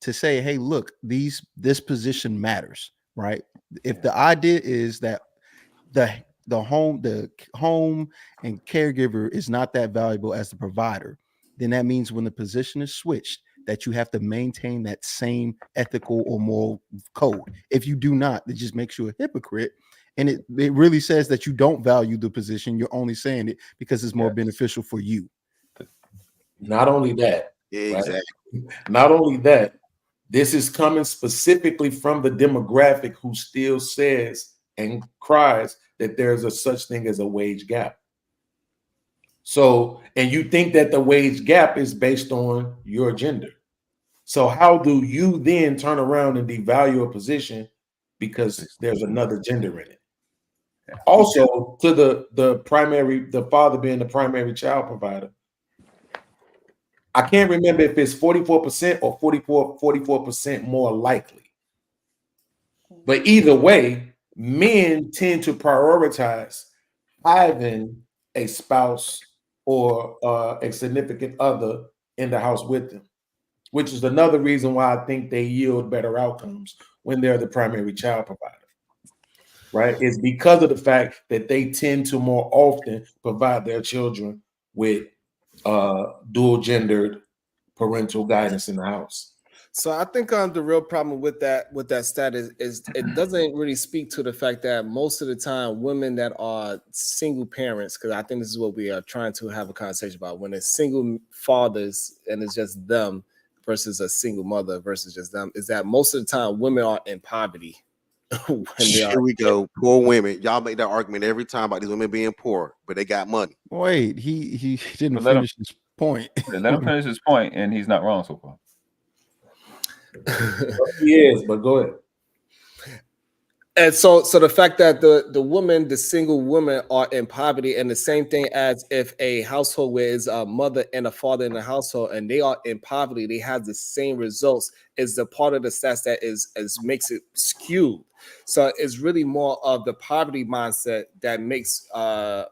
to say, hey, look, this position matters, right? If the idea is that the home and caregiver is not that valuable as the provider, then that means when the position is switched, that you have to maintain that same ethical or moral code. If you do not, it just makes you a hypocrite. And it really says that you don't value the position. You're only saying it because it's more beneficial for you. Not only that, exactly. Right? Not only that, this is coming specifically from the demographic who still says and cries that there's a such thing as a wage gap. So, and you think that the wage gap is based on your gender. So how do you then turn around and devalue a position because there's another gender in it? Also, to the father being the primary child provider, I can't remember if it's 44% or 44% more likely. But either way, men tend to prioritize having a spouse or a significant other in the house with them, which is another reason why I think they yield better outcomes when they're the primary child provider. Right? It's because of the fact that they tend to more often provide their children with dual gendered parental guidance in the house. So I think the real problem with that stat is it doesn't really speak to the fact that most of the time women that are single parents, because I think this is what we are trying to have a conversation about, when it's single fathers and it's just them versus a single mother versus just them, is that most of the time women are in poverty. Here we go. Poor women. Y'all make that argument every time about these women being poor, but they got money. Wait, he didn't Let him- finish his point. Let him finish his point, and he's not wrong so far. He is, but go ahead. And so the fact that the single women are in poverty, and the same thing as if a household where is a mother and a father in the household and they are in poverty, they have the same results, is the part of the stats that is makes it skewed. So it's really more of the poverty mindset that makes the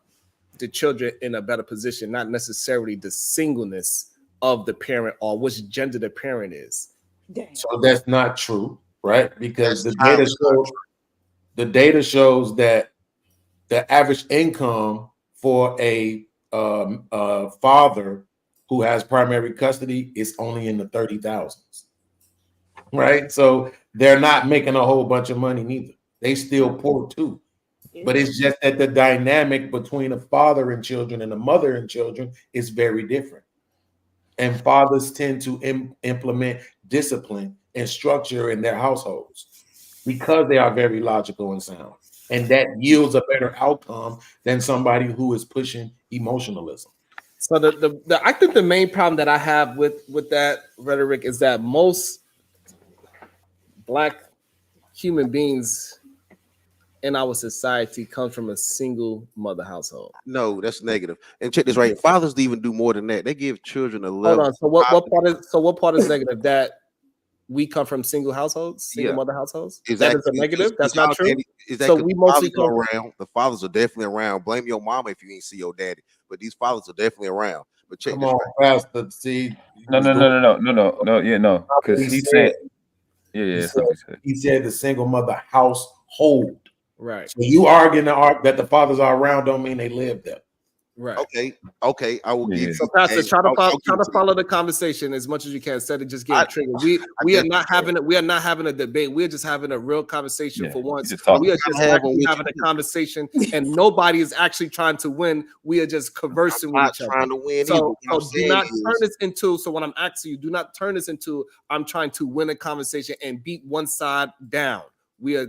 children in a better position, not necessarily the singleness of the parent or which gender the parent is. So that's not true, right? Because the data shows that the average income for a father who has primary custody is only in the 30,000s, right? So they're not making a whole bunch of money neither. They still poor too. But it's just that the dynamic between a father and children and a mother and children is very different. And fathers tend to implement discipline and structure in their households because they are very logical and sound. And that yields a better outcome than somebody who is pushing emotionalism. So I think the main problem that I have with that rhetoric is that most Black human beings in our society come from a single mother household. No, that's negative. And check this right. Fathers even do more than that. They give children a level. Hold on. So what part is negative? That we come from single households, single mother households. Exactly. That is a negative. That's not true. So we mostly come around. The fathers are definitely around. Blame your mama if you ain't see your daddy. But these fathers are definitely around. But check Come this on, right. Pastor. See, No. Because he said, he said the single mother household. Right. So you arguing that the fathers are around don't mean they live there. Right. Okay. I will give you. So, Pastor, try to follow the conversation as much as you can. Instead of just getting triggered. We are not having a debate. We're just having a real conversation for once. We are just actually having a conversation, and nobody is actually trying to win. We are just conversing with each other. Trying to win. So do not turn this into. So what I'm asking you, do not turn this into. I'm trying to win a conversation and beat one side down. We are.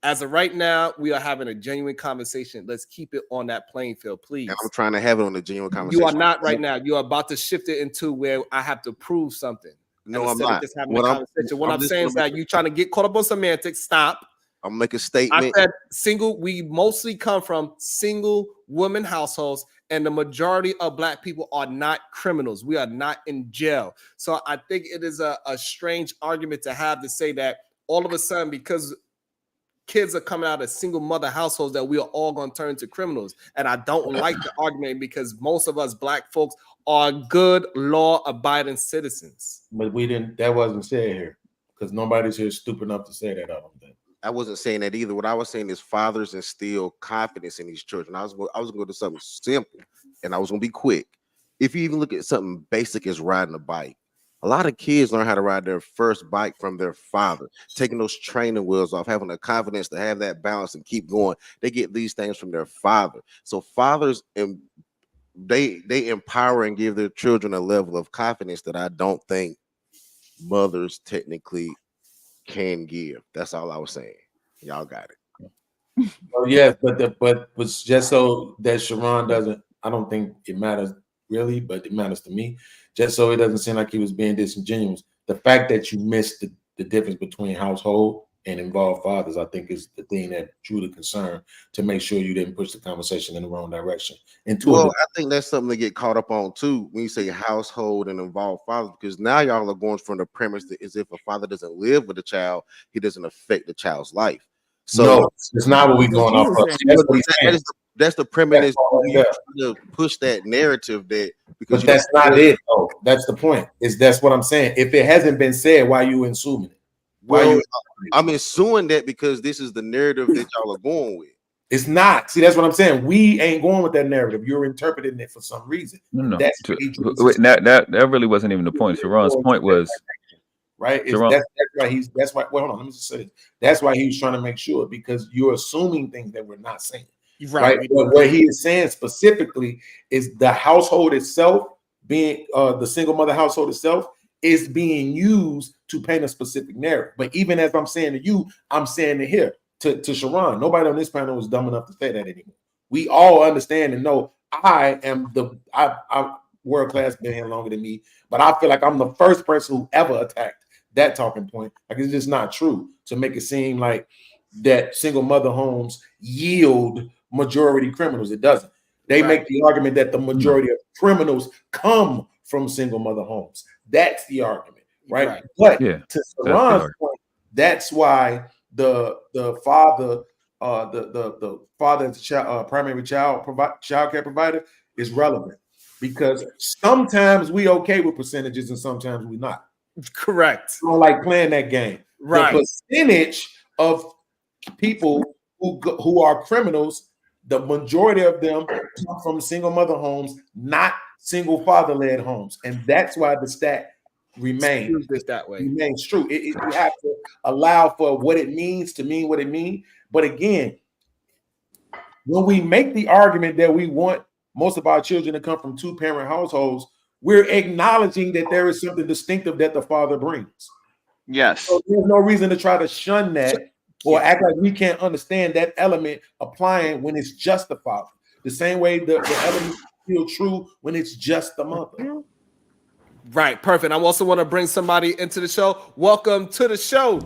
As of right now, we are having a genuine conversation. Let's keep it on that playing field, please. And I'm trying to have it on a genuine conversation. You are not right now. You are about to shift it into where I have to prove something. No, I'm not. Just having a conversation. What I'm saying is that you're trying to get caught up on semantics. Stop. I'm making a statement. I said single. We mostly come from single women households, and the majority of Black people are not criminals. We are not in jail. So I think it is a strange argument to have to say that all of a sudden, because kids are coming out of single mother households, that we are all going to turn to criminals. And I don't like the argument because most of us Black folks are good law-abiding citizens. But that wasn't said here because nobody's here stupid enough to say that. I don't think. I wasn't saying that either. What I was saying is fathers instill confidence in these children. I was going to go to something simple, and I was going to be quick. If you even look at something basic as riding a bike, a lot of kids learn how to ride their first bike from their father, taking those training wheels off, having the confidence to have that balance and keep going. They get these things from their father. So fathers, they empower and give their children a level of confidence that I don't think mothers technically can give. That's all I was saying. Y'all got it. Oh yeah, but just so that Sharon doesn't, I don't think it matters really, but it matters to me. Just so it doesn't seem like he was being disingenuous. The fact that you missed the difference between household and involve fathers, I think is the thing that truly concerned, to make sure you didn't push the conversation in the wrong direction. Well, I think that's something to get caught up on too when you say household and involve fathers, because now y'all are going from the premise that as if a father doesn't live with the child, he doesn't affect the child's life. So no, it's not what we're going off of. That's the premise. You to push that narrative that because that's not it though. That's the point. That's what I'm saying. If it hasn't been said, why are you assuming it? Well, I'm assuming that because this is the narrative that y'all are going with. It's not. See, that's what I'm saying. We ain't going with that narrative. You're interpreting it for some reason. No. That's that really wasn't even the point. Sharon's point was right. That's why. Well, hold on. Let me just say this. That's why he was trying to make sure, because you're assuming things that we're not saying. Right. What he is saying specifically is the household itself, being the single mother household itself, is being used to paint a specific narrative. But even as I'm saying to you, I'm saying to here to Sharon. Nobody on this panel is dumb enough to say that anymore. We all understand and know I am I'm world class, been here longer than me, but I feel like I'm the first person who ever attacked that talking point. Like, it's just not true to make it seem like that single mother homes yield majority criminals. It doesn't. They make the argument that the majority of criminals come from single mother homes. That's the argument, right? But to Saran's point, that's why the father, the father's primary child care provider is relevant, because sometimes we okay with percentages and sometimes we not. Correct. We don't like playing that game. Right. The percentage of people who are criminals, the majority of them come from single mother homes, not single father led homes, and that's why the stat remains that way. Remains true. You have to allow for what it means to mean what it means. But again, when we make the argument that we want most of our children to come from two-parent households, we're acknowledging that there is something distinctive that the father brings. Yes. So there's no reason to try to shun that or act like we can't understand that element applying when it's just the father. The same way the element feel true when it's just the mother. Right, perfect. I also want to bring somebody into the show. Welcome to the show.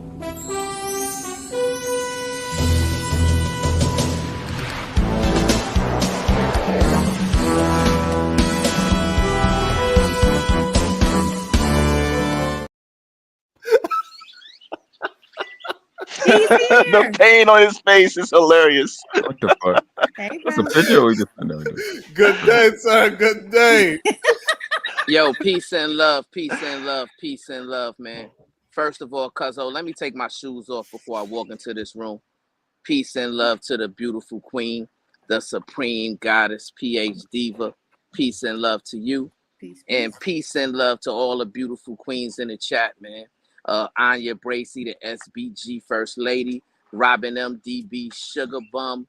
The pain on his face is hilarious. What the fuck? That's a picture or we just Good day, sir. Good day. Yo, peace and love, peace and love, peace and love, man. First of all, cuzzo, let me take my shoes off before I walk into this room. Peace and love to the beautiful queen, the supreme goddess, PH Diva. Peace and love to you. And peace and love to all the beautiful queens in the chat, man. Anya Bracy, the SBG First Lady, Robin MDB, Sugar Bum,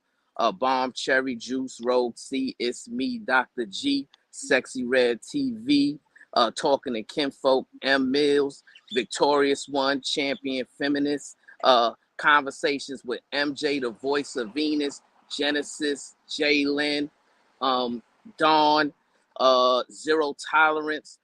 Bomb Cherry Juice, Rogue C, It's Me, Dr. G, Sexy Red TV, Talking to Kinfolk, M Mills, Victorious One, Champion Feminist, Conversations with MJ, the Voice of Venus, Genesis, Jalen, Dawn, Zero Tolerance,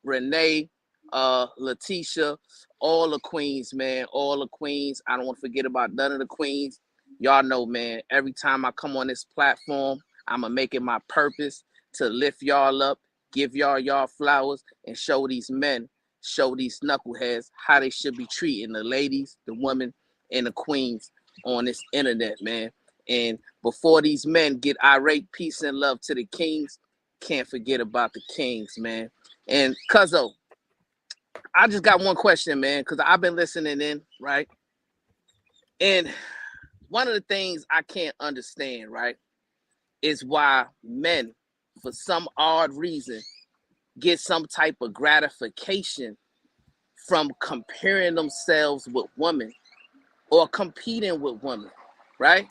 Renee, Letitia, all the queens, man, all the queens. I don't want to forget about none of the queens. Y'all know, man, every time I come on this platform, I'm going to make it my purpose to lift y'all up, give y'all flowers, and show these men, show these knuckleheads how they should be treating the ladies, the women, and the queens on this internet, man. And before these men get irate, peace and love to the kings. Can't forget about the kings, man. And cuzzo, I just got one question, man, because I've been listening in, right? And one of the things I can't understand, right, is why men, for some odd reason, get some type of gratification from comparing themselves with women or competing with women, right?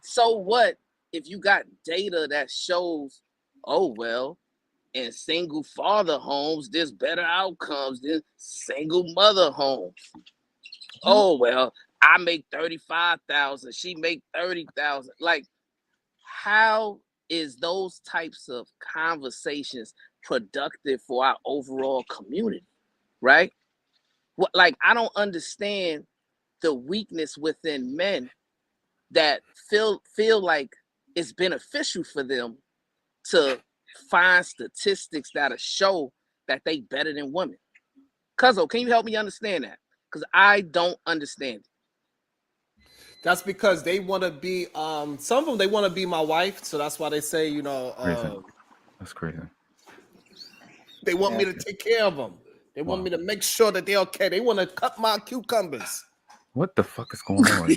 So what if you got data that shows, oh, well, in single father homes, there's better outcomes than single mother homes. Oh, well, I make 35,000, she make 30,000. Like, how is those types of conversations productive for our overall community, right? What, like, I don't understand the weakness within men that feel like it's beneficial for them to find statistics that'll show that they better than women. Cuzzo, can you help me understand that? Because I don't understand it. That's because they want to be some of them, they want to be my wife, so that's why they say, you know, That's crazy. They want me to take care of them. They want me to make sure that they're okay. They want to cut my cucumbers. What the fuck is going on?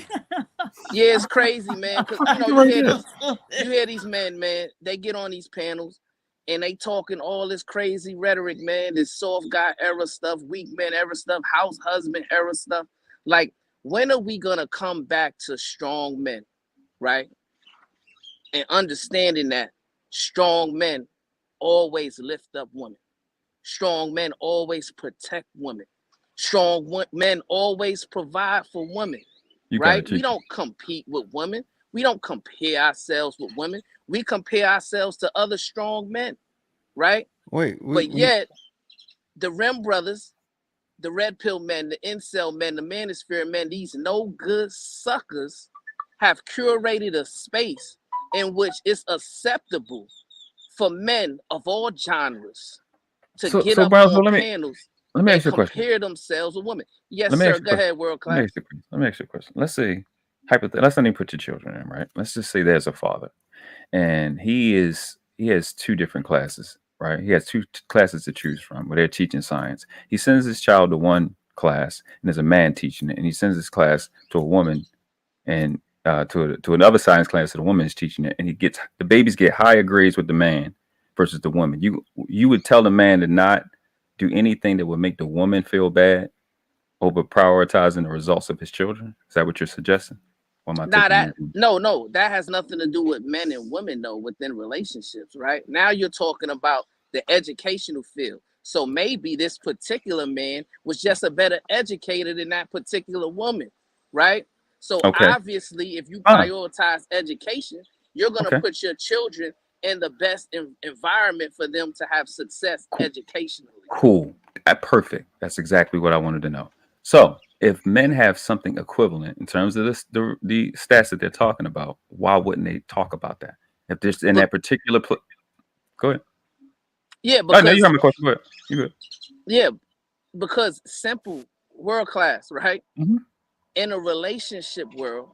Yeah, it's crazy, man. Because you hear these men, man. They get on these panels and they talking all this crazy rhetoric, man. This soft guy era stuff, weak man era stuff, house husband era stuff. Like, when are we gonna come back to strong men, right? And understanding that strong men always lift up women. Strong men always protect women. Strong men always provide for women, right? We don't compete with women. We don't compare ourselves with women. We compare ourselves to other strong men, right? But yet, the Rim brothers, the red pill men, the incel men, the manosphere men, these no good suckers have curated a space in which it's acceptable for men of all genres to get up on panels let me and ask you a question. compare themselves with women. Yes, sir. Go ahead, world class. Let me ask you a question. Let's say, let's not even put your children in, right? Let's just say there's a father, and he has two different classes, right? He has two classes to choose from where they're teaching science. He sends his child to one class, and there's a man teaching it, and he sends his class to a woman, and to another science class that the woman is teaching it, and the babies get higher grades with the man versus the woman. You would tell the man to not do anything that would make the woman feel bad over prioritizing the results of his children? Is that what you're suggesting? No, that has nothing to do with men and women though within relationships, right? Now you're talking about the educational field. So maybe this particular man was just a better educator than that particular woman, right? So obviously, if you prioritize education, you're gonna put your children in the best environment for them to have success educationally. Cool. Perfect. That's exactly what I wanted to know. So if men have something equivalent in terms of the stats that they're talking about, why wouldn't they talk about that? If there's in that particular go ahead. Yeah, because no, you have my question. Go ahead. You good. Yeah, because simple world class, right? Mm-hmm. In a relationship world,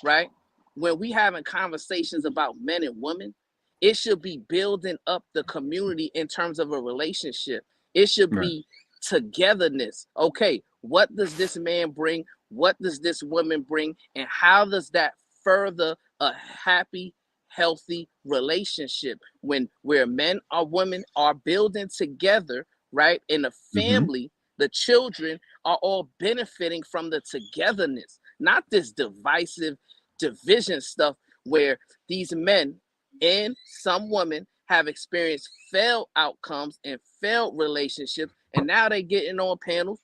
right? When we having conversations about men and women, it should be building up the community in terms of a relationship. It should be togetherness. Okay, what does this man bring? What does this woman bring? And how does that further a happy, healthy relationship where men or women are building together, right? In a family, the children are all benefiting from the togetherness, not this divisive division stuff where these men and some women have experienced failed outcomes and failed relationships, and now they getting on panels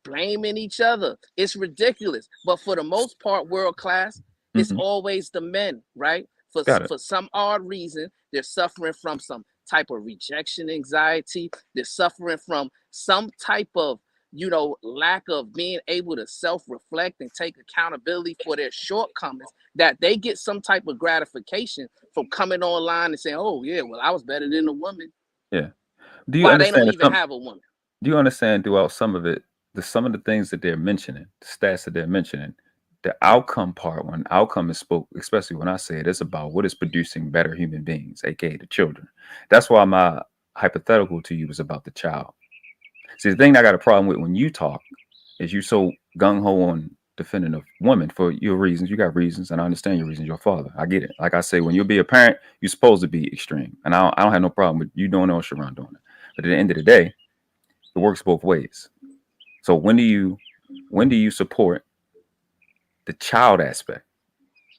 blaming each other. It's ridiculous. But for the most part, world class, it's always the men, right? For some odd reason, they're suffering from some type of rejection anxiety. They're suffering from some type of, lack of being able to self-reflect and take accountability for their shortcomings, that they get some type of gratification from coming online and saying, oh yeah, well, I was better than a woman. Yeah. Do you Why understand they don't even have a woman? Do you understand throughout some of it, some of the things that they're mentioning, the stats that they're mentioning, the outcome part, when outcome is spoke, especially when I say it, it's about what is producing better human beings, aka the children. That's why my hypothetical to you is about the child. See, the thing I got a problem with when you talk is you so gung-ho on defending a woman for your reasons. You got reasons, and I understand your reasons. You're a father. I get it. Like I say, when you'll be a parent, you're supposed to be extreme. And I don't have no problem with you doing it or Sharon doing it. But at the end of the day, it works both ways. So when do you support the child aspect?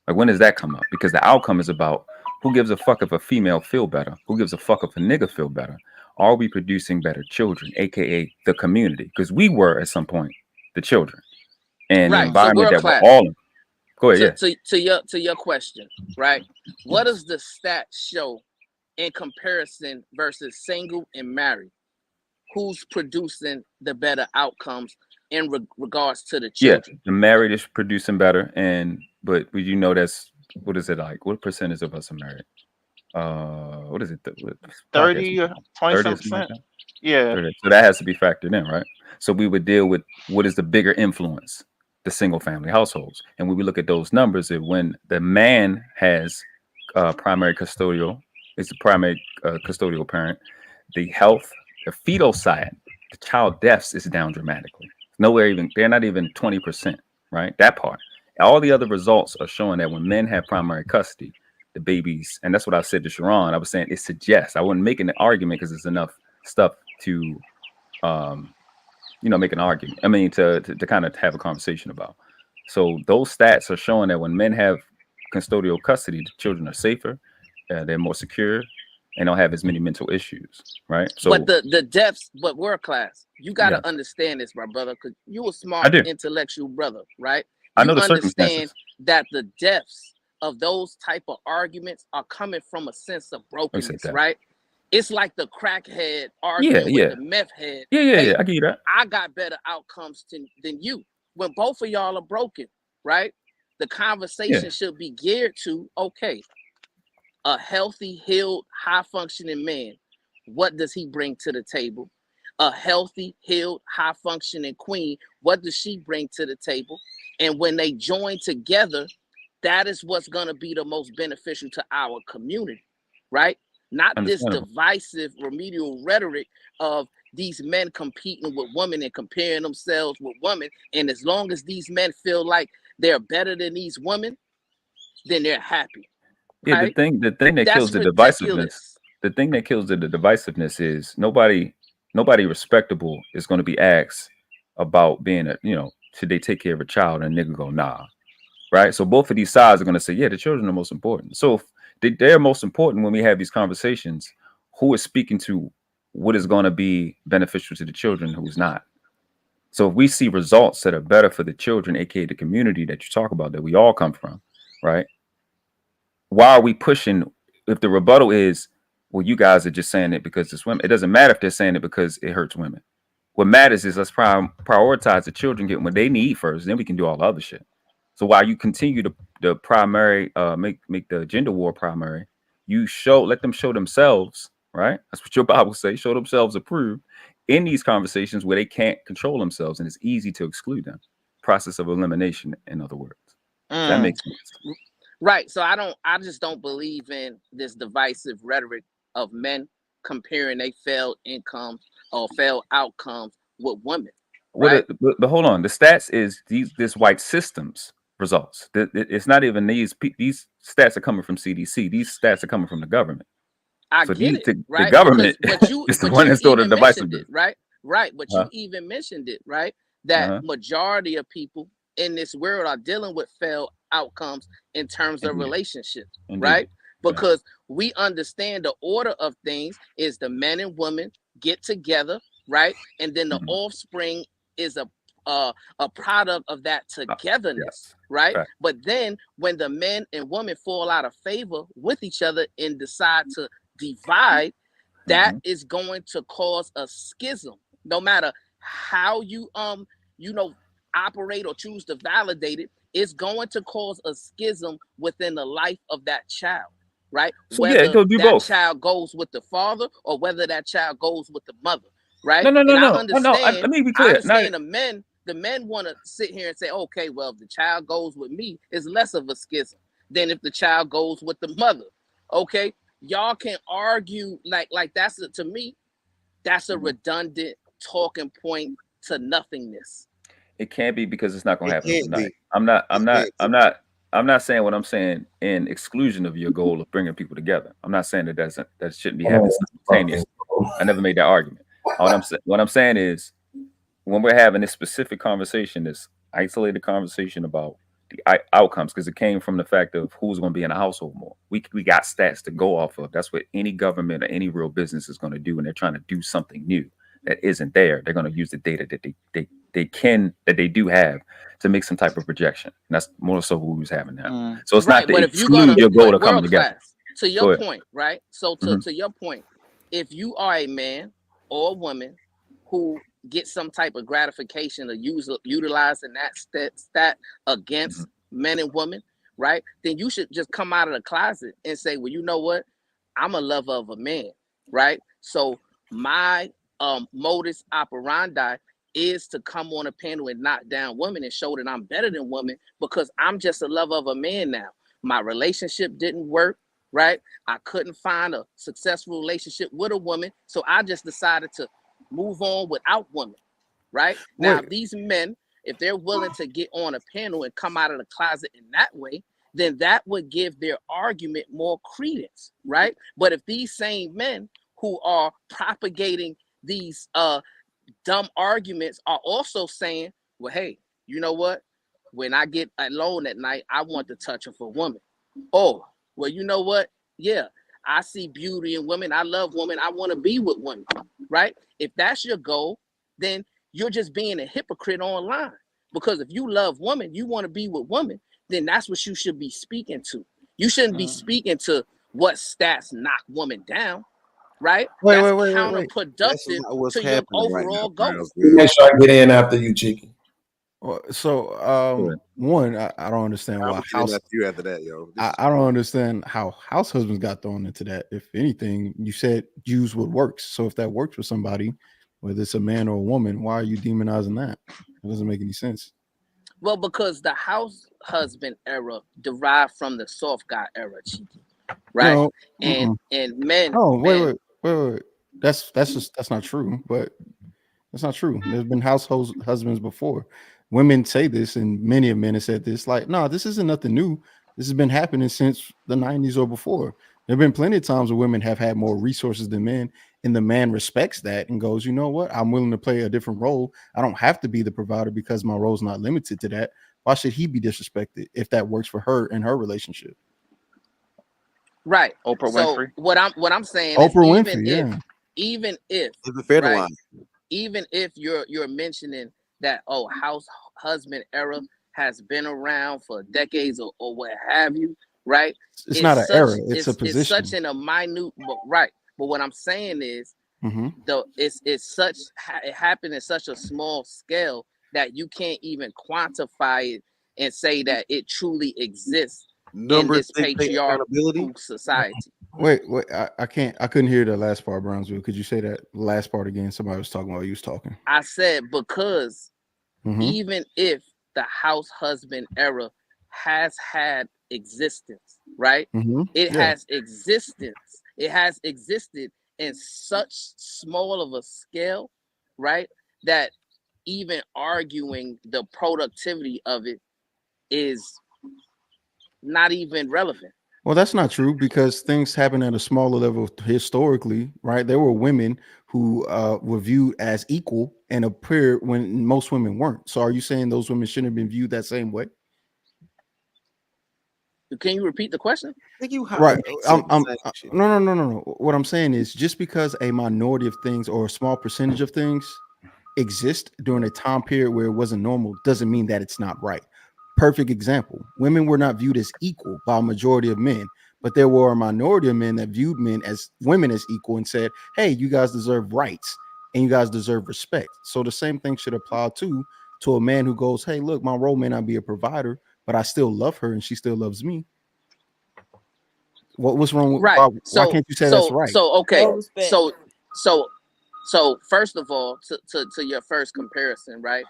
Like, when does that come up? Because the outcome is about who gives a fuck if a female feel better? Who gives a fuck if a nigga feel better? Are we producing better children, aka the community? Because we were at some point the children, and the environment that we're all in. Go ahead. To your question, right? What does the stats show in comparison versus single and married? Who's producing the better outcomes in regards to the Yeah, children. the married is producing better, but you know that's what is it like? What percentage of us are married? What is it? What 30 or 20 30 some or something like percent. that? Yeah. 30. So that has to be factored in, right? So we would deal with what is the bigger influence, the single family households, and when we look at those numbers, when the man has primary custodial, is the primary custodial parent, the health, the fetal side, the child deaths is down dramatically. Nowhere even, they're not even 20%, right? That part. All the other results are showing that when men have primary custody, the babies, and that's what I said to Sharon. I was saying it suggests, I wasn't making an argument because there's enough stuff to, make an argument. I mean, to kind of have a conversation about. So those stats are showing that when men have custodial custody, the children are safer, they're more secure, and don't have as many mental issues, right? So, but the depths, but world class, you got to yes, understand this, my brother, because you a I smart, do. intellectual brother, right? I You know the understand circumstances. that the depths of those type of arguments are coming from a sense of I said brokenness, that. right? It's like the crackhead Yeah, arguing with yeah, the meth head. yeah. Hey, I get you that. I got better outcomes than you. When both of y'all are broken, right? The Yeah, conversation should be geared to, okay, a healthy, healed, high-functioning man, what does he bring to the table? A healthy, healed, high-functioning queen, what does she bring to the table? And when they join together, that is what's going to be the most beneficial to our community, right? Not this understandable. divisive remedial rhetoric of these men competing with women and comparing themselves with women. And as long as these men feel like they're better than these women, then they're happy, Yeah, right? the thing that kills That's the divisiveness, ridiculous. the thing that kills the divisiveness is nobody respectable is going to be asked about being should they take care of a child, and a nigga go, nah, right? So both of these sides are going to say, yeah, the children are most important. So if they're most important when we have these conversations, who is speaking to what is going to be beneficial to the children, who's not? So if we see results that are better for the children, aka the community that you talk about, that we all come from, right? Why are we pushing? If the rebuttal is, well, you guys are just saying it because it's women, it doesn't matter if they're saying it because it hurts women. What matters is let's prioritize the children getting what they need first, then we can do all the other shit. So while you continue the primary, make the gender war primary, you let them show themselves, right? That's what your Bible says, show themselves approved in these conversations where they can't control themselves and it's easy to exclude them. Process of elimination, in other words. That makes sense. Right. So I just don't believe in this divisive rhetoric of men comparing their failed incomes or failed outcomes with women. Right. But hold on. The stats is this white systems results. It's not even these stats are coming from CDC. These stats are coming from the government. I So get it, the right? government But you is the one that's doing the even mentioned divisiveness. it, right? Right. But you even mentioned it, right? That majority of people in this world are dealing with failed outcomes in terms of relationships, right? Because we understand the order of things is the man and woman get together, right? And then the offspring is a product of that togetherness, right? But then when the men and women fall out of favor with each other and decide to divide, that is going to cause a schism. No matter how you operate or choose to validate it, it's going to cause a schism within the life of that child, right? So whether it could do that both. child goes with the father or whether that child goes with the mother, right? No. I understand. Let me be I clear. understand the men want to sit here and say, okay, well, if the child goes with me, it's less of a schism than if the child goes with the mother. Okay, y'all can argue like that's to me, that's a redundant talking point to nothingness. It can't be because it's not going to happen can't overnight. be. I'm not saying what I'm saying in exclusion of your goal of bringing people together. I'm not saying that shouldn't be happening simultaneously. I never made that argument. What I'm saying is when we're having this specific conversation, this isolated conversation about the outcomes, because it came from the fact of who's going to be in a household more. We got stats to go off of. That's what any government or any real business is going to do when they're trying to do something new that isn't there. They're going to use the data that they do have to make some type of projection. And that's more so who who's having now. So it's not to exclude your goal to come together. To your point, right? So to your point, if you are a man or a woman who get some type of gratification or utilizing that stat against men and women, right? Then you should just come out of the closet and say, well, you know what? I'm a lover of a man, right? So my modus operandi is to come on a panel and knock down women and show that I'm better than women because I'm just a lover of a man now. My relationship didn't work, right? I couldn't find a successful relationship with a woman, so I just decided to move on without women, right? Now, these men, if they're willing to get on a panel and come out of the closet in that way, then that would give their argument more credence, right? But if these same men who are propagating these dumb arguments are also saying, well, hey, you know what? When I get alone at night, I want the touch of a woman. Oh, well, you know what? Yeah, I see beauty in women. I love women. I want to be with women, right? If that's your goal, then you're just being a hypocrite online. Because if you love women, you want to be with women, then that's what you should be speaking to. You shouldn't be speaking to what stats knock women down, right? That's counterproductive to your overall goals. Make sure I get in after you, Cheeky. So one, I don't understand why house. You after that, yo. I don't understand how house husbands got thrown into that. If anything, you said use what works. So if that works for somebody, whether it's a man or a woman, why are you demonizing that? It doesn't make any sense. Well, because the house husband era derived from the soft guy era, Cheeky, right? No, and men. Oh, wait. That's not true. But that's not true. There's been household husbands before. Women say this, and many of men have said this. Like, no, this isn't nothing new. This has been happening since the 90s or before. There have been plenty of times where women have had more resources than men, and the man respects that and goes, you know what? I'm willing to play a different role. I don't have to be the provider because my role's not limited to that. Why should he be disrespected if that works for her and her relationship? Right. Oprah so Winfrey. What I'm saying Oprah is Winfrey, even if right, even if you're mentioning that house husband era has been around for decades or what have you, right? It's not an era, it's a position. It's such in a minute, right? But what I'm saying is, it happened in such a small scale that you can't even quantify it and say that it truly exists in this patriarchal society. Wait, I couldn't hear the last part, Brownsville. Could you say that last part again? Somebody was talking while you was talking. I said because even if the house husband era has had existence, right? It has existence. It has existed in such small of a scale, right? That even arguing the productivity of it is not even relevant. Well, that's not true because things happen at a smaller level historically, right? There were women who were viewed as equal and appeared when most women weren't. So are you saying those women shouldn't have been viewed that same way? Can you repeat the question? Right. No. What I'm saying is just because a minority of things or a small percentage of things exist during a time period where it wasn't normal doesn't mean that it's not right. Perfect example. Women were not viewed as equal by a majority of men, but there were a minority of men that viewed women as equal and said, hey, you guys deserve rights and you guys deserve respect. So the same thing should apply to a man who goes, hey, look, my role may not be a provider, but I still love her and she still loves me. What's wrong with right? Why can't you say that's right? So okay. So first of all, to your first comparison, right?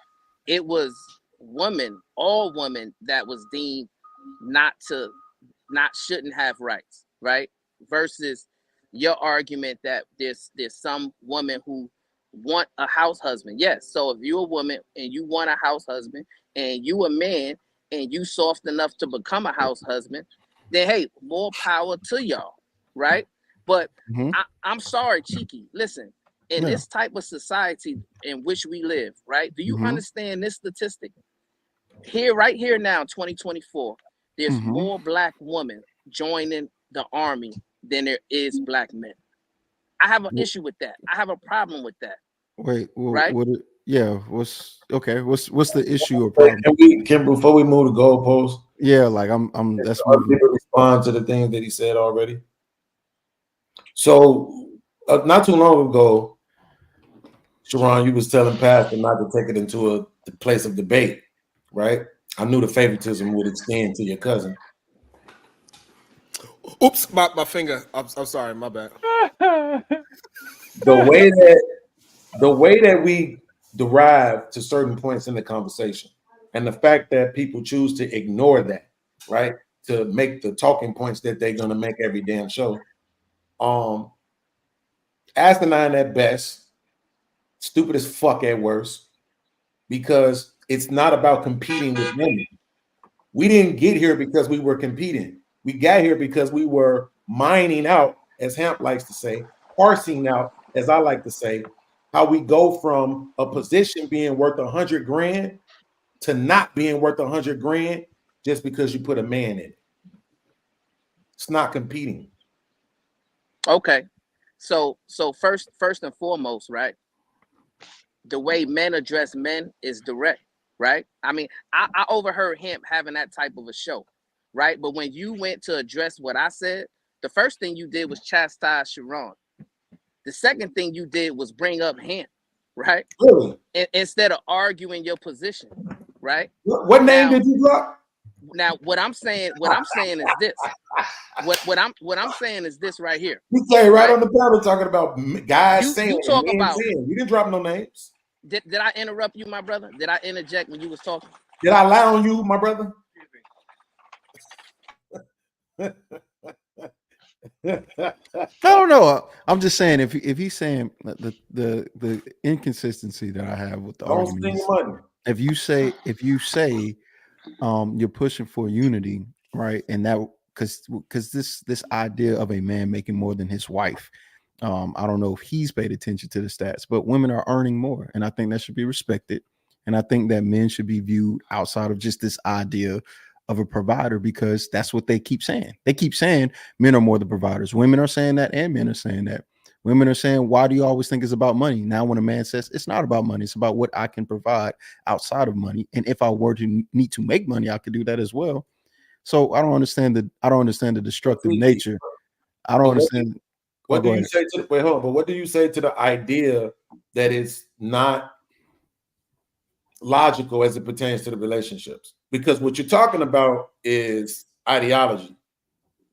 It was all women that was deemed not shouldn't have rights, right? Versus your argument that there's some women who want a house husband. Yes. So if you're a woman and you want a house husband and you a man and you soft enough to become a house husband, then hey, more power to y'all, right? But I'm sorry, Cheeky. Listen, in this type of society in which we live, right? Do you understand this statistic? Right here now, 2024, there's more black women joining the army than there is black men. I have an issue with that. I have a problem with that. Wait, right? What's the issue or problem? Can before we move the goalpost? Yeah, like that's people respond to the things that he said already. So not too long ago, Sharon, you was telling Pastor not to take it into the place of debate, right? I knew the favoritism would extend to your cousin. Oops, my finger. I'm sorry, my bad. The way that we derive to certain points in the conversation, and the fact that people choose to ignore that, right, to make the talking points that they're gonna make every damn show, asinine at best, stupid as fuck at worst, because it's not about competing with women. We didn't get here because we were competing. We got here because we were mining out, as Hamp likes to say, parsing out, as I like to say, how we go from a position being worth 100 grand to not being worth 100 grand just because you put a man in it. It's not competing. Okay. So first and foremost, right? The way men address men is direct, right? I mean, I overheard him having that type of a show, right? But when you went to address what I said, the first thing you did was chastise Sharon. The second thing you did was bring up him, right? Really? Instead of arguing your position, right? What name did you drop? Now, what I'm saying is this. What I'm saying is this right here. You came right on the panel talking about guys saying, you talk men about saying. You didn't drop no names. Did I interrupt you, my brother? Did I interject when you was talking? Did I lie on you, my brother? I don't know. I'm just saying if he's saying the inconsistency that I have with the argument is, if you say you're pushing for unity, right? And that because this idea of a man making more than his wife, I don't know if he's paid attention to the stats, but women are earning more, and I think that should be respected. And I think that men should be viewed outside of just this idea of a provider, because that's what they keep saying. They keep saying men are more the providers. Women are saying that, and men are saying that. Women are saying, why do you always think it's about money? Now, when a man says it's not about money, it's about what I can provide outside of money. And if I were to need to make money, I could do that as well. So I don't understand the destructive nature. I don't understand. What do you say to wait, hold on, but what do you say to the idea that it's not logical as it pertains to the relationships? Because what you're talking about is ideology,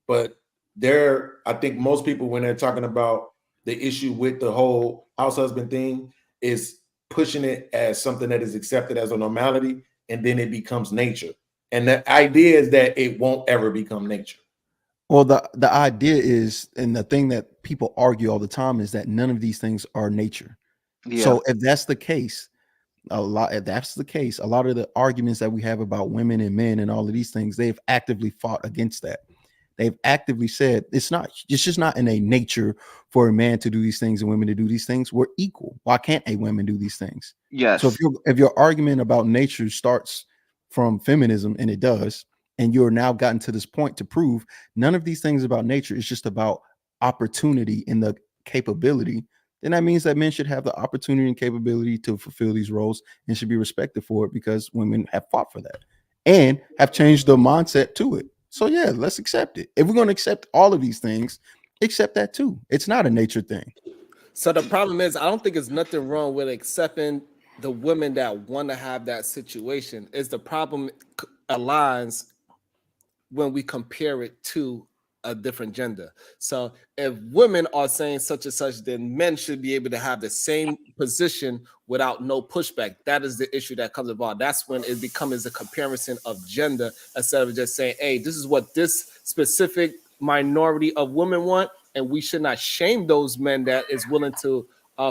but I think most people, when they're talking about the issue with the whole house husband thing, is pushing it as something that is accepted as a normality, and then it becomes nature. And the idea is that it won't ever become nature. Well, the idea is, and the thing that people argue all the time is that none of these things are nature. Yeah. So if that's the case, a lot of the arguments that we have about women and men and all of these things, they've actively fought against that. They've actively said it's just not in a nature for a man to do these things and women to do these things. We're equal. Why can't a woman do these things? Yes. So if your argument about nature starts from feminism, and it does, and you're now gotten to this point to prove none of these things about nature, is just about opportunity and the capability, then that means that men should have the opportunity and capability to fulfill these roles and should be respected for it, because women have fought for that and have changed the mindset to it. So yeah, let's accept it. If we're going to accept all of these things, accept that too. It's not a nature thing. So the problem is, I don't think there's nothing wrong with accepting the women that want to have that situation. Is the problem aligns when we compare it to a different gender. So if women are saying such and such, then men should be able to have the same position without no pushback. That is the issue that comes about. That's when it becomes a comparison of gender, instead of just saying, hey, this is what this specific minority of women want, and we should not shame those men that is willing to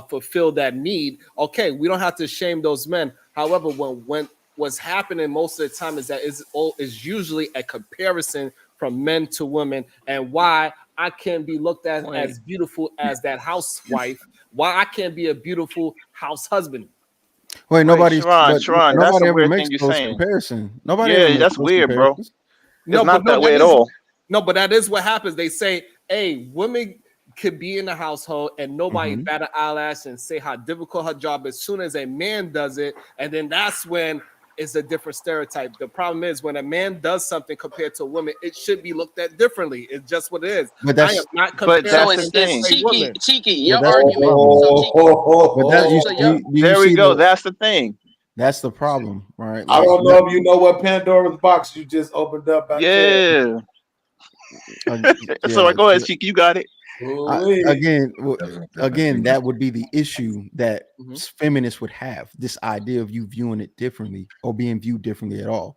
fulfill that need. Okay, we don't have to shame those men. However, when what's happening most of the time is that is usually a comparison from men to women, and why I can't be looked at as beautiful as that housewife, why I can't be a beautiful house husband. Wait, Nobody that's a ever weird makes thing you're those saying. comparisons. Yeah, that's weird, bro. No, it's not but that way at all. No, but that is what happens. They say, hey, women could be in the household and nobody bat an eyelash and say how difficult her job is. As soon as a man does it, and then that's when is a different stereotype. The problem is when a man does something compared to a woman, it should be looked at differently. It's just what it is. But I am not comparing So a it's straight woman. cheeky. Well, Your that's the argument. problem. So cheeky. But that So your do you There we see go. the, That's the thing. that's the problem, right? I Like, don't know if you know what Pandora's box you just opened up. Back there. Yeah. So go ahead, Chico. You got it. Again, that would be the issue that Mhm. feminists would have, this idea of you viewing it differently or being viewed differently at all.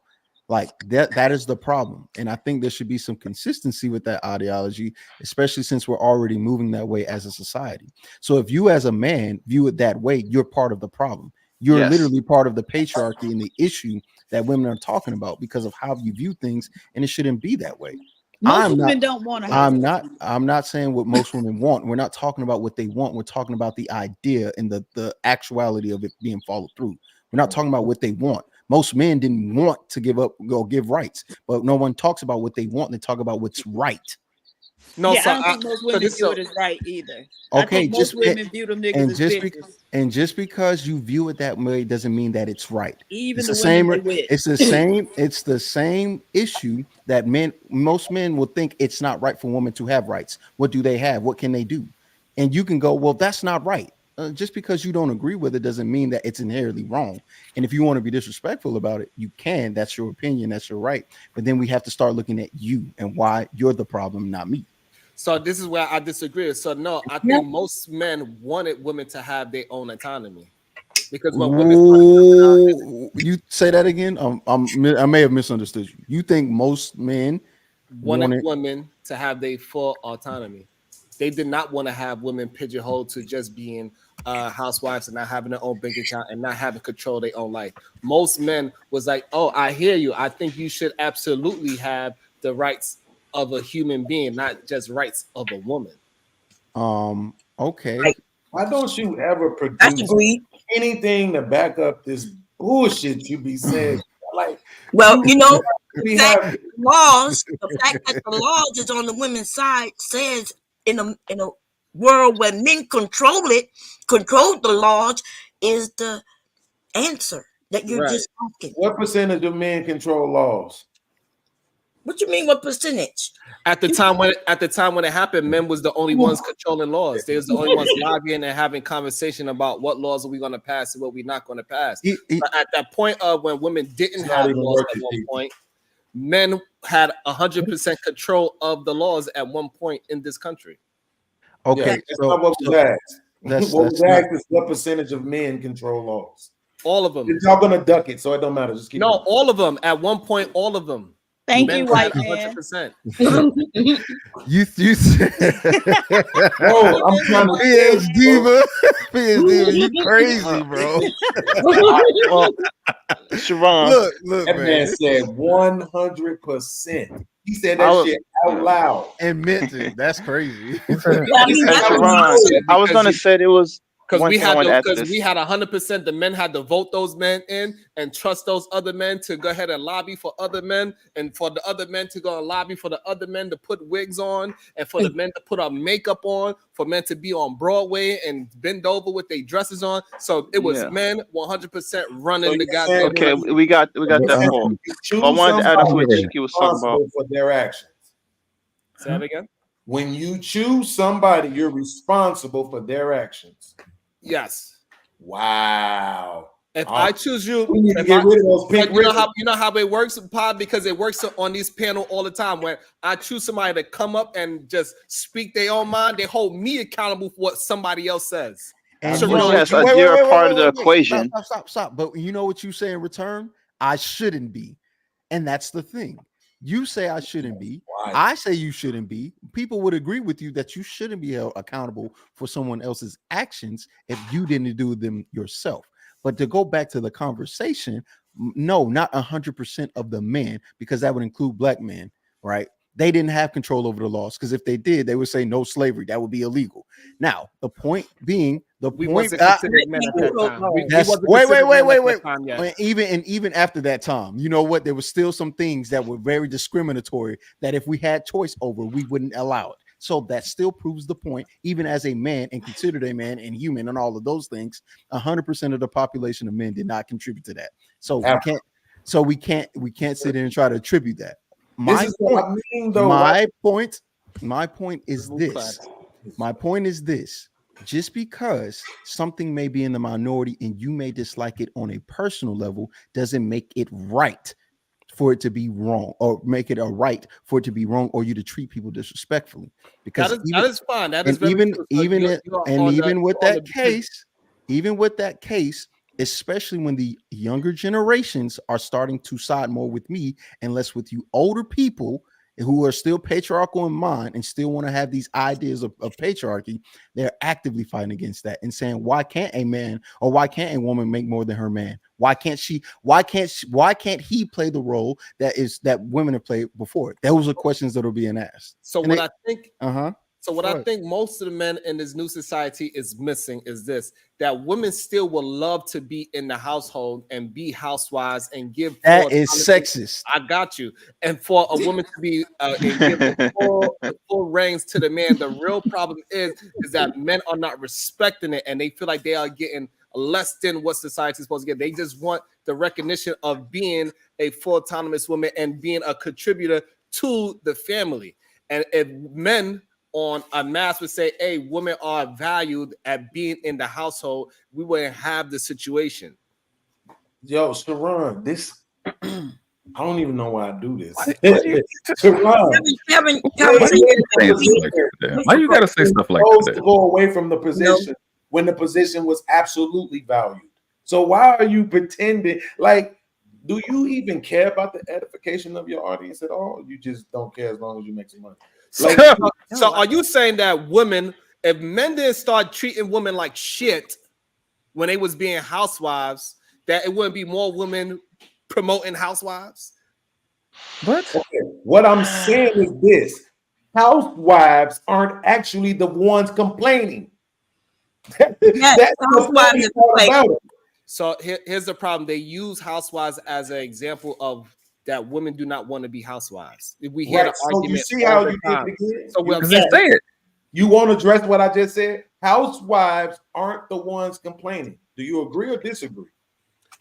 Like that is the problem. And I think there should be some consistency with that ideology, especially since we're already moving that way as a society. So if you as a man view it that way, you're part of the problem. You're Yes. literally part of the patriarchy and the issue that women are talking about because of how you view things, and it shouldn't be that way. Most women don't want to have I'm not saying what most women want. We're not talking about what they want. We're talking about the idea and the actuality of it being followed through. We're not talking about what they want. Most men didn't want to give up or give rights, but no one talks about what they want. They talk about what's right. No, yeah, so I don't think most women view it as right either. I Okay, think most women view them niggas as bitches. And just because you view it that way doesn't mean that it's right. Even It's the the women same. they with. It's the same issue that most men will think it's not right for women to have rights. What do they have? What can they do? And you can go, well, that's not right. Just because you don't agree with it doesn't mean that it's inherently wrong. And if you want to be disrespectful about it, you can. That's your opinion. That's your right. But then we have to start looking at you and why you're the problem, not me. So this is where I disagree. So no, I think most men wanted women to have their own autonomy, because when women You say that again? I may have misunderstood you. You think most men wanted women to have their full autonomy. They did not want to have women pigeonholed to just being housewives and not having their own bank account and not having control of their own life. Most men was like, "Oh, I hear you. I think you should absolutely have the rights of a human being, not just rights of a woman." Okay. Why don't you ever produce anything to back up this bullshit you be saying? Like, well, you know, we the fact have the fact that the laws is on the women's side says in a world where men control the laws is the answer that you're just asking. What percentage of men control laws? What you mean? What percentage? At the time when it happened, men was the only ones controlling laws. They was the only ones lobbying and having conversation about what laws are we going to pass and what we're not going to pass. But at that point of when women didn't have laws at one point, men had 100% control of the laws at one point in this country. Okay, yeah, that's not what was asked. What was asked is what percentage of men control laws? All of them. Y'all gonna duck it, so it don't matter. Just keep it. All of them. At one point, all of them. Thank you, white man. 100%. You bro, I'm trying to PhD, you crazy, bro. Well, Sharon, look, that man said 100%. He said that shit out loud and meant it. That's crazy. Sharon, I was gonna say it was because we had 100%. The men had to vote those men in and trust those other men to go ahead and lobby for other men, and for the other men to go and lobby for the other men to put wigs on, and for the men to put on makeup on, for men to be on Broadway and bend over with their dresses on. So it was men 100% running the goddamn. Okay, we got that whole. I wanted to add on to what Chiki was talking about for their actions. Say that again. When you choose somebody, you're responsible for their actions. Yes. Wow. If I choose you, we need to get rid of those pink you know how it works, Pod, because it works on these panels all the time. When I choose somebody to come up and just speak their own mind, they hold me accountable for what somebody else says. And you're a part of the equation. Stop. But you know what you say in return? I shouldn't be. And that's the thing. You say I shouldn't be. Why? I say you shouldn't be. People would agree with you that you shouldn't be held accountable for someone else's actions if you didn't do them yourself. But to go back to the conversation, no, not 100% of the men, because that would include black men, right? They didn't have control over the laws, because if they did, they would say no slavery. That would be illegal. Now, the point being, wait. Even after that time, you know what? There was still some things that were very discriminatory that if we had choice over, we wouldn't allow it. So that still proves the point, even as a man and considered a man and human and all of those things, 100% of the population of men did not contribute to that. So So we can't sit there and try to attribute that. This is what I mean, though. My point is this. My point is this. Just because something may be in the minority and you may dislike it on a personal level doesn't make it right for it to be wrong, or make it a right for it to be wrong, or you to treat people disrespectfully. Because that is fine. That is very even true. So even with that case, especially when the younger generations are starting to side more with me and less with you older people who are still patriarchal in mind and still want to have these ideas of patriarchy, they're actively fighting against that and saying, why can't a man or why can't a woman make more than her man? Why can't he play the role that women have played before? Those are questions that are being asked. So and what I think So what I think most of the men in this new society is missing is this: that women still will love to be in the household and be housewives and give. That is sexist. I got you. And for a woman to be and give the full reins to the man, the real problem is that men are not respecting it, and they feel like they are getting less than what society is supposed to get. They just want the recognition of being a full autonomous woman and being a contributor to the family. And if men on a mass would say, hey, women are valued at being in the household, we wouldn't have the situation. Yo, Sharon, this I don't even know why I do this. Sharon, why you gotta say stuff like that? To go away from the position when the position was absolutely valued. So why are you pretending? Like, do you even care about the edification of your audience at all? You just don't care as long as you make some money. So are you saying that women, if men didn't start treating women like shit when they was being housewives, that it wouldn't be more women promoting housewives? What? Okay. What I'm saying is this: housewives aren't actually the ones complaining. That's the funny part about it. So here's the problem: they use housewives as an example of that women do not want to be housewives. We hear the argument. You see how you did it again? So You say it. You want to address what I just said? Housewives aren't the ones complaining. Do you agree or disagree?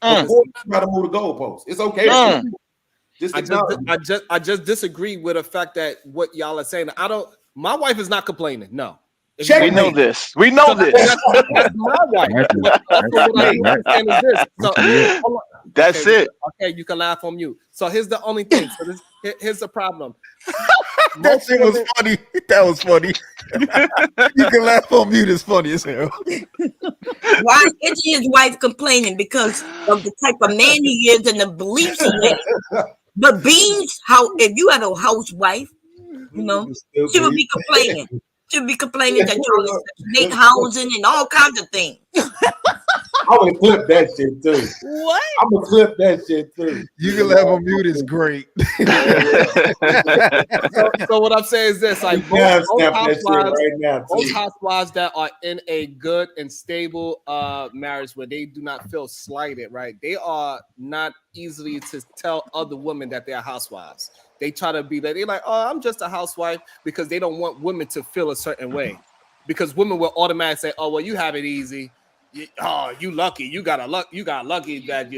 Before you try to move the goalposts, it's okay. I just disagree with the fact that what y'all are saying. My wife is not complaining. No. We know this. We know this. That's my wife. That's it. Okay, you can laugh on mute. So here's the only thing. So here's the problem. That shit was funny. That was funny. You can laugh on mute. It's funny as hell. Why is his wife complaining? Because of the type of man he is and the beliefs he has. But Beans, if you had a housewife, she would be complaining. She would be complaining that y'all state housing and all kinds of things. I'm gonna clip that shit too. What? I'm gonna clip that shit too. You can laugh on mute is great. So what I'm saying is this: like most housewives that are in a good and stable marriage where they do not feel slighted, right? They are not easily to tell other women that they are housewives. They try to be they're like, oh, I'm just a housewife, because they don't want women to feel a certain way, because women will automatically say, oh, well, you have it easy. Oh, you lucky. You got lucky that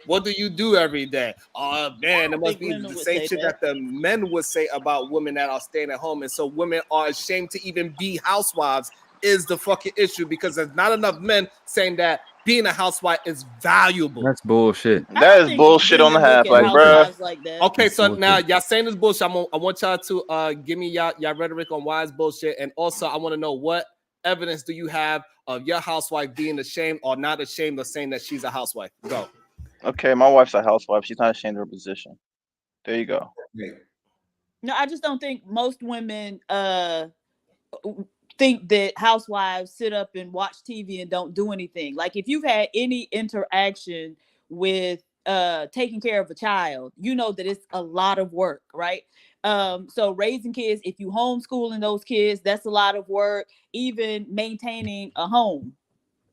what do you do every day? Oh man, it must be the same shit that the men would say about women that are staying at home. And so women are ashamed to even be housewives is the fucking issue, because there's not enough men saying that being a housewife is valuable. That's bullshit. That is bullshit on the half, like, bro. Okay, so now y'all saying this bullshit. I want y'all to give me y'all rhetoric on why it's bullshit, and also I want to know what evidence do you have of your housewife being ashamed or not ashamed of saying that she's a housewife? Go. Okay, my wife's a housewife. She's not ashamed of her position. There you go. No, I just don't think most women think that housewives sit up and watch TV and don't do anything. Like, if you've had any interaction with taking care of a child, you know that it's a lot of work, right? So raising kids, if you homeschooling those kids, that's a lot of work. Even maintaining a home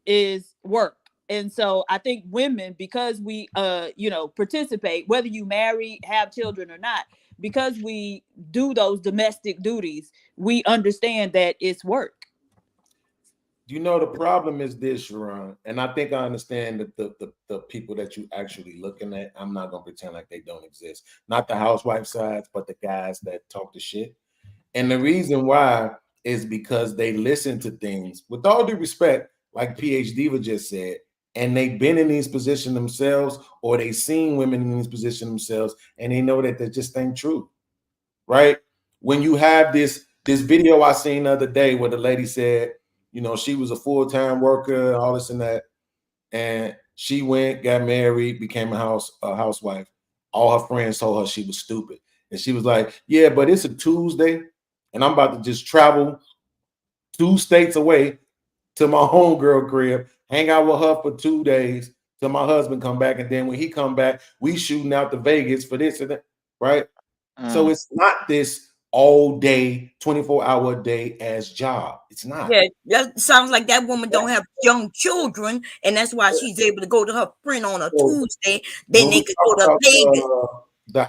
is work. And so I think women, because we participate, whether you marry, have children or not, because we do those domestic duties, we understand that it's work. You know, the problem is this, Sharon, and I think I understand that the people that you actually looking at. I'm not gonna pretend like they don't exist. Not the housewife sides, but the guys that talk the shit. And the reason why is because they listen to things, with all due respect, like PhD Diva just said, and they've been in these positions themselves, or they seen women in these positions themselves, and they know that they just ain't true, right? When you have this video I seen the other day where the lady said, you know, she was a full-time worker, all this and that, and she went, got married, became a housewife. All her friends told her she was stupid, and she was like, "Yeah, but it's a Tuesday, and I'm about to just travel 2 states away to my homegirl crib, hang out with her for 2 days till my husband come back, and then when he come back, we shooting out to Vegas for this and that, right?" So it's not this all day, 24-hour day as job. It's not. Yeah, that sounds like that woman don't have young children, and that's why she's able to go to her friend on a Tuesday. Then they could go to Vegas.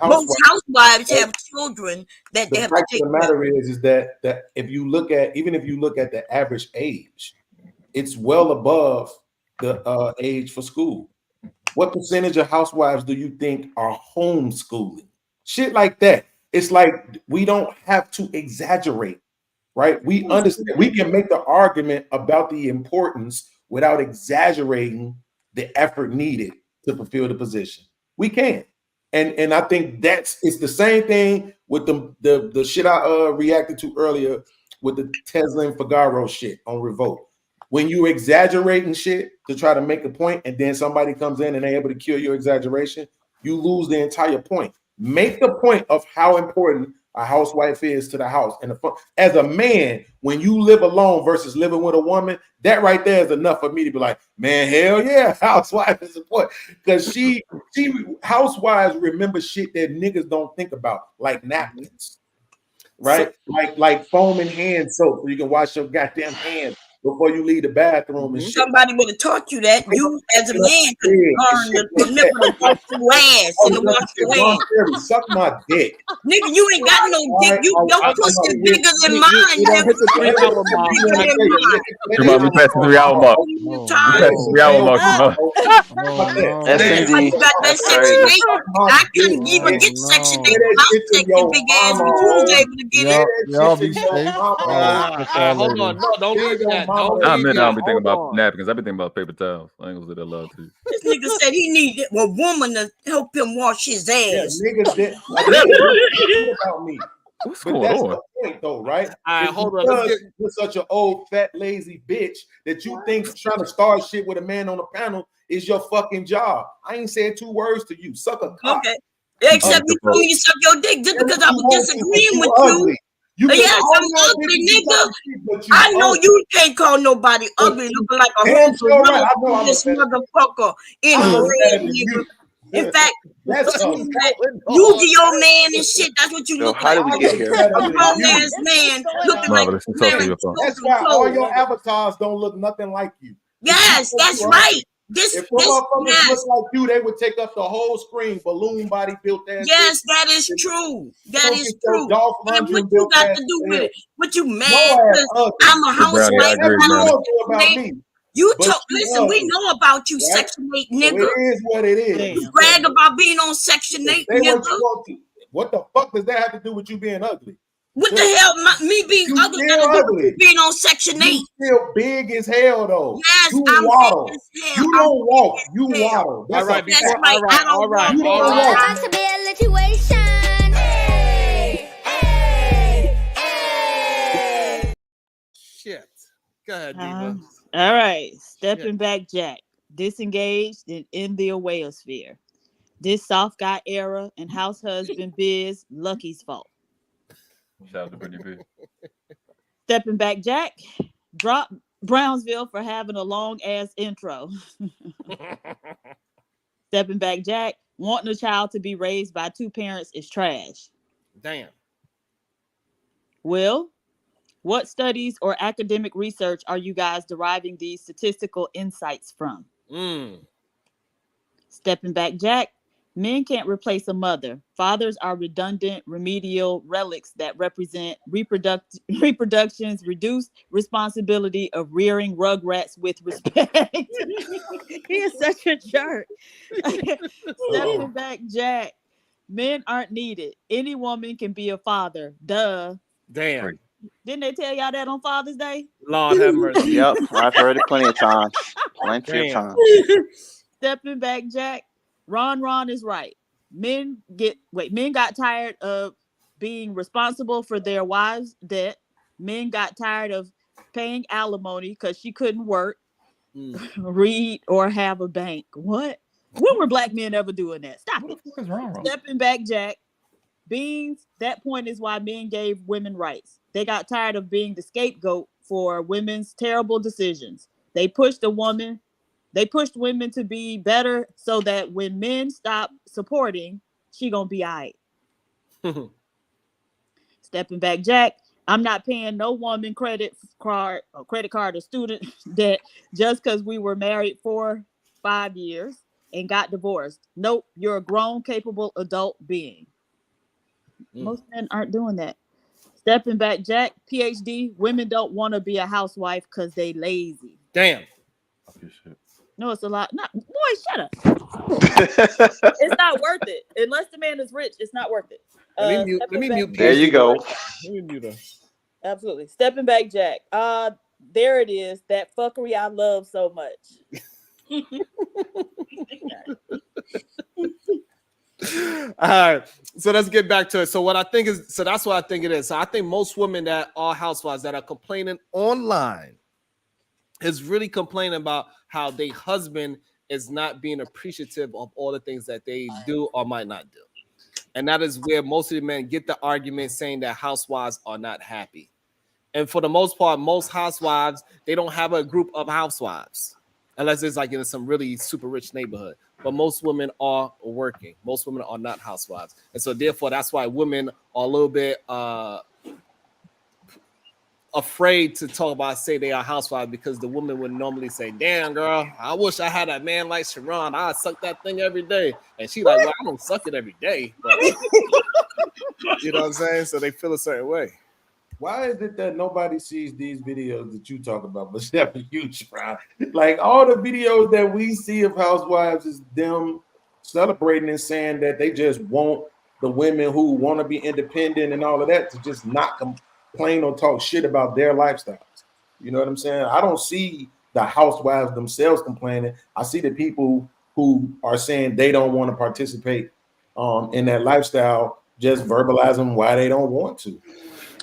Most housewives have children that they have to take care of. The matter is that if you look at the average age, it's well above the age for school. What percentage of housewives do you think are homeschooling? Shit like that. It's like we don't have to exaggerate, right? We understand. We can make the argument about the importance without exaggerating the effort needed to fulfill the position. We can. And I think it's the same thing with the shit I reacted to earlier with the Tesla and Figaro shit on Revolt. When you exaggerating shit to try to make a point, and then somebody comes in and they're able to kill your exaggeration, you lose the entire point. Make the point of how important a housewife is to the house. And as a man, when you live alone versus living with a woman, that right there is enough for me to be like, man, hell yeah, housewife is important. Because she housewives remember shit that niggas don't think about, like napkins, right? Like foam and hand soap, so you can wash your goddamn hands before you leave the bathroom and shit. Somebody would have taught you that. You, as a man, could learn to remember to wash your ass and to wash your hands. Suck my dick. Nigga, you ain't got no dick. Your pussy bigger than mine. Come on, we passed the 3 hour mark. We passed the 3 hour mark. SMD. You got that Section 8. I couldn't even get Section 8 without taking big ass, but you was able to get it. Y'all be safe. Hold on. No, don't leave that. Don't I leave mean, it. I don't be thinking about napkins. I be thinking about paper towels. I ain't gonna say that loud to you. This nigga said he needed a woman to help him wash his ass. Niggas did about me. What's But going that's on? the point, though, right? All right, It's hold on. because you're such an old, fat, lazy bitch that you think trying to start shit with a man on the panel is your fucking job. I ain't said 2 words to you. Suck a cock. Okay. Except you told me you suck your dick just because I was disagreeing with you. Yes, I'm ugly, nigga. I know you can't call nobody ugly, looking like a whole this motherfucker in red, nigga. In fact, using your man and shit, that's what you look how like. did we get here? A grown ass man looking like That's why all your avatars don't look nothing like you. Yes, that's right. If motherfuckers look like you, they would take up the whole screen. Balloon body built ass. Yes, that is true. That is true. And what you got to do with it? What you mad? I'm a housewife. You talk. Listen, we know about you, Section 8 nigga. It is what it is. You brag about being on Section 8 nigga. What the fuck does that have to do with you being ugly? What the hell, me being ugly got to do with you being on Section 8? You still big as hell, though. Yes, you I'm waddle. big as hell. You don't walk. You waddle. That's right. That's right. I don't walk. You don't walk. Situation. Shit. Go ahead, Diva. All right. Stepping back, Jack. Disengaged and in the awayosphere. This soft guy era and house husband biz, Lucky's fault. Shout out to Brittany B. Stepping back, Jack. Drop Brownsville for having a long ass intro. Stepping back, Jack. Wanting a child to be raised by 2 parents is trash. Damn. Will, what studies or academic research are you guys deriving these statistical insights from? Stepping back, Jack. Men can't replace a mother. Fathers are redundant, remedial relics that represent reproduction's reduced responsibility of rearing rugrats with respect. He is such a jerk. Stepping back, Jack. Men aren't needed. Any woman can be a father. Duh. Damn. Didn't they tell y'all that on Father's Day? Lord have mercy. Yep, I've heard it plenty of times. Plenty of times. Stepping back, Jack. Ron is right. Men got tired of being responsible for their wives' debt. Men got tired of paying alimony because she couldn't work, read, or have a bank. What? When were black men ever doing that? Stop it. What's wrong? Stepping back, Jack. Beans, that point is why men gave women rights. They got tired of being the scapegoat for women's terrible decisions. They pushed women to be better so that when men stop supporting, she gonna be all right. Stepping back, Jack. I'm not paying no woman credit card or student debt just because we were married for 5 years and got divorced. Nope, you're a grown, capable adult being. Most men aren't doing that. Stepping back, Jack. PhD. Women don't want to be a housewife because they lazy. Damn. No, it's a lot. Not boy, shut up. It's not worth it. Unless the man is rich, it's not worth it. Let me mute. There you go. Let me mute her. Absolutely. Stepping back, Jack. There it is. That fuckery I love so much. All right, so let's get back to it. So that's what I think it is. So I think most women that are housewives that are complaining online is really complaining about how their husband is not being appreciative of all the things that they do or might not do. And that is where most of the men get the argument saying that housewives are not happy. And for the most part, most housewives, they don't have a group of housewives unless it's like in some really super rich neighborhood. But most women are working. Most women are not housewives. And so therefore, that's why women are a little bit afraid to talk about, say they are housewives, because the woman would normally say, damn, girl, I wish I had a man like Sharon. I'd suck that thing every day. And she like, well, I don't suck it every day. But you know what I'm saying? So they feel a certain way. Why is it that nobody sees these videos that you talk about, but except for you, Sharon? Like all the videos that we see of housewives is them celebrating and saying that they just want the women who want to be independent and all of that to just not complain or talk shit about their lifestyles. You know what I'm saying? I don't see the housewives themselves complaining. I see the people who are saying they don't want to participate in that lifestyle, just verbalizing why they don't want to.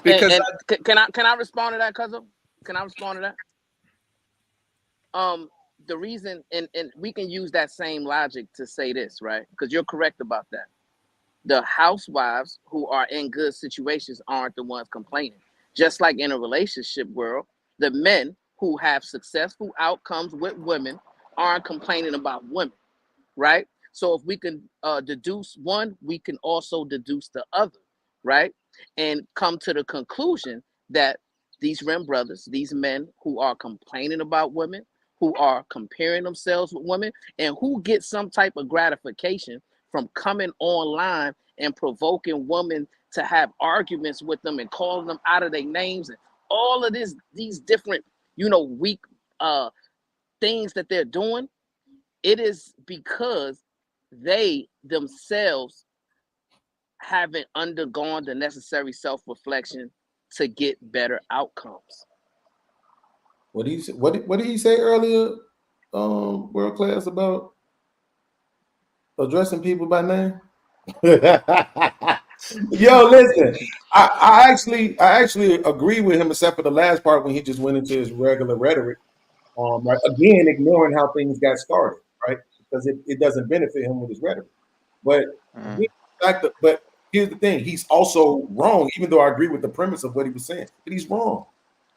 Because can I respond to that, cousin? Can I respond to that? The reason, and we can use that same logic to say this, right? Because you're correct about that. The housewives who are in good situations aren't the ones complaining. Just like in a relationship world, the men who have successful outcomes with women aren't complaining about women, right? So if we can deduce one, we can also deduce the other, right? And come to the conclusion that these Rim brothers, these men who are complaining about women, who are comparing themselves with women, and who get some type of gratification from coming online and provoking women to have arguments with them and calling them out of their names and all of these different, weak things that they're doing, it is because they themselves haven't undergone the necessary self-reflection to get better outcomes. What did he say earlier, World Class, about addressing people by name? Yo, listen, I actually agree with him, except for the last part when he just went into his regular rhetoric. Right, again, ignoring how things got started, right? Because it doesn't benefit him with his rhetoric. But here's the thing, he's also wrong, even though I agree with the premise of what he was saying, but he's wrong,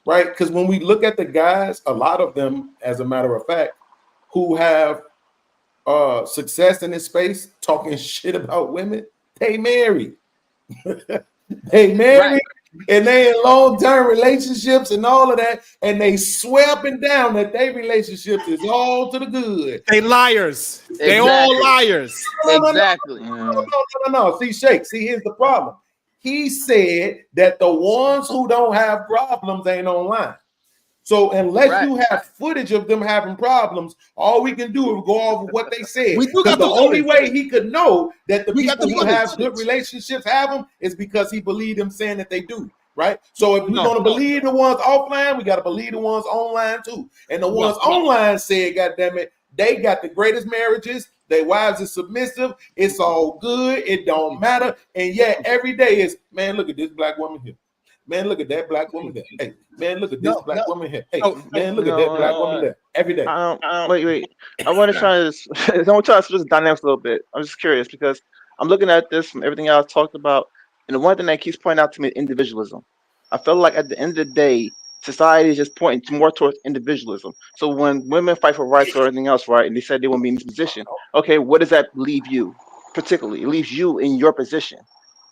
right? Because when we look at the guys, a lot of them, as a matter of fact, who have success in this space, talking shit about women, they married. They married, and they in long-term relationships and all of that, and they swear up and down that their relationships is all to the good. They liars. They all liars. Exactly. No. See, Shake. See, here's the problem. He said that the ones who don't have problems ain't online. So unless you have footage of them having problems, all we can do is go off of what they said. Because the only way he could know that the people who have good relationships have them is because he believed them saying that they do. Right? So if we're going to believe the ones offline, we got to believe the ones online too. And the ones online said, God damn it, they got the greatest marriages. Their wives are submissive. It's all good. It don't matter. And yet every day is, man, look at this black woman here. Man, look at that black woman there. Hey, man, look at this black woman here. Hey, man, look at that black woman there. Every day. Wait. I want to try this. I want to try this dynamics a little bit. I'm just curious because I'm looking at this from everything I talked about, and the one thing that keeps pointing out to me is individualism. I feel like at the end of the day, society is just pointing more towards individualism. So when women fight for rights or anything else, right, and they said they won't be in this position, okay, what does that leave you? Particularly, it leaves you in your position.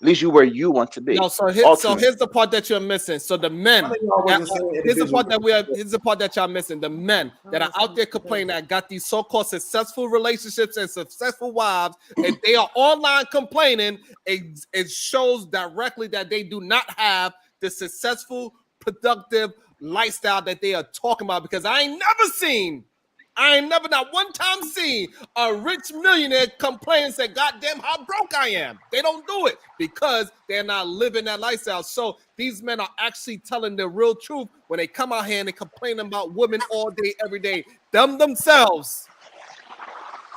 Leaves you where you want to be. No, so here's the part that you're missing. So the men, here's the part that y'all missing. The men that are out there complaining that got these so-called successful relationships and successful wives, and they are online complaining, it shows directly that they do not have the successful, productive lifestyle that they are talking about. Because I ain't never not one time seen a rich millionaire complain and say, God damn, how broke I am. They don't do it because they're not living that lifestyle. So these men are actually telling the real truth when they come out here and they complain about women all day, every day. Themselves.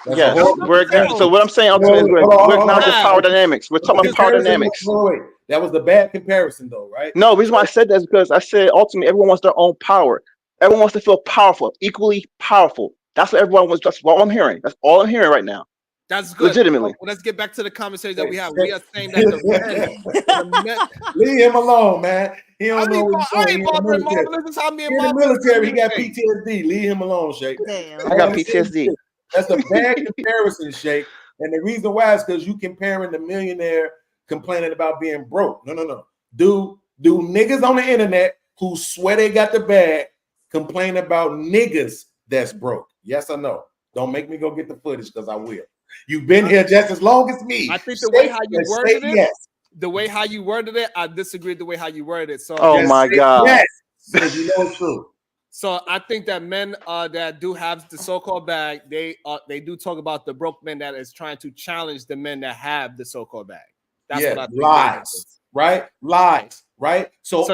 Yes, so what I'm saying ultimately is we're acknowledging power dynamics. We're talking about power dynamics. Wait. That was the bad comparison though, right? No, the reason why I said that is because I said ultimately everyone wants their own power. Everyone wants to feel powerful, equally powerful. That's what everyone wants. That's what I'm hearing. That's all I'm hearing right now. That's good. Legitimately. Well, let's get back to the conversation that we have. We are saying that the men leave him alone, man. He don't know what he's doing. In the military, he got PTSD. Leave him alone, Shake. I got PTSD. That's a bad comparison, Shake. And the reason why is because you comparing the millionaire complaining about being broke. No. Do niggas on the internet who swear they got the bag complain about niggas that's broke? Yes or no? Don't make me go get the footage because I will. You've been here just as long as me. I think the way how you worded it, the way how you worded it, I disagree with the way how you worded it. So my God. Yes, because you know it's true. So I think that men that do have the so-called bag, they do talk about the broke men that is trying to challenge the men that have the so-called bag. That's what I think. Lies, right? Lies, right? So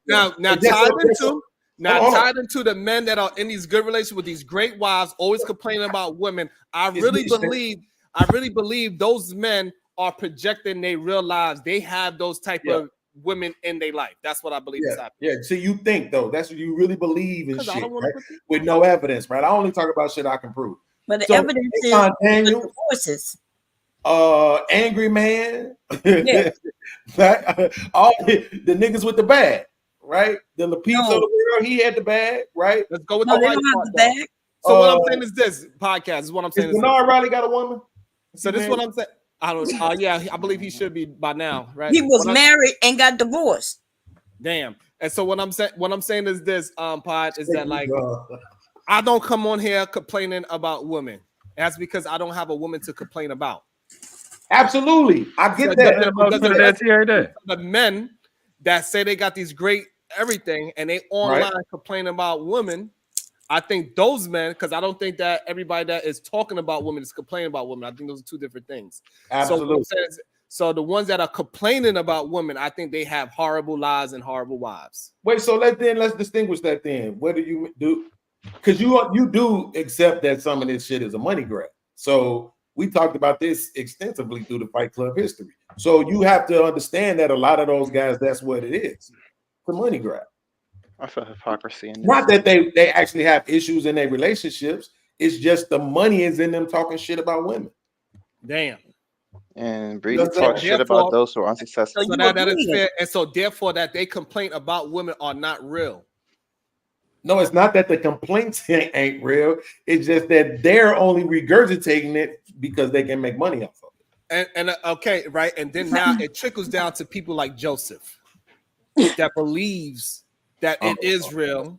now tied into the men that are in these good relationships with these great wives, always complaining about women. I really believe those men are projecting their real lives. They have those type of women in their life. That's what I believe is happening. Yeah. So you think though, that's what you really believe in shit, right? With no evidence, right? I only talk about shit I can prove. But the evidence is the divorces. Angry man. All the niggas with the bag, right? The pizza of the world, he had the bag, right? Let's go with the white part, bag. So what I'm saying is this podcast is what I'm saying. Is Bernard Riley got a woman? So this is what I'm saying. I don't. Yeah, I believe he should be by now, right? He was married and got divorced. Damn. And so what I'm saying is this, Pod, is that like I don't come on here complaining about women. That's because I don't have a woman to complain about. Absolutely, I get that. The men that say they got these great everything and they online complaining about women. I think those men, because I don't think that everybody that is talking about women is complaining about women. I think those are two different things. Absolutely. So the ones that are complaining about women, I think they have horrible lives and horrible wives. Wait, so let's distinguish that then. What do you do? Because you do accept that some of this shit is a money grab. So we talked about this extensively through the Fight Club history. So you have to understand that a lot of those guys, that's what it is. It's a money grab. I feel hypocrisy in this. Not that they actually have issues in their relationships. It's just the money is in them talking shit about women. Damn. And Brady talk shit about those who are unsuccessful. So that is fair. And so therefore that they complain about women are not real. No, it's not that the complaints ain't real. It's just that they're only regurgitating it because they can make money off of it. And okay, right. And then now it trickles down to people like Joseph. that believes that it is real.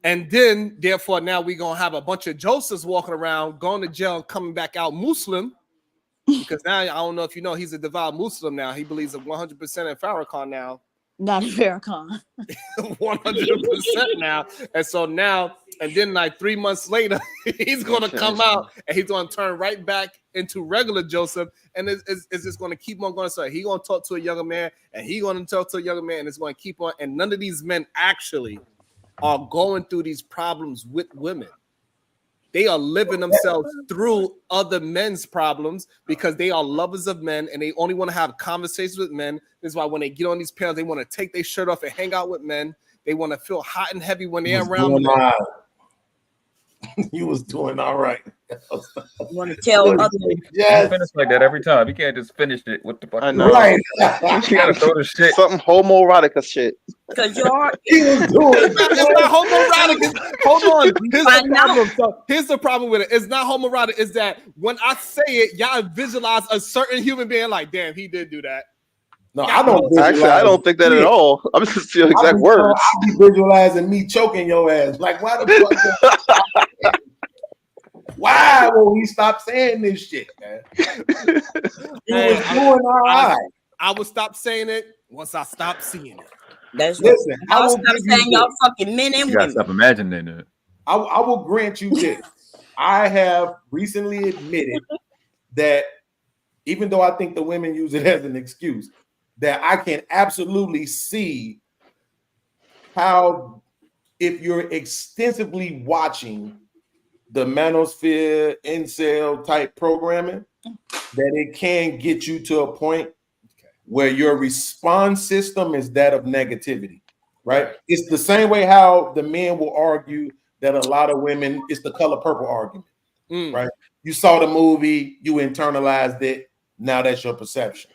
And then, therefore, now we're going to have a bunch of Josephs walking around, going to jail, and coming back out Muslim. Because now, I don't know if you know, he's a devout Muslim now. He believes 100% in Farrakhan now. Not Farrakhan. 100% now. And so now, and then like 3 months later, he's going to come out and he's going to turn right back into regular Joseph. And it's just going to keep on going. So he's going to talk to a younger man, and he's going to talk to a younger man, and it's going to keep on. And none of these men actually are going through these problems with women. They are living themselves through other men's problems because they are lovers of men and they only want to have conversations with men. This is why when they get on these panels, they want to take their shirt off and hang out with men. They want to feel hot and heavy when they're around men. You was doing all right. Want to tell others? Yes. Finish like that every time. You can't just finish it with the fucking. I know. Right. You gotta throw the shit. Something homoerotica shit. Because you're. It's not homoerotic. Hold on. Here's the problem. So here's the problem with it. It's not homoerotic. Is that when I say it, y'all visualize a certain human being like, damn, he did do that. No, I don't. Actually, I don't think that at all. I'm just your exact words. I be visualizing me choking your ass. Like, why the fuck? Why will we stop saying this shit, man? You was doing all right. I will stop saying it once I stop seeing it. That's Listen, I I'll will stop give you saying y'all this. fucking men and You gotta women. stop imagining it. I will grant you this. I have recently admitted that even though I think the women use it as an excuse, that I can absolutely see how, if you're extensively watching the manosphere, incel type programming, that it can get you to a point where your response system is that of negativity, right? It's the same way how the men will argue that a lot of women, it's the color purple argument, right? You saw the movie, you internalized it, now that's your perception.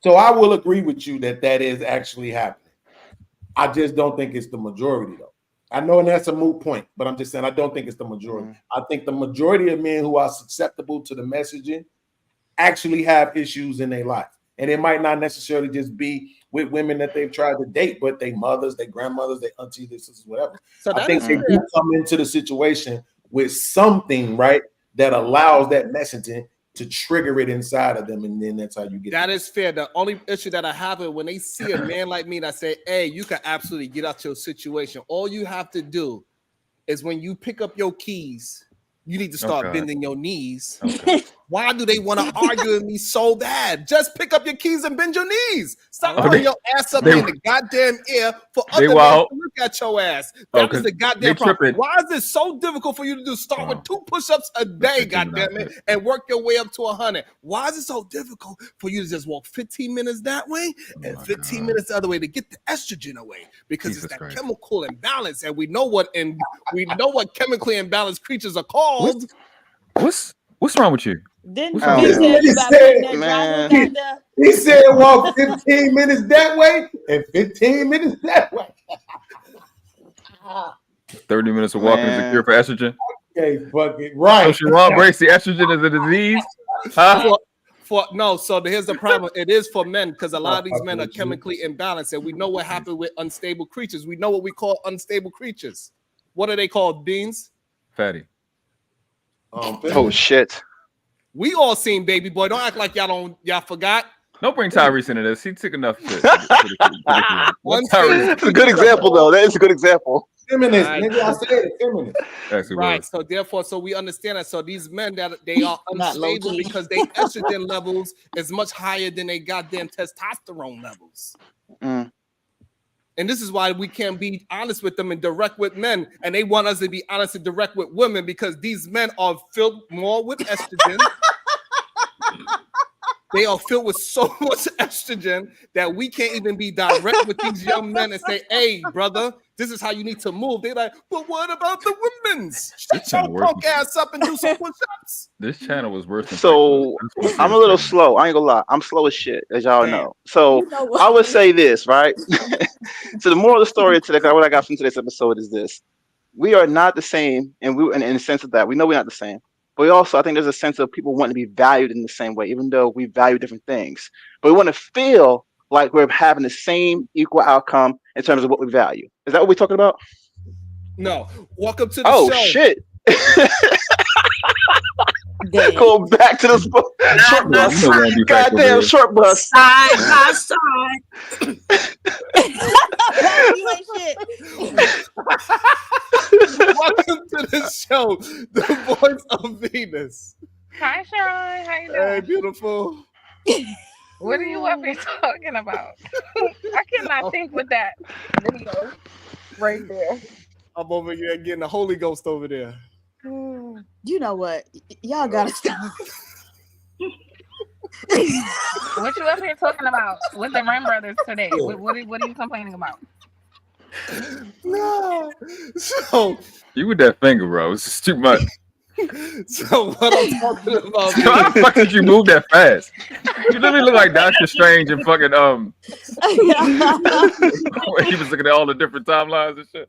So I will agree with you that that is actually happening. I just don't think it's the majority, though. I know, and that's a moot point, but I'm just saying I don't think it's the majority. I think the majority of men who are susceptible to the messaging actually have issues in their life. And it might not necessarily just be with women that they've tried to date, but their mothers, their grandmothers, their aunties, their sisters, whatever. So I think they do come into the situation with something, right, that allows that messaging to trigger it inside of them, and then that's how you get that. Is fair. The only issue that I have is when they see a man like me that say, hey, you can absolutely get out your situation. All you have to do is when you pick up your keys, you need to start bending your knees. Why do they want to argue with me so bad? Just pick up your keys and bend your knees. Stop putting your ass up in the goddamn ear for other men to look at your ass. That was the goddamn problem. Why is it so difficult for you to do? Start with 2 push-ups a day, goddamn it, and work your way up to 100. Why is it so difficult for you to just walk 15 minutes that way and 15 minutes the other way to get the estrogen away? Because it's that chemical imbalance, and we know what chemically imbalanced creatures are called. What's wrong with you? Didn't he say you got that driver down He said walk 15 minutes that way and 15 minutes that way. 30 minutes of walking is a cure for estrogen. Okay, fuck it. Right. So Sharon Bracey, estrogen is a disease? Huh? So here's the problem. It is for men because a lot of these men are chemically imbalanced, and we know what happened with unstable creatures. We know what we call unstable creatures. What are they called, Beans? Fatty. Oh shit. We all seen Baby Boy. Don't act like y'all forgot. Don't bring Tyrese into this. He took enough shit. That's a good example, though. That is a good example. Feminist, nigga, I said it, feminist. Right. So therefore, we understand that. So these men that they are unstable because their estrogen levels is much higher than their goddamn testosterone levels. And this is why we can't be honest with them and direct with men. And they want us to be honest and direct with women because these men are filled more with estrogen. They are filled with so much estrogen that we can't even be direct with these young men and say, hey, brother, this is how you need to move. They're like, but what about the women's? Shut your punk ass up and do some push-ups. This channel was worse than so I'm a little slow. I ain't gonna lie. I'm slow as shit, as y'all know. So I would say this, right? So the moral of the story today, what I got from today's episode is this. We are not the same, and we in the sense of that. We know we're not the same. But we also, I think there's a sense of people wanting to be valued in the same way, even though we value different things. But we want to feel like we're having the same equal outcome in terms of what we value. Is that what we're talking about? No. Welcome to the Oh show. shit. Go back to the short bus. Goddamn short bus. Side by side. You ain't shit. Welcome to the show, the voice of Venus. Hi, Sharon. How you doing? Hey, beautiful. What are you up here talking about? I cannot think with that video right there. I'm over here getting the Holy Ghost over there. You know what? Y'all gotta stop. What you up here talking about with the Ren brothers today? What are you complaining about? No. So you with that finger, bro. It's just too much. So what I'm talking about? How the fuck did you move that fast? You literally look like Doctor Strange and fucking he was looking at all the different timelines and shit.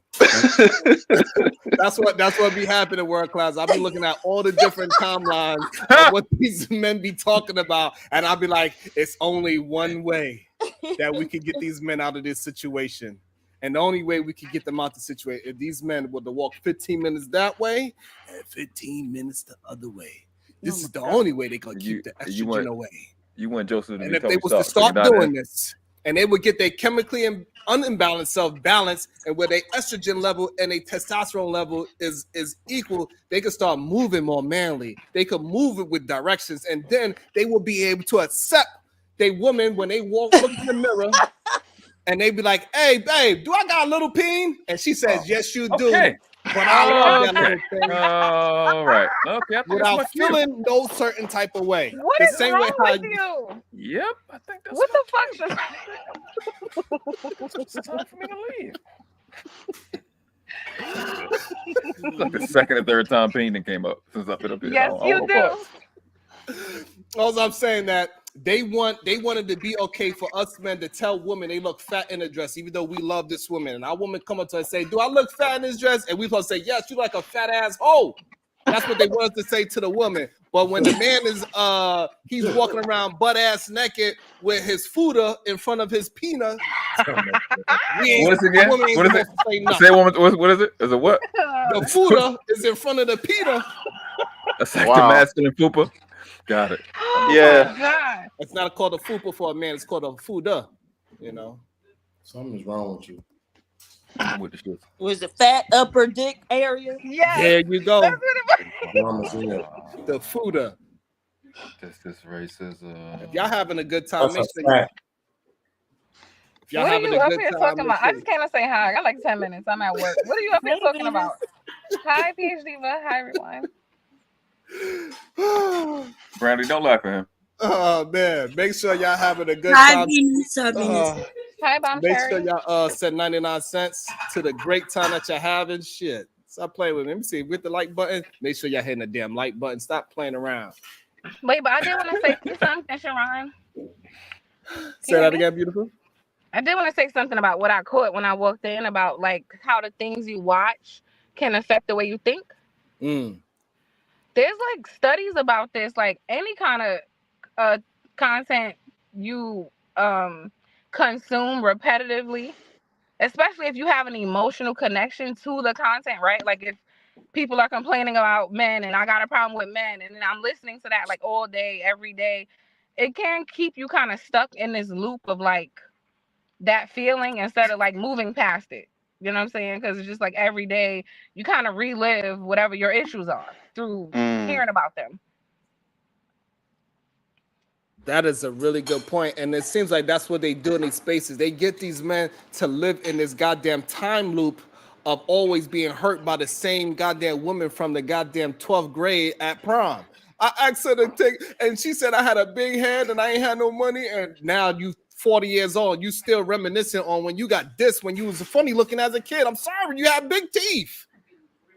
That's what be happening in world class. I'll be looking at all the different timelines of what these men be talking about, and I'll be like, it's only one way that we can get these men out of this situation. And the only way we can get them out the situation, if these men were to walk 15 minutes that way and 15 minutes the other way. This is the only way they can keep the estrogen away. You want Joseph to and be if they was to stop doing this, and they would get their chemically unimbalanced self balanced, and where their estrogen level and their testosterone level is equal, they could start moving more manly. They could move it with directions, and then they will be able to accept their woman when they look in the mirror. And they be like, hey, babe, do I got a little peen? And she says, yes, you do. Okay. But I love that little thing. All right. Okay. Without feeling no certain type of way. What the is same wrong way how with you? Yep. I think that's what the fuck. It's time for me to leave. It's like the second or third time peen came up since I've been up here. Yes, you do. All I'm saying that they wanted to be okay for us men to tell women they look fat in a dress, even though we love this woman. And our woman come up to us and say, do I look fat in this dress? And we supposed to say, yes, you like a fat ass hoe. That's what they want us to say to the woman. But when the man is he's walking around butt ass naked with his fooder in front of his penis. What is it again? What is it? Say what is it? Is it what? The fooder is in front of the penis. That's like the masculine fupa. Got it. Oh yeah. It's not called a fupa for a man. It's called a fooder. You know. Something's wrong with you. With the shit. Was the fat upper dick area? Yes. There you go. The fooder. This racism. If y'all having a good time, That's make sure if y'all what are having you a up good here time, talking about? I just came to say hi. I got like 10 minutes. I'm at work. What are you up here talking about? Hi, PhD Diva. Hi, everyone. Brandy, don't laugh at him. Oh man, make sure y'all having a good Hi, time. Venus. Hi, Bomb Make Cherry. sure y'all send 99 cents to the great time that you're having. Shit. Stop playing with me. Let me see. With the like button, make sure y'all hitting the damn like button. Stop playing around. Wait, but I did want to say something, Sharon. Say that again, beautiful. I did want to say something about what I caught when I walked in about like how the things you watch can affect the way you think. There's like studies about this, like any kind of content you consume repetitively, especially if you have an emotional connection to the content, right? Like if people are complaining about men and I got a problem with men and then I'm listening to that like all day, every day, it can keep you kind of stuck in this loop of like that feeling instead of like moving past it. You know what I'm saying? Because it's just like every day you kind of relive whatever your issues are through hearing about them. That is a really good point. And it seems like that's what they do in these spaces. They get these men to live in this goddamn time loop of always being hurt by the same goddamn woman from the goddamn 12th grade at prom. I asked her to take, and she said I had a big head and I ain't had no money. And now you 40 years old, you still reminiscing on when you got this when you was funny looking as a kid. I'm sorry, you had big teeth.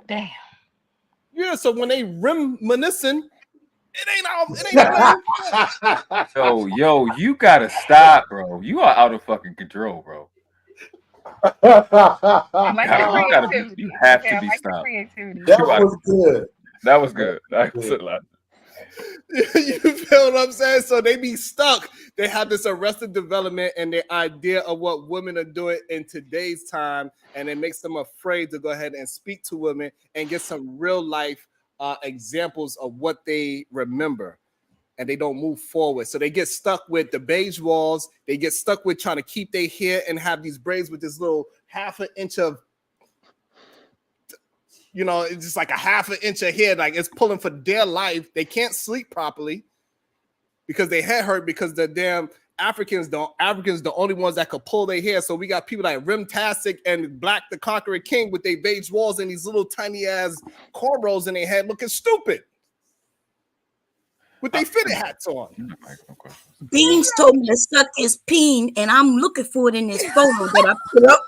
Damn. Yeah, so when they reminiscing, it ain't Yo, you gotta stop, bro. You are out of fucking control, bro. I like your creativity. You have to be I like stopped. creativity. That was good. That was good. That was a lot. You feel what I'm saying? So they be stuck. They have this arrested development and their idea of what women are doing in today's time, and it makes them afraid to go ahead and speak to women and get some real life examples of what they remember. And they don't move forward. So they get stuck with the beige walls. They get stuck with trying to keep their hair and have these braids with this little half an inch of, you know, it's just like a half an inch of hair, like it's pulling for their life. They can't sleep properly because their head hurt because the damn Africans the only ones that could pull their hair. So we got people like Rimtastic and Black the Conqueror King with their beige walls and these little tiny ass cornrows in their head looking stupid with their fitted hats on. Beans told me to suck his peen, and I'm looking for it in this photo that I put up.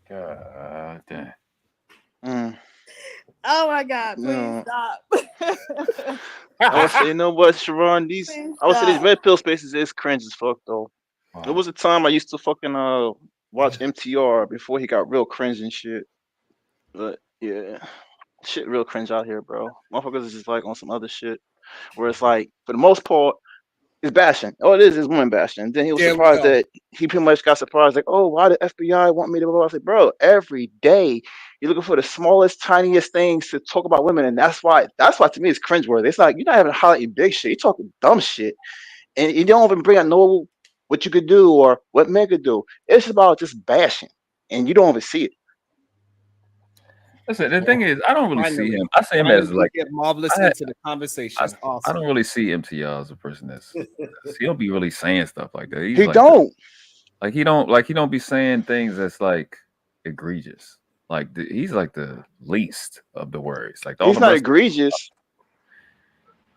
God damn. Oh my God! Please stop. I would say, you know what, Sharon? These red pill spaces is cringe as fuck though. Wow. There was a time I used to fucking watch MTR before he got real cringe and shit. But yeah, shit real cringe out here, bro. Motherfuckers is just like on some other shit where it's like, for the most part, it's bashing. All it is woman bashing. And then he was surprised that he pretty much got surprised, like, oh, why the FBI want me to go? I said, bro, every day you're looking for the smallest, tiniest things to talk about women, and that's why to me it's cringeworthy. It's like you're not even highlighting big shit, you're talking dumb shit, and you don't even bring up what you could do or what men could do. It's about just bashing, and you don't even see it. Listen, the thing is, I don't really see him. I see him as like get marvelous into the conversation. Awesome. I don't really see MTR as a person that's he don't be really saying stuff like that. He don't be saying things that's like egregious. Like he's like the least of the words. Like he's not egregious.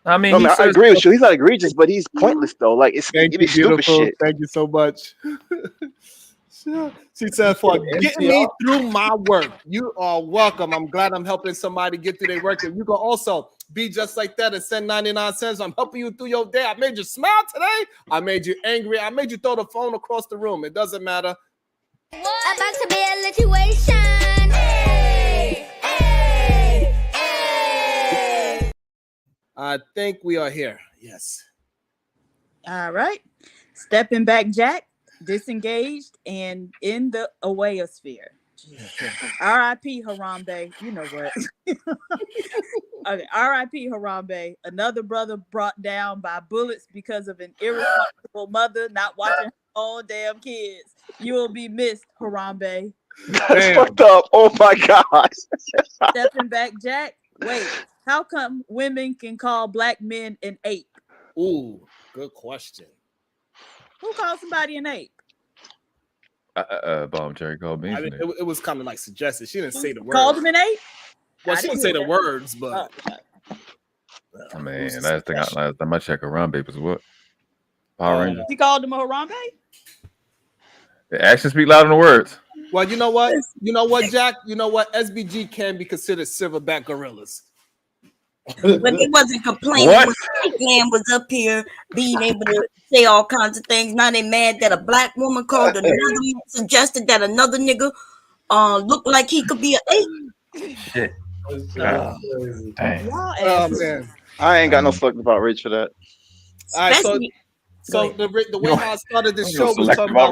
I mean, I agree with you. He's not egregious, but he's pointless though. Like it's stupid shit. Thank you so much. She said, for getting me through my work. You are welcome. I'm glad I'm helping somebody get through their work. And you can also be just like that and send 99 cents. I'm helping you through your day. I made you smile today. I made you angry. I made you throw the phone across the room. It doesn't matter. About to be a situation. Hey, hey, hey. I think we are here. Yes. All right. Stepping back, Jack. Disengaged and in the awayosphere. R.I.P. Harambe. You know what? Okay, R.I.P. Harambe. Another brother brought down by bullets because of an irresponsible mother not watching her own damn kids. You will be missed, Harambe. That's fucked up. Oh my gosh. Stepping back, Jack. Wait, how come women can call black men an ape? Ooh, good question. Who called somebody an ape? Bomb Cherry called me. I mean, it was kind of like suggested. She didn't say the word. Called him an ape? Well, she didn't say the words, but I mean, last time I checked, Harambe was what? Power Ranger. He called him a Harambe? The actions speak louder than the words. Well, you know what? You know what, Jack? You know what? SBG can be considered silverback gorillas. But they wasn't complaining when the white man was up here being able to say all kinds of things. Now they mad that a black woman called another man, suggested that another nigga looked like he could be an ape. Shit. Dang. Oh man. I ain't got no fucking about Rich for that. All right, so the way how I started this show was talking about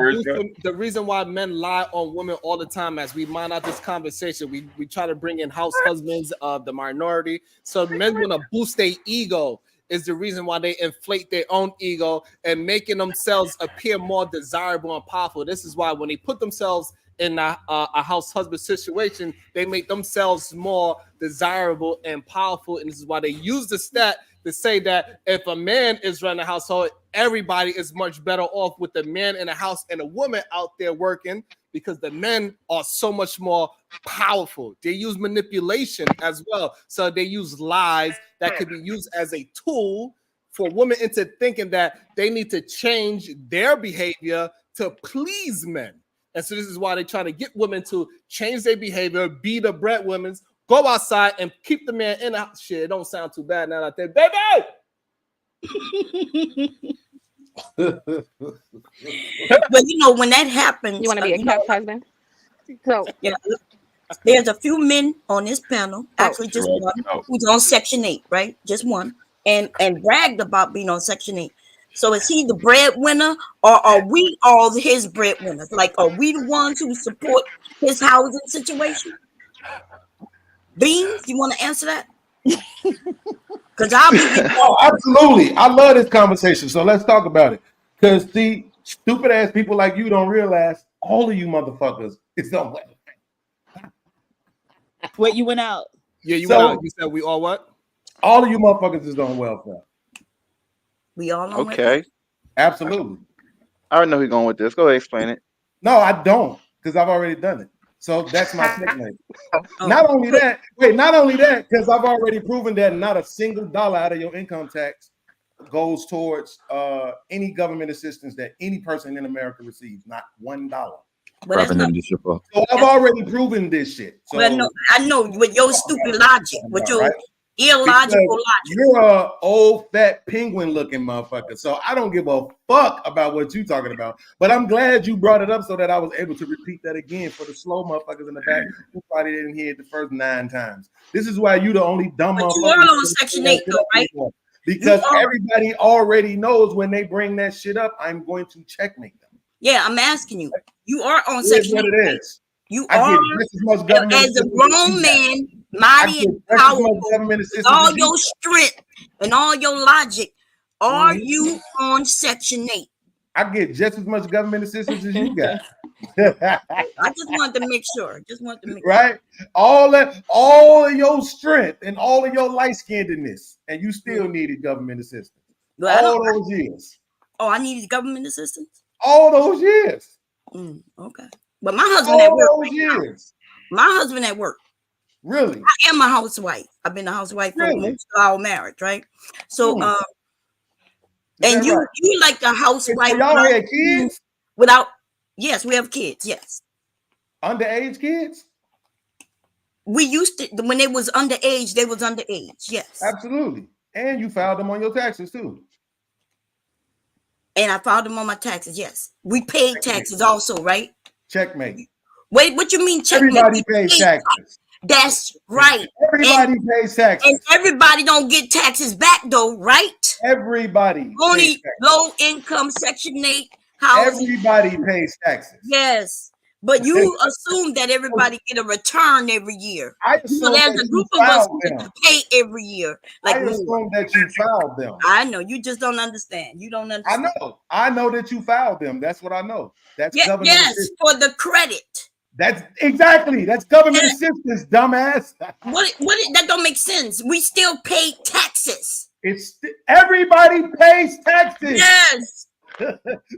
the reason why men lie on women all the time. As we mind out this conversation, we try to bring in house husbands of the minority. So men want to boost their ego is the reason why they inflate their own ego and making themselves appear more desirable and powerful. This is why when they put themselves in a house husband situation, they make themselves more desirable and powerful. And this is why they use the stat to say that if a man is running a household, everybody is much better off with the man in the house and a woman out there working, because the men are so much more powerful. They use manipulation as well. So they use lies that could be used as a tool for women into thinking that they need to change their behavior to please men. And so this is why they're trying to get women to change their behavior, be the breadwinners, go outside and keep the man in the house. Shit, it don't sound too bad now out there, baby. But you know, when that happens, you want to be a cat's husband. So yeah, There's a few men on this panel, actually just one, who's on Section 8, right? Just one, and bragged about being on Section 8. So is he the breadwinner, or are we all his breadwinners? Like, are we the ones who support his housing situation? Beans, you want to answer that? Because I'll be oh, absolutely. I love this conversation. So let's talk about it. Because see, stupid ass people like you don't realize all of you motherfuckers is on welfare. Wait, you went out. Yeah, you went out. You said we all what? All of you motherfuckers is on welfare. We all on Okay. Absolutely. I already know who's going with this. Go ahead, explain it. No, I don't, because I've already done it. So that's my checkmate. Not only that, because I've already proven that not a single dollar out of your income tax goes towards any government assistance that any person in America receives. Not $1. So I've already proven this shit. So well, I know with your stupid logic, with your illogical logic. You're a old fat penguin looking motherfucker. So I don't give a fuck about what you're talking about. But I'm glad you brought it up so that I was able to repeat that again for the slow motherfuckers in the back who probably didn't hear it the first 9 times. This is why you the only dumb motherfucker. You are on Section 8 though, right? Because everybody already knows when they bring that shit up, I'm going to checkmate them. Yeah, I'm asking you. You are on Section 8. What it is. You I are as a grown man, mighty and powerful, with all your strength and all your logic. Are you on Section 8? I get just as much government assistance as you got. I just wanted to make sure. Right? All of your strength and all of your light-skinnedness, and you still needed government assistance. All those years. Oh, I needed government assistance? All those years. Okay. But my husband at work. My husband at work. Really? I am a housewife. I've been a housewife for most of our marriage, right? So and you like the housewife. Y'all had kids? Yes, we have kids, yes. Underage kids? We used to, when they was underage, they was underage, yes. Absolutely. And you filed them on your taxes too. And I filed them on my taxes, yes. We paid taxes also, right? Checkmate. Wait, what you mean checkmate? Everybody pays taxes. That's right. Everybody pays taxes. And everybody don't get taxes back though, right? Everybody. Only low income Section 8 housing. Everybody pays taxes. Yes. But you assume that everybody get a return every year. So there's a group of us who get to pay every year. Like I assume that you filed them. I know. You just don't understand. You don't understand. I know that you filed them. That's what I know. That's government assistance. For the credit. That's government assistance, dumbass. What that don't make sense. We still pay taxes. Everybody pays taxes. Yes.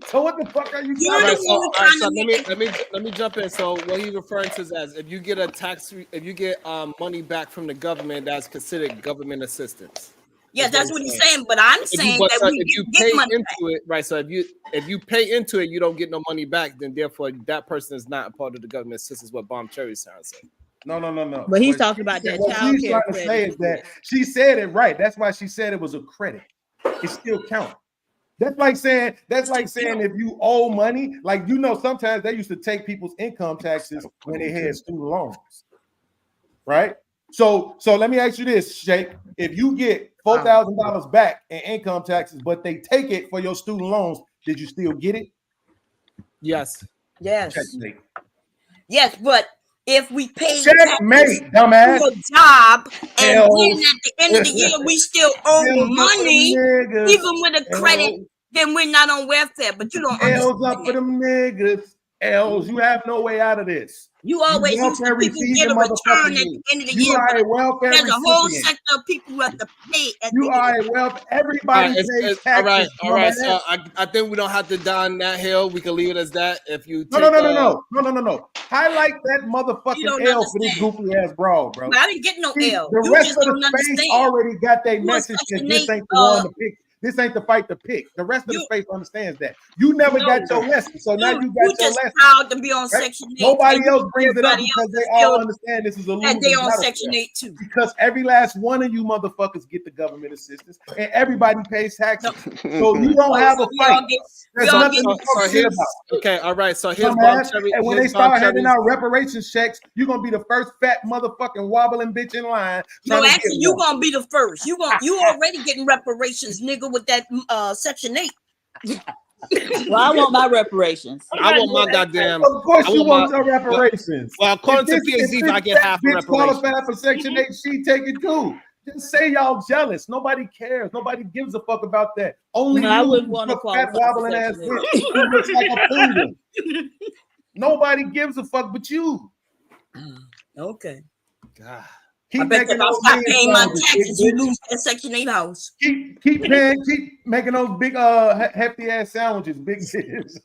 So what the fuck are you talking about? Let me jump in. So what he referring to is as if you get money back from the government, that's considered government assistance. Yeah, that's what he's saying. But I'm saying that if you pay into it, right? So if you pay into it, you don't get no money back. Then therefore, that person is not a part of the government assistance. What Bomb Cherry sounds like. No. But he's talking about that child she's care trying to say is that she said it right. That's why she said it was a credit. It still counts. That's like saying if you owe money, like sometimes they used to take people's income taxes when they had student loans, right? So let me ask you this, Shake. If you get $4,000 back in income taxes, but they take it for your student loans, did you still get it? Yes. Yes. Checkmate. Yes, but if we pay checkmate, dumbass, for a job, and then at the end of the year we still owe money, even with a credit, then we're not on welfare. But you don't L's up for them niggas. L's, you have no way out of this. You always used to people get a return at the end of the year. There's a whole sector of people who have to pay. You are a welfare. Everybody pays taxes. All right. So I think we don't have to die on that hill. We can leave it as that. If you no. Highlight that motherfucking L for this goofy ass broad, bro. But I didn't get no L. The rest of the space already got their message that this ain't the one to pick. This ain't the fight to pick. The rest of the space understands that. You never got your lesson, so now you got your just lesson. proud to be on Right? Section 8. Nobody else brings it up Everybody because else they is all still- understand this is a and losing they on battle Section for them. 8 too. Because every last one of you motherfuckers get the government assistance, and everybody pays taxes. So you don't have a fight. There's nothing to So talk shit here's about. okay. All right. So here's Dumbass. Bomb Cherry. And when they Here's Bomb start handing Cherry's. out reparations checks, you're gonna be the first fat motherfucking wobbling bitch in line. No, trying to actually, get you one. gonna be the first. You already getting reparations, nigga, with that Section 8. Well, I want my reparations. I want my goddamn. Of course, I you want my- your reparations. Well, according to If this PhD, I get fat half the bitch reparations. qualified for Section 8, she take it too. Just say y'all jealous. Nobody cares. Nobody gives a fuck about that. Only No, you, I wouldn't you want to fat qualify for wobbling ass Section 8. bitch who looks like a penguin. Nobody gives a fuck but you. Okay. God. Keep I bet making if I those stop million paying my sandwiches, taxes, big you bitch. lose that Section 8 house. Keep making those big hefty ass sandwiches, big bitch.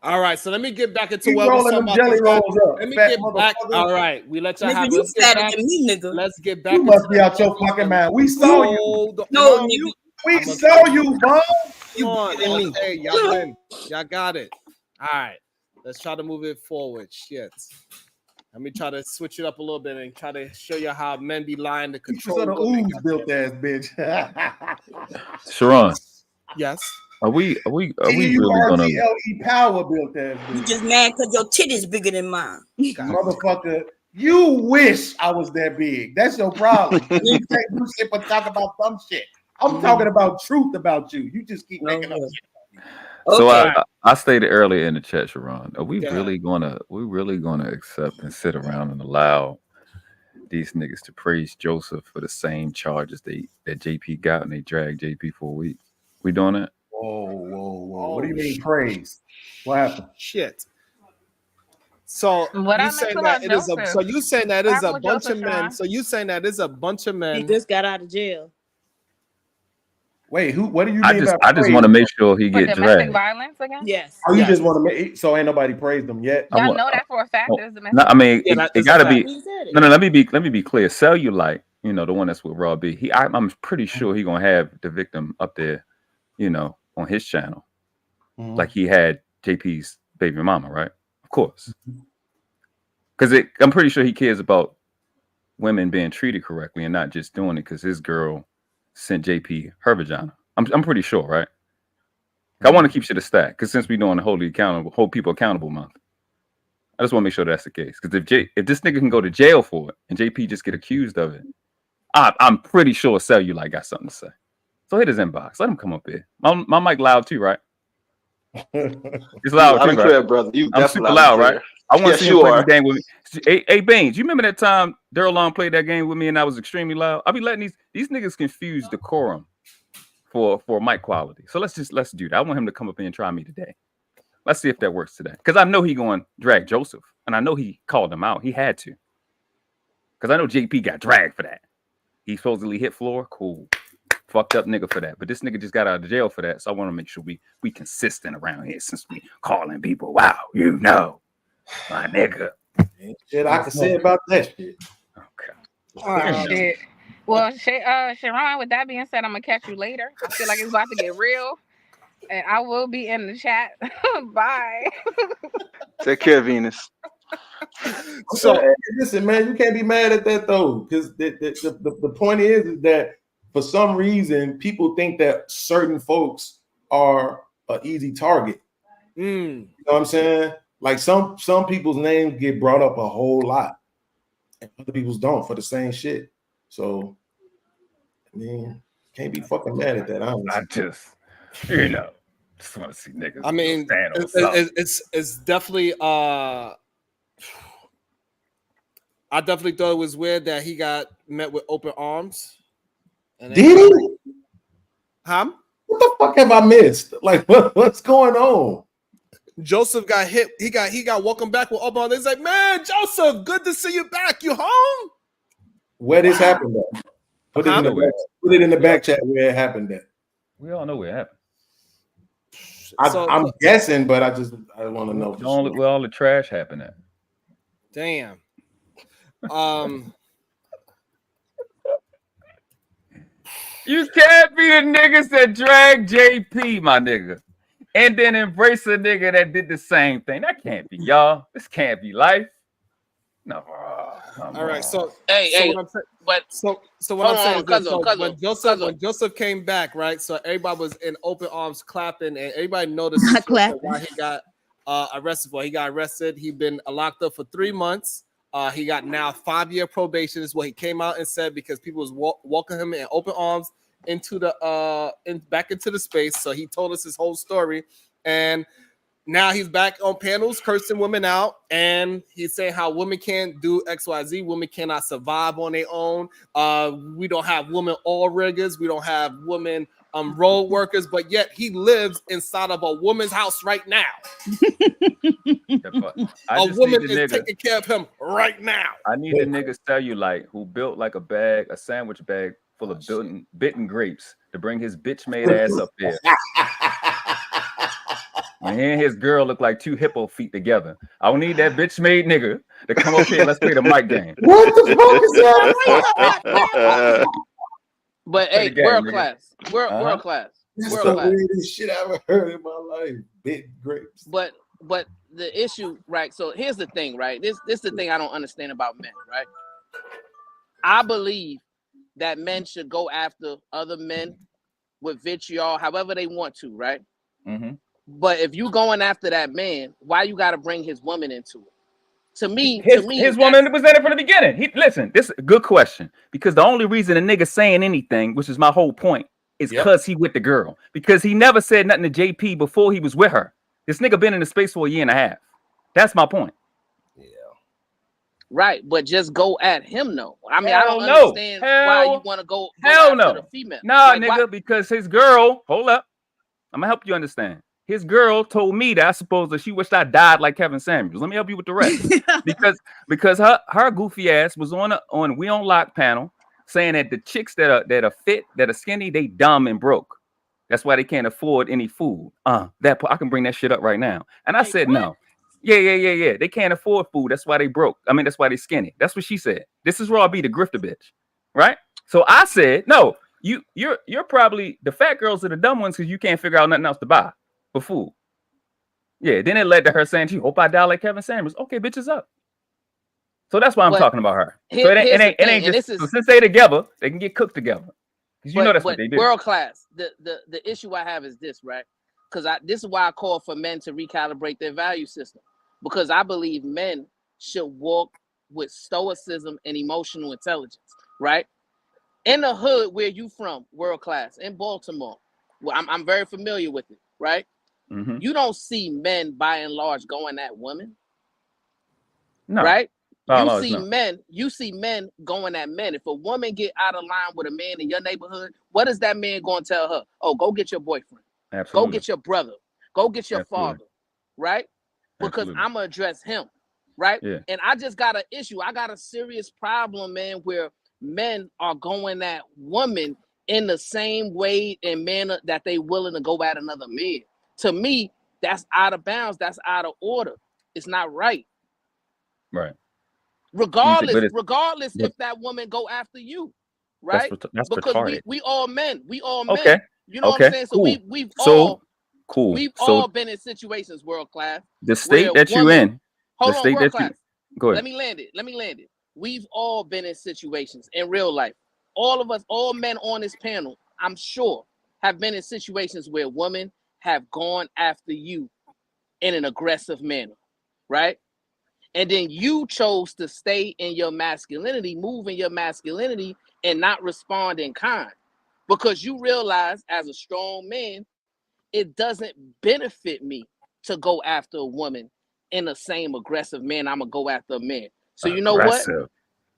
All right, so let me get back into Keep what we're rolling talking them about. jelly this guy. rolls up, Let me fat get back. motherfucker. All right, we let y'all Nigga, have it. you Let's get fatter back. than me, nigga. Let's get back. You into must be the out your fucking mind. We saw you. Hold on. No, No, nigga. you. We saw you, Bob. Come on. Okay, y'all win. Y'all got it. All right, let's try to move it forward. Shit. Let me try to switch it up a little bit and try to show you how men be lying to control. Sort of women. ooze built ass bitch. Sharon, Yes. are we really gonna? TURTLE power built ass You bitch. just mad because your titty's bigger than mine. Motherfucker, you wish I was that big. That's your problem. You can't do shit but talk about dumb shit. I'm talking about truth about you. You just keep making up shit. So Okay. I stated earlier in the chat, Sharon, are we Yeah. really gonna accept and sit around and allow these niggas to praise Joseph for the same charges that JP got and they dragged JP for a week? We doing that? Whoa. What do you mean praise? What happened? Shit. So What I you missed saying about that it is a Joseph? so you saying that What is a happened with bunch of Joseph, men. Sharon? So you saying that is a bunch of He men. just got out of jail. Wait, who? What do you I mean just by want to praise? make sure he For get domestic dragged. violence again? Yes. Oh, you Yes. just want to make so ain't nobody praised them yet? I Y'all want- know that for a fact. Oh, There's domestic No, I mean Yeah, that it is a gotta fact. be. He said it. No, let me be clear. Cellulite, the one that's with Raw B. I'm pretty sure he gonna have the victim up there, on his channel, like he had JP's baby mama, right? Of course, because I'm pretty sure he cares about women being treated correctly and not just doing it because his girl sent JP her vagina. I'm pretty sure, right? I want to keep shit a stack because since we're doing the hold people accountable month, I just want to make sure that's the case. Because if this nigga can go to jail for it and JP just get accused of it, I'm pretty sure Cellulite got something to say. So hit his inbox. Let him come up here. My mic loud too, right? It's loud too, right? brother. You I'm super loud, right? I want to see him play this game with me. Hey, Baines, you remember that time Daryl Long played that game with me and I was extremely loud? I'll be letting these niggas confuse decorum for mic quality. So let's do that. I want him to come up here and try me today. Let's see if that works today. Because I know he going to drag Joseph. And I know he called him out. He had to. Because I know JP got dragged for that. He supposedly hit floor. Cool. Fucked up nigga for that. But this nigga just got out of jail for that. So I want to make sure we consistent around here since we calling people. Wow, my nigga. Shit, I can say about that shit. Okay. Oh, shit. Well, Sharon, with that being said, I'm going to catch you later. I feel like it's about to get real. And I will be in the chat. Bye. Take care, Venus. So hey, listen, man, you can't be mad at that though, because the point is that for some reason people think that certain folks are an easy target. You know what I'm saying? Like some people's names get brought up a whole lot, and other people's don't for the same shit. So, I mean, can't be fucking mad at that. Honestly. I just want to see niggas. I mean, it's definitely. I definitely thought it was weird that he got met with open arms. And did he? Huh? What the fuck have I missed? Like, what's going on? Joseph got hit. He got welcomed back with open arms. He's like, man, Joseph, good to see you back. You home? Where this happened at? Put it in the back chat where it happened at. We all know where it happened. I'm guessing, but I want to know. Where all the trash happened at. Damn. You can't be the niggas that drag JP, my nigga, and then embrace a nigga that did the same thing. That can't be y'all. This can't be life. No. All right, so Hey, what I'm saying, but so what I'm saying is this, Cuzzo. when Joseph came back, right? So everybody was in open arms clapping, and everybody noticed why he got arrested for. He got arrested. He'd been locked up for 3 months. He got now 5-year probation is what he came out and said, because people was welcoming him in open arms into the back into the space. So he told us his whole story, and now he's back on panels cursing women out, and he's saying how women can't do XYZ. Women cannot survive on their own. We don't have women oil riggers. We don't have women road workers, but yet he lives inside of a woman's house right now. A woman is taking care of him right now. I need a nigga cellulite who built like a sandwich bag full of bitten grapes to bring his bitch made ass up there. And he and his girl look like 2 hippo feet together. I don't need that bitch made nigga to come up here and let's play the mic game. What the fuck is that? But hey, world class. World class. That's the weirdest shit I've ever heard in my life. Big grapes. But the issue, right? So here's the thing, right? This is the thing I don't understand about men, right? I believe that men should go after other men with vitriol, however they want to, right? Mm-hmm. But if you going after that man, why you got to bring his woman into it? To me, his woman was in it from the beginning. Listen, this is a good question, because the only reason a nigga saying anything, which is my whole point, is because he with the girl. Because he never said nothing to JP before he was with her. This nigga been in the space for 1.5 years. That's my point. Yeah. Right, but just go at him, though. I mean, I don't know. understand why you want to go Hell after no. the female. Nah, Like, nigga, because his girl, hold up. I'm gonna help you understand. His girl told me that I suppose that she wished I died like Kevin Samuels. Let me help you with the rest. because her goofy ass was on We On Lock panel saying that the chicks that are fit, that are skinny, they dumb and broke. That's why they can't afford any food. I can bring that shit up right now. And I said, no. Yeah. They can't afford food. That's why they broke. I mean, that's why they skinny. That's what she said. This is Raw B, the grifter bitch. Right? So I said, no, you're probably the fat girls are the dumb ones because you can't figure out nothing else to buy for food. Yeah, then it led to her saying, she hope I die like Kevin Samuels. Okay, bitch is up. So that's why I'm talking about her. So it ain't just so since they together, they can get cooked together. Because you know that's what they do. World class. The issue I have is this, right? Because this is why I call for men to recalibrate their value system. Because I believe men should walk with stoicism and emotional intelligence, right? In the hood where you from, world class, in Baltimore, well, I'm very familiar with it, right? Mm-hmm. You don't see men by and large going at women. No. Right? No, You see men going at men. If a woman get out of line with a man in your neighborhood, what is that man going to tell her? Oh, go get your boyfriend. Absolutely. Go get your brother. Go get your Absolutely. father. Right? Because Absolutely. I'm going to address him. Right? Yeah. And I just got an issue. I got a serious problem, man, where men are going at women in the same way and manner that they willing to go at another man. To me, that's out of bounds. That's out of order. It's not right. Right. Regardless if that woman go after you, right? That's because retarded. we all men. We all men. Okay. You know what I'm saying? So cool. we've so We've all been in situations, world class. The state that you in. Hold the on, state world that class. Go ahead. Let me land it. We've all been in situations in real life. All of us, all men on this panel, I'm sure, have been in situations where women have gone after you in an aggressive manner, right? And then you chose to stay in your masculinity, move in your masculinity, and not respond in kind. Because you realize, as a strong man, it doesn't benefit me to go after a woman in the same aggressive manner I'm gonna go after a man. So you know what?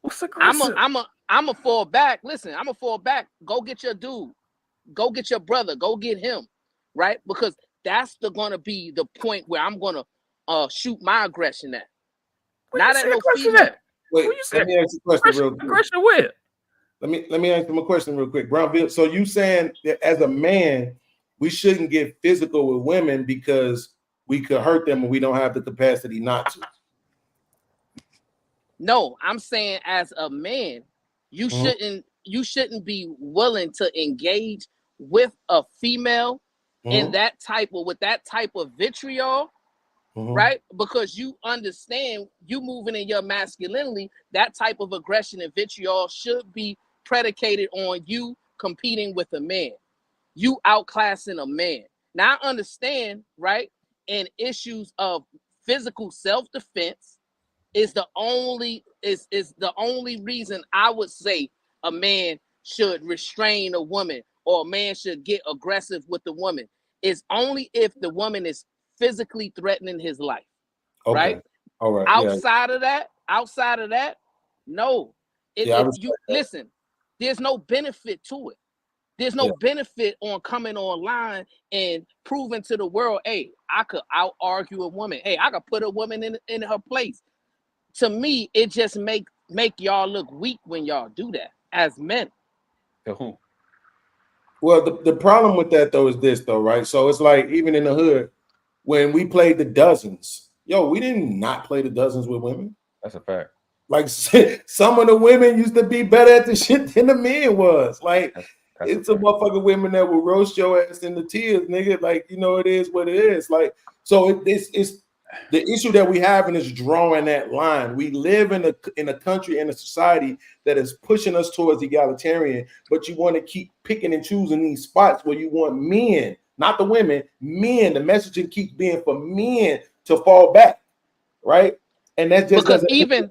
What's aggressive? I'm a fall back. Listen, I'm a fall back. Go get your dude. Go get your brother. Go get him, right? Because that's gonna be the point where I'm gonna shoot my aggression at. Not at no female. Wait, let me ask you a question real quick. Aggression where? Let me ask him a question real quick. Brownville, so you saying that as a man, we shouldn't get physical with women because we could hurt them and we don't have the capacity not to? No, I'm saying as a man, you shouldn't be willing to engage with a female in that type of vitriol, right? Because you understand, you moving in your masculinity, that type of aggression and vitriol should be predicated on you competing with a man, you outclassing a man. Now I understand, right? In issues of physical self-defense is the only reason I would say a man should restrain a woman or a man should get aggressive with the woman, is only if the woman is physically threatening his life. Okay. Right? All right. Outside of that, no. Listen, there's no benefit to it. There's no benefit on coming online and proving to the world, hey, I could out argue a woman. Hey, I could put a woman in her place. To me, it just make y'all look weak when y'all do that as men. Well, the problem with that though is this though, right? So it's like even in the hood, when we played the dozens, we didn't not play the dozens with women. That's a fact. Like some of the women used to be better at the shit than the men was. Like it's a motherfucking women that will roast your ass in the tears, nigga. Like, it is what it is. Like, so it's the issue that we have is drawing that line. We live in a country and a society that is pushing us towards egalitarian, but you want to keep picking and choosing these spots where you want men, not the women, men. The messaging keeps being for men to fall back, right? And that just because even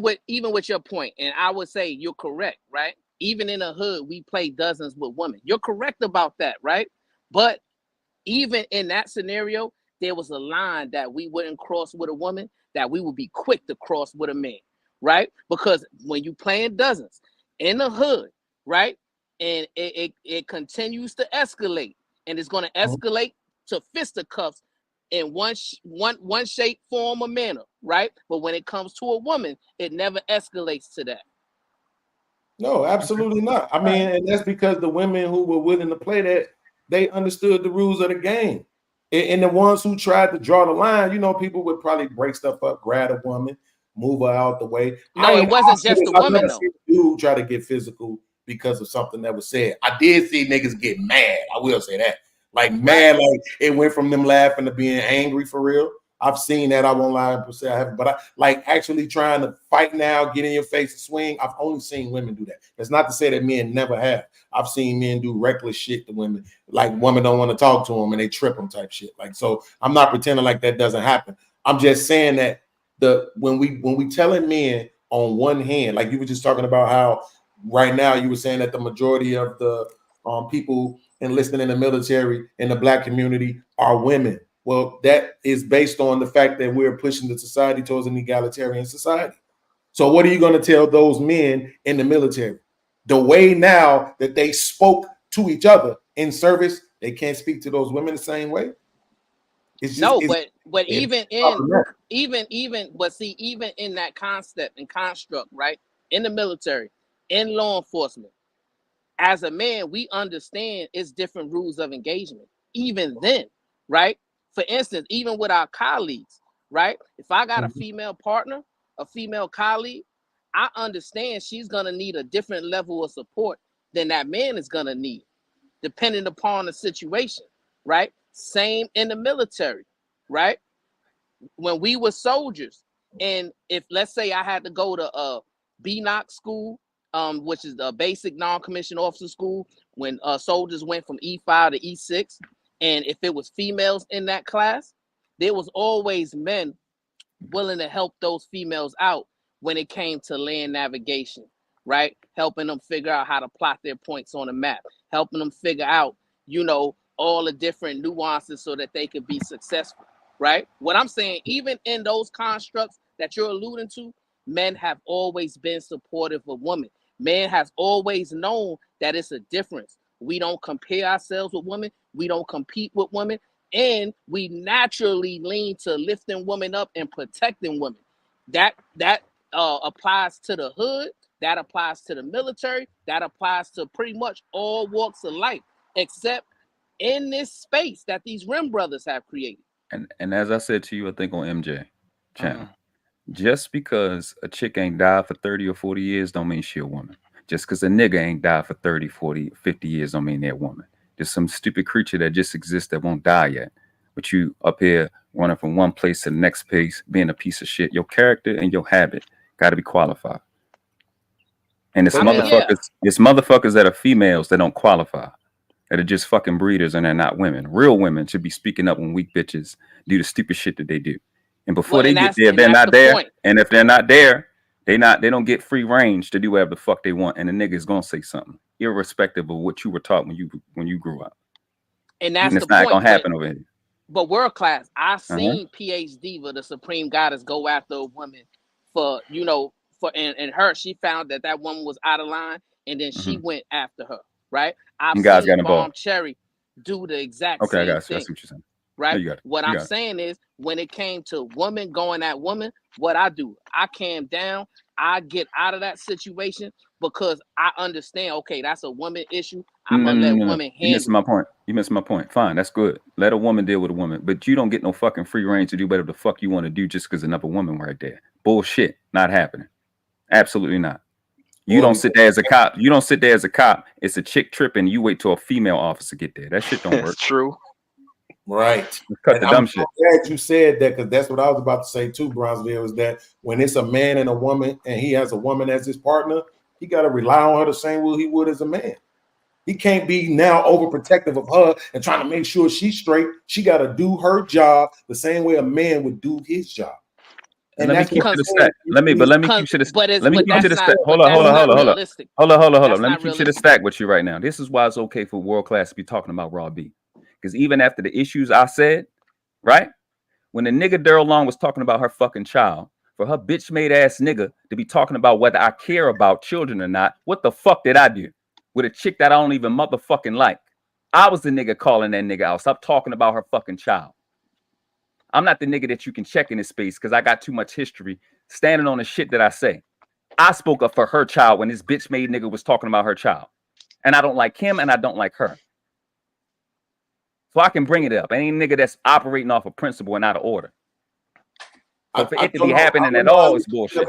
with your point, and I would say you're correct, right? Even in the hood, we play dozens with women. You're correct about that, right? But even in that scenario, there was a line that we wouldn't cross with a woman that we would be quick to cross with a man, right? Because when you playing dozens in the hood, right, and it continues to escalate, and it's going to escalate to fisticuffs in one shape, form, or manner, right? But when it comes to a woman, it never escalates to that. No, absolutely not. I mean, and that's because the women who were willing to play that, they understood the rules of the game. And the ones who tried to draw the line, people would probably break stuff up, grab a woman, move her out the way. No, it wasn't just the woman, though. Dude try to get physical because of something that was said. I did see niggas get mad. I will say that. Like mad, like it went from them laughing to being angry for real. I've seen that. I won't lie and say I haven't, but I like actually trying to fight now, get in your face and swing. I've only seen women do that. That's not to say that men never have. I've seen men do reckless shit to women, like women don't want to talk to them and they trip them type shit. Like, so I'm not pretending like that doesn't happen. I'm just saying that when we telling men on one hand, like you were just talking about how right now you were saying that the majority of the people enlisting in the military in the Black community are women. Well, that is based on the fact that we're pushing the society towards an egalitarian society. So what are you going to tell those men in the military? The way now that they spoke to each other in service, they can't speak to those women the same way. But even in that concept and construct, right? In the military, in law enforcement, as a man, we understand it's different rules of engagement. Even then, right? For instance, even with our colleagues, right? If I got a female partner, a female colleague, I understand she's gonna need a different level of support than that man is gonna need, depending upon the situation, right? Same in the military, right? When we were soldiers, and if let's say I had to go to BNOC school, which is the basic non-commissioned officer school, when soldiers went from E5 to E6, and if it was females in that class, there was always men willing to help those females out when it came to land navigation, right? Helping them figure out how to plot their points on a map, helping them figure out, all the different nuances so that they could be successful, right? What I'm saying, even in those constructs that you're alluding to, men have always been supportive of women. Men has always known that it's a difference. We don't compare ourselves with women. We don't compete with women. And we naturally lean to lifting women up and protecting women. That applies to the hood. That applies to the military. That applies to pretty much all walks of life, except in this space that these Rim brothers have created. And as I said to you, I think on MJ channel, just because a chick ain't died for 30 or 40 years don't mean she a woman. Just because a nigga ain't died for 30, 40, 50 years don't mean they're a woman. There's some stupid creature that just exists that won't die yet. But you up here running from one place to the next place, being a piece of shit. Your character and your habit got to be qualified. And it's motherfuckers that are females that don't qualify, that are just fucking breeders and they're not women. Real women should be speaking up when weak bitches do the stupid shit that they do. And before they get there, they're not there. And if they're not there, they don't get free range to do whatever the fuck they want. And the nigga is gonna say something, irrespective of what you were taught when you grew up. And that's it's not gonna happen over here. But world class, I've seen PhD for the Supreme Goddess go after a woman for, you know, and her, she found that woman was out of line, and then she went after her, right? I've seen Bomb Cherry do the exact same thing. That's what you're saying. Right? No, what I'm saying is, when it came to women going at women, what I do, I calm down, I get out of that situation because I understand, okay, that's a woman issue. I'm gonna let women handle it. You missed my point. You missed my point. Fine, that's good. Let a woman deal with a woman, but you don't get no fucking free reign to do whatever the fuck you want to do just because another woman right there. Bullshit. Not happening. Absolutely not. You don't sit there as a cop. You don't sit there as a cop. It's a chick tripping. You wait till a female officer get there. That shit don't work. True. Right. Cut the dumb shit. I'm glad you said that, because that's what I was about to say too, Bronzeville, is that when it's a man and a woman and he has a woman as his partner, he got to rely on her the same way he would as a man. He can't be now overprotective of her and trying to make sure she's straight. She got to do her job the same way a man would do his job. And let me keep to the stack. Let me keep to the stack. Hold on. Let me keep to the stack with you right now. This is why it's okay for world class to be talking about raw B. Because even after the issues I said, right? When the nigga Daryl Long was talking about her fucking child, for her bitch made ass nigga to be talking about whether I care about children or not, what the fuck did I do with a chick that I don't even motherfucking like? I was the nigga calling that nigga out. Stop talking about her fucking child. I'm not the nigga that you can check in his space because I got too much history standing on the shit that I say. I spoke up for her child when this bitch made nigga was talking about her child. And I don't like him and I don't like her. So I can bring it up. Any nigga that's operating off of principle and out of order. So for it to be happening at all is bullshit.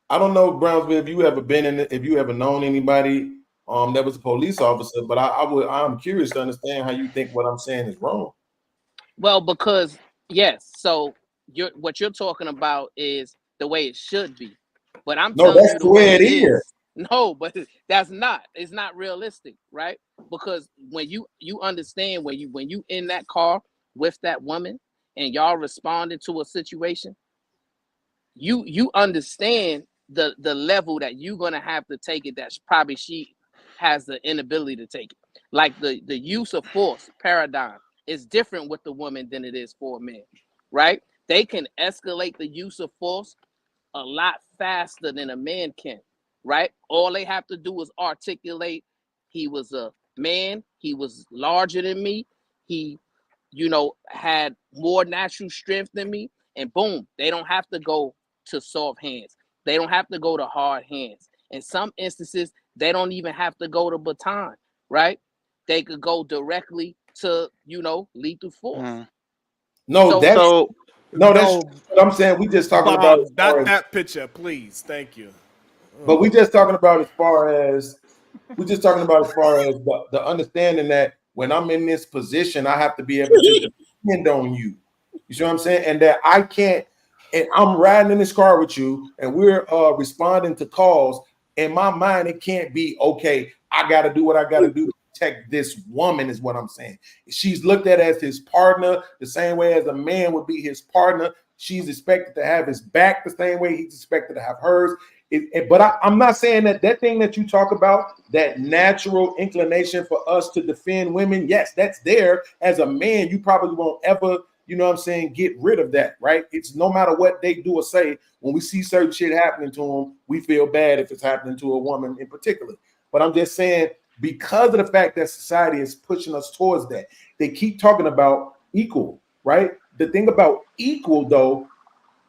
I don't know, Brownsville, if you ever been in it, if you ever known anybody that was a police officer, but I'm curious to understand how you think what I'm saying is wrong. Well, because yes, so what you're talking about is the way it should be. But I'm telling you the way it is. No, but that's not. It's not realistic, right? Because when you understand when you in that car with that woman and y'all responding to a situation, you understand the level that you're gonna have to take it. That probably she has the inability to take it. Like the use of force paradigm is different with the woman than it is for a man, right? They can escalate the use of force a lot faster than a man can. Right? All they have to do is articulate, he was a man, he was larger than me, he, had more natural strength than me, and boom, they don't have to go to soft hands. They don't have to go to hard hands. In some instances, they don't even have to go to baton, right? They could go directly to, lethal force. That's what I'm saying. We just talking about that picture, please. Thank you. But we just talking about as far as the understanding that when I'm in this position, I have to be able to depend on you. You see what I'm saying? And that I can't, and I'm riding in this car with you and we're responding to calls. In my mind, it can't be, okay, I got to do what I got to do to protect this woman is what I'm saying. She's looked at as his partner the same way as a man would be his partner. She's expected to have his back the same way he's expected to have hers. But I'm not saying that thing that you talk about, that natural inclination for us to defend women, yes, that's there. As a man, you probably won't ever, get rid of that, right? It's no matter what they do or say, when we see certain shit happening to them, we feel bad if it's happening to a woman in particular. But I'm just saying, because of the fact that society is pushing us towards that, they keep talking about equal, right? The thing about equal, though,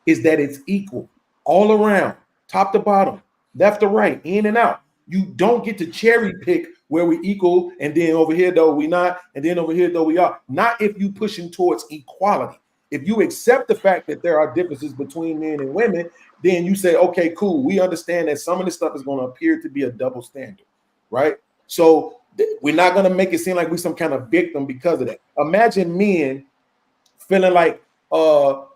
is that it's equal all around. Top to bottom, left to right, in and out. You don't get to cherry pick where we equal, and then over here though we not, and then over here though we are. Not if you pushing towards equality. If you accept the fact that there are differences between men and women, then you say, okay, cool. We understand that some of this stuff is going to appear to be a double standard, right? So we're not going to make it seem like we're some kind of victim because of that. Imagine men feeling like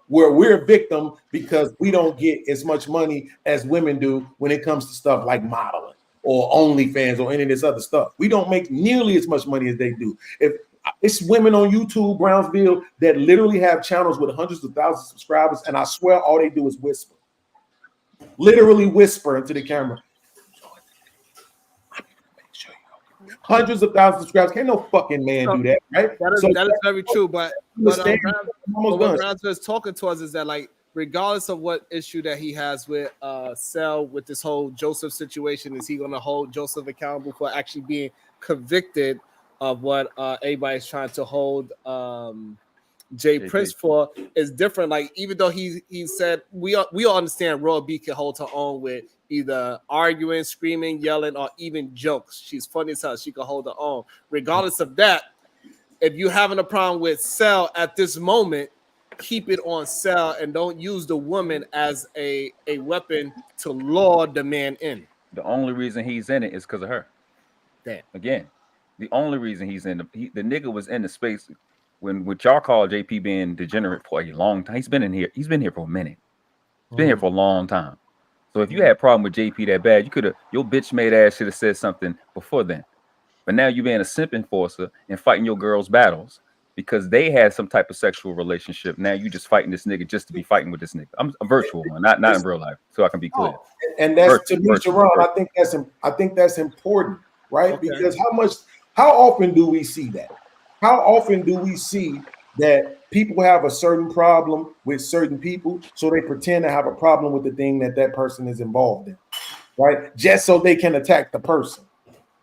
we're a victim because we don't get as much money as women do when it comes to stuff like modeling or OnlyFans or any of this other stuff. We don't make nearly as much money as they do. If it's women on YouTube, Brownsville, that literally have channels with hundreds of thousands of subscribers, and I swear all they do is whisper. Literally whisper into the camera. Hundreds of thousands of subscribers. Can't no fucking man do that, right? That is very true. But what Brownsville is talking to us is that, like, regardless of what issue that he has with Cell with this whole Joseph situation, is he going to hold Joseph accountable for actually being convicted of what everybody's trying to hold Jay Prince for? Is different. Like, even though he said we all understand Royal B can hold her own with either arguing, screaming, yelling, or even jokes. She's funny as hell. She can hold her own. Regardless of that, if you're having a problem with Cell at this moment, keep it on Cell and don't use the woman as a weapon to lure the man in. The only reason he's in it is because of her. Damn. Again, the only reason he's in the nigga was in the space when what y'all call JP being degenerate for a long time. He's been in here. He's been here for a minute. He's been here for a long time. So if you had a problem with JP that bad, you could have, your bitch made ass should have said something before then. But now you being a simp enforcer and fighting your girls' battles because they had some type of sexual relationship. Now you just fighting this nigga just to be fighting with this nigga. I'm a virtual one, not in real life, so I can be clear. And that's to me, Sharon, I think that's important, right? Okay. Because how often do we see that? How often do we see that people have a certain problem with certain people, so they pretend to have a problem with the thing that person is involved in, right? Just so they can attack the person,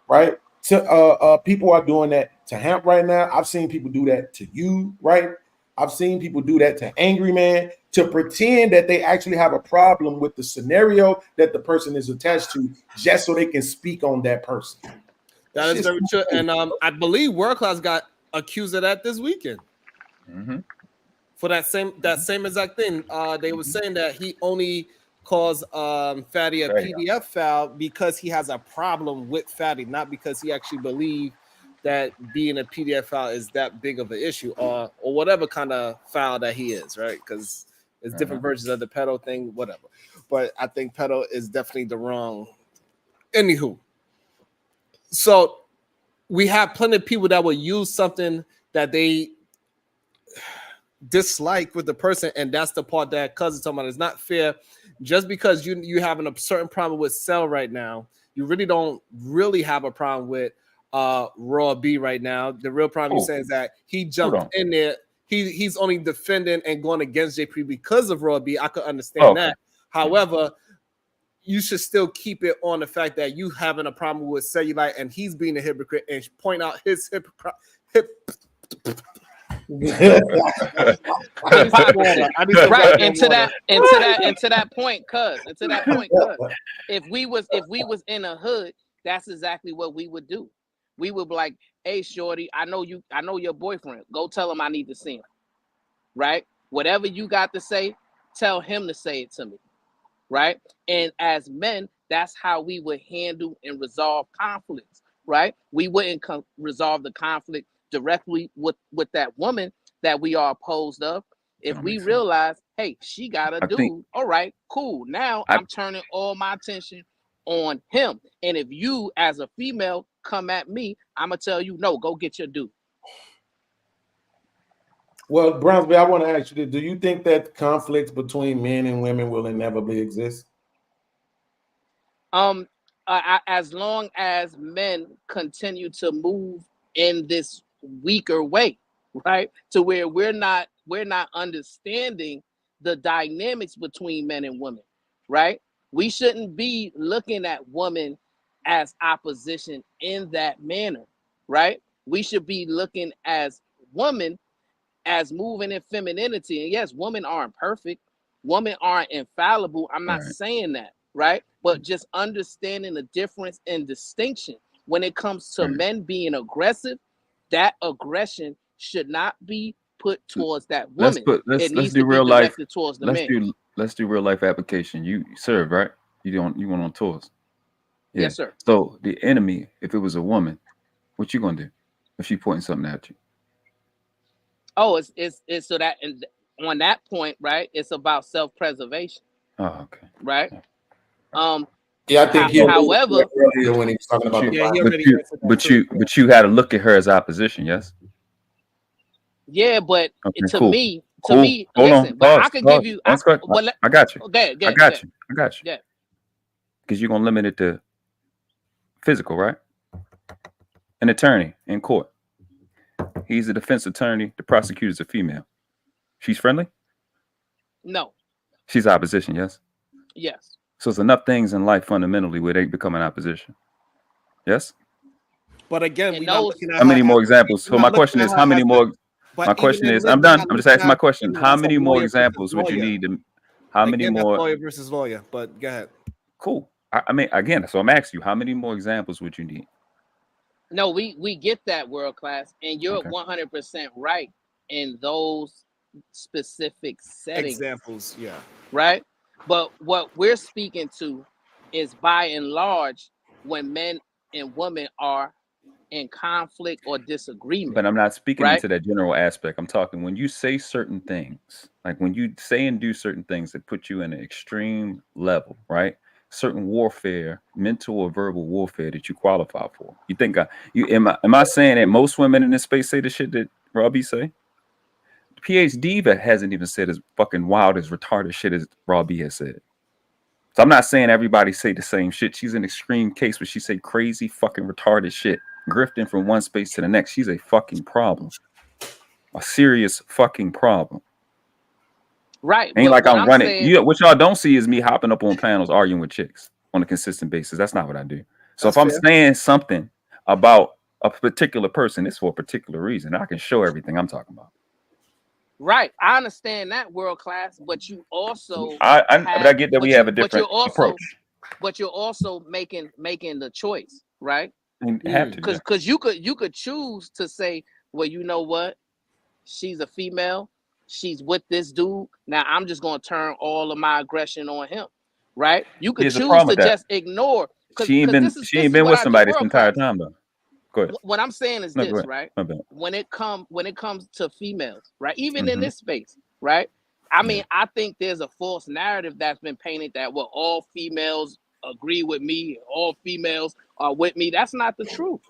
right? So people are doing that to Hamp right now. I've seen people do that to you, right? I've seen people do that to Angry Man, to pretend that they actually have a problem with the scenario that the person is attached to, just so they can speak on that person. That is very true. And I believe World Class got accused of that this weekend. Mm-hmm. For that same exact thing. They were saying that he only calls Fatty a PDF file because he has a problem with Fatty, not because he actually believed that being a PDF file is that big of an issue, or whatever kind of file that he is, right? Because there's different versions of the pedo thing, whatever. But I think pedo is definitely the wrong. Anywho, so we have plenty of people that will use something that they dislike with the person, and that's the part that Cousin's talking about. It's not fair. Just because you having a certain problem with Cell right now, you really don't really have a problem with Raw B right now. The real problem you're saying is that he jumped in there. He's only defending and going against JP because of Raw B. I could understand that. However, you should still keep it on the fact that you having a problem with Cellulite and he's being a hypocrite, and point out his Right, and to that point, cuz if we was in a hood, that's exactly what we would do. We would be like, hey shorty, I know your boyfriend. Go tell him I need to see him. Right? Whatever you got to say, tell him to say it to me. Right? And as men, that's how we would handle and resolve conflicts. Right? We wouldn't resolve the conflict directly with that woman that we are opposed of. If we realize, hey, she got a dude, all right, cool. Now I'm turning all my attention on him. And if you as a female come at me, I'm gonna tell you, no, go get your dude. Well, Brownsby, I want to ask you this. Do you think that conflicts between men and women will inevitably exist? As long as men continue to move in this weaker way, right? To where we're not understanding the dynamics between men and women, right? We shouldn't be looking at women as opposition in that manner, right? We should be looking as women as moving in femininity. And yes, women aren't perfect. Women aren't infallible. I'm not saying that, right? But just understanding the difference and distinction when it comes to men being aggressive, that aggression should not be put towards that woman. Let's needs do to be real life. directed towards the men. Let's do real life application. You serve, right? You went on tours. Yeah. Yes, sir. So the enemy, if it was a woman, what you gonna do if she pointing something at you? Oh, it's so that, and on that point, right? It's about self-preservation. Oh, okay. Right. Yeah, I think however, earlier when he was talking about but you had to look at her as opposition, yes? Yeah, but Okay, to cool. me, Hold listen, on, but pause, I could give you. I got you. Okay, I got you. Yeah. Because you're gonna limit it to physical, right? An attorney in court. He's a defense attorney. The prosecutor's a female. She's friendly? No. She's opposition, yes? Yes. So there's enough things in life fundamentally where they become an opposition. Yes? But again, we're not looking at how many more examples? So my question is, how many more? My question is, I'm done. I'm just asking my question. How many more examples would you need? How many more? Lawyer versus lawyer, but go ahead. Cool. I mean, again, so I'm asking you, how many more examples would you need? No, we get that, world class, and you're 100% right in those specific settings. Examples, yeah. Right? But what we're speaking to is, by and large, when men and women are in conflict or disagreement. But I'm not speaking into that general aspect. I'm talking when you say certain things, like when you say and do certain things that put you in an extreme level, right? Certain warfare, mental or verbal warfare that you qualify for. You think am I saying that most women in this space say the shit that Robbie say? PhD that hasn't even said as fucking wild as retarded shit as Robbie has said. So I'm not saying everybody say the same shit. She's an extreme case where she say crazy fucking retarded shit, grifting from one space to the next. She's a fucking problem, a serious fucking problem. Right. Ain't like I'm running. Saying, what y'all don't see is me hopping up on panels arguing with chicks on a consistent basis. That's not what I do. So if I'm saying something about a particular person, it's for a particular reason. I can show everything I'm talking about. Right. I understand that, world class, but you also but I get that we have a different approach. But you're also making the choice, right? Because you could choose to say, well, you know what? She's a female. She's with this dude. Now I'm just gonna turn all of my aggression on him, right? You could choose to just ignore. She ain't been with somebody this entire time though. Go ahead. What I'm saying is this, right? When it comes to females, right? Even in this space, right? I mean, I think there's a false narrative that's been painted that all females agree with me, all females are with me. That's not the truth.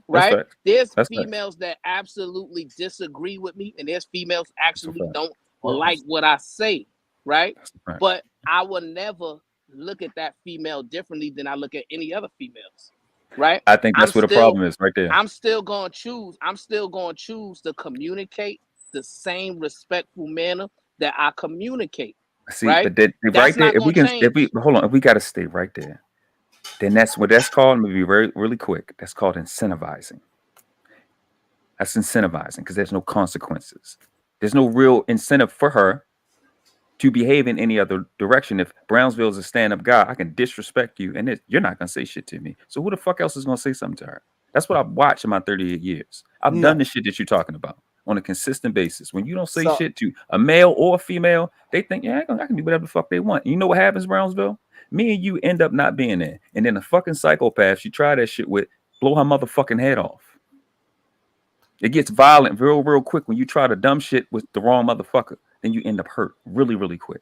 Right? There's females that absolutely disagree with me, and there's females actually don't like what I say, right? But I will never look at that female differently than I look at any other females, right? I think that's where the problem is right there. I'm still going to choose to communicate the same respectful manner that I communicate. See, right? but right there, if we got to stay right there. Then that's what that's called. I'm gonna be really quick. That's called incentivizing. That's incentivizing because there's no consequences. There's no real incentive for her to behave in any other direction. If Brownsville is a stand-up guy, I can disrespect you, and you're not gonna say shit to me. So who the fuck else is gonna say something to her? That's what I've watched in my 38 years. I've done the shit that you're talking about on a consistent basis. When you don't say shit to a male or a female, they think, I can do whatever the fuck they want. And you know what happens, Brownsville? Me and you end up not being there. And then the fucking psychopath she try that shit with, blow her motherfucking head off. It gets violent real quick when you try to dumb shit with the wrong motherfucker. Then you end up hurt really quick.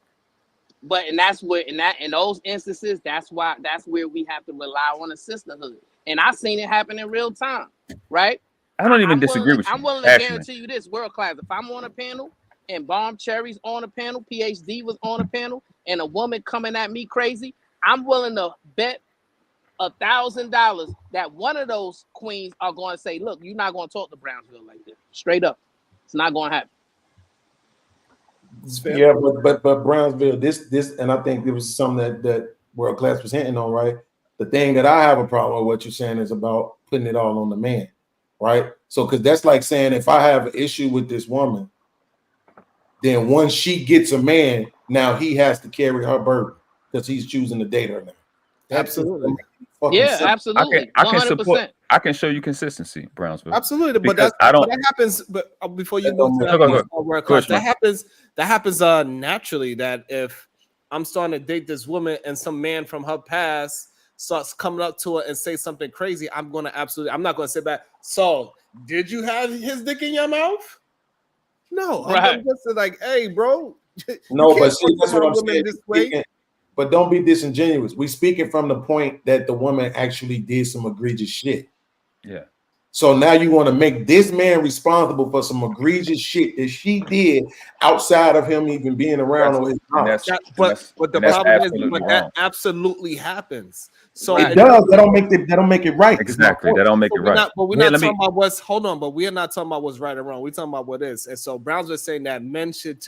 But that's where in those instances, that's where we have to rely on a sisterhood. And I've seen it happen in real time, right? I don't even disagree with you. I'm willing to guarantee you this, world class. If I'm on a panel and Bomb Cherry's on a panel, PhD was on a panel, and a woman coming at me crazy, I'm willing to bet $1,000 that one of those queens are going to say, look, you're not going to talk to Brownsville like this. Straight up. It's not going to happen. Yeah, but Brownsville, this, and I think it was something that world class was hinting on, right? The thing that I have a problem with what you're saying is about putting it all on the man, right? So, because that's like saying if I have an issue with this woman, then once she gets a man, now he has to carry her burden because he's choosing to date her now. Absolutely. Yeah, absolutely. I can 100%. support. I can show you consistency, Brownsville. Absolutely, but Because but that happens. But before you move to that point, where it comes, that happens naturally. That if I'm starting to date this woman and some man from her past starts coming up to her and say something crazy, I'm not gonna sit back. So, did you have his dick in your mouth? No, I'm gonna just say like, hey, bro. No, but see, that's what I'm saying. But don't be disingenuous. We speaking from the point that the woman actually did some egregious shit. Yeah. So now you want to make this man responsible for some egregious shit that she did outside of him even being around on his knowledge. But the problem is, that absolutely happens. So it does. That don't make it right. Exactly. That don't make it right. But we're not talking about what's. Hold on. But we are not talking about what's right or wrong. We're talking about what is. And so Browns was saying that men should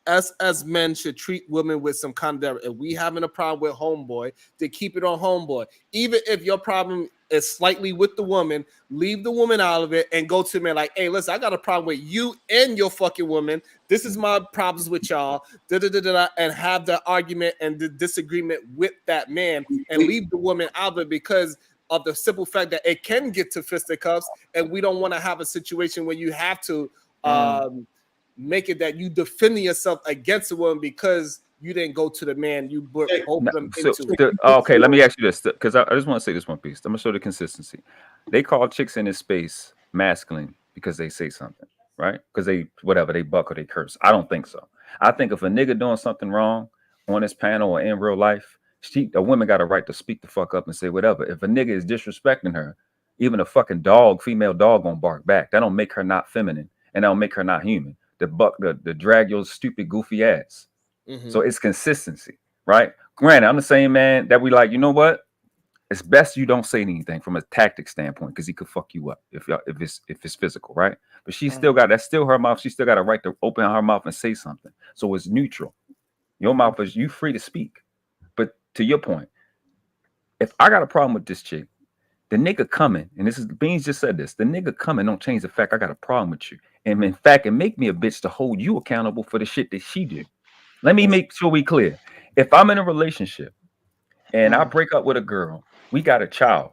us as men should treat women with some kind of. If we having a problem with homeboy, to keep it on homeboy. Even if your problem is slightly with the woman, leave the woman out of it and go to me like, hey, listen, I got a problem with you and your fucking woman. This is my problems with y'all. And have the argument and the disagreement with that man and leave the woman out of it because of the simple fact that it can get to fisticuffs, and we don't want to have a situation where you have to make it that you defending yourself against a woman because you didn't go to the man. You both them into it. Okay, let me ask you this, because I just want to say this one piece. I'm gonna show the consistency. They call chicks in this space masculine because they say something, right? Because they buck or they curse. I don't think so. I think if a nigga doing something wrong on this panel or in real life, a woman got a right to speak the fuck up and say whatever. If a nigga is disrespecting her, even a fucking female dog gonna bark back. That don't make her not feminine, and that don't make her not human. The drag your stupid goofy ass. So it's consistency, right? Granted, I'm the same man that we like, you know what? It's best you don't say anything from a tactic standpoint because he could fuck you up if it's physical, right? But she still got that's still her mouth. She still got a right to open her mouth and say something. So it's neutral. Your mouth is you free to speak. But to your point, if I got a problem with this chick, the nigga coming, and this is Beans just said this, the nigga coming don't change the fact I got a problem with you. And in fact, it make me a bitch to hold you accountable for the shit that she did. Let me make sure we clear. If I'm in a relationship and I break up with a girl, we got a child.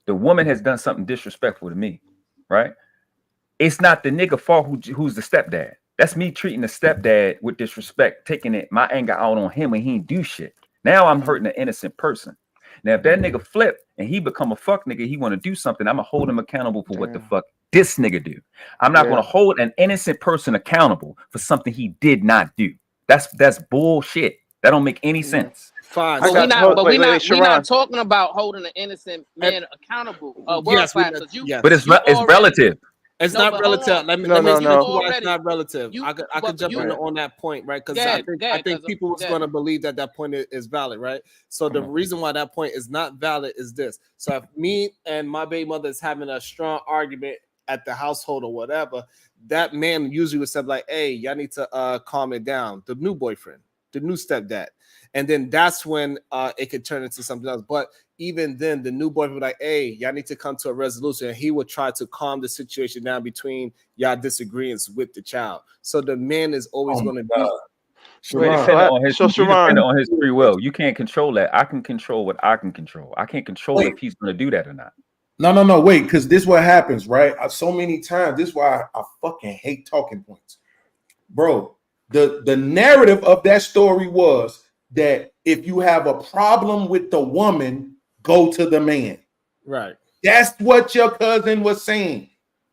The woman has done something disrespectful to me, right? It's not the nigga fault who's the stepdad. That's me treating the stepdad with disrespect, taking my anger out on him when he ain't do shit. Now I'm hurting an innocent person. Now, if that nigga flip and he become a fuck nigga, he want to do something, I'm going to hold him accountable for what the fuck this nigga do. I'm not going to hold an innocent person accountable for something he did not do. That's bullshit. That don't make any sense. Fine. But we're not talking about holding an innocent man accountable. But it's relative. It's not relative. Let me no. It's not relative. I could jump in on that point, right? Because I think people was going to believe that point is valid, right? So the reason why that point is not valid is this. So if me and my baby mother is having a strong argument at the household or whatever, that man usually would say like, hey, y'all need to calm it down. The new boyfriend, the new stepdad. And then that's when it could turn into something else. But even then, the new boyfriend would like, hey, y'all need to come to a resolution. And he would try to calm the situation down between y'all disagreements with the child. So the man is always going to be depending on his free will. You can't control that. I can control what I can control. I can't control if he's going to do that or not. No, wait, because this is what happens, right? So many times, this is why I fucking hate talking points. Bro, the narrative of that story was that if you have a problem with the woman, go to the man. Right. That's what your cousin was saying,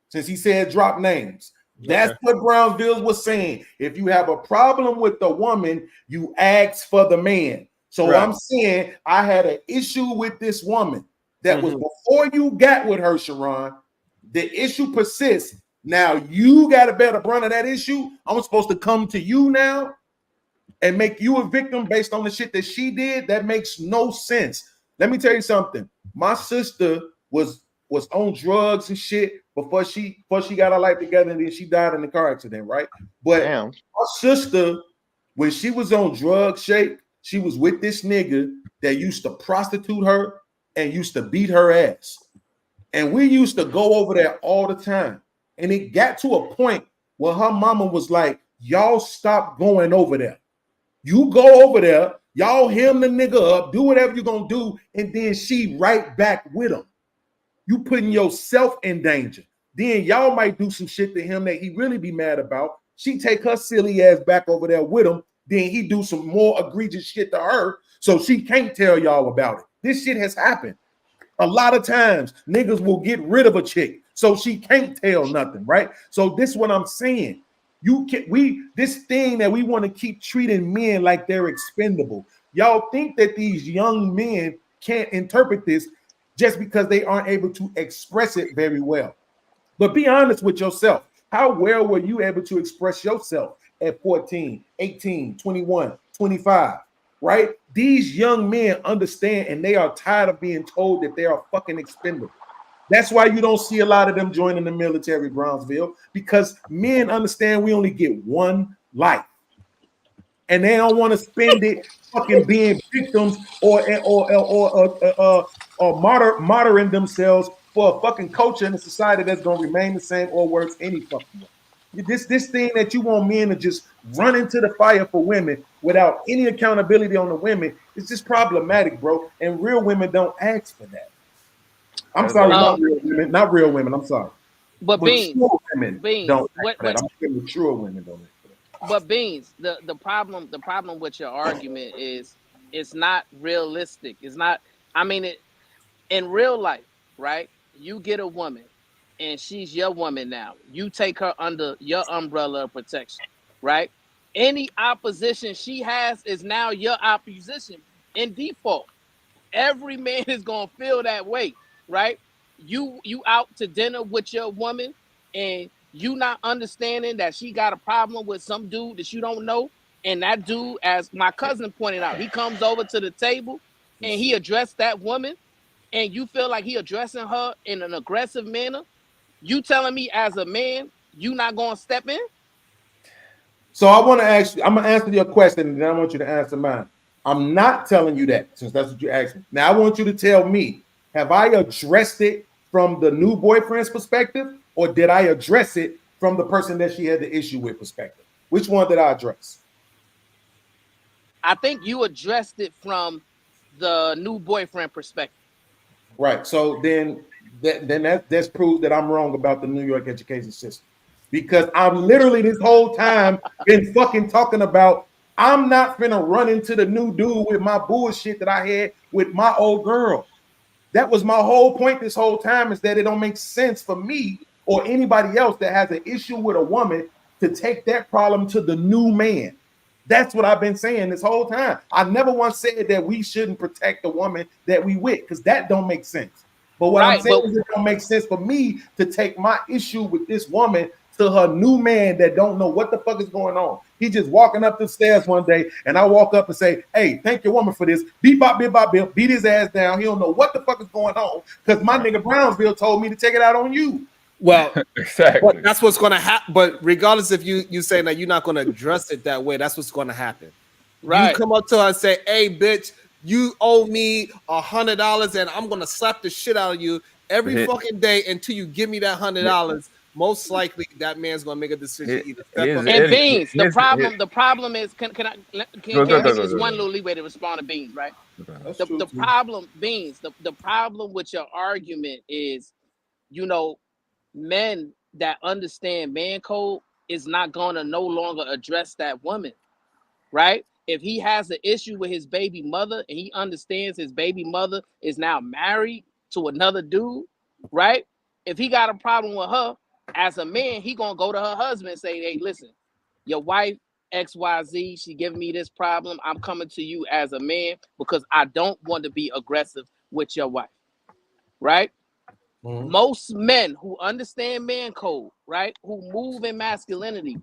since he said drop names. That's what Brownsville was saying. If you have a problem with the woman, you ask for the man. So I'm saying I had an issue with this woman. That was before you got with her, Sharon. The issue persists. Now you got to bear the brunt of that issue. I'm supposed to come to you now and make you a victim based on the shit that she did. That makes no sense. Let me tell you something. My sister was on drugs and shit before she got her life together, and then she died in a car accident, right? But my sister, when she was on drug shape, she was with this nigga that used to prostitute her and used to beat her ass. And we used to go over there all the time. And it got to a point where her mama was like, y'all stop going over there. You go over there, Y'all hem the nigga up, do whatever you're gonna do, and then she right back with him. You putting yourself in danger. Then y'all might do some shit to him that he really be mad about. She take her silly ass back over there with him. Then he do some more egregious shit to her, so she can't tell y'all about it. This shit has happened. A lot of times, niggas will get rid of a chick, so she can't tell nothing, right? So this is what I'm saying. This thing that we want to keep treating men like they're expendable. Y'all think that these young men can't interpret this just because they aren't able to express it very well. But be honest with yourself. How well were you able to express yourself at 14, 18, 21, 25, right? These young men understand and they are tired of being told that they are fucking expendable. That's why you don't see a lot of them joining the military, Brownsville, because men understand we only get one life. And they don't want to spend it fucking being victims or martyring themselves for a fucking culture in a society that's gonna remain the same or worse any fucking way. This thing that you want men to just run into the fire for women without any accountability on the women is just problematic, bro. And real women don't ask for that. I'm sorry, not real women. I'm sorry. But Beans, women Beans, don't ask for that. I'm saying mature women don't ask for that. But Beans, the problem with your argument is it's not realistic. It's not. I mean, in real life, right? You get a woman, and she's your woman now. You take her under your umbrella of protection, right? Any opposition she has is now your opposition in default. Every man is gonna feel that way, right? You out to dinner with your woman, and you not understanding that she got a problem with some dude that you don't know, and that dude, as my cousin pointed out, he comes over to the table and he addressed that woman, and you feel like he addressing her in an aggressive manner. You telling me as a man, you not gonna step in? So I want to ask you, I'm gonna answer your question, and then I want you to answer mine. I'm not telling you that, since that's what you asked me. Now I want you to tell me, have I addressed it from the new boyfriend's perspective, or did I address it from the person that she had the issue with perspective? Which one did I address? I think you addressed it from the new boyfriend perspective. Right. So then that's proof that I'm wrong about the New York education system, because I'm literally this whole time been fucking talking about I'm not finna run into the new dude with my bullshit that I had with my old girl. That was my whole point this whole time, is that it don't make sense for me or anybody else that has an issue with a woman to take that problem to the new man. That's what I've been saying this whole time. I never once said that we shouldn't protect the woman that we with, because that don't make sense. But what I'm saying is it don't make sense for me to take my issue with this woman to her new man that don't know what the fuck is going on. He just walking up the stairs one day, and I walk up and say, "Hey, thank your woman for this." Beat bop, beat his ass down. He don't know what the fuck is going on because my nigga Brownsville told me to take it out on you. Well, exactly. But that's what's going to happen. But regardless if you saying that you're not going to address it that way, that's what's going to happen. Right. You come up to her and say, "Hey, bitch, you owe me $100, and I'm going to slap the shit out of you every fucking day until you give me that $100." Most likely, that man's going to make a decision. And Beans, the problem is, can I give this one little leeway to respond to Beans, right? The problem, Beans, the problem with your argument is, men that understand man code is not going to no longer address that woman, right? If he has an issue with his baby mother and he understands his baby mother is now married to another dude, right? If he got a problem with her, as a man, he gonna go to her husband and say, "Hey, listen, your wife XYZ, she giving me this problem. I'm coming to you as a man because I don't want to be aggressive with your wife," right? Mm-hmm. Most men who understand man code, right, who move in masculinity,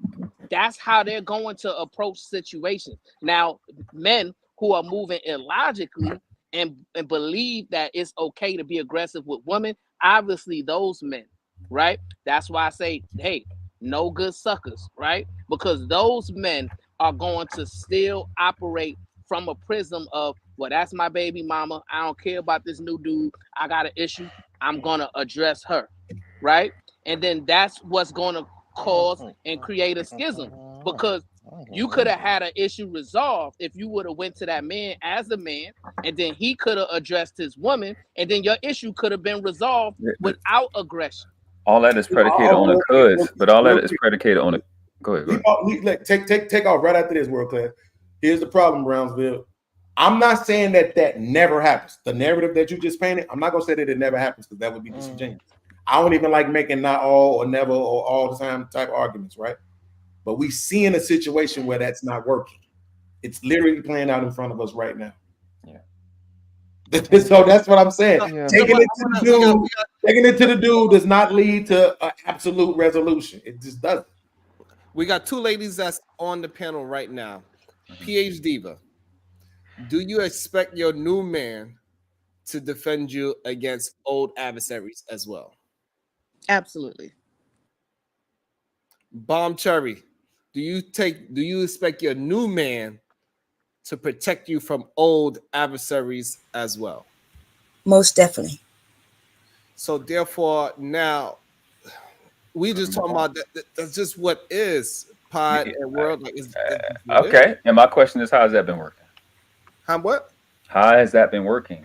that's how they're going to approach situations. Now, men who are moving illogically and believe that it's okay to be aggressive with women, obviously those men, right? That's why I say, hey, no good suckers, right? Because those men are going to still operate from a prism of, well, that's my baby mama. I don't care about this new dude. I got an issue. I'm going to address her, right? And then that's what's going to cause and create a schism, because You could have had an issue resolved if you would have went to that man as a man, and then he could have addressed his woman, and then your issue could have been resolved without aggression. All that is predicated on the coulds, but all that is predicated on the. Go ahead. Take off right after this, world class. Here's the problem, Brownsville. I'm not saying that never happens. The narrative that you just painted, I'm not gonna say that it never happens because that would be disingenuous. I don't even like making not all or never or all the time type arguments, right? But we see in a situation where that's not working. It's literally playing out in front of us right now. Yeah. So that's what I'm saying. Yeah. Taking it to the dude does not lead to an absolute resolution. It just doesn't. We got two ladies that's on the panel right now. PH Diva, do you expect your new man to defend you against old adversaries as well? Absolutely. Bomb Cherry, do you expect your new man to protect you from old adversaries as well? Most definitely. So therefore, now we just talking about that's just what is pod and world. Like, okay, and my question is, how has that been working? How what? How has that been working?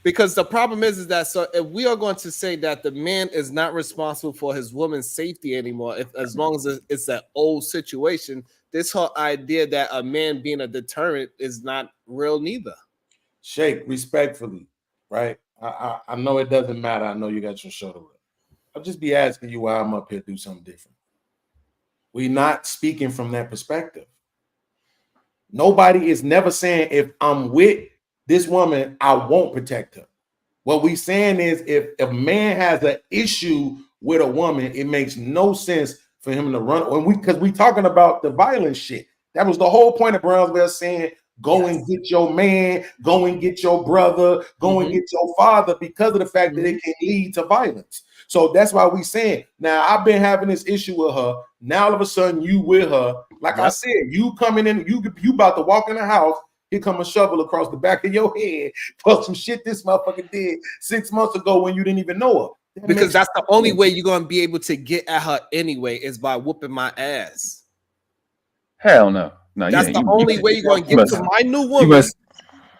Because the problem is that so if we are going to say that the man is not responsible for his woman's safety anymore, as long as it's an old situation, this whole idea that a man being a deterrent is not real neither. Shake, respectfully, right? I know it doesn't matter. I know you got your shoulder up. I'll just be asking you why I'm up here to do something different. We're not speaking from that perspective. Nobody is never saying if I'm with this woman, I won't protect her. What we're saying is if a man has an issue with a woman, it makes no sense for him to run. Because we talking about the violent shit. That was the whole point of Brownsville saying, go and get your man, go and get your brother, go and get your father, because of the fact that it can lead to violence. So that's why we saying, now I've been having this issue with her. Now all of a sudden you with her. Like I said, you coming in, you about to walk in the house, here come a shovel across the back of your head for some shit this motherfucker did 6 months ago when you didn't even know her. Because that's the only way you're going to be able to get at her anyway is by whooping my ass. Hell no. No, that's the only way you're going to get to my new woman.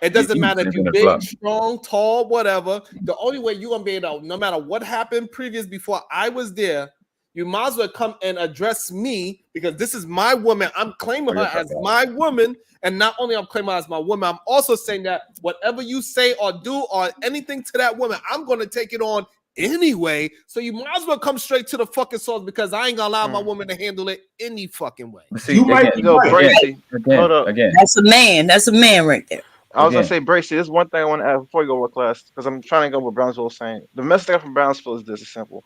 It doesn't matter if you're big, strong, tall, whatever. The only way you're going to be able to, no matter what happened previous before I was there, you might as well come and address me because this is my woman. I'm claiming her as my woman. And not only I'm claiming her as my woman, I'm also saying that whatever you say or do or anything to that woman, I'm going to take it on anyway. So you might as well come straight to the fucking source because I ain't going to allow my woman to handle it any fucking way. See, you might go Bracy. Hold up. Again. That's a man. That's a man right there. I was gonna say, Bracy, there's one thing I want to add before you go with class, because I'm trying to go with Brownsville saying. The message I got from Brownsville is this: is simple.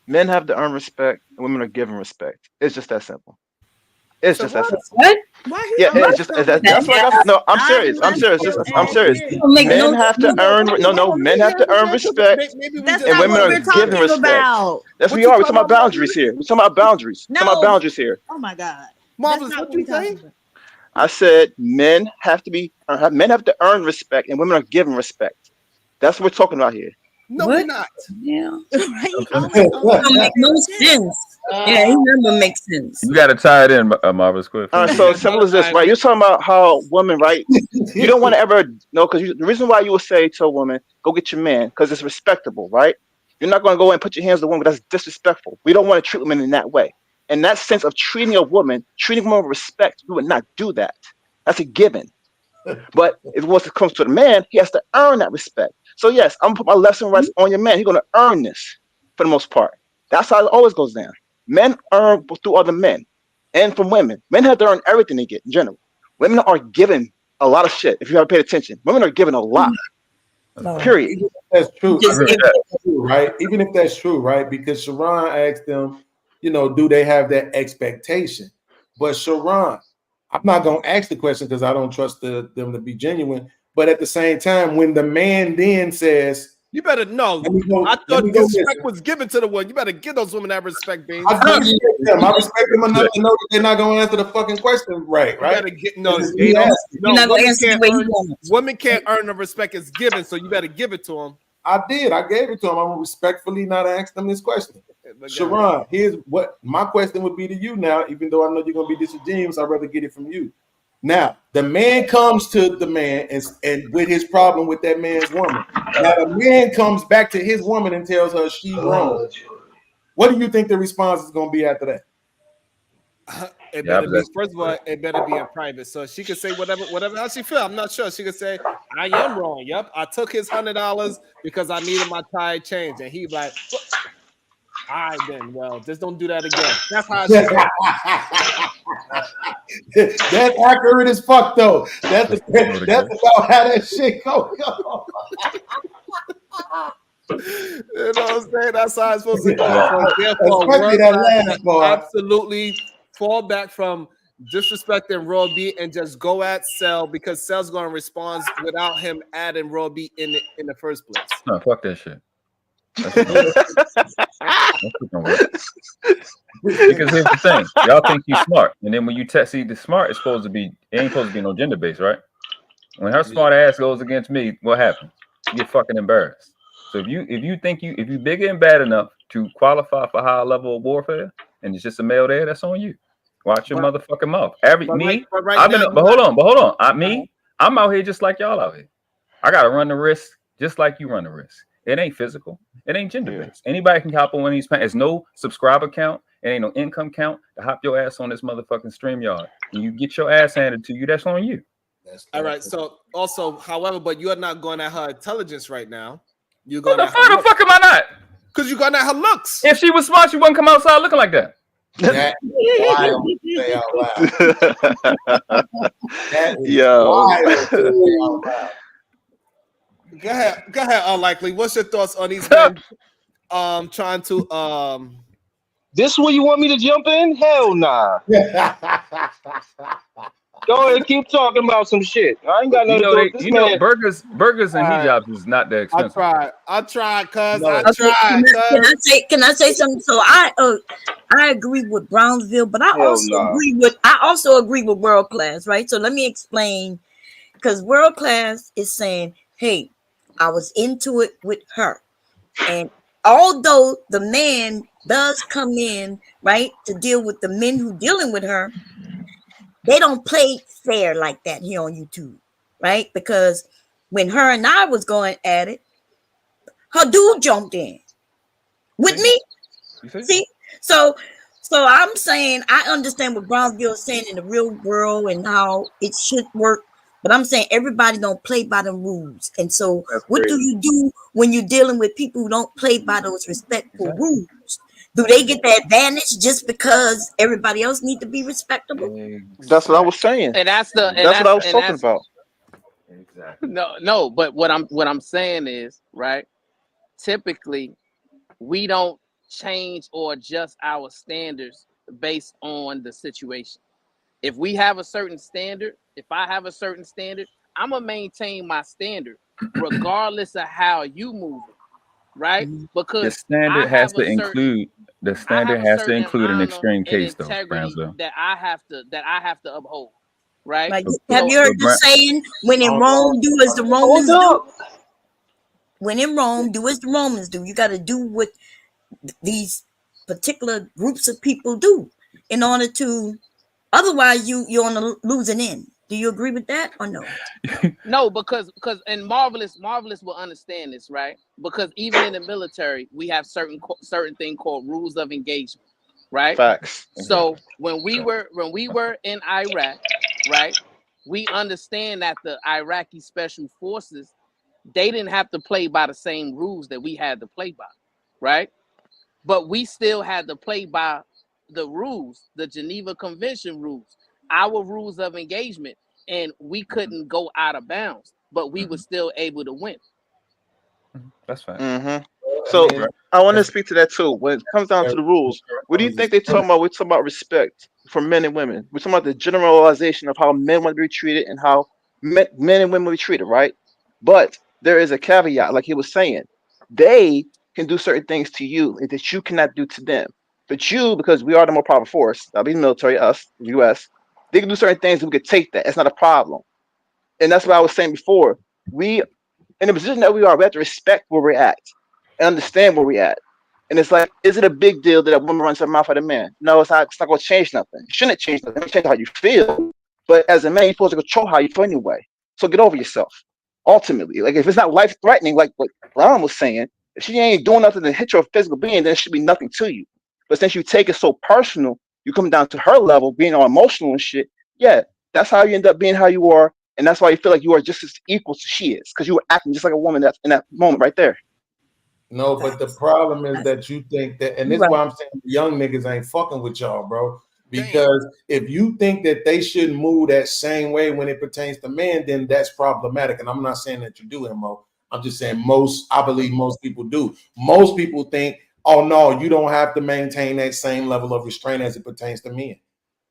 Men have to earn respect, and women are given respect. It's just that simple. It's just that simple. What? Yeah, it's just that's what no. I'm serious. I'm serious. I'm serious. Men have to earn. No. Men have to earn respect, and women are given respect. That's what we are. We're talking about boundaries here. We're talking about boundaries. We're talking about boundaries here. Oh my God, Marvelous, what you say? I said men have to earn respect, and women are given respect. That's what we're talking about here. No, we're not. Yeah, make no sense. Yeah, he never makes sense. You got to tie it in, Marvelous. Quick. So simple as this, right? You're talking about how women, right? You don't want to ever know, because the reason why you will say to a woman, "Go get your man," because it's respectable, right? You're not going to go and put your hands on the woman. That's disrespectful. We don't want to treat women in that way. In that sense of treating a woman with respect, we would not do that. That's a given. But once it comes to the man, he has to earn that respect. So yes, I'm gonna put my left and right on your man. He's gonna earn this for the most part. That's how it always goes down. Men earn through other men, and from women. Men have to earn everything they get in general. Women are given a lot of shit. If you haven't paid attention, women are given a lot. Period. That's true. Right? Even if that's true, right? Because Sharon asked them, do they have that expectation? But Sharon, I'm not going to ask the question because I don't trust them to be genuine. But at the same time, when the man then says, you better know, I thought respect was given to the woman. You better give those women that respect, Beans. I respect them enough to know that they're not going to answer the fucking question right? You better get women can't earn the respect it's given, so you better give it to them. I did. I gave it to them. I'm respectfully not ask them this question. Sharon, here's what my question would be to you now, even though I know you're gonna be disingenuous, I'd rather get it from you. Now, the man comes to the man and with his problem with that man's woman. Now the man comes back to his woman and tells her she's wrong. What do you think the response is gonna be after that? It better be, first of all, it better be in private. So she could say whatever how she feel. I'm not sure. She could say, I am wrong. Yep. I took his $100 because I needed my tire changed. And he like, well, all right then. Well, just don't do that again. That's how she That's accurate as fuck though. That's about how that shit goes. You know what I'm saying? That's how it's supposed to go. So therefore, Especially that last part. absolutely fall back from disrespecting Raw B and just go at Cell because Cell's going to respond without him adding Raw B in the first place. No, fuck that shit. Because here's the thing, y'all think you smart, and then when you see the smart is supposed to be, it ain't supposed to be no gender based, right? When her smart ass goes against me, what happens? You get fucking embarrassed. So if you think if you bigger and bad enough to qualify for high level of warfare, and it's just a male there, that's on you. Watch your motherfucking mouth. But hold on. I'm out here just like y'all out here. I gotta run the risk just like you run the risk. It ain't physical. It ain't gender based. Anybody can hop on one of these. There's no subscriber count. It ain't no income count to hop your ass on this motherfucking StreamYard. And you get your ass handed to you. That's on you. All right. So also, however, but you are not going at her intelligence right now. You're going at her. The fuck am I not? Because you're going at her looks. If she was smart, she wouldn't come outside looking like that. That wild to say out loud. That is wild to say out loud. Go ahead, Unlikely. What's your thoughts on these men trying to This where you want me to jump in? Hell nah. Go ahead, keep talking about some shit. I ain't got nothing to do with this man. Burgers and hijabs is not that expensive. I tried, cuz. Can I say something? So I agree with Brownsville, but I also agree with World Class, right? So let me explain, because World Class is saying, hey, I was into it with her. And although the man does come in, right, to deal with the men who dealing with her, they don't play fair like that here on YouTube, right? Because when her and I was going at it, her dude jumped in with me. See? So I'm saying I understand what Brownsville is saying in the real world and how it should work, but I'm saying everybody don't play by the rules. And so what do you do when you're dealing with people who don't play by those respectful rules? Do they get the advantage just because everybody else need to be respectable? That's what I was saying. And that's what I was talking about. Exactly. No, but what I'm saying is, right, typically we don't change or adjust our standards based on the situation. If we have a certain standard, if I have a certain standard, I'm gonna maintain my standard regardless of how you move it, right? Because the standard has to include an extreme case, though, Brownsville. that I have to uphold, right? Like, have you heard the saying, when in Rome, do as the Romans do? When in Rome, do as the Romans do. You got to do what these particular groups of people do in order to, otherwise you're on the losing end. Do you agree with that or no? No, because and Marvelous will understand this, right? Because even in the military, we have certain thing called rules of engagement, right? Facts. So when we were in Iraq, right, we understand that the Iraqi special forces, they didn't have to play by the same rules that we had to play by, right? But we still had to play by the rules, the Geneva Convention rules, our rules of engagement, and we couldn't go out of bounds, but we were still able to win. That's fine. Mm-hmm. So I want to speak to that too. When it comes down to the rules, what do you think they're talking about? We're talking about respect for men and women. We're talking about the generalization of how men want to be treated and how men and women will be treated, right? But there is a caveat, like he was saying. They can do certain things to you that you cannot do to them. But you, because we are the more powerful force, that'll be the military, us, the US, they can do certain things and we could take that. It's not a problem. And that's what I was saying before. We, in the position that we are, we have to respect where we're at and understand where we're at. And it's like, is it a big deal that a woman runs her mouth at a man? No, it's not. It's not going to change nothing. It shouldn't change nothing. It change how you feel. But as a man, you're supposed to control how you feel anyway. So get over yourself. Ultimately, like if it's not life threatening, like what Ron was saying, if she ain't doing nothing to hit your physical being, then it should be nothing to you. But since you take it so personal, you come down to her level, being all emotional and shit. Yeah, that's how you end up being how you are, and that's why you feel like you are just as equal as she is, because you were acting just like a woman that's in that moment right there. No, but the problem is that you think that, and this is why I'm saying young niggas ain't fucking with y'all, bro. Because if you think that they shouldn't move that same way when it pertains to men, then that's problematic. And I'm not saying that you do, Mo. I'm just saying I believe most people do. Most people think, oh no, you don't have to maintain that same level of restraint as it pertains to men,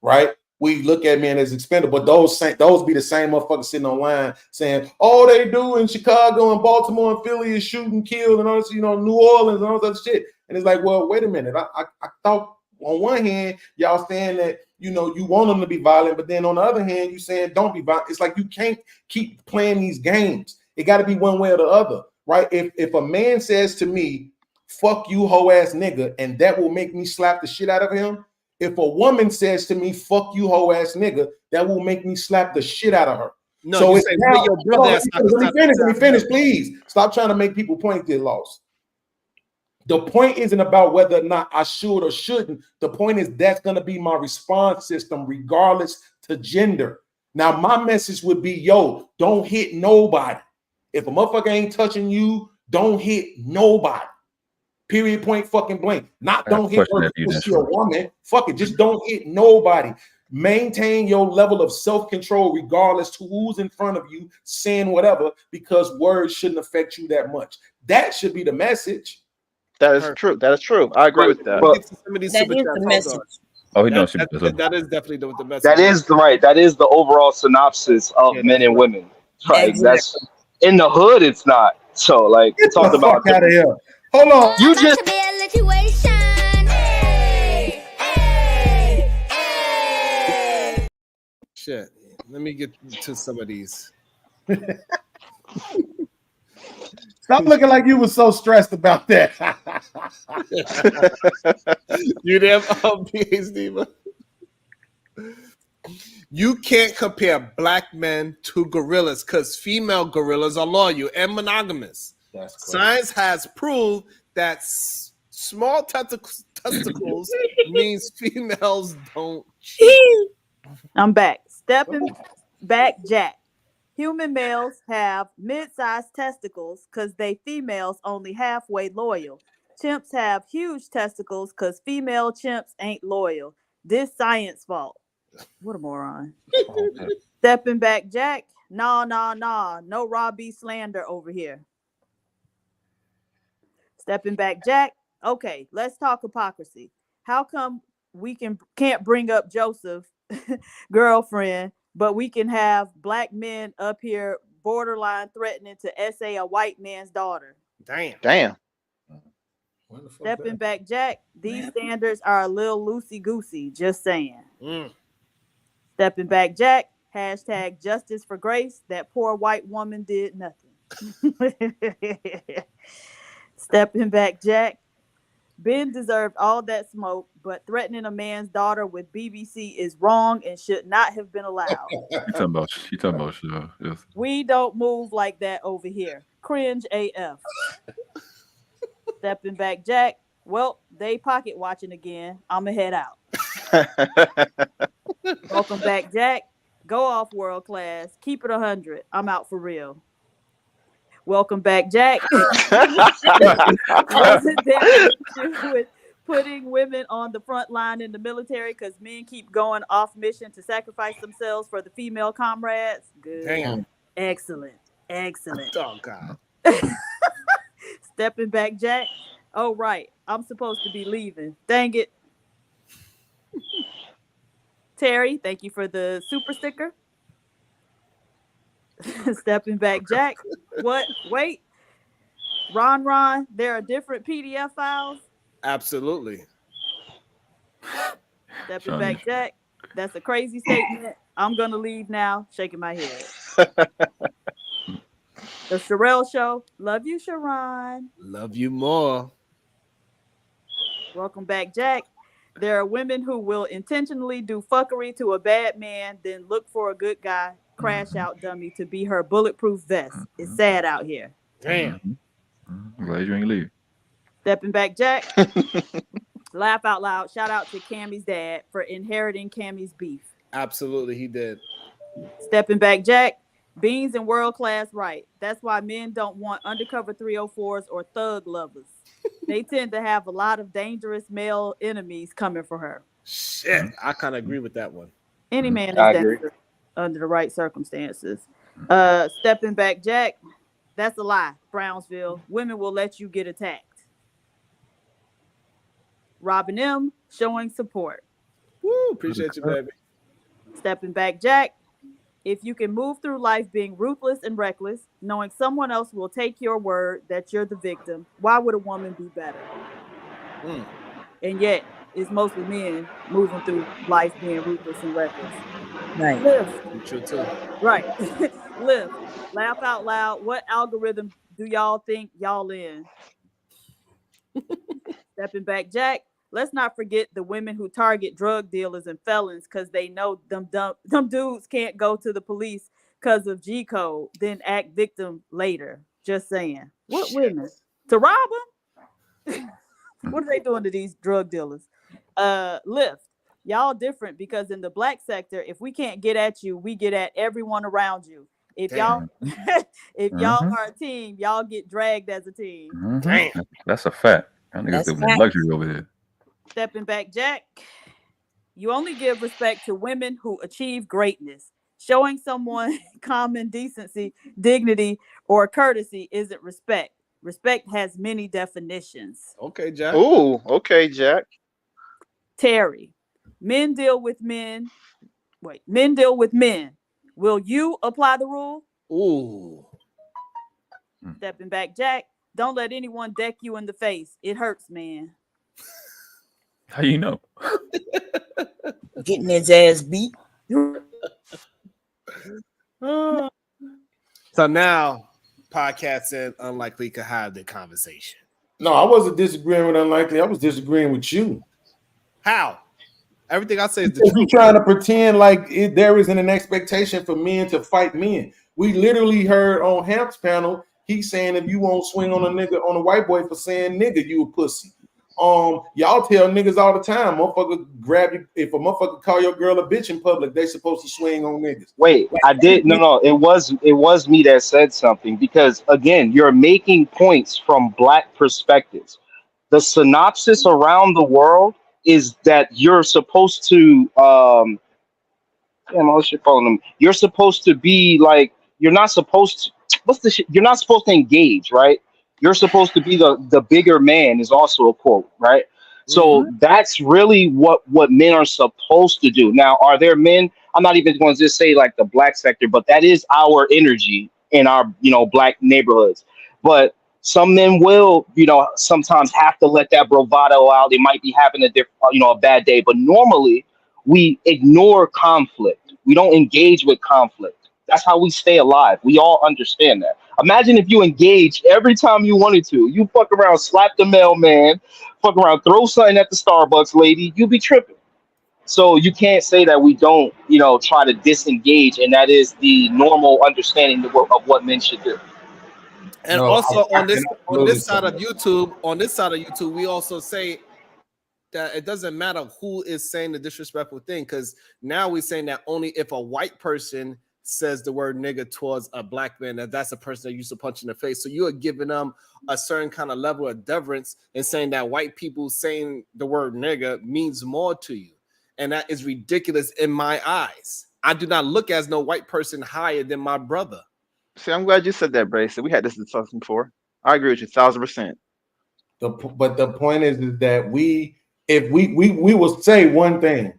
right? We look at men as expendable, but those be the same motherfuckers sitting online saying, all they do in Chicago and Baltimore and Philly is shoot and kill and all this, New Orleans and all that shit. And it's like, well, wait a minute. I thought on one hand, y'all saying that, you want them to be violent, but then on the other hand, you saying don't be violent. It's like you can't keep playing these games. It got to be one way or the other, right? If a man says to me, fuck you, hoe ass nigga, and that will make me slap the shit out of him. If a woman says to me, fuck you, hoe ass nigga, that will make me slap the shit out of her. No, so you say, now, your brother let me finish, please. Stop trying to make people point get lost. The point isn't about whether or not I should or shouldn't. The point is that's going to be my response system, regardless to gender. Now, my message would be, yo, don't hit nobody. If a motherfucker ain't touching you, don't hit nobody. Period, point, fucking blank. Not don't hit her because she's a woman. Fuck it, just don't hit nobody. Maintain your level of self-control regardless to who's in front of you saying whatever, because words shouldn't affect you that much. That should be the message. That is true. That is true. I agree with that. That is the message. Oh, he knows. That is definitely the message. That is right. That is the overall synopsis of men and women. Like Exactly. that's in the hood. It's not. So like Get talk the about fuck out of here. Hold on. You just shit. Let me get to some of these. Stop looking like you were so stressed about that. You damn PhD. You can't compare black men to gorillas because female gorillas are loyal and monogamous. Science has proved that small testicles means females don't cheat. I'm back. Stepping back, Jack. Human males have mid-sized testicles because they females only halfway loyal. Chimps have huge testicles because female chimps ain't loyal. This science fault. What a moron. Stepping back, Jack. Nah. No Robbie slander over here. Stepping back, Jack. Okay, let's talk hypocrisy. How come we can't bring up Joseph, girlfriend, but we can have black men up here borderline threatening to essay a white man's daughter? Damn. Stepping back, Jack. These standards are a little loosey-goosey, just saying. Stepping back, Jack. Hashtag justice for Grace. That poor white woman did nothing. Stepping back, Jack. Ben deserved all that smoke, but threatening a man's daughter with BBC is wrong and should not have been allowed. You talking about yes. We don't move like that over here. Cringe AF. Stepping back, Jack. Well, they pocket watching again. I'ma head out. Welcome back, Jack. Go off world class. Keep it 100. I'm out for real. Welcome back, Jack. Wasn't there an issue with putting women on the front line in the military because men keep going off mission to sacrifice themselves for the female comrades? Good. Damn. Excellent. Oh, God. Stepping back, Jack. Oh, right. I'm supposed to be leaving. Dang it. Terry, thank you for the super sticker. Stepping back, Jack. What? Wait. Ron, there are different PDF files? Absolutely. Stepping back, Jack. That's a crazy statement. I'm going to leave now, shaking my head. The Sherelle Show. Love you, Sharon. Love you more. Welcome back, Jack. There are women who will intentionally do fuckery to a bad man, then look for a good guy, crash out dummy to be her bulletproof vest. It's sad out here. Damn. I'm glad you ain't leave. Stepping back, Jack. Laugh out loud. Shout out to Cammy's dad for inheriting Cammy's beef. Absolutely, he did. Stepping back, Jack. Beans and world class right. That's why men don't want undercover 304s or thug lovers. They tend to have a lot of dangerous male enemies coming for her. Shit, I kind of agree with that one. Any man I is agree. dangerous under the right circumstances. Stepping back, Jack. That's a lie, Brownsville. Women will let you get attacked. Robin M. showing support. Woo, appreciate you, baby. Stepping back, Jack. If you can move through life being ruthless and reckless, knowing someone else will take your word that you're the victim, why would a woman be better? And yet, it's mostly men moving through life being ruthless and reckless. Right. Lift. True too. Right. Lift. Laugh out loud. What algorithm do y'all think y'all in? Stepping back, Jack. Let's not forget the women who target drug dealers and felons because they know them dudes can't go to the police because of G code, then act victim later. Just saying. What women? To rob them? What are they doing to these drug dealers? Lift. Y'all different because in the black sector, if we can't get at you, we get at everyone around you. If y'all are a team, y'all get dragged as a team. That's a fact. I think it's the luxury over here. Stepping back, Jack. You only give respect to women who achieve greatness. Showing someone common decency, dignity, or courtesy isn't respect. Respect has many definitions. Okay, Jack. Ooh, okay, Jack. Terry. Men deal with men. Wait, men deal with men. Will you apply the rule? Ooh. Stepping back, Jack. Don't let anyone deck you in the face. It hurts, man. How you know? Getting his ass beat. So now, podcast and Unlikely could have the conversation. No, I wasn't disagreeing with Unlikely. I was disagreeing with you. How? Everything I say is the Because truth. you're trying to pretend like there isn't an expectation for men to fight men. We literally heard on Hamp's panel, he's saying if you won't swing on a nigga, on a white boy for saying nigga, you a pussy. Y'all tell niggas all the time, motherfucker grab you. If a motherfucker call your girl a bitch in public, they supposed to swing on niggas. Wait, I did no. It was me that said something because again, you're making points from black perspectives. The synopsis around the world is that you're supposed to what's your phone number? You're supposed to be like you're not supposed to. What's the shit? You're not supposed to engage, right? You're supposed to be the bigger man is also a quote, right? So that's really what men are supposed to do. Now, are there men? I'm not even going to just say like the black sector, but that is our energy in our black neighborhoods. But some men will sometimes have to let that bravado out. They might be having a bad day, but normally we ignore conflict. We don't engage with conflict. That's how we stay alive. We all understand that. Imagine if you engaged every time you wanted to. You fuck around, slap the mailman, fuck around, throw something at the Starbucks lady, you be tripping. So you can't say that we don't, try to disengage, and that is the normal understanding of what men should do. And also on this side of YouTube, we also say that it doesn't matter who is saying the disrespectful thing, because now we're saying that only if a white person says the word nigga towards a black man, that's a person that used to punch in the face. So you are giving them a certain kind of level of deference and saying that white people saying the word nigga means more to you. And that is ridiculous in my eyes. I do not look as no white person higher than my brother. See, I'm glad you said that, Bray. So we had this discussion before. I agree with you 1,000%. But the point is that if we will say one thing,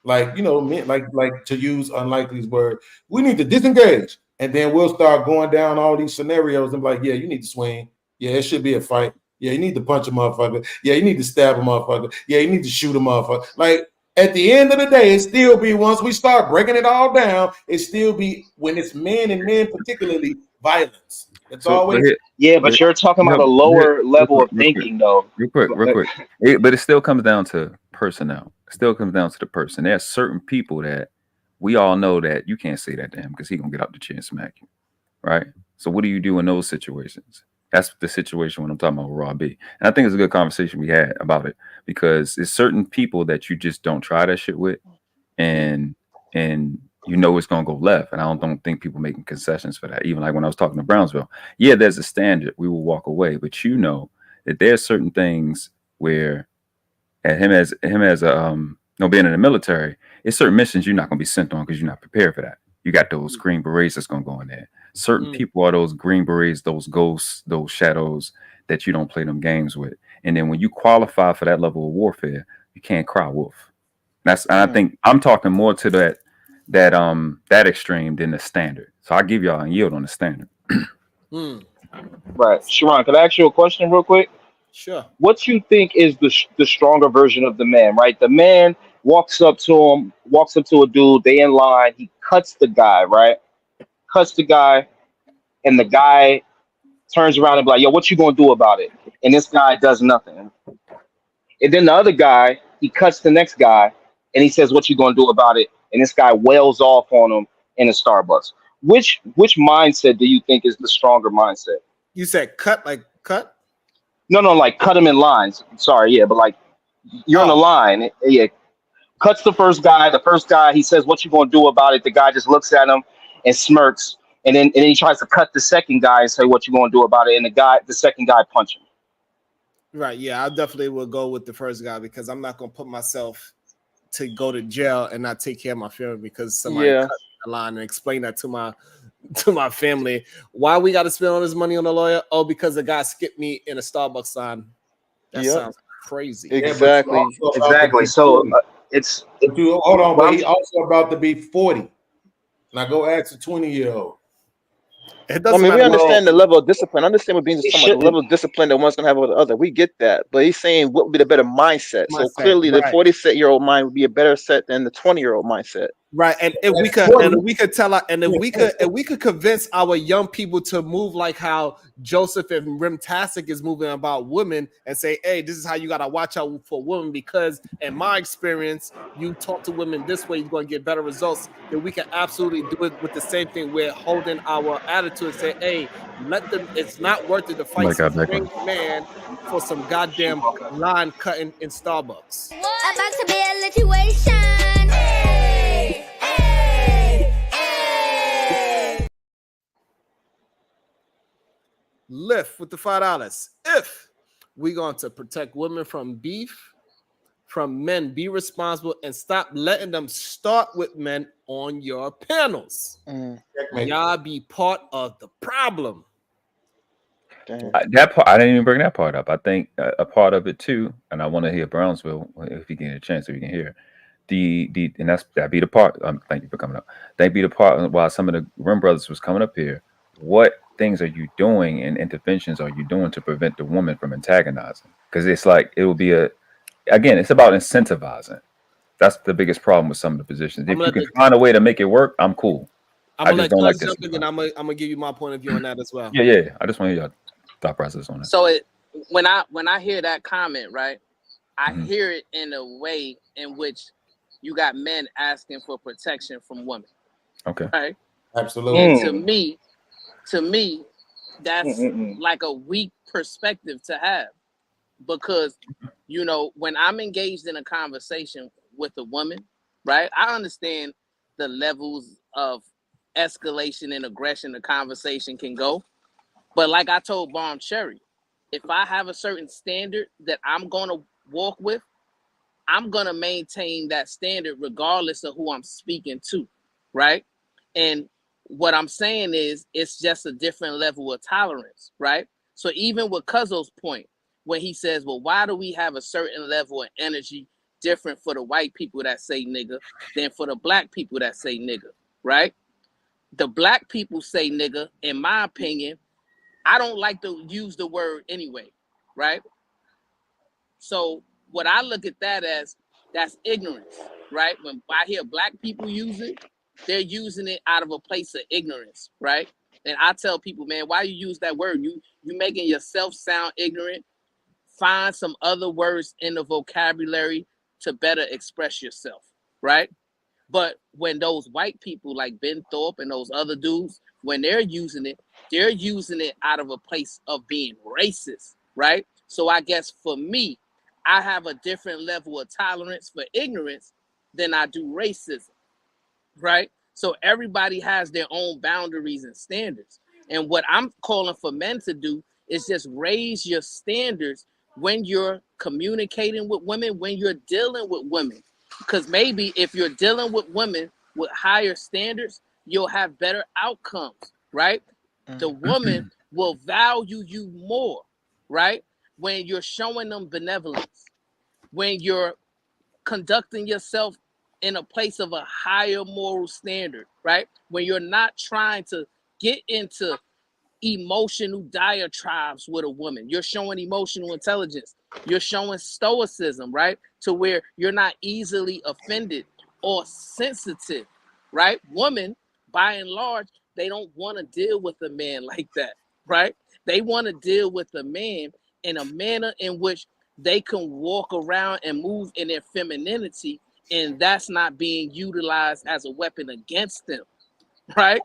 like men, like to use Unlikely's word, we need to disengage, and then we'll start going down all these scenarios and be like, yeah, you need to swing. Yeah, it should be a fight. Yeah, you need to punch a motherfucker. Yeah, you need to stab a motherfucker. Yeah, you need to shoot a motherfucker. Like at the end of the day, it still be once we start breaking it all down, it still be when it's men and men particularly violence. It's So, always Yeah, but you're talking about a lower level of thinking, though. Real quick. But it still comes down to personnel. It still comes down to the person. There are certain people that we all know that you can't say that to him because he's gonna get out the chair and smack you, right? So what do you do in those situations? That's the situation when I'm talking about Raw B. And I think it's a good conversation we had about it because it's certain people that you just don't try that shit with, and you know it's gonna go left. And I don't think people making concessions for that. Even like when I was talking to Brownsville, yeah, there's a standard. We will walk away, but you know that there's certain things where, and him as being in the military, it's certain missions you're not gonna be sent on because you're not prepared for that. You got those green berets that's gonna go in there. Certain people are those green berets, those ghosts, those shadows that you don't play them games with. And then when you qualify for that level of warfare, you can't cry wolf. And I think I'm talking more to that extreme than the standard. So I give y'all a yield on the standard. Right, Sharon, can I ask you a question real quick? Sure. What you think is the stronger version of the man? Right, the man walks up to a dude. They in line. He cuts the guy. Right, cuts the guy, and the guy turns around and be like, "Yo, what you gonna do about it?" And this guy does nothing. And then the other guy, he cuts the next guy, and he says, "What you gonna do about it?" And this guy wails off on him in a Starbucks. Which mindset do you think is the stronger mindset? You said cut, like cut? No, like cut him in lines. Sorry, yeah, but like you're on the line. Yeah, cuts the first guy. The first guy, he says, "What you gonna do about it?" The guy just looks at him and smirks, and then he tries to cut the second guy and say, "What you gonna do about it?" And the second guy punch him. Right. Yeah, I definitely will go with the first guy because I'm not gonna put myself to go to jail and not take care of my family because somebody cut the line and explain that to my family. Why we got to spend all this money on a lawyer? Oh, because the guy skipped me in a Starbucks line. That sounds crazy. Exactly. So it's hold on, but he also about to be 40. Now go ask a 20-year-old. It I mean, we understand the level of discipline. I understand what being talking about the level of discipline that one's gonna have over the other. We get that, but he's saying what would be the better mindset. So clearly, the 40-year-old mind would be a better set than the 20-year-old mindset. Right, and if we could convince our young people to move like how Joseph and Rimtastic is moving about women and say, "Hey, this is how you gotta watch out for women," because in my experience, you talk to women this way, you're gonna get better results. Then we can absolutely do it with the same thing. We're holding our attitude and say, "Hey, let them. It's not worth it to fight some strange man for some goddamn line cutting in Starbucks." About to be a situation. Hey, hey, hey. Lift with the $5. If we're going to protect women from beef, from men, be responsible and stop letting them start with men on your panels. Y'all be part of the problem. That part, I didn't even bring that part up. I think a part of it too, and I want to hear Brownsville if you get a chance, so you can hear and that be the part. Thank you for coming up. That be the part while some of the Rim brothers was coming up here. What things are you doing and interventions are you doing to prevent the woman from antagonizing? Because it's like it will be it's about incentivizing. That's the biggest problem with some of the positions. If you can find a way to make it work, I'm cool. I'm gonna let you jump in, and I'm gonna give you my point of view on that as well. Yeah. I just want to hear your thought process on it. So when I hear that comment, right, I hear it in a way in which you got men asking for protection from women. Okay. Right. Absolutely. And to me, that's like a weak perspective to have, because when I'm engaged in a conversation with a woman, right, I understand the levels of escalation and aggression the conversation can go. But like I told Bomb Cherry, if I have a certain standard that I'm going to walk with, I'm going to maintain that standard regardless of who I'm speaking to, right? And what I'm saying is it's just a different level of tolerance, right? So even with Cuzzo's point, when he says, well, why do we have a certain level of energy different for the white people that say nigga than for the black people that say nigga, right? The black people say nigga, in my opinion, I don't like to use the word anyway, right? So what I look at that as, that's ignorance, right? When I hear black people use it, they're using it out of a place of ignorance, right? And I tell people, man, why you use that word? You making yourself sound ignorant. Find some other words in the vocabulary to better express yourself, right? But when those white people like Ben Thorpe and those other dudes, when they're using it out of a place of being racist, right? So I guess for me, I have a different level of tolerance for ignorance than I do racism, right? So everybody has their own boundaries and standards. And what I'm calling for men to do is just raise your standards when you're communicating with women, when you're dealing with women. Because maybe if you're dealing with women with higher standards, you'll have better outcomes, right? The woman will value you more, right? When you're showing them benevolence, when you're conducting yourself in a place of a higher moral standard, right? When you're not trying to get into emotional diatribes with a woman. You're showing emotional intelligence. You're showing stoicism, right? To where you're not easily offended or sensitive, right? Women, by and large, they don't want to deal with a man like that, right? They want to deal with a man in a manner in which they can walk around and move in their femininity, and that's not being utilized as a weapon against them, right?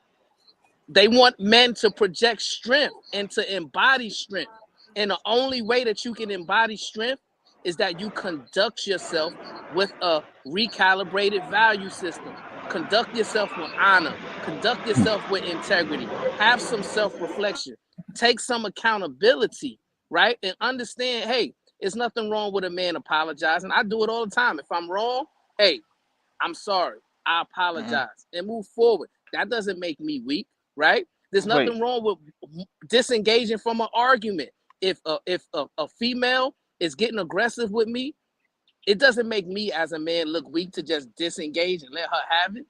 They want men to project strength and to embody strength. And the only way that you can embody strength is that you conduct yourself with a recalibrated value system. Conduct yourself with honor. Conduct yourself with integrity. Have some self-reflection. Take some accountability, right? And understand, hey, there's nothing wrong with a man apologizing. I do it all the time. If I'm wrong, hey, I'm sorry. I apologize and move forward. That doesn't make me weak, right? There's nothing wrong with disengaging from an argument. If a female is getting aggressive with me, it doesn't make me as a man look weak to just disengage and let her have it.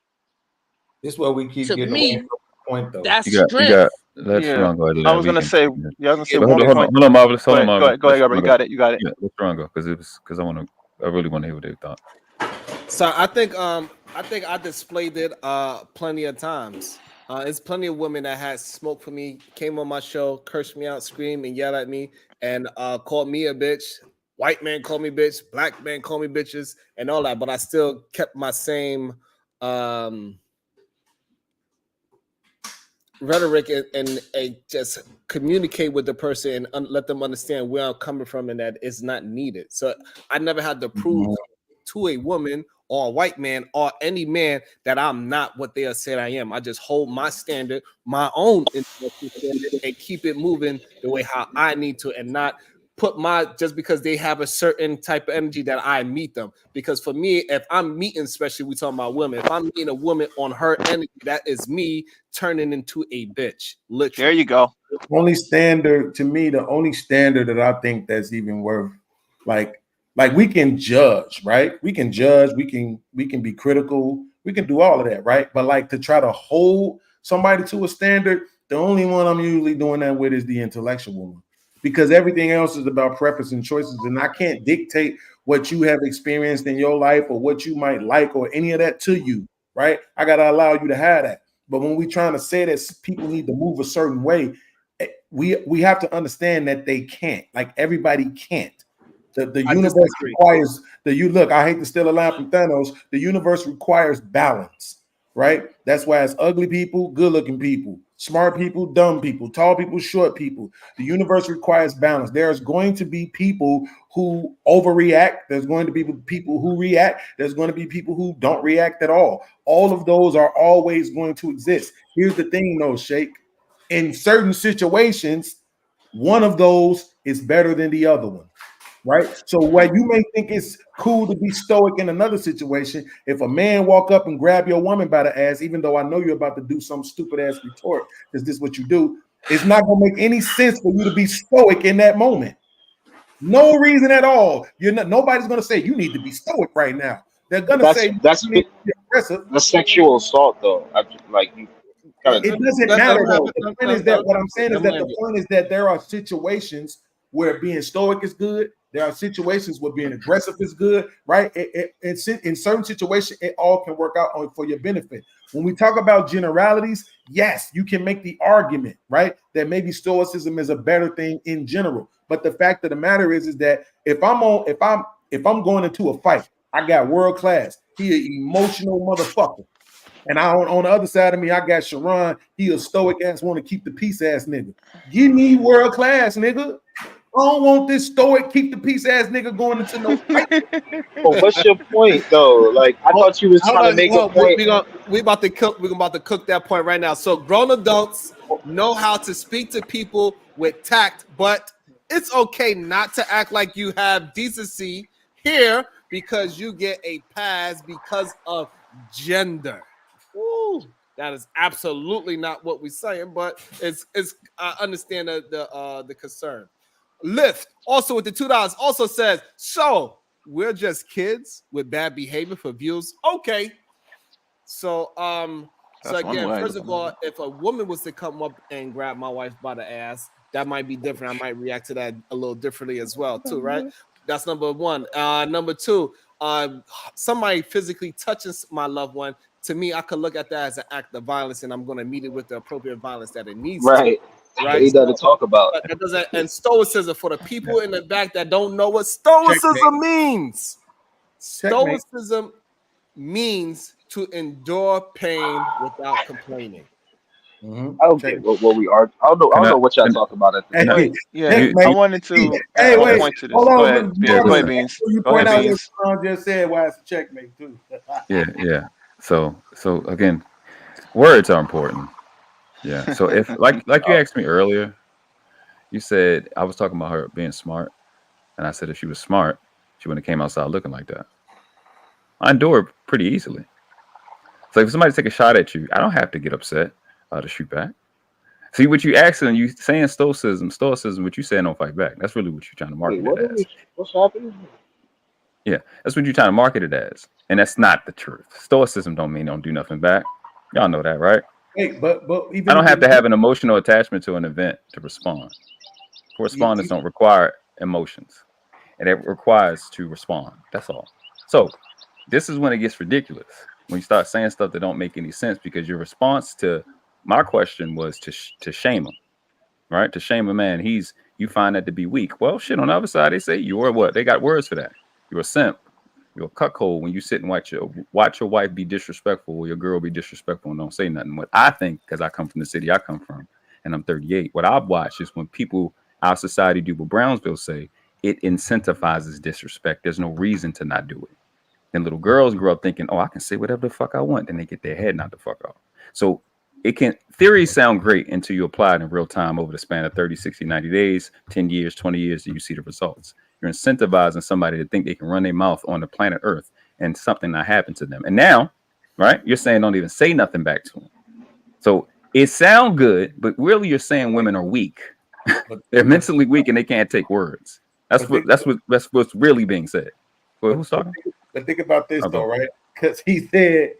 This is where we keep To getting me, away from the point, though. that's You got. strength. Let's Yeah, Strong go ahead. I was gonna say, But one point. hold on, Marvelous. Hold on, Go Marvelous. ahead, Gabriel. You got it. Yeah, let's Strong go because I really want to hear what they thought. So I think I displayed it plenty of times. It's plenty of women that had smoke for me, came on my show, cursed me out, screamed and yelled at me, and called me a bitch. White man called me bitch, black man called me bitches, and all that. But I still kept my same rhetoric and just communicate with the person and let them understand where I'm coming from and that it's not needed. So I never had to prove to a woman or a white man or any man that I'm not what they are saying I am. I just hold my standard, my own standard, and keep it moving the way how I need to, and not put my just because they have a certain type of energy that I meet them. Because for me, if I'm meeting, especially we talking about women, if I'm meeting a woman on her energy, that is me turning into a bitch. Literally. There you go. Only standard to me, the only standard that I think that's even worth like we can judge, right? We can judge, we can be critical, we can do all of that, right? But like to try to hold somebody to a standard, the only one I'm usually doing that with is the intellectual one. Because everything else is about preference and choices, and I can't dictate what you have experienced in your life or what you might like or any of that to you, right? I gotta allow you to have that. But when we're trying to say that people need to move a certain way, we have to understand that they can't. Like everybody can't. The universe requires look. I hate to steal a line from Thanos. The universe requires balance, right? That's why it's ugly people, good-looking people, smart people, dumb people, tall people, short people. The universe requires balance. There's going to be people who overreact. There's going to be people who react. There's going to be people who don't react at all. All of those are always going to exist. Here's the thing, though, Sheikh. In certain situations, one of those is better than the other one. Right. So while you may think it's cool to be stoic in another situation, if a man walk up and grab your woman by the ass, even though I know you're about to do some stupid ass retort, because this is what you do, it's not gonna make any sense for you to be stoic in that moment. No reason at all. Nobody's gonna say you need to be stoic right now. They're gonna say that's aggressive. That's sexual assault, though. It doesn't matter though. The point is that there are situations where being stoic is good There are situations where being aggressive is good, right? In certain situations, it all can work out for your benefit. When we talk about generalities, yes, you can make the argument, right, that maybe Stoicism is a better thing in general. But the fact of the matter is that if I'm going into a fight, I got world class. He an emotional motherfucker. And on the other side of me, I got Sharon. He a stoic ass, want to keep the peace ass nigga. Give me world class, nigga. I don't want this stoic, keep the peace ass nigga going into no fight. But what's your point though? Like I thought you was trying to make a point. We about to cook that point right now. So grown adults know how to speak to people with tact, but it's okay not to act like you have decency here because you get a pass because of gender. Woo. That is absolutely not what we're saying, but it's I understand the concern. Lyft also with the $2 also says, so we're just kids with bad behavior for views. Okay. So so again, first of all, if a woman was to come up and grab my wife by the ass, that might be different. I might react to that a little differently as well, too, right? That's number one. Number two, somebody physically touches my loved one. To me, I could look at that as an act of violence, and I'm going to meet it with the appropriate violence that it needs. Right. Right. Ain't nothing to talk about. That doesn't, and stoicism for the people in the back that don't know what stoicism means. Stoicism means to endure pain without complaining. Okay, what we are. I don't know what y'all talk about at the time. I wanted to add a point to this. Go ahead, Beans. Go ahead, Beans. Just said why it's a checkmate too. Yeah. So again, words are important. Yeah. So if like you asked me earlier, you said I was talking about her being smart, and I said if she was smart, she wouldn't have came outside looking like that. I endure pretty easily. So if somebody take a shot at you, I don't have to get upset to shoot back. See what you asking, you saying stoicism, what you saying don't fight back. That's really what you're trying to market it as. What's happening? Yeah, that's what you're trying to market it as. And that's not the truth. Stoicism don't mean don't do nothing back. Y'all know that, right? Hey, but even I don't have to have an emotional attachment to an event to respond. Correspondence don't require emotions. And it requires to respond. That's all. So this is when it gets ridiculous. When you start saying stuff that don't make any sense because your response to my question was to shame him, right? To shame a man. You find that to be weak. Well, shit, on the other side, they say you're what? They got words for that. You're a simp. You're a cuckold when you sit and watch your wife be disrespectful or your girl be disrespectful and don't say nothing. What I think, because I come from the city I come from, and I'm 38, what I've watched is when people, our society do what Brownsville say, it incentivizes disrespect. There's no reason to not do it. And little girls grow up thinking, oh, I can say whatever the fuck I want. Then they get their head knocked the fuck off. So theories sound great until you apply it in real time over the span of 30, 60, 90 days, 10 years, 20 years, and you see the results. You're incentivizing somebody to think they can run their mouth on the planet Earth and something not happen to them. And now, right, you're saying don't even say nothing back to them. So it sounds good, but really you're saying women are weak. They're mentally weak and they can't take words. That's what's really being said. Well, who's talking? But think about this though, right? Because he said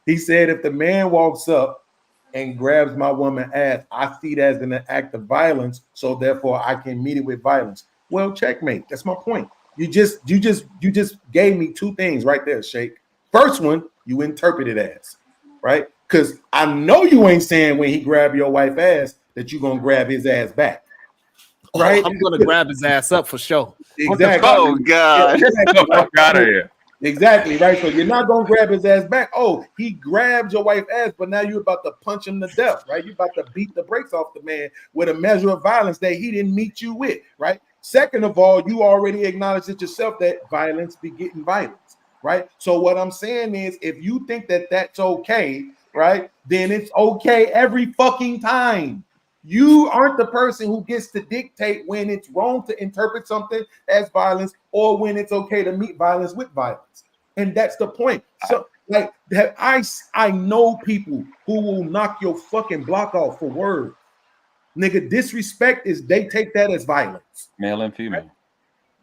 if the man walks up and grabs my woman's ass, I see that as an act of violence, so therefore I can meet it with violence. Well, checkmate. That's my point. You just gave me two things right there, Shake. First one, you interpreted as, right? Because I know you ain't saying when he grab your wife's ass that you're gonna grab his ass back. Right? I'm gonna grab his ass up for sure. Exactly. Oh God. Exactly. Out of here. Exactly, right. So you're not gonna grab his ass back. Oh, he grabbed your wife's ass, but now you're about to punch him to death, right? You're about to beat the brakes off the man with a measure of violence that he didn't meet you with, right? Second of all, you already acknowledged it yourself that violence begetting violence, right? So what I'm saying is, if you think that that's okay, right, then it's okay every fucking time. You aren't the person who gets to dictate when it's wrong to interpret something as violence or when it's okay to meet violence with violence. And that's the point. So, like, I know people who will knock your fucking block off for words. Nigga, disrespect is they take that as violence. Male and female. Right?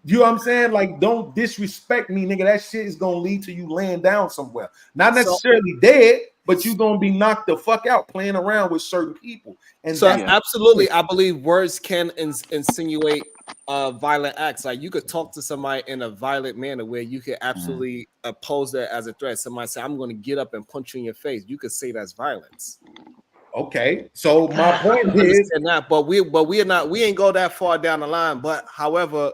You know what I'm saying? Like, don't disrespect me, nigga. That shit is gonna lead to you laying down somewhere. Not necessarily dead, but you're gonna be knocked the fuck out playing around with certain people. And so absolutely, I believe words can insinuate violent acts. Like you could talk to somebody in a violent manner where you could absolutely oppose that as a threat. Somebody say, "I'm going to get up and punch you in your face." You could say that's violence. Okay, so my point is, understand that, but we are not. We ain't go that far down the line. But however,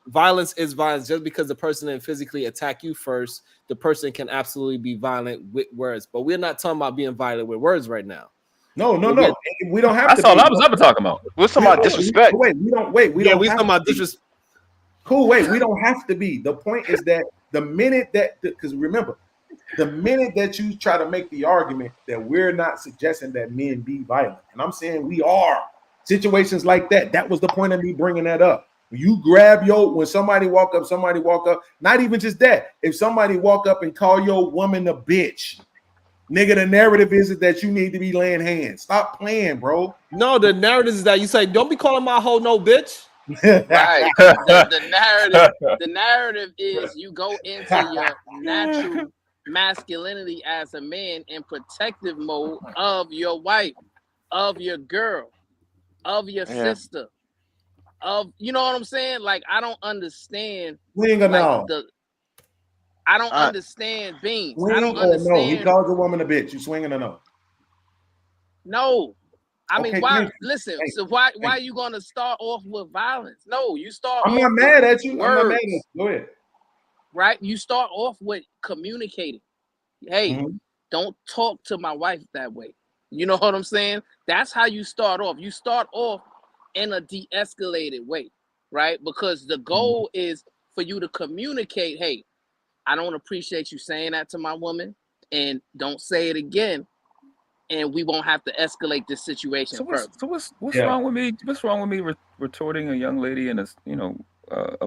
violence is violence. Just because the person didn't physically attack you first, the person can absolutely be violent with words. But we're not talking about being violent with words right now. No. We don't have That's to. all I was ever talking about. We're talking about disrespect. Wait, we don't. Wait, we Yeah, don't. we have talking about to be. disrespect. Cool. Wait, we don't have to be. The point is that the minute that, because remember, the minute that you try to make the argument that we're not suggesting that men be violent, and I'm saying we are situations like that. That was the point of me bringing that up. You grab when somebody walk up, not even just that. If somebody walk up and call your woman a bitch, nigga, the narrative is that you need to be laying hands. Stop playing, bro. No, the narrative is that you say, "Don't be calling my hoe no bitch." Right. The narrative is you go into your natural masculinity as a man in protective mode of your wife, of your girl, of your sister, of, you know what I'm saying? Like, I don't understand. I don't understand beans. Swing I don't or understand. no? He calls a woman a bitch. You swinging or no? No. I mean, Okay, why? Listen. So why are you gonna start off with violence? No, you start. I'm off not with mad at you. Words, I'm not mad at you. Go ahead. Right? You start off with communicating. Hey, don't talk to my wife that way. You know what I'm saying? That's how you start off. You start off in a de-escalated way, right? Because the goal is for you to communicate, hey, I don't appreciate you saying that to my woman, and don't say it again, and we won't have to escalate this situation further. So what's wrong with me? What's wrong with me retorting a young lady in a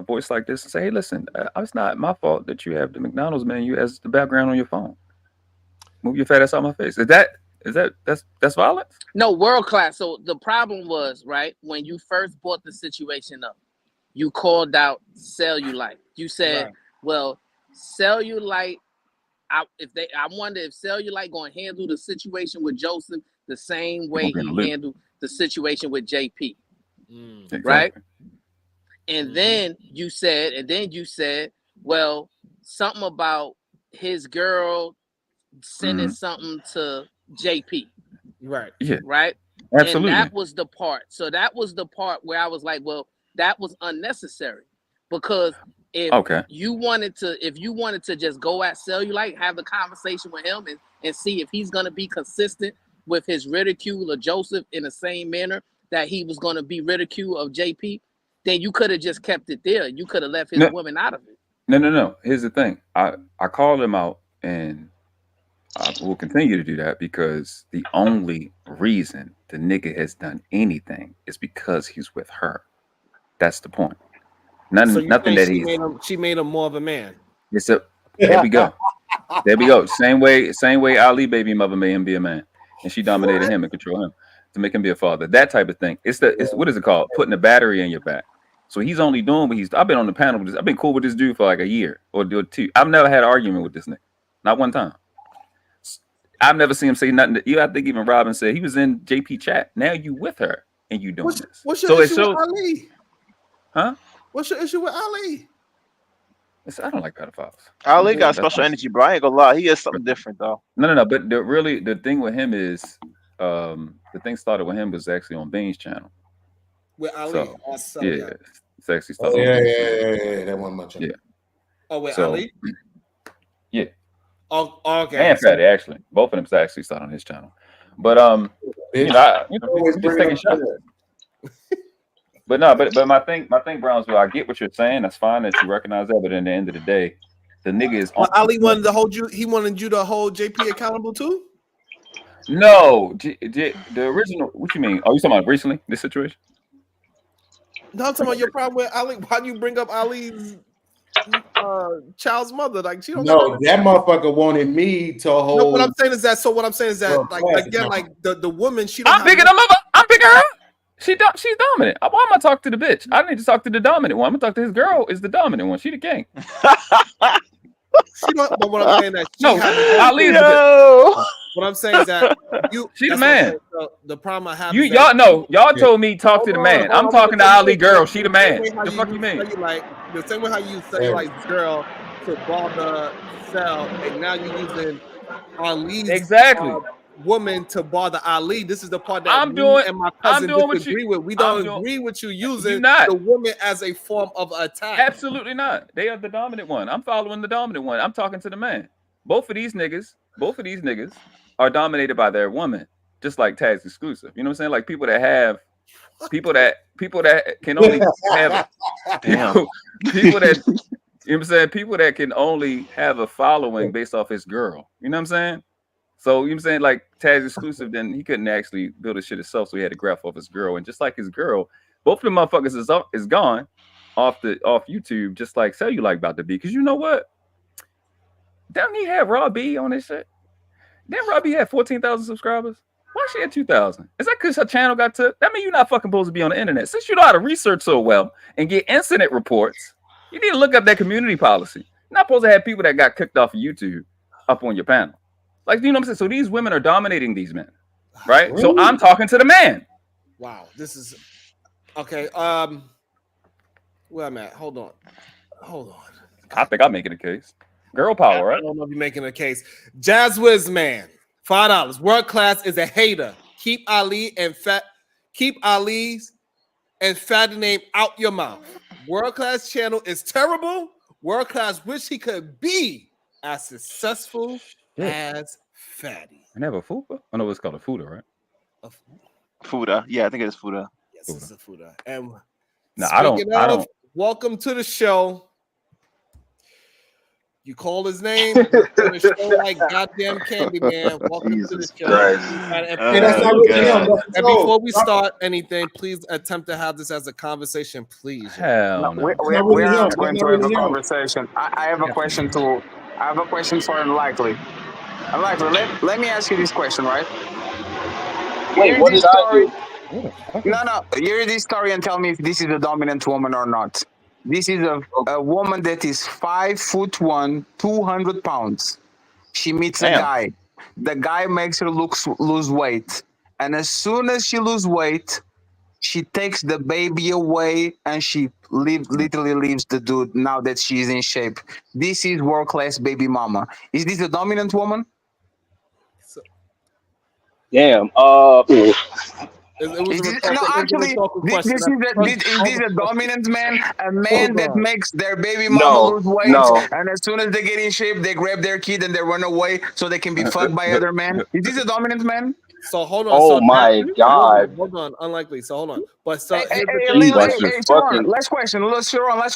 voice like this and say, "Hey, listen, it's not my fault that you have the McDonald's menu as the background on your phone. Move your fat ass out my face." That's violence? No, world class. So the problem was, right, when you first brought the situation up, you called out Cellulite. You said, well, Cellulite, I wonder if Cellulite gonna handle the situation with Joseph the same way he handled the situation with JP. Right? And then you said, well, something about his girl sending something to JP. Right. Yeah. Right. Absolutely. And that was the part. So that was the part where I was like, well, that was unnecessary, because if you wanted to just go at Cellulite, have the conversation with him and see if he's going to be consistent with his ridicule of Joseph in the same manner that he was going to be ridicule of JP, then you could have just kept it there. You could have left his woman out of it. No. Here's the thing. I called him out, and I will continue to do that, because the only reason the nigga has done anything is because he's with her. That's the point. Nothing that she made him more of a man. There we go. There we go. Same way Ali baby mother made him be a man, and she dominated him and control him to make him be a father. That type of thing. It's what is it called? Putting a battery in your back. So he's only doing what I've been on the panel with this. I've been cool with this dude for like a year or two. I've never had an argument with this nigga. Not one time. I've never seen him say nothing to you. I think even Robin said he was in JP chat. Now you with her and you doing this. What's your issue with Ali? Huh? What's your issue with Ali? I don't like pedophiles. Ali got special energy, bro. I ain't gonna lie. He is something different, though. No. But the thing with him is, the thing started with him was actually on Bane's channel. With Ali. It's actually started. Yeah. That one much. Yeah. Oh, with Ali. Yeah. Oh, okay. And Fatty, actually, both of them actually started on his channel. But just taking shots. But my thing, Brownsville, I get what you're saying. That's fine that you recognize that, but at the end of the day, the nigga is. Ali wanted to hold you. He wanted you to hold JP accountable too. No, the original. What you mean? Are you talking about recently? This situation? No, I'm talking about your problem with Ali. Why do you bring up Ali's child's mother? Like she don't. No, that motherfucker wanted me to hold. No, what I'm saying is that. Like again, like the woman. She. I'm picking her mother. I'm picking her. She's dominant. Why am I talking to the bitch? I need to talk to the dominant one. I'm gonna talk to his girl. Is the dominant one? She the king. She don't. But what I'm saying that she No, has. Ali is What I'm saying is that you. She the that's what I'm man. saying. So the problem I have. You is y'all that know. Y'all told me talk to the hold on, man. hold I'm on, talking to hold on. Ali girl. She the man. The The fuck you mean? The same way how you cellulite girl to bother cell, and now you're using Ali's Exactly. Woman to bother Ali. This is the part that I'm me doing. and my I'm cousin doing what disagree you. with. We I'm don't doing- agree with you You using not. the woman as a form of attack. Absolutely not. They are the dominant one. I'm following the dominant one. I'm talking to the man. Both of these niggas are dominated by their woman, just like Tag's exclusive. You know what I'm saying? Like people that can only have people that you know what I'm saying? People that can only have a following based off his girl. You know what I'm saying? So you know what I'm saying? Like Tag's exclusive, then he couldn't actually build his shit himself, so he had to graph off his girl. And just like his girl, both of the motherfuckers is gone off YouTube, just like Cellulite about to be. Because you know what? Doesn't he have Raw B on his shit? Didn't Raw B have 14,000 subscribers? Why she at 2,000? Is that because her channel got took? That means you're not fucking supposed to be on the internet. Since you know how to research so well and get incident reports, you need to look up that community policy. You're not supposed to have people that got kicked off of YouTube up on your panel. Like, you know what I'm saying? So these women are dominating these men, right? Really? So I'm talking to the man. Wow, this is okay. Where I'm at? Hold on. I think I'm making a case. Girl power, right? I don't know if you're making a case. Jazz Wiz Man, $5. World class is a hater. Keep Ali's and fat name out your mouth. World class channel is terrible. World class wish he could be as successful as Fatty. And they have a fupa? I know it's called a fuda, right? Fuda. Yeah, I think it is Fuda. Yes, it's a Fuda. And no, I don't. Welcome to the show. You call his name, you're gonna show like goddamn Candyman. Welcome to the show. And before we start anything, please attempt to have this as a conversation, please. Hell no. We are not going to have a conversation. I have a question too. I have a question for Unlikely. Unlikely, let me ask you this question, right? Wait, what did I do? No. Hear this story and tell me if this is a dominant woman or not. This is a woman that is 5'1", 200 pounds. She meets a guy. The guy makes her lose weight. And as soon as she loses weight, she takes the baby away and she literally leaves the dude now that she's in shape. This is world-class baby mama. Is this a dominant woman? Damn. Is this a dominant man? A man that makes their baby mama lose weight, and as soon as they get in shape, they grab their kid and they run away so they can be fucked by other men. Is this a dominant man? So hold on. Oh my God. Hold on. Unlikely. So hold on. But so Sharon, last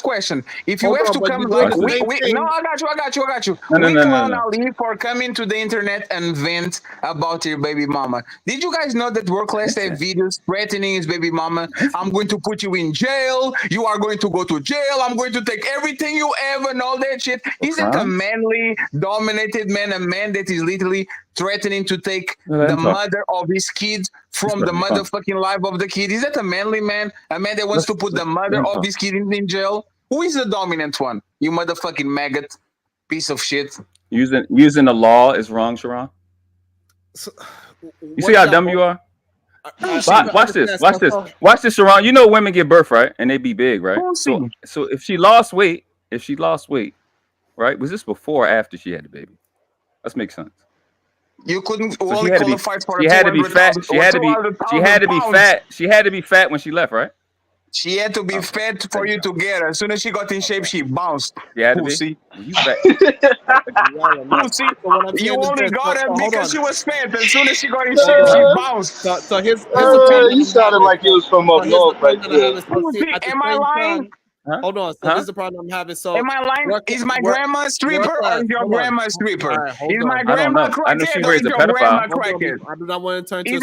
question. If you have to come, like I got you. We clown Ali for coming to the internet and vent about your baby mama. Did you guys know that world class have videos threatening his baby mama? I'm going to put you in jail. You are going to go to jail. I'm going to take everything you ever and all that shit. Is that a manly, dominated man? A man that is literally threatening to take the mother of his kid from the motherfucking life of the kid? Is that a manly man? A man that wants to put the mother of his kid in jail? Who is the dominant one? You motherfucking maggot piece of shit. Using the law is wrong, Sharon. You see how dumb you are? Watch this, Sharon. You know women give birth, right? And they be big, right? So if she lost weight, right? Was this before or after she had the baby? Let's make sense. You couldn't So only qualify for she had to be fat. She had to be fat. She had to be fat when she left, right? She had to be fat for you to get her. As soon as she got in shape, she bounced. She had to Pussy. be. You fat. Pussy. You only got her because she was fat. As soon as she got in shape, she bounced. So here's you sounded like you was from up north right there. Am I lying? Hold on. So this is the problem I'm having. So am I lying? Is my grandma a stripper or is your grandma a stripper? Is my I don't grandma know. I know she crackhead or is raised a your grandma pedophile. crackhead? I do not want to turn to Did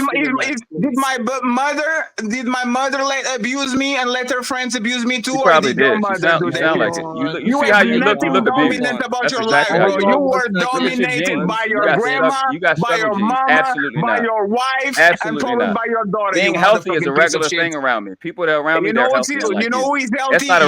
my mother abuse me and let her friends abuse me too? She Or probably did your did. mother do She sound like that? it. You see how you look? You look abused. Dominant about That's your exactly life, how bro. you You are. were dominated by your You got grandma, by your struggle genes. mama, Absolutely by not. your wife, and Absolutely probably not. by your daughter. Being You healthy is a motherfucking piece of regular shit. thing around me. People that are around me, You they're know healthy. who is healthy? That's not a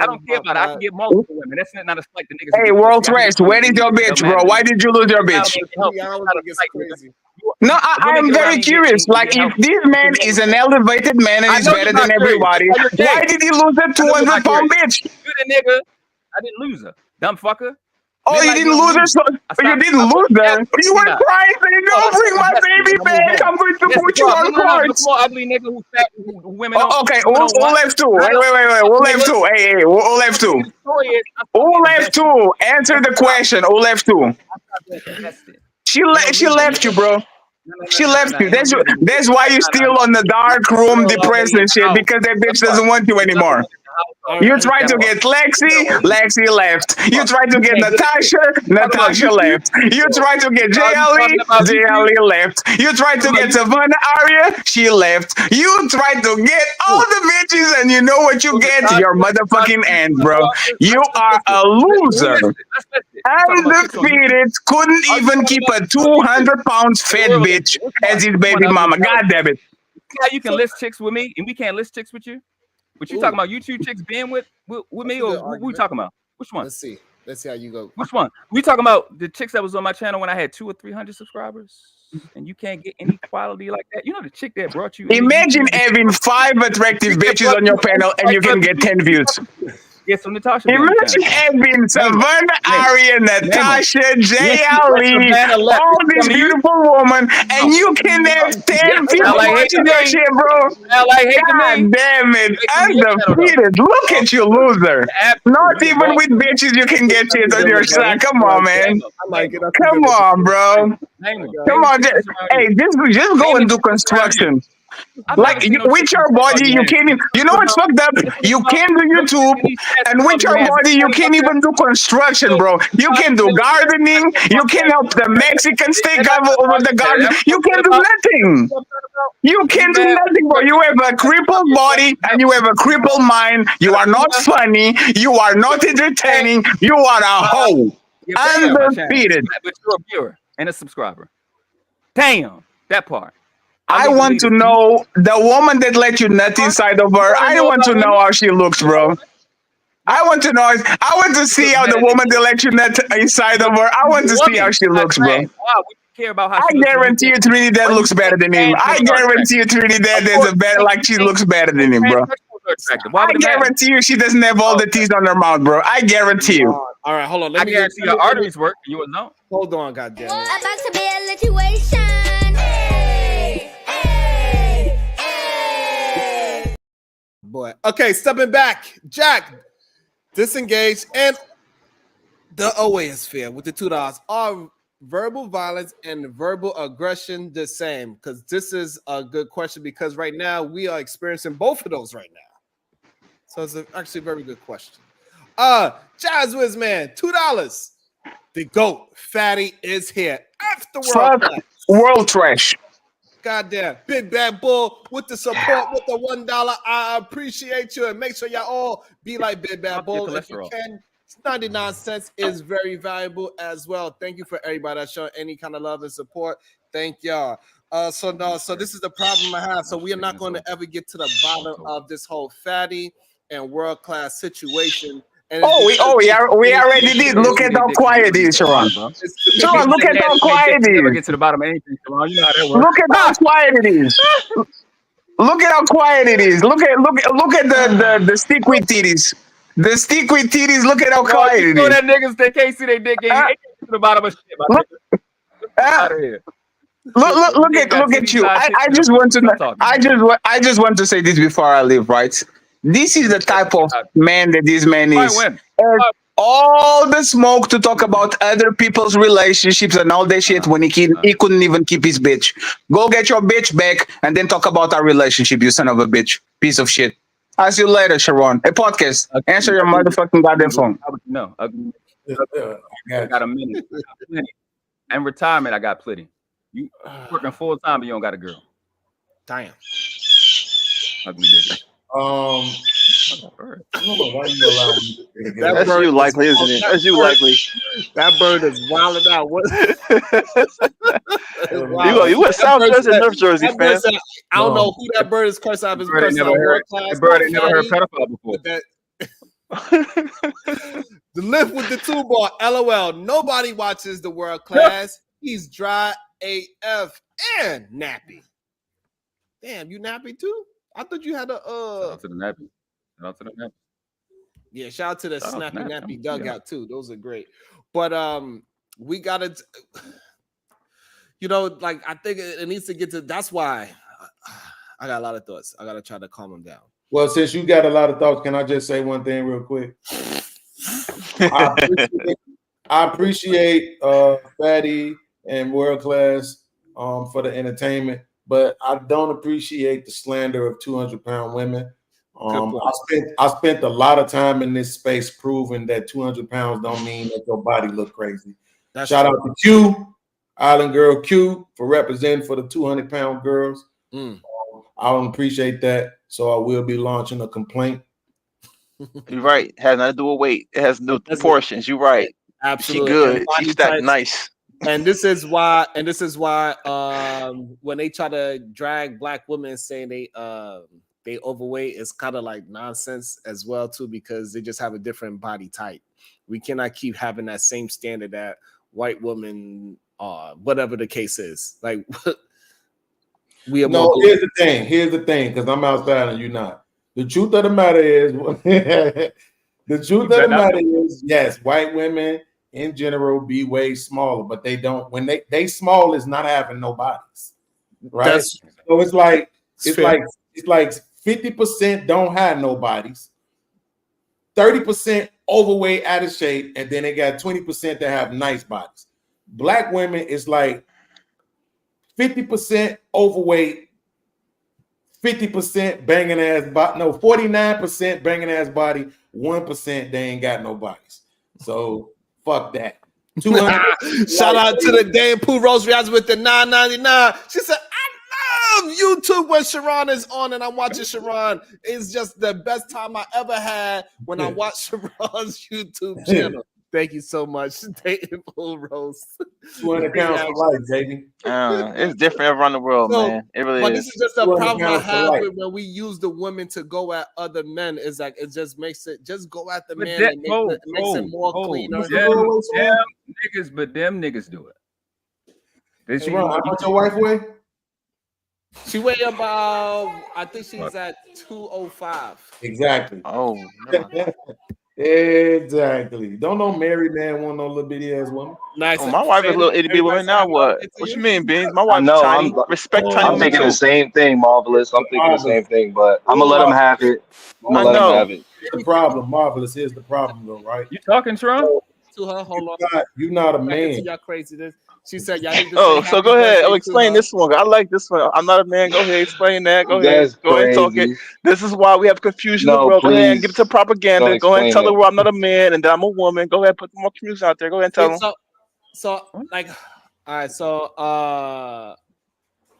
I don't care about it. I can get multiple women. That's not a slight to niggas. Hey, World Trash, where is your bitch, bro? Why did you lose your bitch? No, I am very curious. Like, if this man is an elevated man and is better than everybody, why did he lose a 200-pound bitch? You the nigga. I didn't lose her, dumb fucker. Oh, you didn't lose her? So you didn't lose her? You were crying saying, don't bring my baby back. I'm going to put you on cards. More ugly nigga who's fat, who women don't. Okay, who left two? Wait. Who left two? Hey, who left two? Who left two? Answer the question. Who left two? She left you, bro. She left you. That's why you're still on the dark room, depressed and shit, because that bitch doesn't want you anymore. You tried to get Lexi, Lexi left. You tried to get Natasha, Natasha left. You tried to get JLE, JLE left. You tried to get Savannah Aria, she left. You tried to get all the bitches, and you know what you get? Your motherfucking end, bro. You are a loser. Undefeated, couldn't even keep a 200 pounds fat bitch as his baby mama. God damn it. How you can list chicks with me and we can't list chicks with you? What you talking about? You two chicks being with me, or what we talking about? Which one? Let's see how you go. Which one? We talking about the chicks that was on my channel when I had 200 or 300 subscribers, and you can't get any quality like that. You know the chick that brought you. Imagine having 5 attractive bitches on your panel and you can get 10 views. Yes, from Natasha. Imagine having Savannah, Aria, Natasha, JLE, all these beautiful women, and you can have 10 people watching your shit, bro. God damn it. Undefeated. Look at you, loser. Not even with bitches you can get shit on your side. Come on, man. Come on, bro. Come on. Hey, just go and do construction. Like with your body, you can't even, you know what's fucked up? You can't do YouTube, and with your body, you can't even do construction, bro. You can do gardening, you can help the Mexicans take over the garden. You can do nothing. You can do nothing, bro. You have a crippled body and you have a crippled mind. You are not funny. You are not entertaining. You are a hoe. Undefeated. But you're a viewer and a subscriber. Damn, that part. I want to know the woman that let you nut inside of her. I want to know how she looks, bro. I want to know. I want to see how the woman that let you nut inside of her. I want to see how she looks, bro. I guarantee you Trinidad looks better than him. I guarantee you Trinidad is a better, like she looks better than him, bro. I guarantee you she doesn't have all the teeth on her mouth, bro. I guarantee you. All right, hold on. I guarantee your arteries work. You will know. Hold on, goddamn. About to be a situation. Boy. Okay, stepping back. Jack, disengage, and the Oasphere with the $2. Are verbal violence and verbal aggression the same? Because this is a good question, because right now we are experiencing both of those right now. So it's actually a very good question. Jazz Wiz Man, $2. The GOAT Fatty is here after world trash. Goddamn, Big Bad Bull with the support with the $1. I appreciate you, and make sure y'all all be like Big Bad Bull if you can. 99 cents is very valuable as well. Thank you for everybody that's showing any kind of love and support. Thank y'all. So this is the problem I have. So we are not going to ever get to the bottom of this whole fatty and world class situation. And we already did. Look at how quiet it is, Sharon. Sharon, look at how quiet it is. Get to the bottom of anything, Sharon. You know how that works. Look at how quiet it is. Look at how quiet it is. Look at the stick with titties. The stick with titties. Look at how quiet it is. You know that niggas they can't see their dick. They get to the bottom of shit. Out of here. Look at you. I just want to know. I just want to say this before I leave, right? This is the type of man that this man is. All the smoke to talk about other people's relationships and all that shit when he couldn't even keep his bitch. Go get your bitch back and then talk about our relationship, you son of a bitch. Piece of shit. I'll see you later, Sharon. A podcast. Answer your motherfucking goddamn phone. No. I got a minute. And retirement, I got plenty. You working full time, but you don't got a girl. Damn. Ugly bitch. I don't know why you allow me to That's you likely, isn't it? That's you likely. That bird is wilding out. What? You a South Jersey, North Jersey fan? I don't know who that bird is cursed out. His bird ain't never heard pedophile before. The lift with the 2-bar. LOL. Nobody watches the world class. He's dry AF and nappy. Damn, you nappy too? I thought you had a Shout out to the nappy. Shout out to the nappy. Yeah, shout out to the snappy nappy dugout too. Those are great. But we gotta, like I think it needs to get to. That's why I got a lot of thoughts. I gotta try to calm them down. Well, since you got a lot of thoughts, can I just say one thing real quick? I appreciate Fatty and World Class for the entertainment, but I don't appreciate the slander of 200-pound women. I spent a lot of time in this space proving that 200 pounds don't mean that your body look crazy. Shout out to Q, Island Girl Q, for representing for the 200-pound girls. I don't appreciate that, so I will be launching a complaint. You're right. It has nothing to do with weight. It has no proportions. You're right. Absolutely. She good. She stacked nice. And this is why when they try to drag black women saying they overweight, it's kind of like nonsense as well too, because they just have a different body type. We cannot keep having that same standard that white women are, whatever the case is. Like we are here's the thing, because I'm outside and you're not. The truth of the matter is yes, white women in general be way smaller, but they don't, when they small is not having no bodies, right? So it's like 50% don't have no bodies, 30% overweight, out of shape, and then they got 20% that have nice bodies. Black women is like 50% overweight, 50% banging ass body, 49% banging ass body, 1% they ain't got no bodies. So fuck that. Shout out to the Dame Pooh Rosary with the $9.99. She said, I love YouTube when Sharon is on and I'm watching Sharon. It's just the best time I ever had when I watched Sharon's YouTube channel. Thank you so much, Dame Pooh Rose. 200 pounds for life, baby. It's different around the world, man. It really but is. This is just a problem I have with when we use the women to go at other men. Is like it just makes it just go at the man and makes it more cleaner. Them niggas do it. Hey, Ron, how much your wife weigh? She weigh about, I think she's at 205. Exactly. Oh. Exactly. Don't no married man want no little bitty ass woman. Nice. Oh, my wife is a little itty bitty woman now. What you mean, Beans? My wife's tiny. Respect tiny. I'm thinking the same thing, Marvelous. I'm thinking the same thing, but I'm gonna let him have it. I know. Here's the problem, Marvelous. Here's the problem, though, right? You talking, Sharon? To her, hold on. You're not a man. Y'all crazy. She said, y'all need to so go ahead. Explain this one. I like this one. I'm not a man. Go ahead. Explain that. Go ahead. Go ahead and talk it. This is why we have confusion in the world. Go ahead and give it to propaganda. Go ahead and tell the world I'm not a man and that I'm a woman. Go ahead and put more confusion out there. Go ahead and tell them. So, like, all right. So,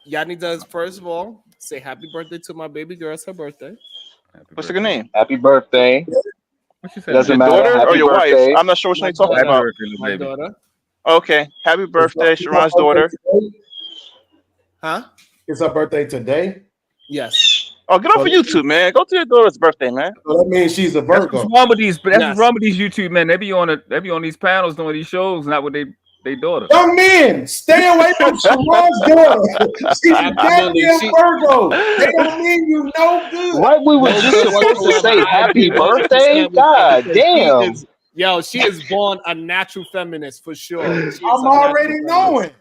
y'all need to, first of all, say happy birthday to my baby girl. It's her birthday. What's her name? Happy birthday. What you say? Doesn't matter. Daughter or your birthday. wife? I'm not sure what you're talking about. My daughter. Okay. Happy birthday, Sharon's daughter. Huh? It's her birthday today? Yes. Oh, get off of YouTube, man. Go to your daughter's birthday, man. So that means she's a Virgo. That's what's wrong with these. That's what's wrong with these YouTube men. They be on these panels doing these shows, not with they daughter. Young men, stay away from Sharon's daughter. She's a goddamn Virgo. They don't mean you no good. What, we were just supposed to say happy birthday? God damn. She is born a natural feminist for sure. I'm already knowing.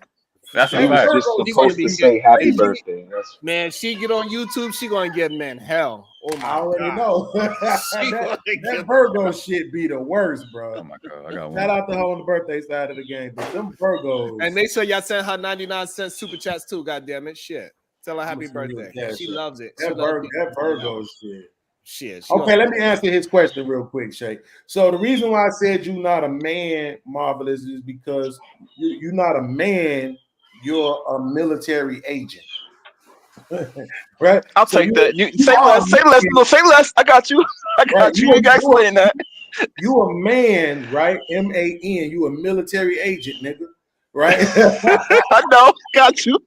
That's a fact. Just supposed to say happy birthday. Man, she get on YouTube, she gonna give men hell. Oh my I already know. that Virgo shit be the worst, bro. Oh my god, I got one. Shout out to her on the birthday side of the game, but them Virgos. And make sure y'all send her 99-cent super chats too. God damn it, shit. Tell her happy birthday. She loves it. That Virgo shit. Shit. Okay, let me answer his question real quick, Shay. So the reason why I said you're not a man, Marvelous, is because you're not a man. You're a military agent. Right? I'll take that. You say less. Say less. No, say less. I got you. I got you. You gotta explain that. You a man, right? MAN. You a military agent, nigga. Right? I know. Got you.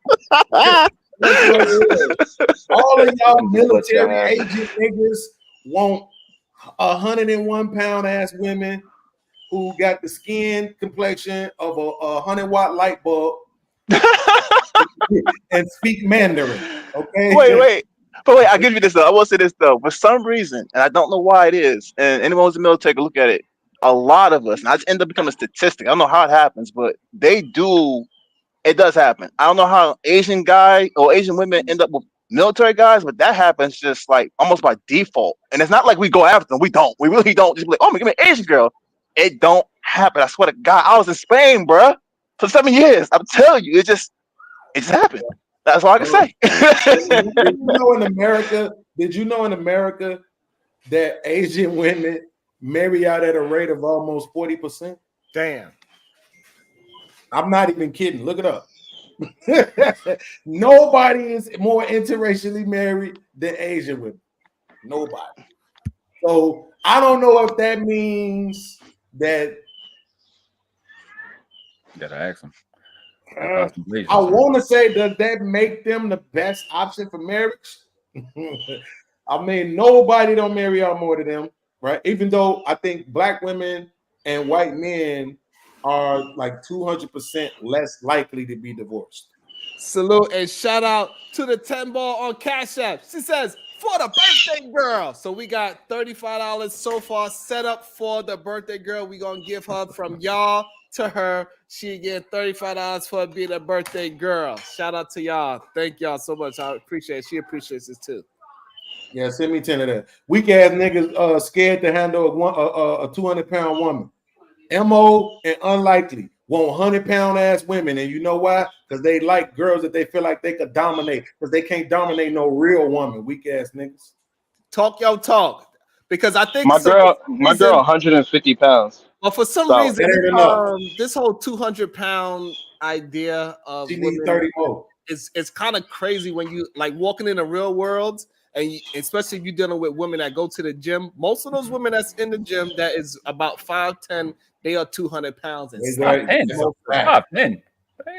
All of y'all military agent niggas want 101-pound ass women who got the skin complexion of a 100-watt light bulb and speak Mandarin. Okay. Wait. I'll give you this though. I will say this though. For some reason, and I don't know why it is, and anyone who's in the military can look at it. A lot of us, and I just end up becoming a statistic. I don't know how it happens, but they do. It does happen. I don't know how Asian guy or Asian women end up with military guys, but that happens just like almost by default. And it's not like we go after them. We don't. We really don't. Just be like, oh, give me an Asian girl. It don't happen. I swear to God, I was in Spain, bro, for 7 years. I'm telling you, it just happened. That's all I can say. Did you know in America that Asian women marry out at a rate of almost 40%? Damn. I'm not even kidding. Look it up. Nobody is more interracially married than Asian women. Nobody. So I don't know if that means that. You gotta ask them. I want to say, does that make them the best option for marriage? I mean, nobody don't marry out more than them, right? Even though I think black women and white men are like 200% less likely to be divorced. Salute and shout out to the 10 ball on Cash App. She says, for the birthday girl. So we got $35 so far set up for the birthday girl. We're going to give her from y'all to her. She get $35 for being a birthday girl. Shout out to y'all. Thank y'all so much. I appreciate it. She appreciates this too. Yeah, send me 10 of that. Weak ass niggas scared to handle a 200-pound woman. MO and unlikely want 100-pound ass women. And you know why? Because they like girls that they feel like they could dominate. Because they can't dominate no real woman. Weak ass niggas. Talk your talk. Because I think my girl 150 pounds. Well, for some reason, this whole 200-pound idea of women 30 more. It's kind of crazy when you like walking in the real world, and especially if you're dealing with women that go to the gym. Most of those women that's in the gym that is about 5'10", they are 200 pounds. And 5'10".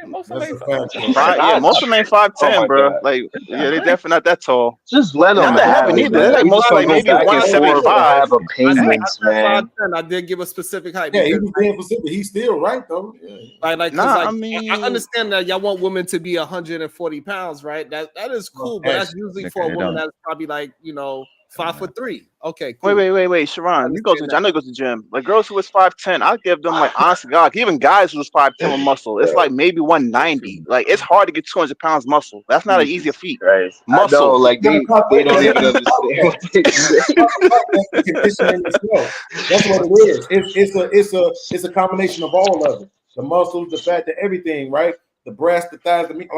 Most of them ain't 5'10", bro. Like, yeah, they definitely not that tall. Just let them not that heavy neither. They're like most like maybe 175. Have opinions, man. I did give a specific height. Yeah, he was being specific. He's still right though. Yeah. I understand that y'all want women to be 140 pounds, right? That is cool, but that's usually for a woman that's probably like 5'3". Okay, cool. Wait, Sharon, you go to I know you go to the gym. Like girls who was 5'10", I'll give them like honest to God, even guys who was 5'10" with muscle, it's like maybe 190. Like it's hard to get 200 pounds muscle. That's not an easy feat. Right. Muscle, I know, like they don't even understand what they say. That's what it is. It's a combination of all of it. The muscles, the fat, the everything, right? The breast, the thighs, the meat,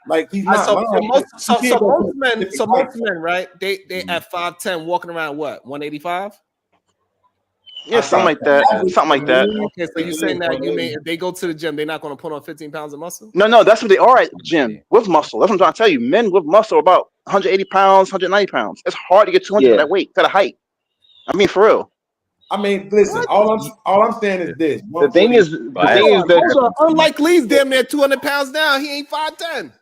like he's not. Most men, right? They at 5'10", walking around what 185. Yeah, something like that. Okay, so you're saying that if they go to the gym, they're not going to put on 15 pounds of muscle? No, that's what they are at the gym with muscle. That's what I'm trying to tell you. Men with muscle are about 180 pounds, 190 pounds. It's hard to get 200 for that weight, for the height. I mean, for real. I mean, listen. All I'm saying is this. The thing is that unlikely he's damn near 200 pounds down. He ain't 5'10".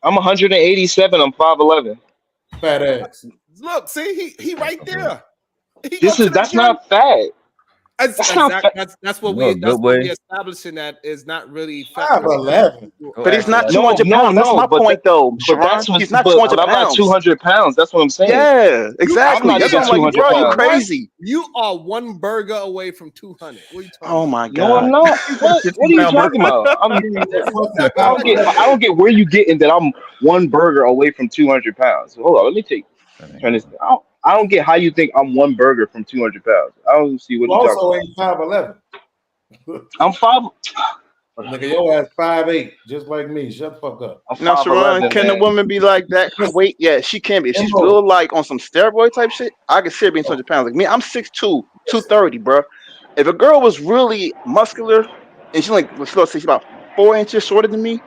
I'm 187. I'm 5'11". Fat ass. Look, see, he right there. That's not fat. That's what we establishing that is not really fat. 5'11". But he's not 200 pounds. That's my point, though. He's not 200 pounds. I'm not 200 pounds. That's what I'm saying. Yeah, exactly. That's what I'm like, bro, you crazy. You are one burger away from 200. What are you talking about? My God. No, I'm not. What are you talking about? I don't get where you getting that I'm one burger away from 200 pounds. Hold on, let me turn this. I don't get how you think I'm one burger from 200 pounds. I don't see what you're talking about. Also ain't 5'11". I'm 5. Look at your ass 5'8", just like me. Shut the fuck up. Now, Sharon, can a woman be like that? Wait, yeah, she can be. If she's still like on some steroid type shit, I can see her being 200 pounds. Like me, I'm 6'2", 230, bro. If a girl was really muscular and she's like, let's say she's about 4 inches shorter than me,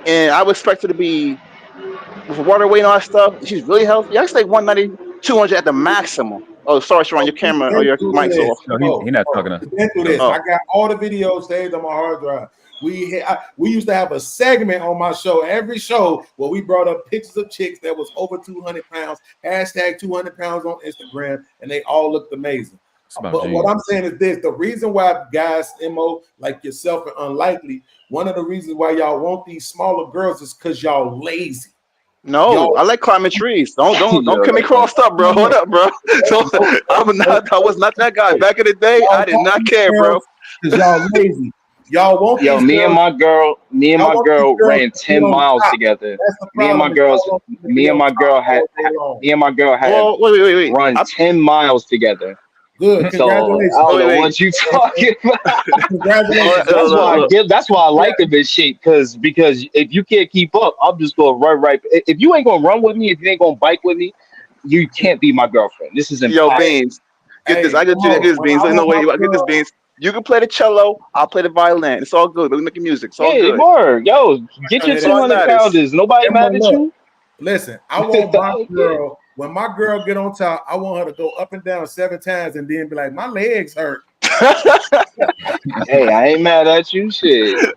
and I would expect her to be with water weight and all that stuff, she's really healthy. I say 190, 200 at the maximum. Oh, sorry, Sharon, your camera or your mic's off. No, he's not talking to. Been through this. I got all the videos saved on my hard drive. We used to have a segment on my show, every show, where we brought up pictures of chicks that was over 200 pounds, hashtag 200 pounds on Instagram, and they all looked amazing. But what I'm saying is this: the reason why guys, MO, like yourself, are unlikely, one of the reasons why y'all want these smaller girls is because y'all lazy. No, I like climbing trees. Don't get me crossed up, bro. Hold up, bro. I was not that guy. Back in the day, I did not care, bro. Because y'all lazy. Y'all won't. Me and my girl ran 10 miles together. Me and my girl had wait. run 10 miles together. Good. So I don't know what you talking about. Congratulations. That's why I like the bitch shit, because if you can't keep up, I'm just gonna run right. If you ain't gonna run with me, if you ain't gonna bike with me, you can't be my girlfriend. This is Yo, impossible. Beans, get this. I get you. Get this, Beans. Like, no way. Get this, Beans. You can play the cello. I'll play the violin. It's all good. We're making music. It's all Yeah, good. word. Yo, get your That's all that 200 matters. pounders. Nobody mad at you. Listen, I want my girl. When my girl get on top, I want her to go up and down 7 times and then be like, my legs hurt. Hey, I ain't mad at you. Shit.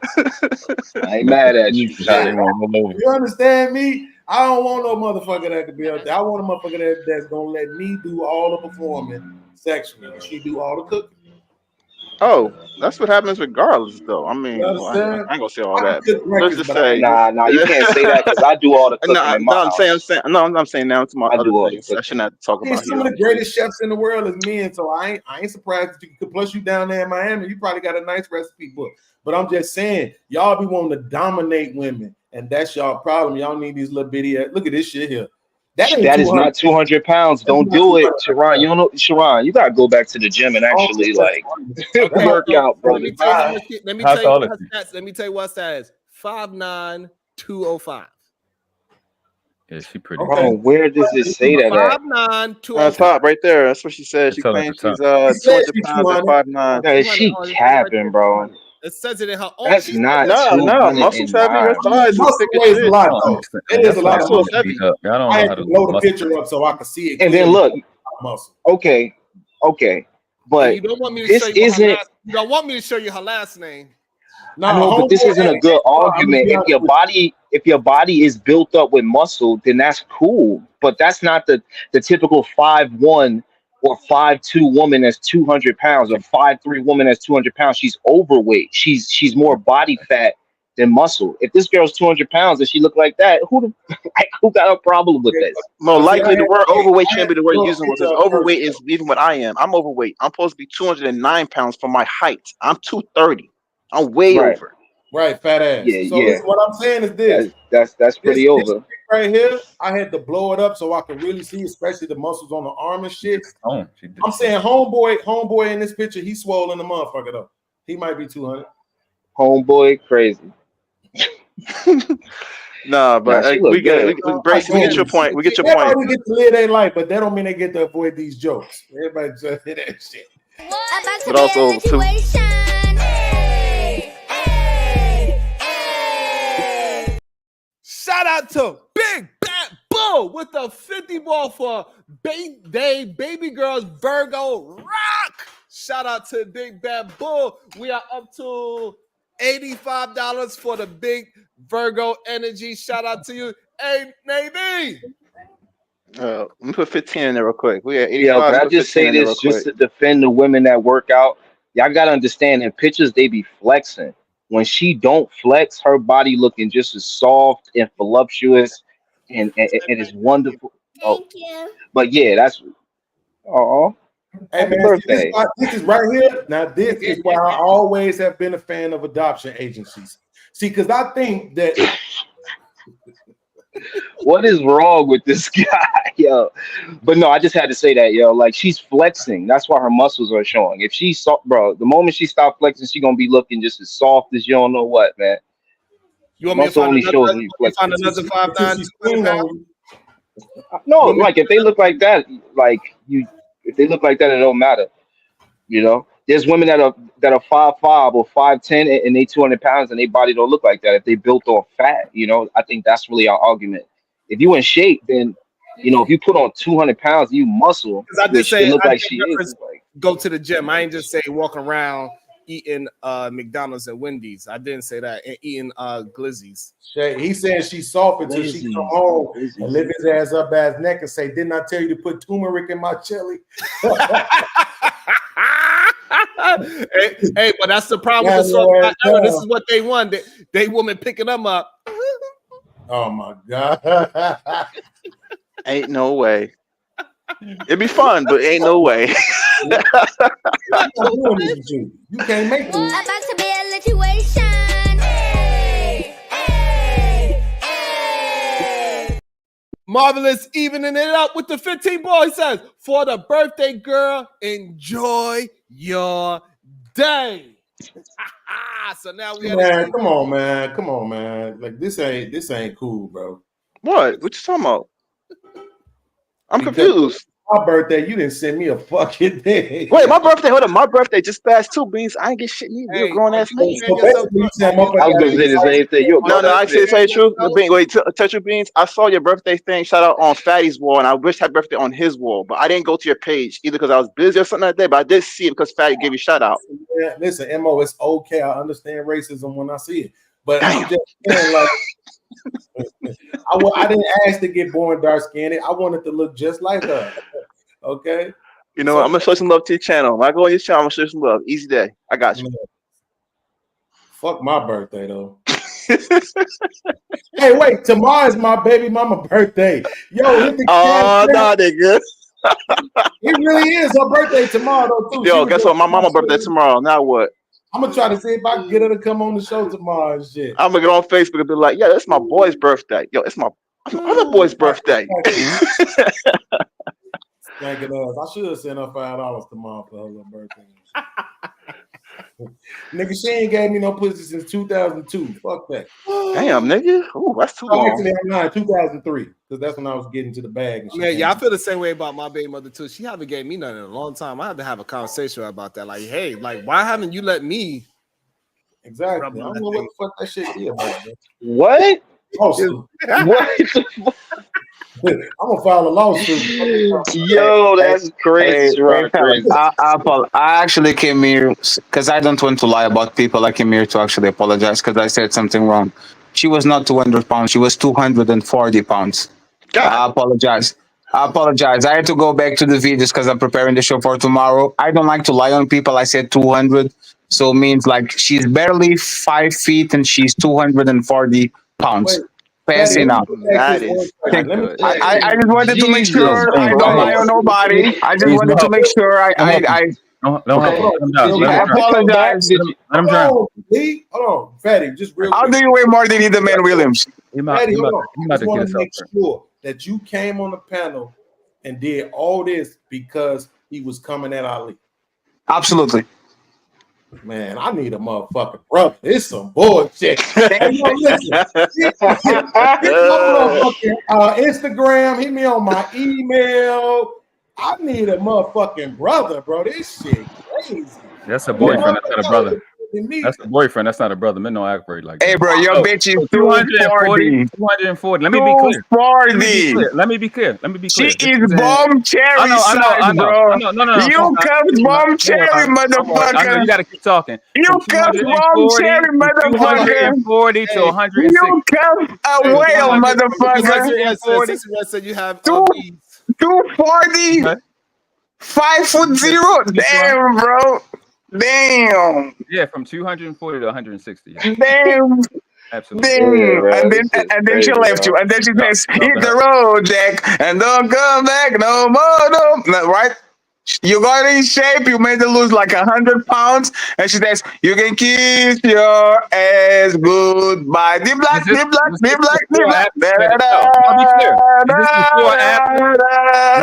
I ain't mad at you. You understand me? I don't want no motherfucker that could be up there. I want a motherfucker that's gonna let me do all the performing sexually. She do all the cooking. Oh, that's what happens regardless, though. I mean, well, I ain't gonna say all that. Let's just say, nah, you can't say that because I do all the cooking in my house. I'm saying now to my other things. I shouldn't have to talk about some of the greatest chefs in the world is men, so I ain't surprised that you could. Plus, you down there in Miami, you probably got a nice recipe book. But I'm just saying, y'all be wanting to dominate women, and that's y'all problem. Y'all need these little bitty. Look at this shit here. That is not 200 pounds. Don't do it, Sharon. You don't know, Sharon. You gotta go back to the gym and actually like work out, brother. Let me tell you what that is. 5'9", 205. Yeah, she pretty. Bro, where does it say that at? 5'9", 205. That's top right there. That's what she said. She claims she's 200 pounds at 5'9". Okay, she capping, bro. It says it in her own. That's not no. Muscles heavy. Her thighs is thick as shit. A lot, though. It is a lot of muscle. I don't know I how have to to blow the picture up so I can see it. And then look, muscle. Okay, but You don't want me to this show you isn't. you don't want me to show you her last name. I know, but this isn't a good argument. If your body is built up with muscle, then that's cool. But that's not the typical 5'1" or 5'2" woman that's 200 pounds, or 5'3" woman that's 200 pounds. She's overweight. She's more body fat than muscle. If this girl's 200 pounds and she look like that, who got a problem with this? More likely, the word overweight shouldn't be the word you're using because overweight is even what I am. I'm overweight. I'm supposed to be 209 pounds for my height. I'm 230. I'm way over. Right, fat ass. So listen, what I'm saying is this. That's pretty over. Right here, I had to blow it up so I could really see, especially the muscles on the arm and shit. I'm saying homeboy in this picture, he's swollen the motherfucker though. He might be 200. Homeboy, crazy. Nah, but we get it. Bryce, we get your point. We get your point. Everybody get to live their life, but that don't mean they get to avoid these jokes. Everybody just hit that shit. But also, too. Shout out to Big Bad Bull with the 50 ball for baby girls Virgo Rock. Shout out to Big Bad Bull. We are up to $85 for the Big Virgo Energy. Shout out to you. Hey, Navy. Let me put 15 in there real quick. We at 85. Yeah, but I just say this just to defend the women that work out. Y'all gotta understand, in pictures they be flexing. When she don't flex, her body looking just as soft and voluptuous, and it is wonderful. Thank you. But yeah, that's Hey happy man, birthday. This is right here. Now, this is why I always have been a fan of adoption agencies. See, because I think that what is wrong with this guy, yo? But no, I just had to say that, yo. Like, she's flexing. That's why her muscles are showing. If she's soft, bro, the moment she stops flexing, she gonna be looking just as soft as you don't know what, man. You want me to find another 5'9"? No, like if they look like that, if they look like that, it don't matter. You know, there's women that are 5'5" or 5'10" and they 200 pounds and their body don't look like that. If they built on fat, you know, I think that's really our argument. If you in shape, then you know, if you put on 200 pounds, you muscle. Because I just say look like she is. Go to the gym. I ain't just say walking around eating McDonald's and Wendy's. I didn't say that. And eating glizzies. he said she's soft until she come home and lift his ass up by his neck and say, "Didn't I tell you to put turmeric in my chili?" hey, but that's the problem with the soft era. This is what they want. They women picking them up. Oh my god! Ain't no way. It'd be fun, but ain't no way. You can't make it. About to be a situation. Marvelous evening it up with the 15 ball. He says, for the birthday girl, enjoy your day. So now we come on, man. Like this ain't cool, bro. What you talking about? I'm confused. My birthday, you didn't send me a fucking thing. Wait, my birthday. Hold on, my birthday just passed too. Beans, I ain't get shit neither. You a grown ass man. So basically, you saying I was gonna say the same thing. You a No, grown ass actually, man. to tell you the truth, the bean, wait, touch your beans. I saw your birthday thing shout out on Fatty's wall, and I wish happy birthday on his wall, but I didn't go to your page either because I was busy or something like that. But I did see it because Fatty gave you shout out. Yeah, listen, Mo, it's okay. I understand racism when I see it, but I'm just saying, like, I didn't ask to get born dark skinned. I wanted to look just like her. Okay. You know, I'm gonna show some love to your channel. When I go on your channel, I'm gonna show you some love. Easy day. I got you. Fuck my birthday though. Hey, wait, tomorrow is my baby mama birthday. Yo, hit the nah, nigga. It really is her birthday tomorrow though too. Yo, guess what? My mama birthday tomorrow. Now what? I'm gonna try to see if I can get her to come on the show tomorrow and shit. I'm gonna get on Facebook and be like, yeah, it's my boy's birthday. Yo, it's my other boy's birthday. Thanking us. I should have sent her $5 tomorrow for her little birthday. Nigga, she ain't gave me no pussy since 2002. Fuck that. Damn, nigga. Ooh, that's too long. Actually, I'm lying. 2003, because that's when I was getting to the bag. And Man, yeah, I feel the same way about my baby mother too. She haven't gave me nothing in a long time. I had to have a conversation about that. Like, hey, like, why haven't you let me? Exactly. I don't know what the fuck that shit be about. Bro. What? Lawsuit. What? I'm gonna file a lawsuit. Yo, that's crazy. I actually came here because I don't want to lie about people. I came here to actually apologize because I said something wrong. She was not 200 pounds. She was 240 pounds. I apologize. I had to go back to the videos because I'm preparing the show for tomorrow. I don't like to lie on people. I said 200. So it means like she's barely 5 feet and she's 240 pounds. Passing out. That is. I just wanted to make sure I don't lie on nobody. I just wanted to make sure I apologize. Hold on, Fatty, just real quick. How do you weigh more than either Man Williams? Fatty, hold on. I just want to make sure that you came on the panel and did all this because he was coming at Ali. Absolutely. Man, I need a motherfucking brother. It's some bullshit. Hey, yo, listen. Hit my motherfucking Instagram. Hit me on my email. I need a motherfucking brother, bro. This shit crazy. That's a boyfriend. That's not a brother. That's a boyfriend. That's not a brother. Men don't operate like that. Hey, bro, your bitch is 240. 240. Let me be clear. 240. Let me be clear. She is bomb cherry size, bro. No. You cuffed bomb cherry, motherfucker. You gotta keep talking. You cuffed bomb cherry, motherfucker. 240 to 160. You cuffed a whale, motherfucker. So you have 240. 5'0". Damn, bro. Damn. Yeah, from 240 to 160. Damn. Absolutely. Damn. And then she left you. And then she says, hit the road, Jack, and don't come back no more. No. Right? You got in shape. You made her lose like 100 pounds. And she says, you can kiss your ass goodbye. I'll be clear. Is this before or after?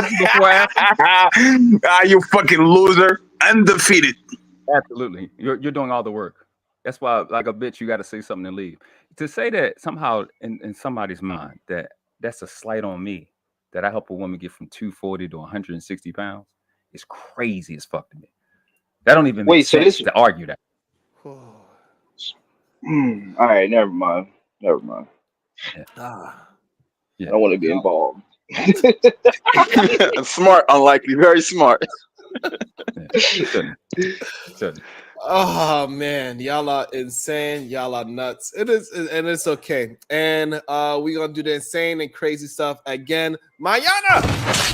This is before or after? You fucking loser. Undefeated. Absolutely. You're doing all the work. That's why, like a bitch, you got to say something and leave. To say that somehow in somebody's mind that's a slight on me, that I help a woman get from 240 to 160 pounds, is crazy as fuck to me. That don't even make sense to argue that. All right, never mind. Yeah. I don't want to be involved. Smart, unlikely, very smart. Oh man, y'all are insane. Y'all are nuts. It is, and it's okay. And we're gonna do the insane and crazy stuff again. Mañana.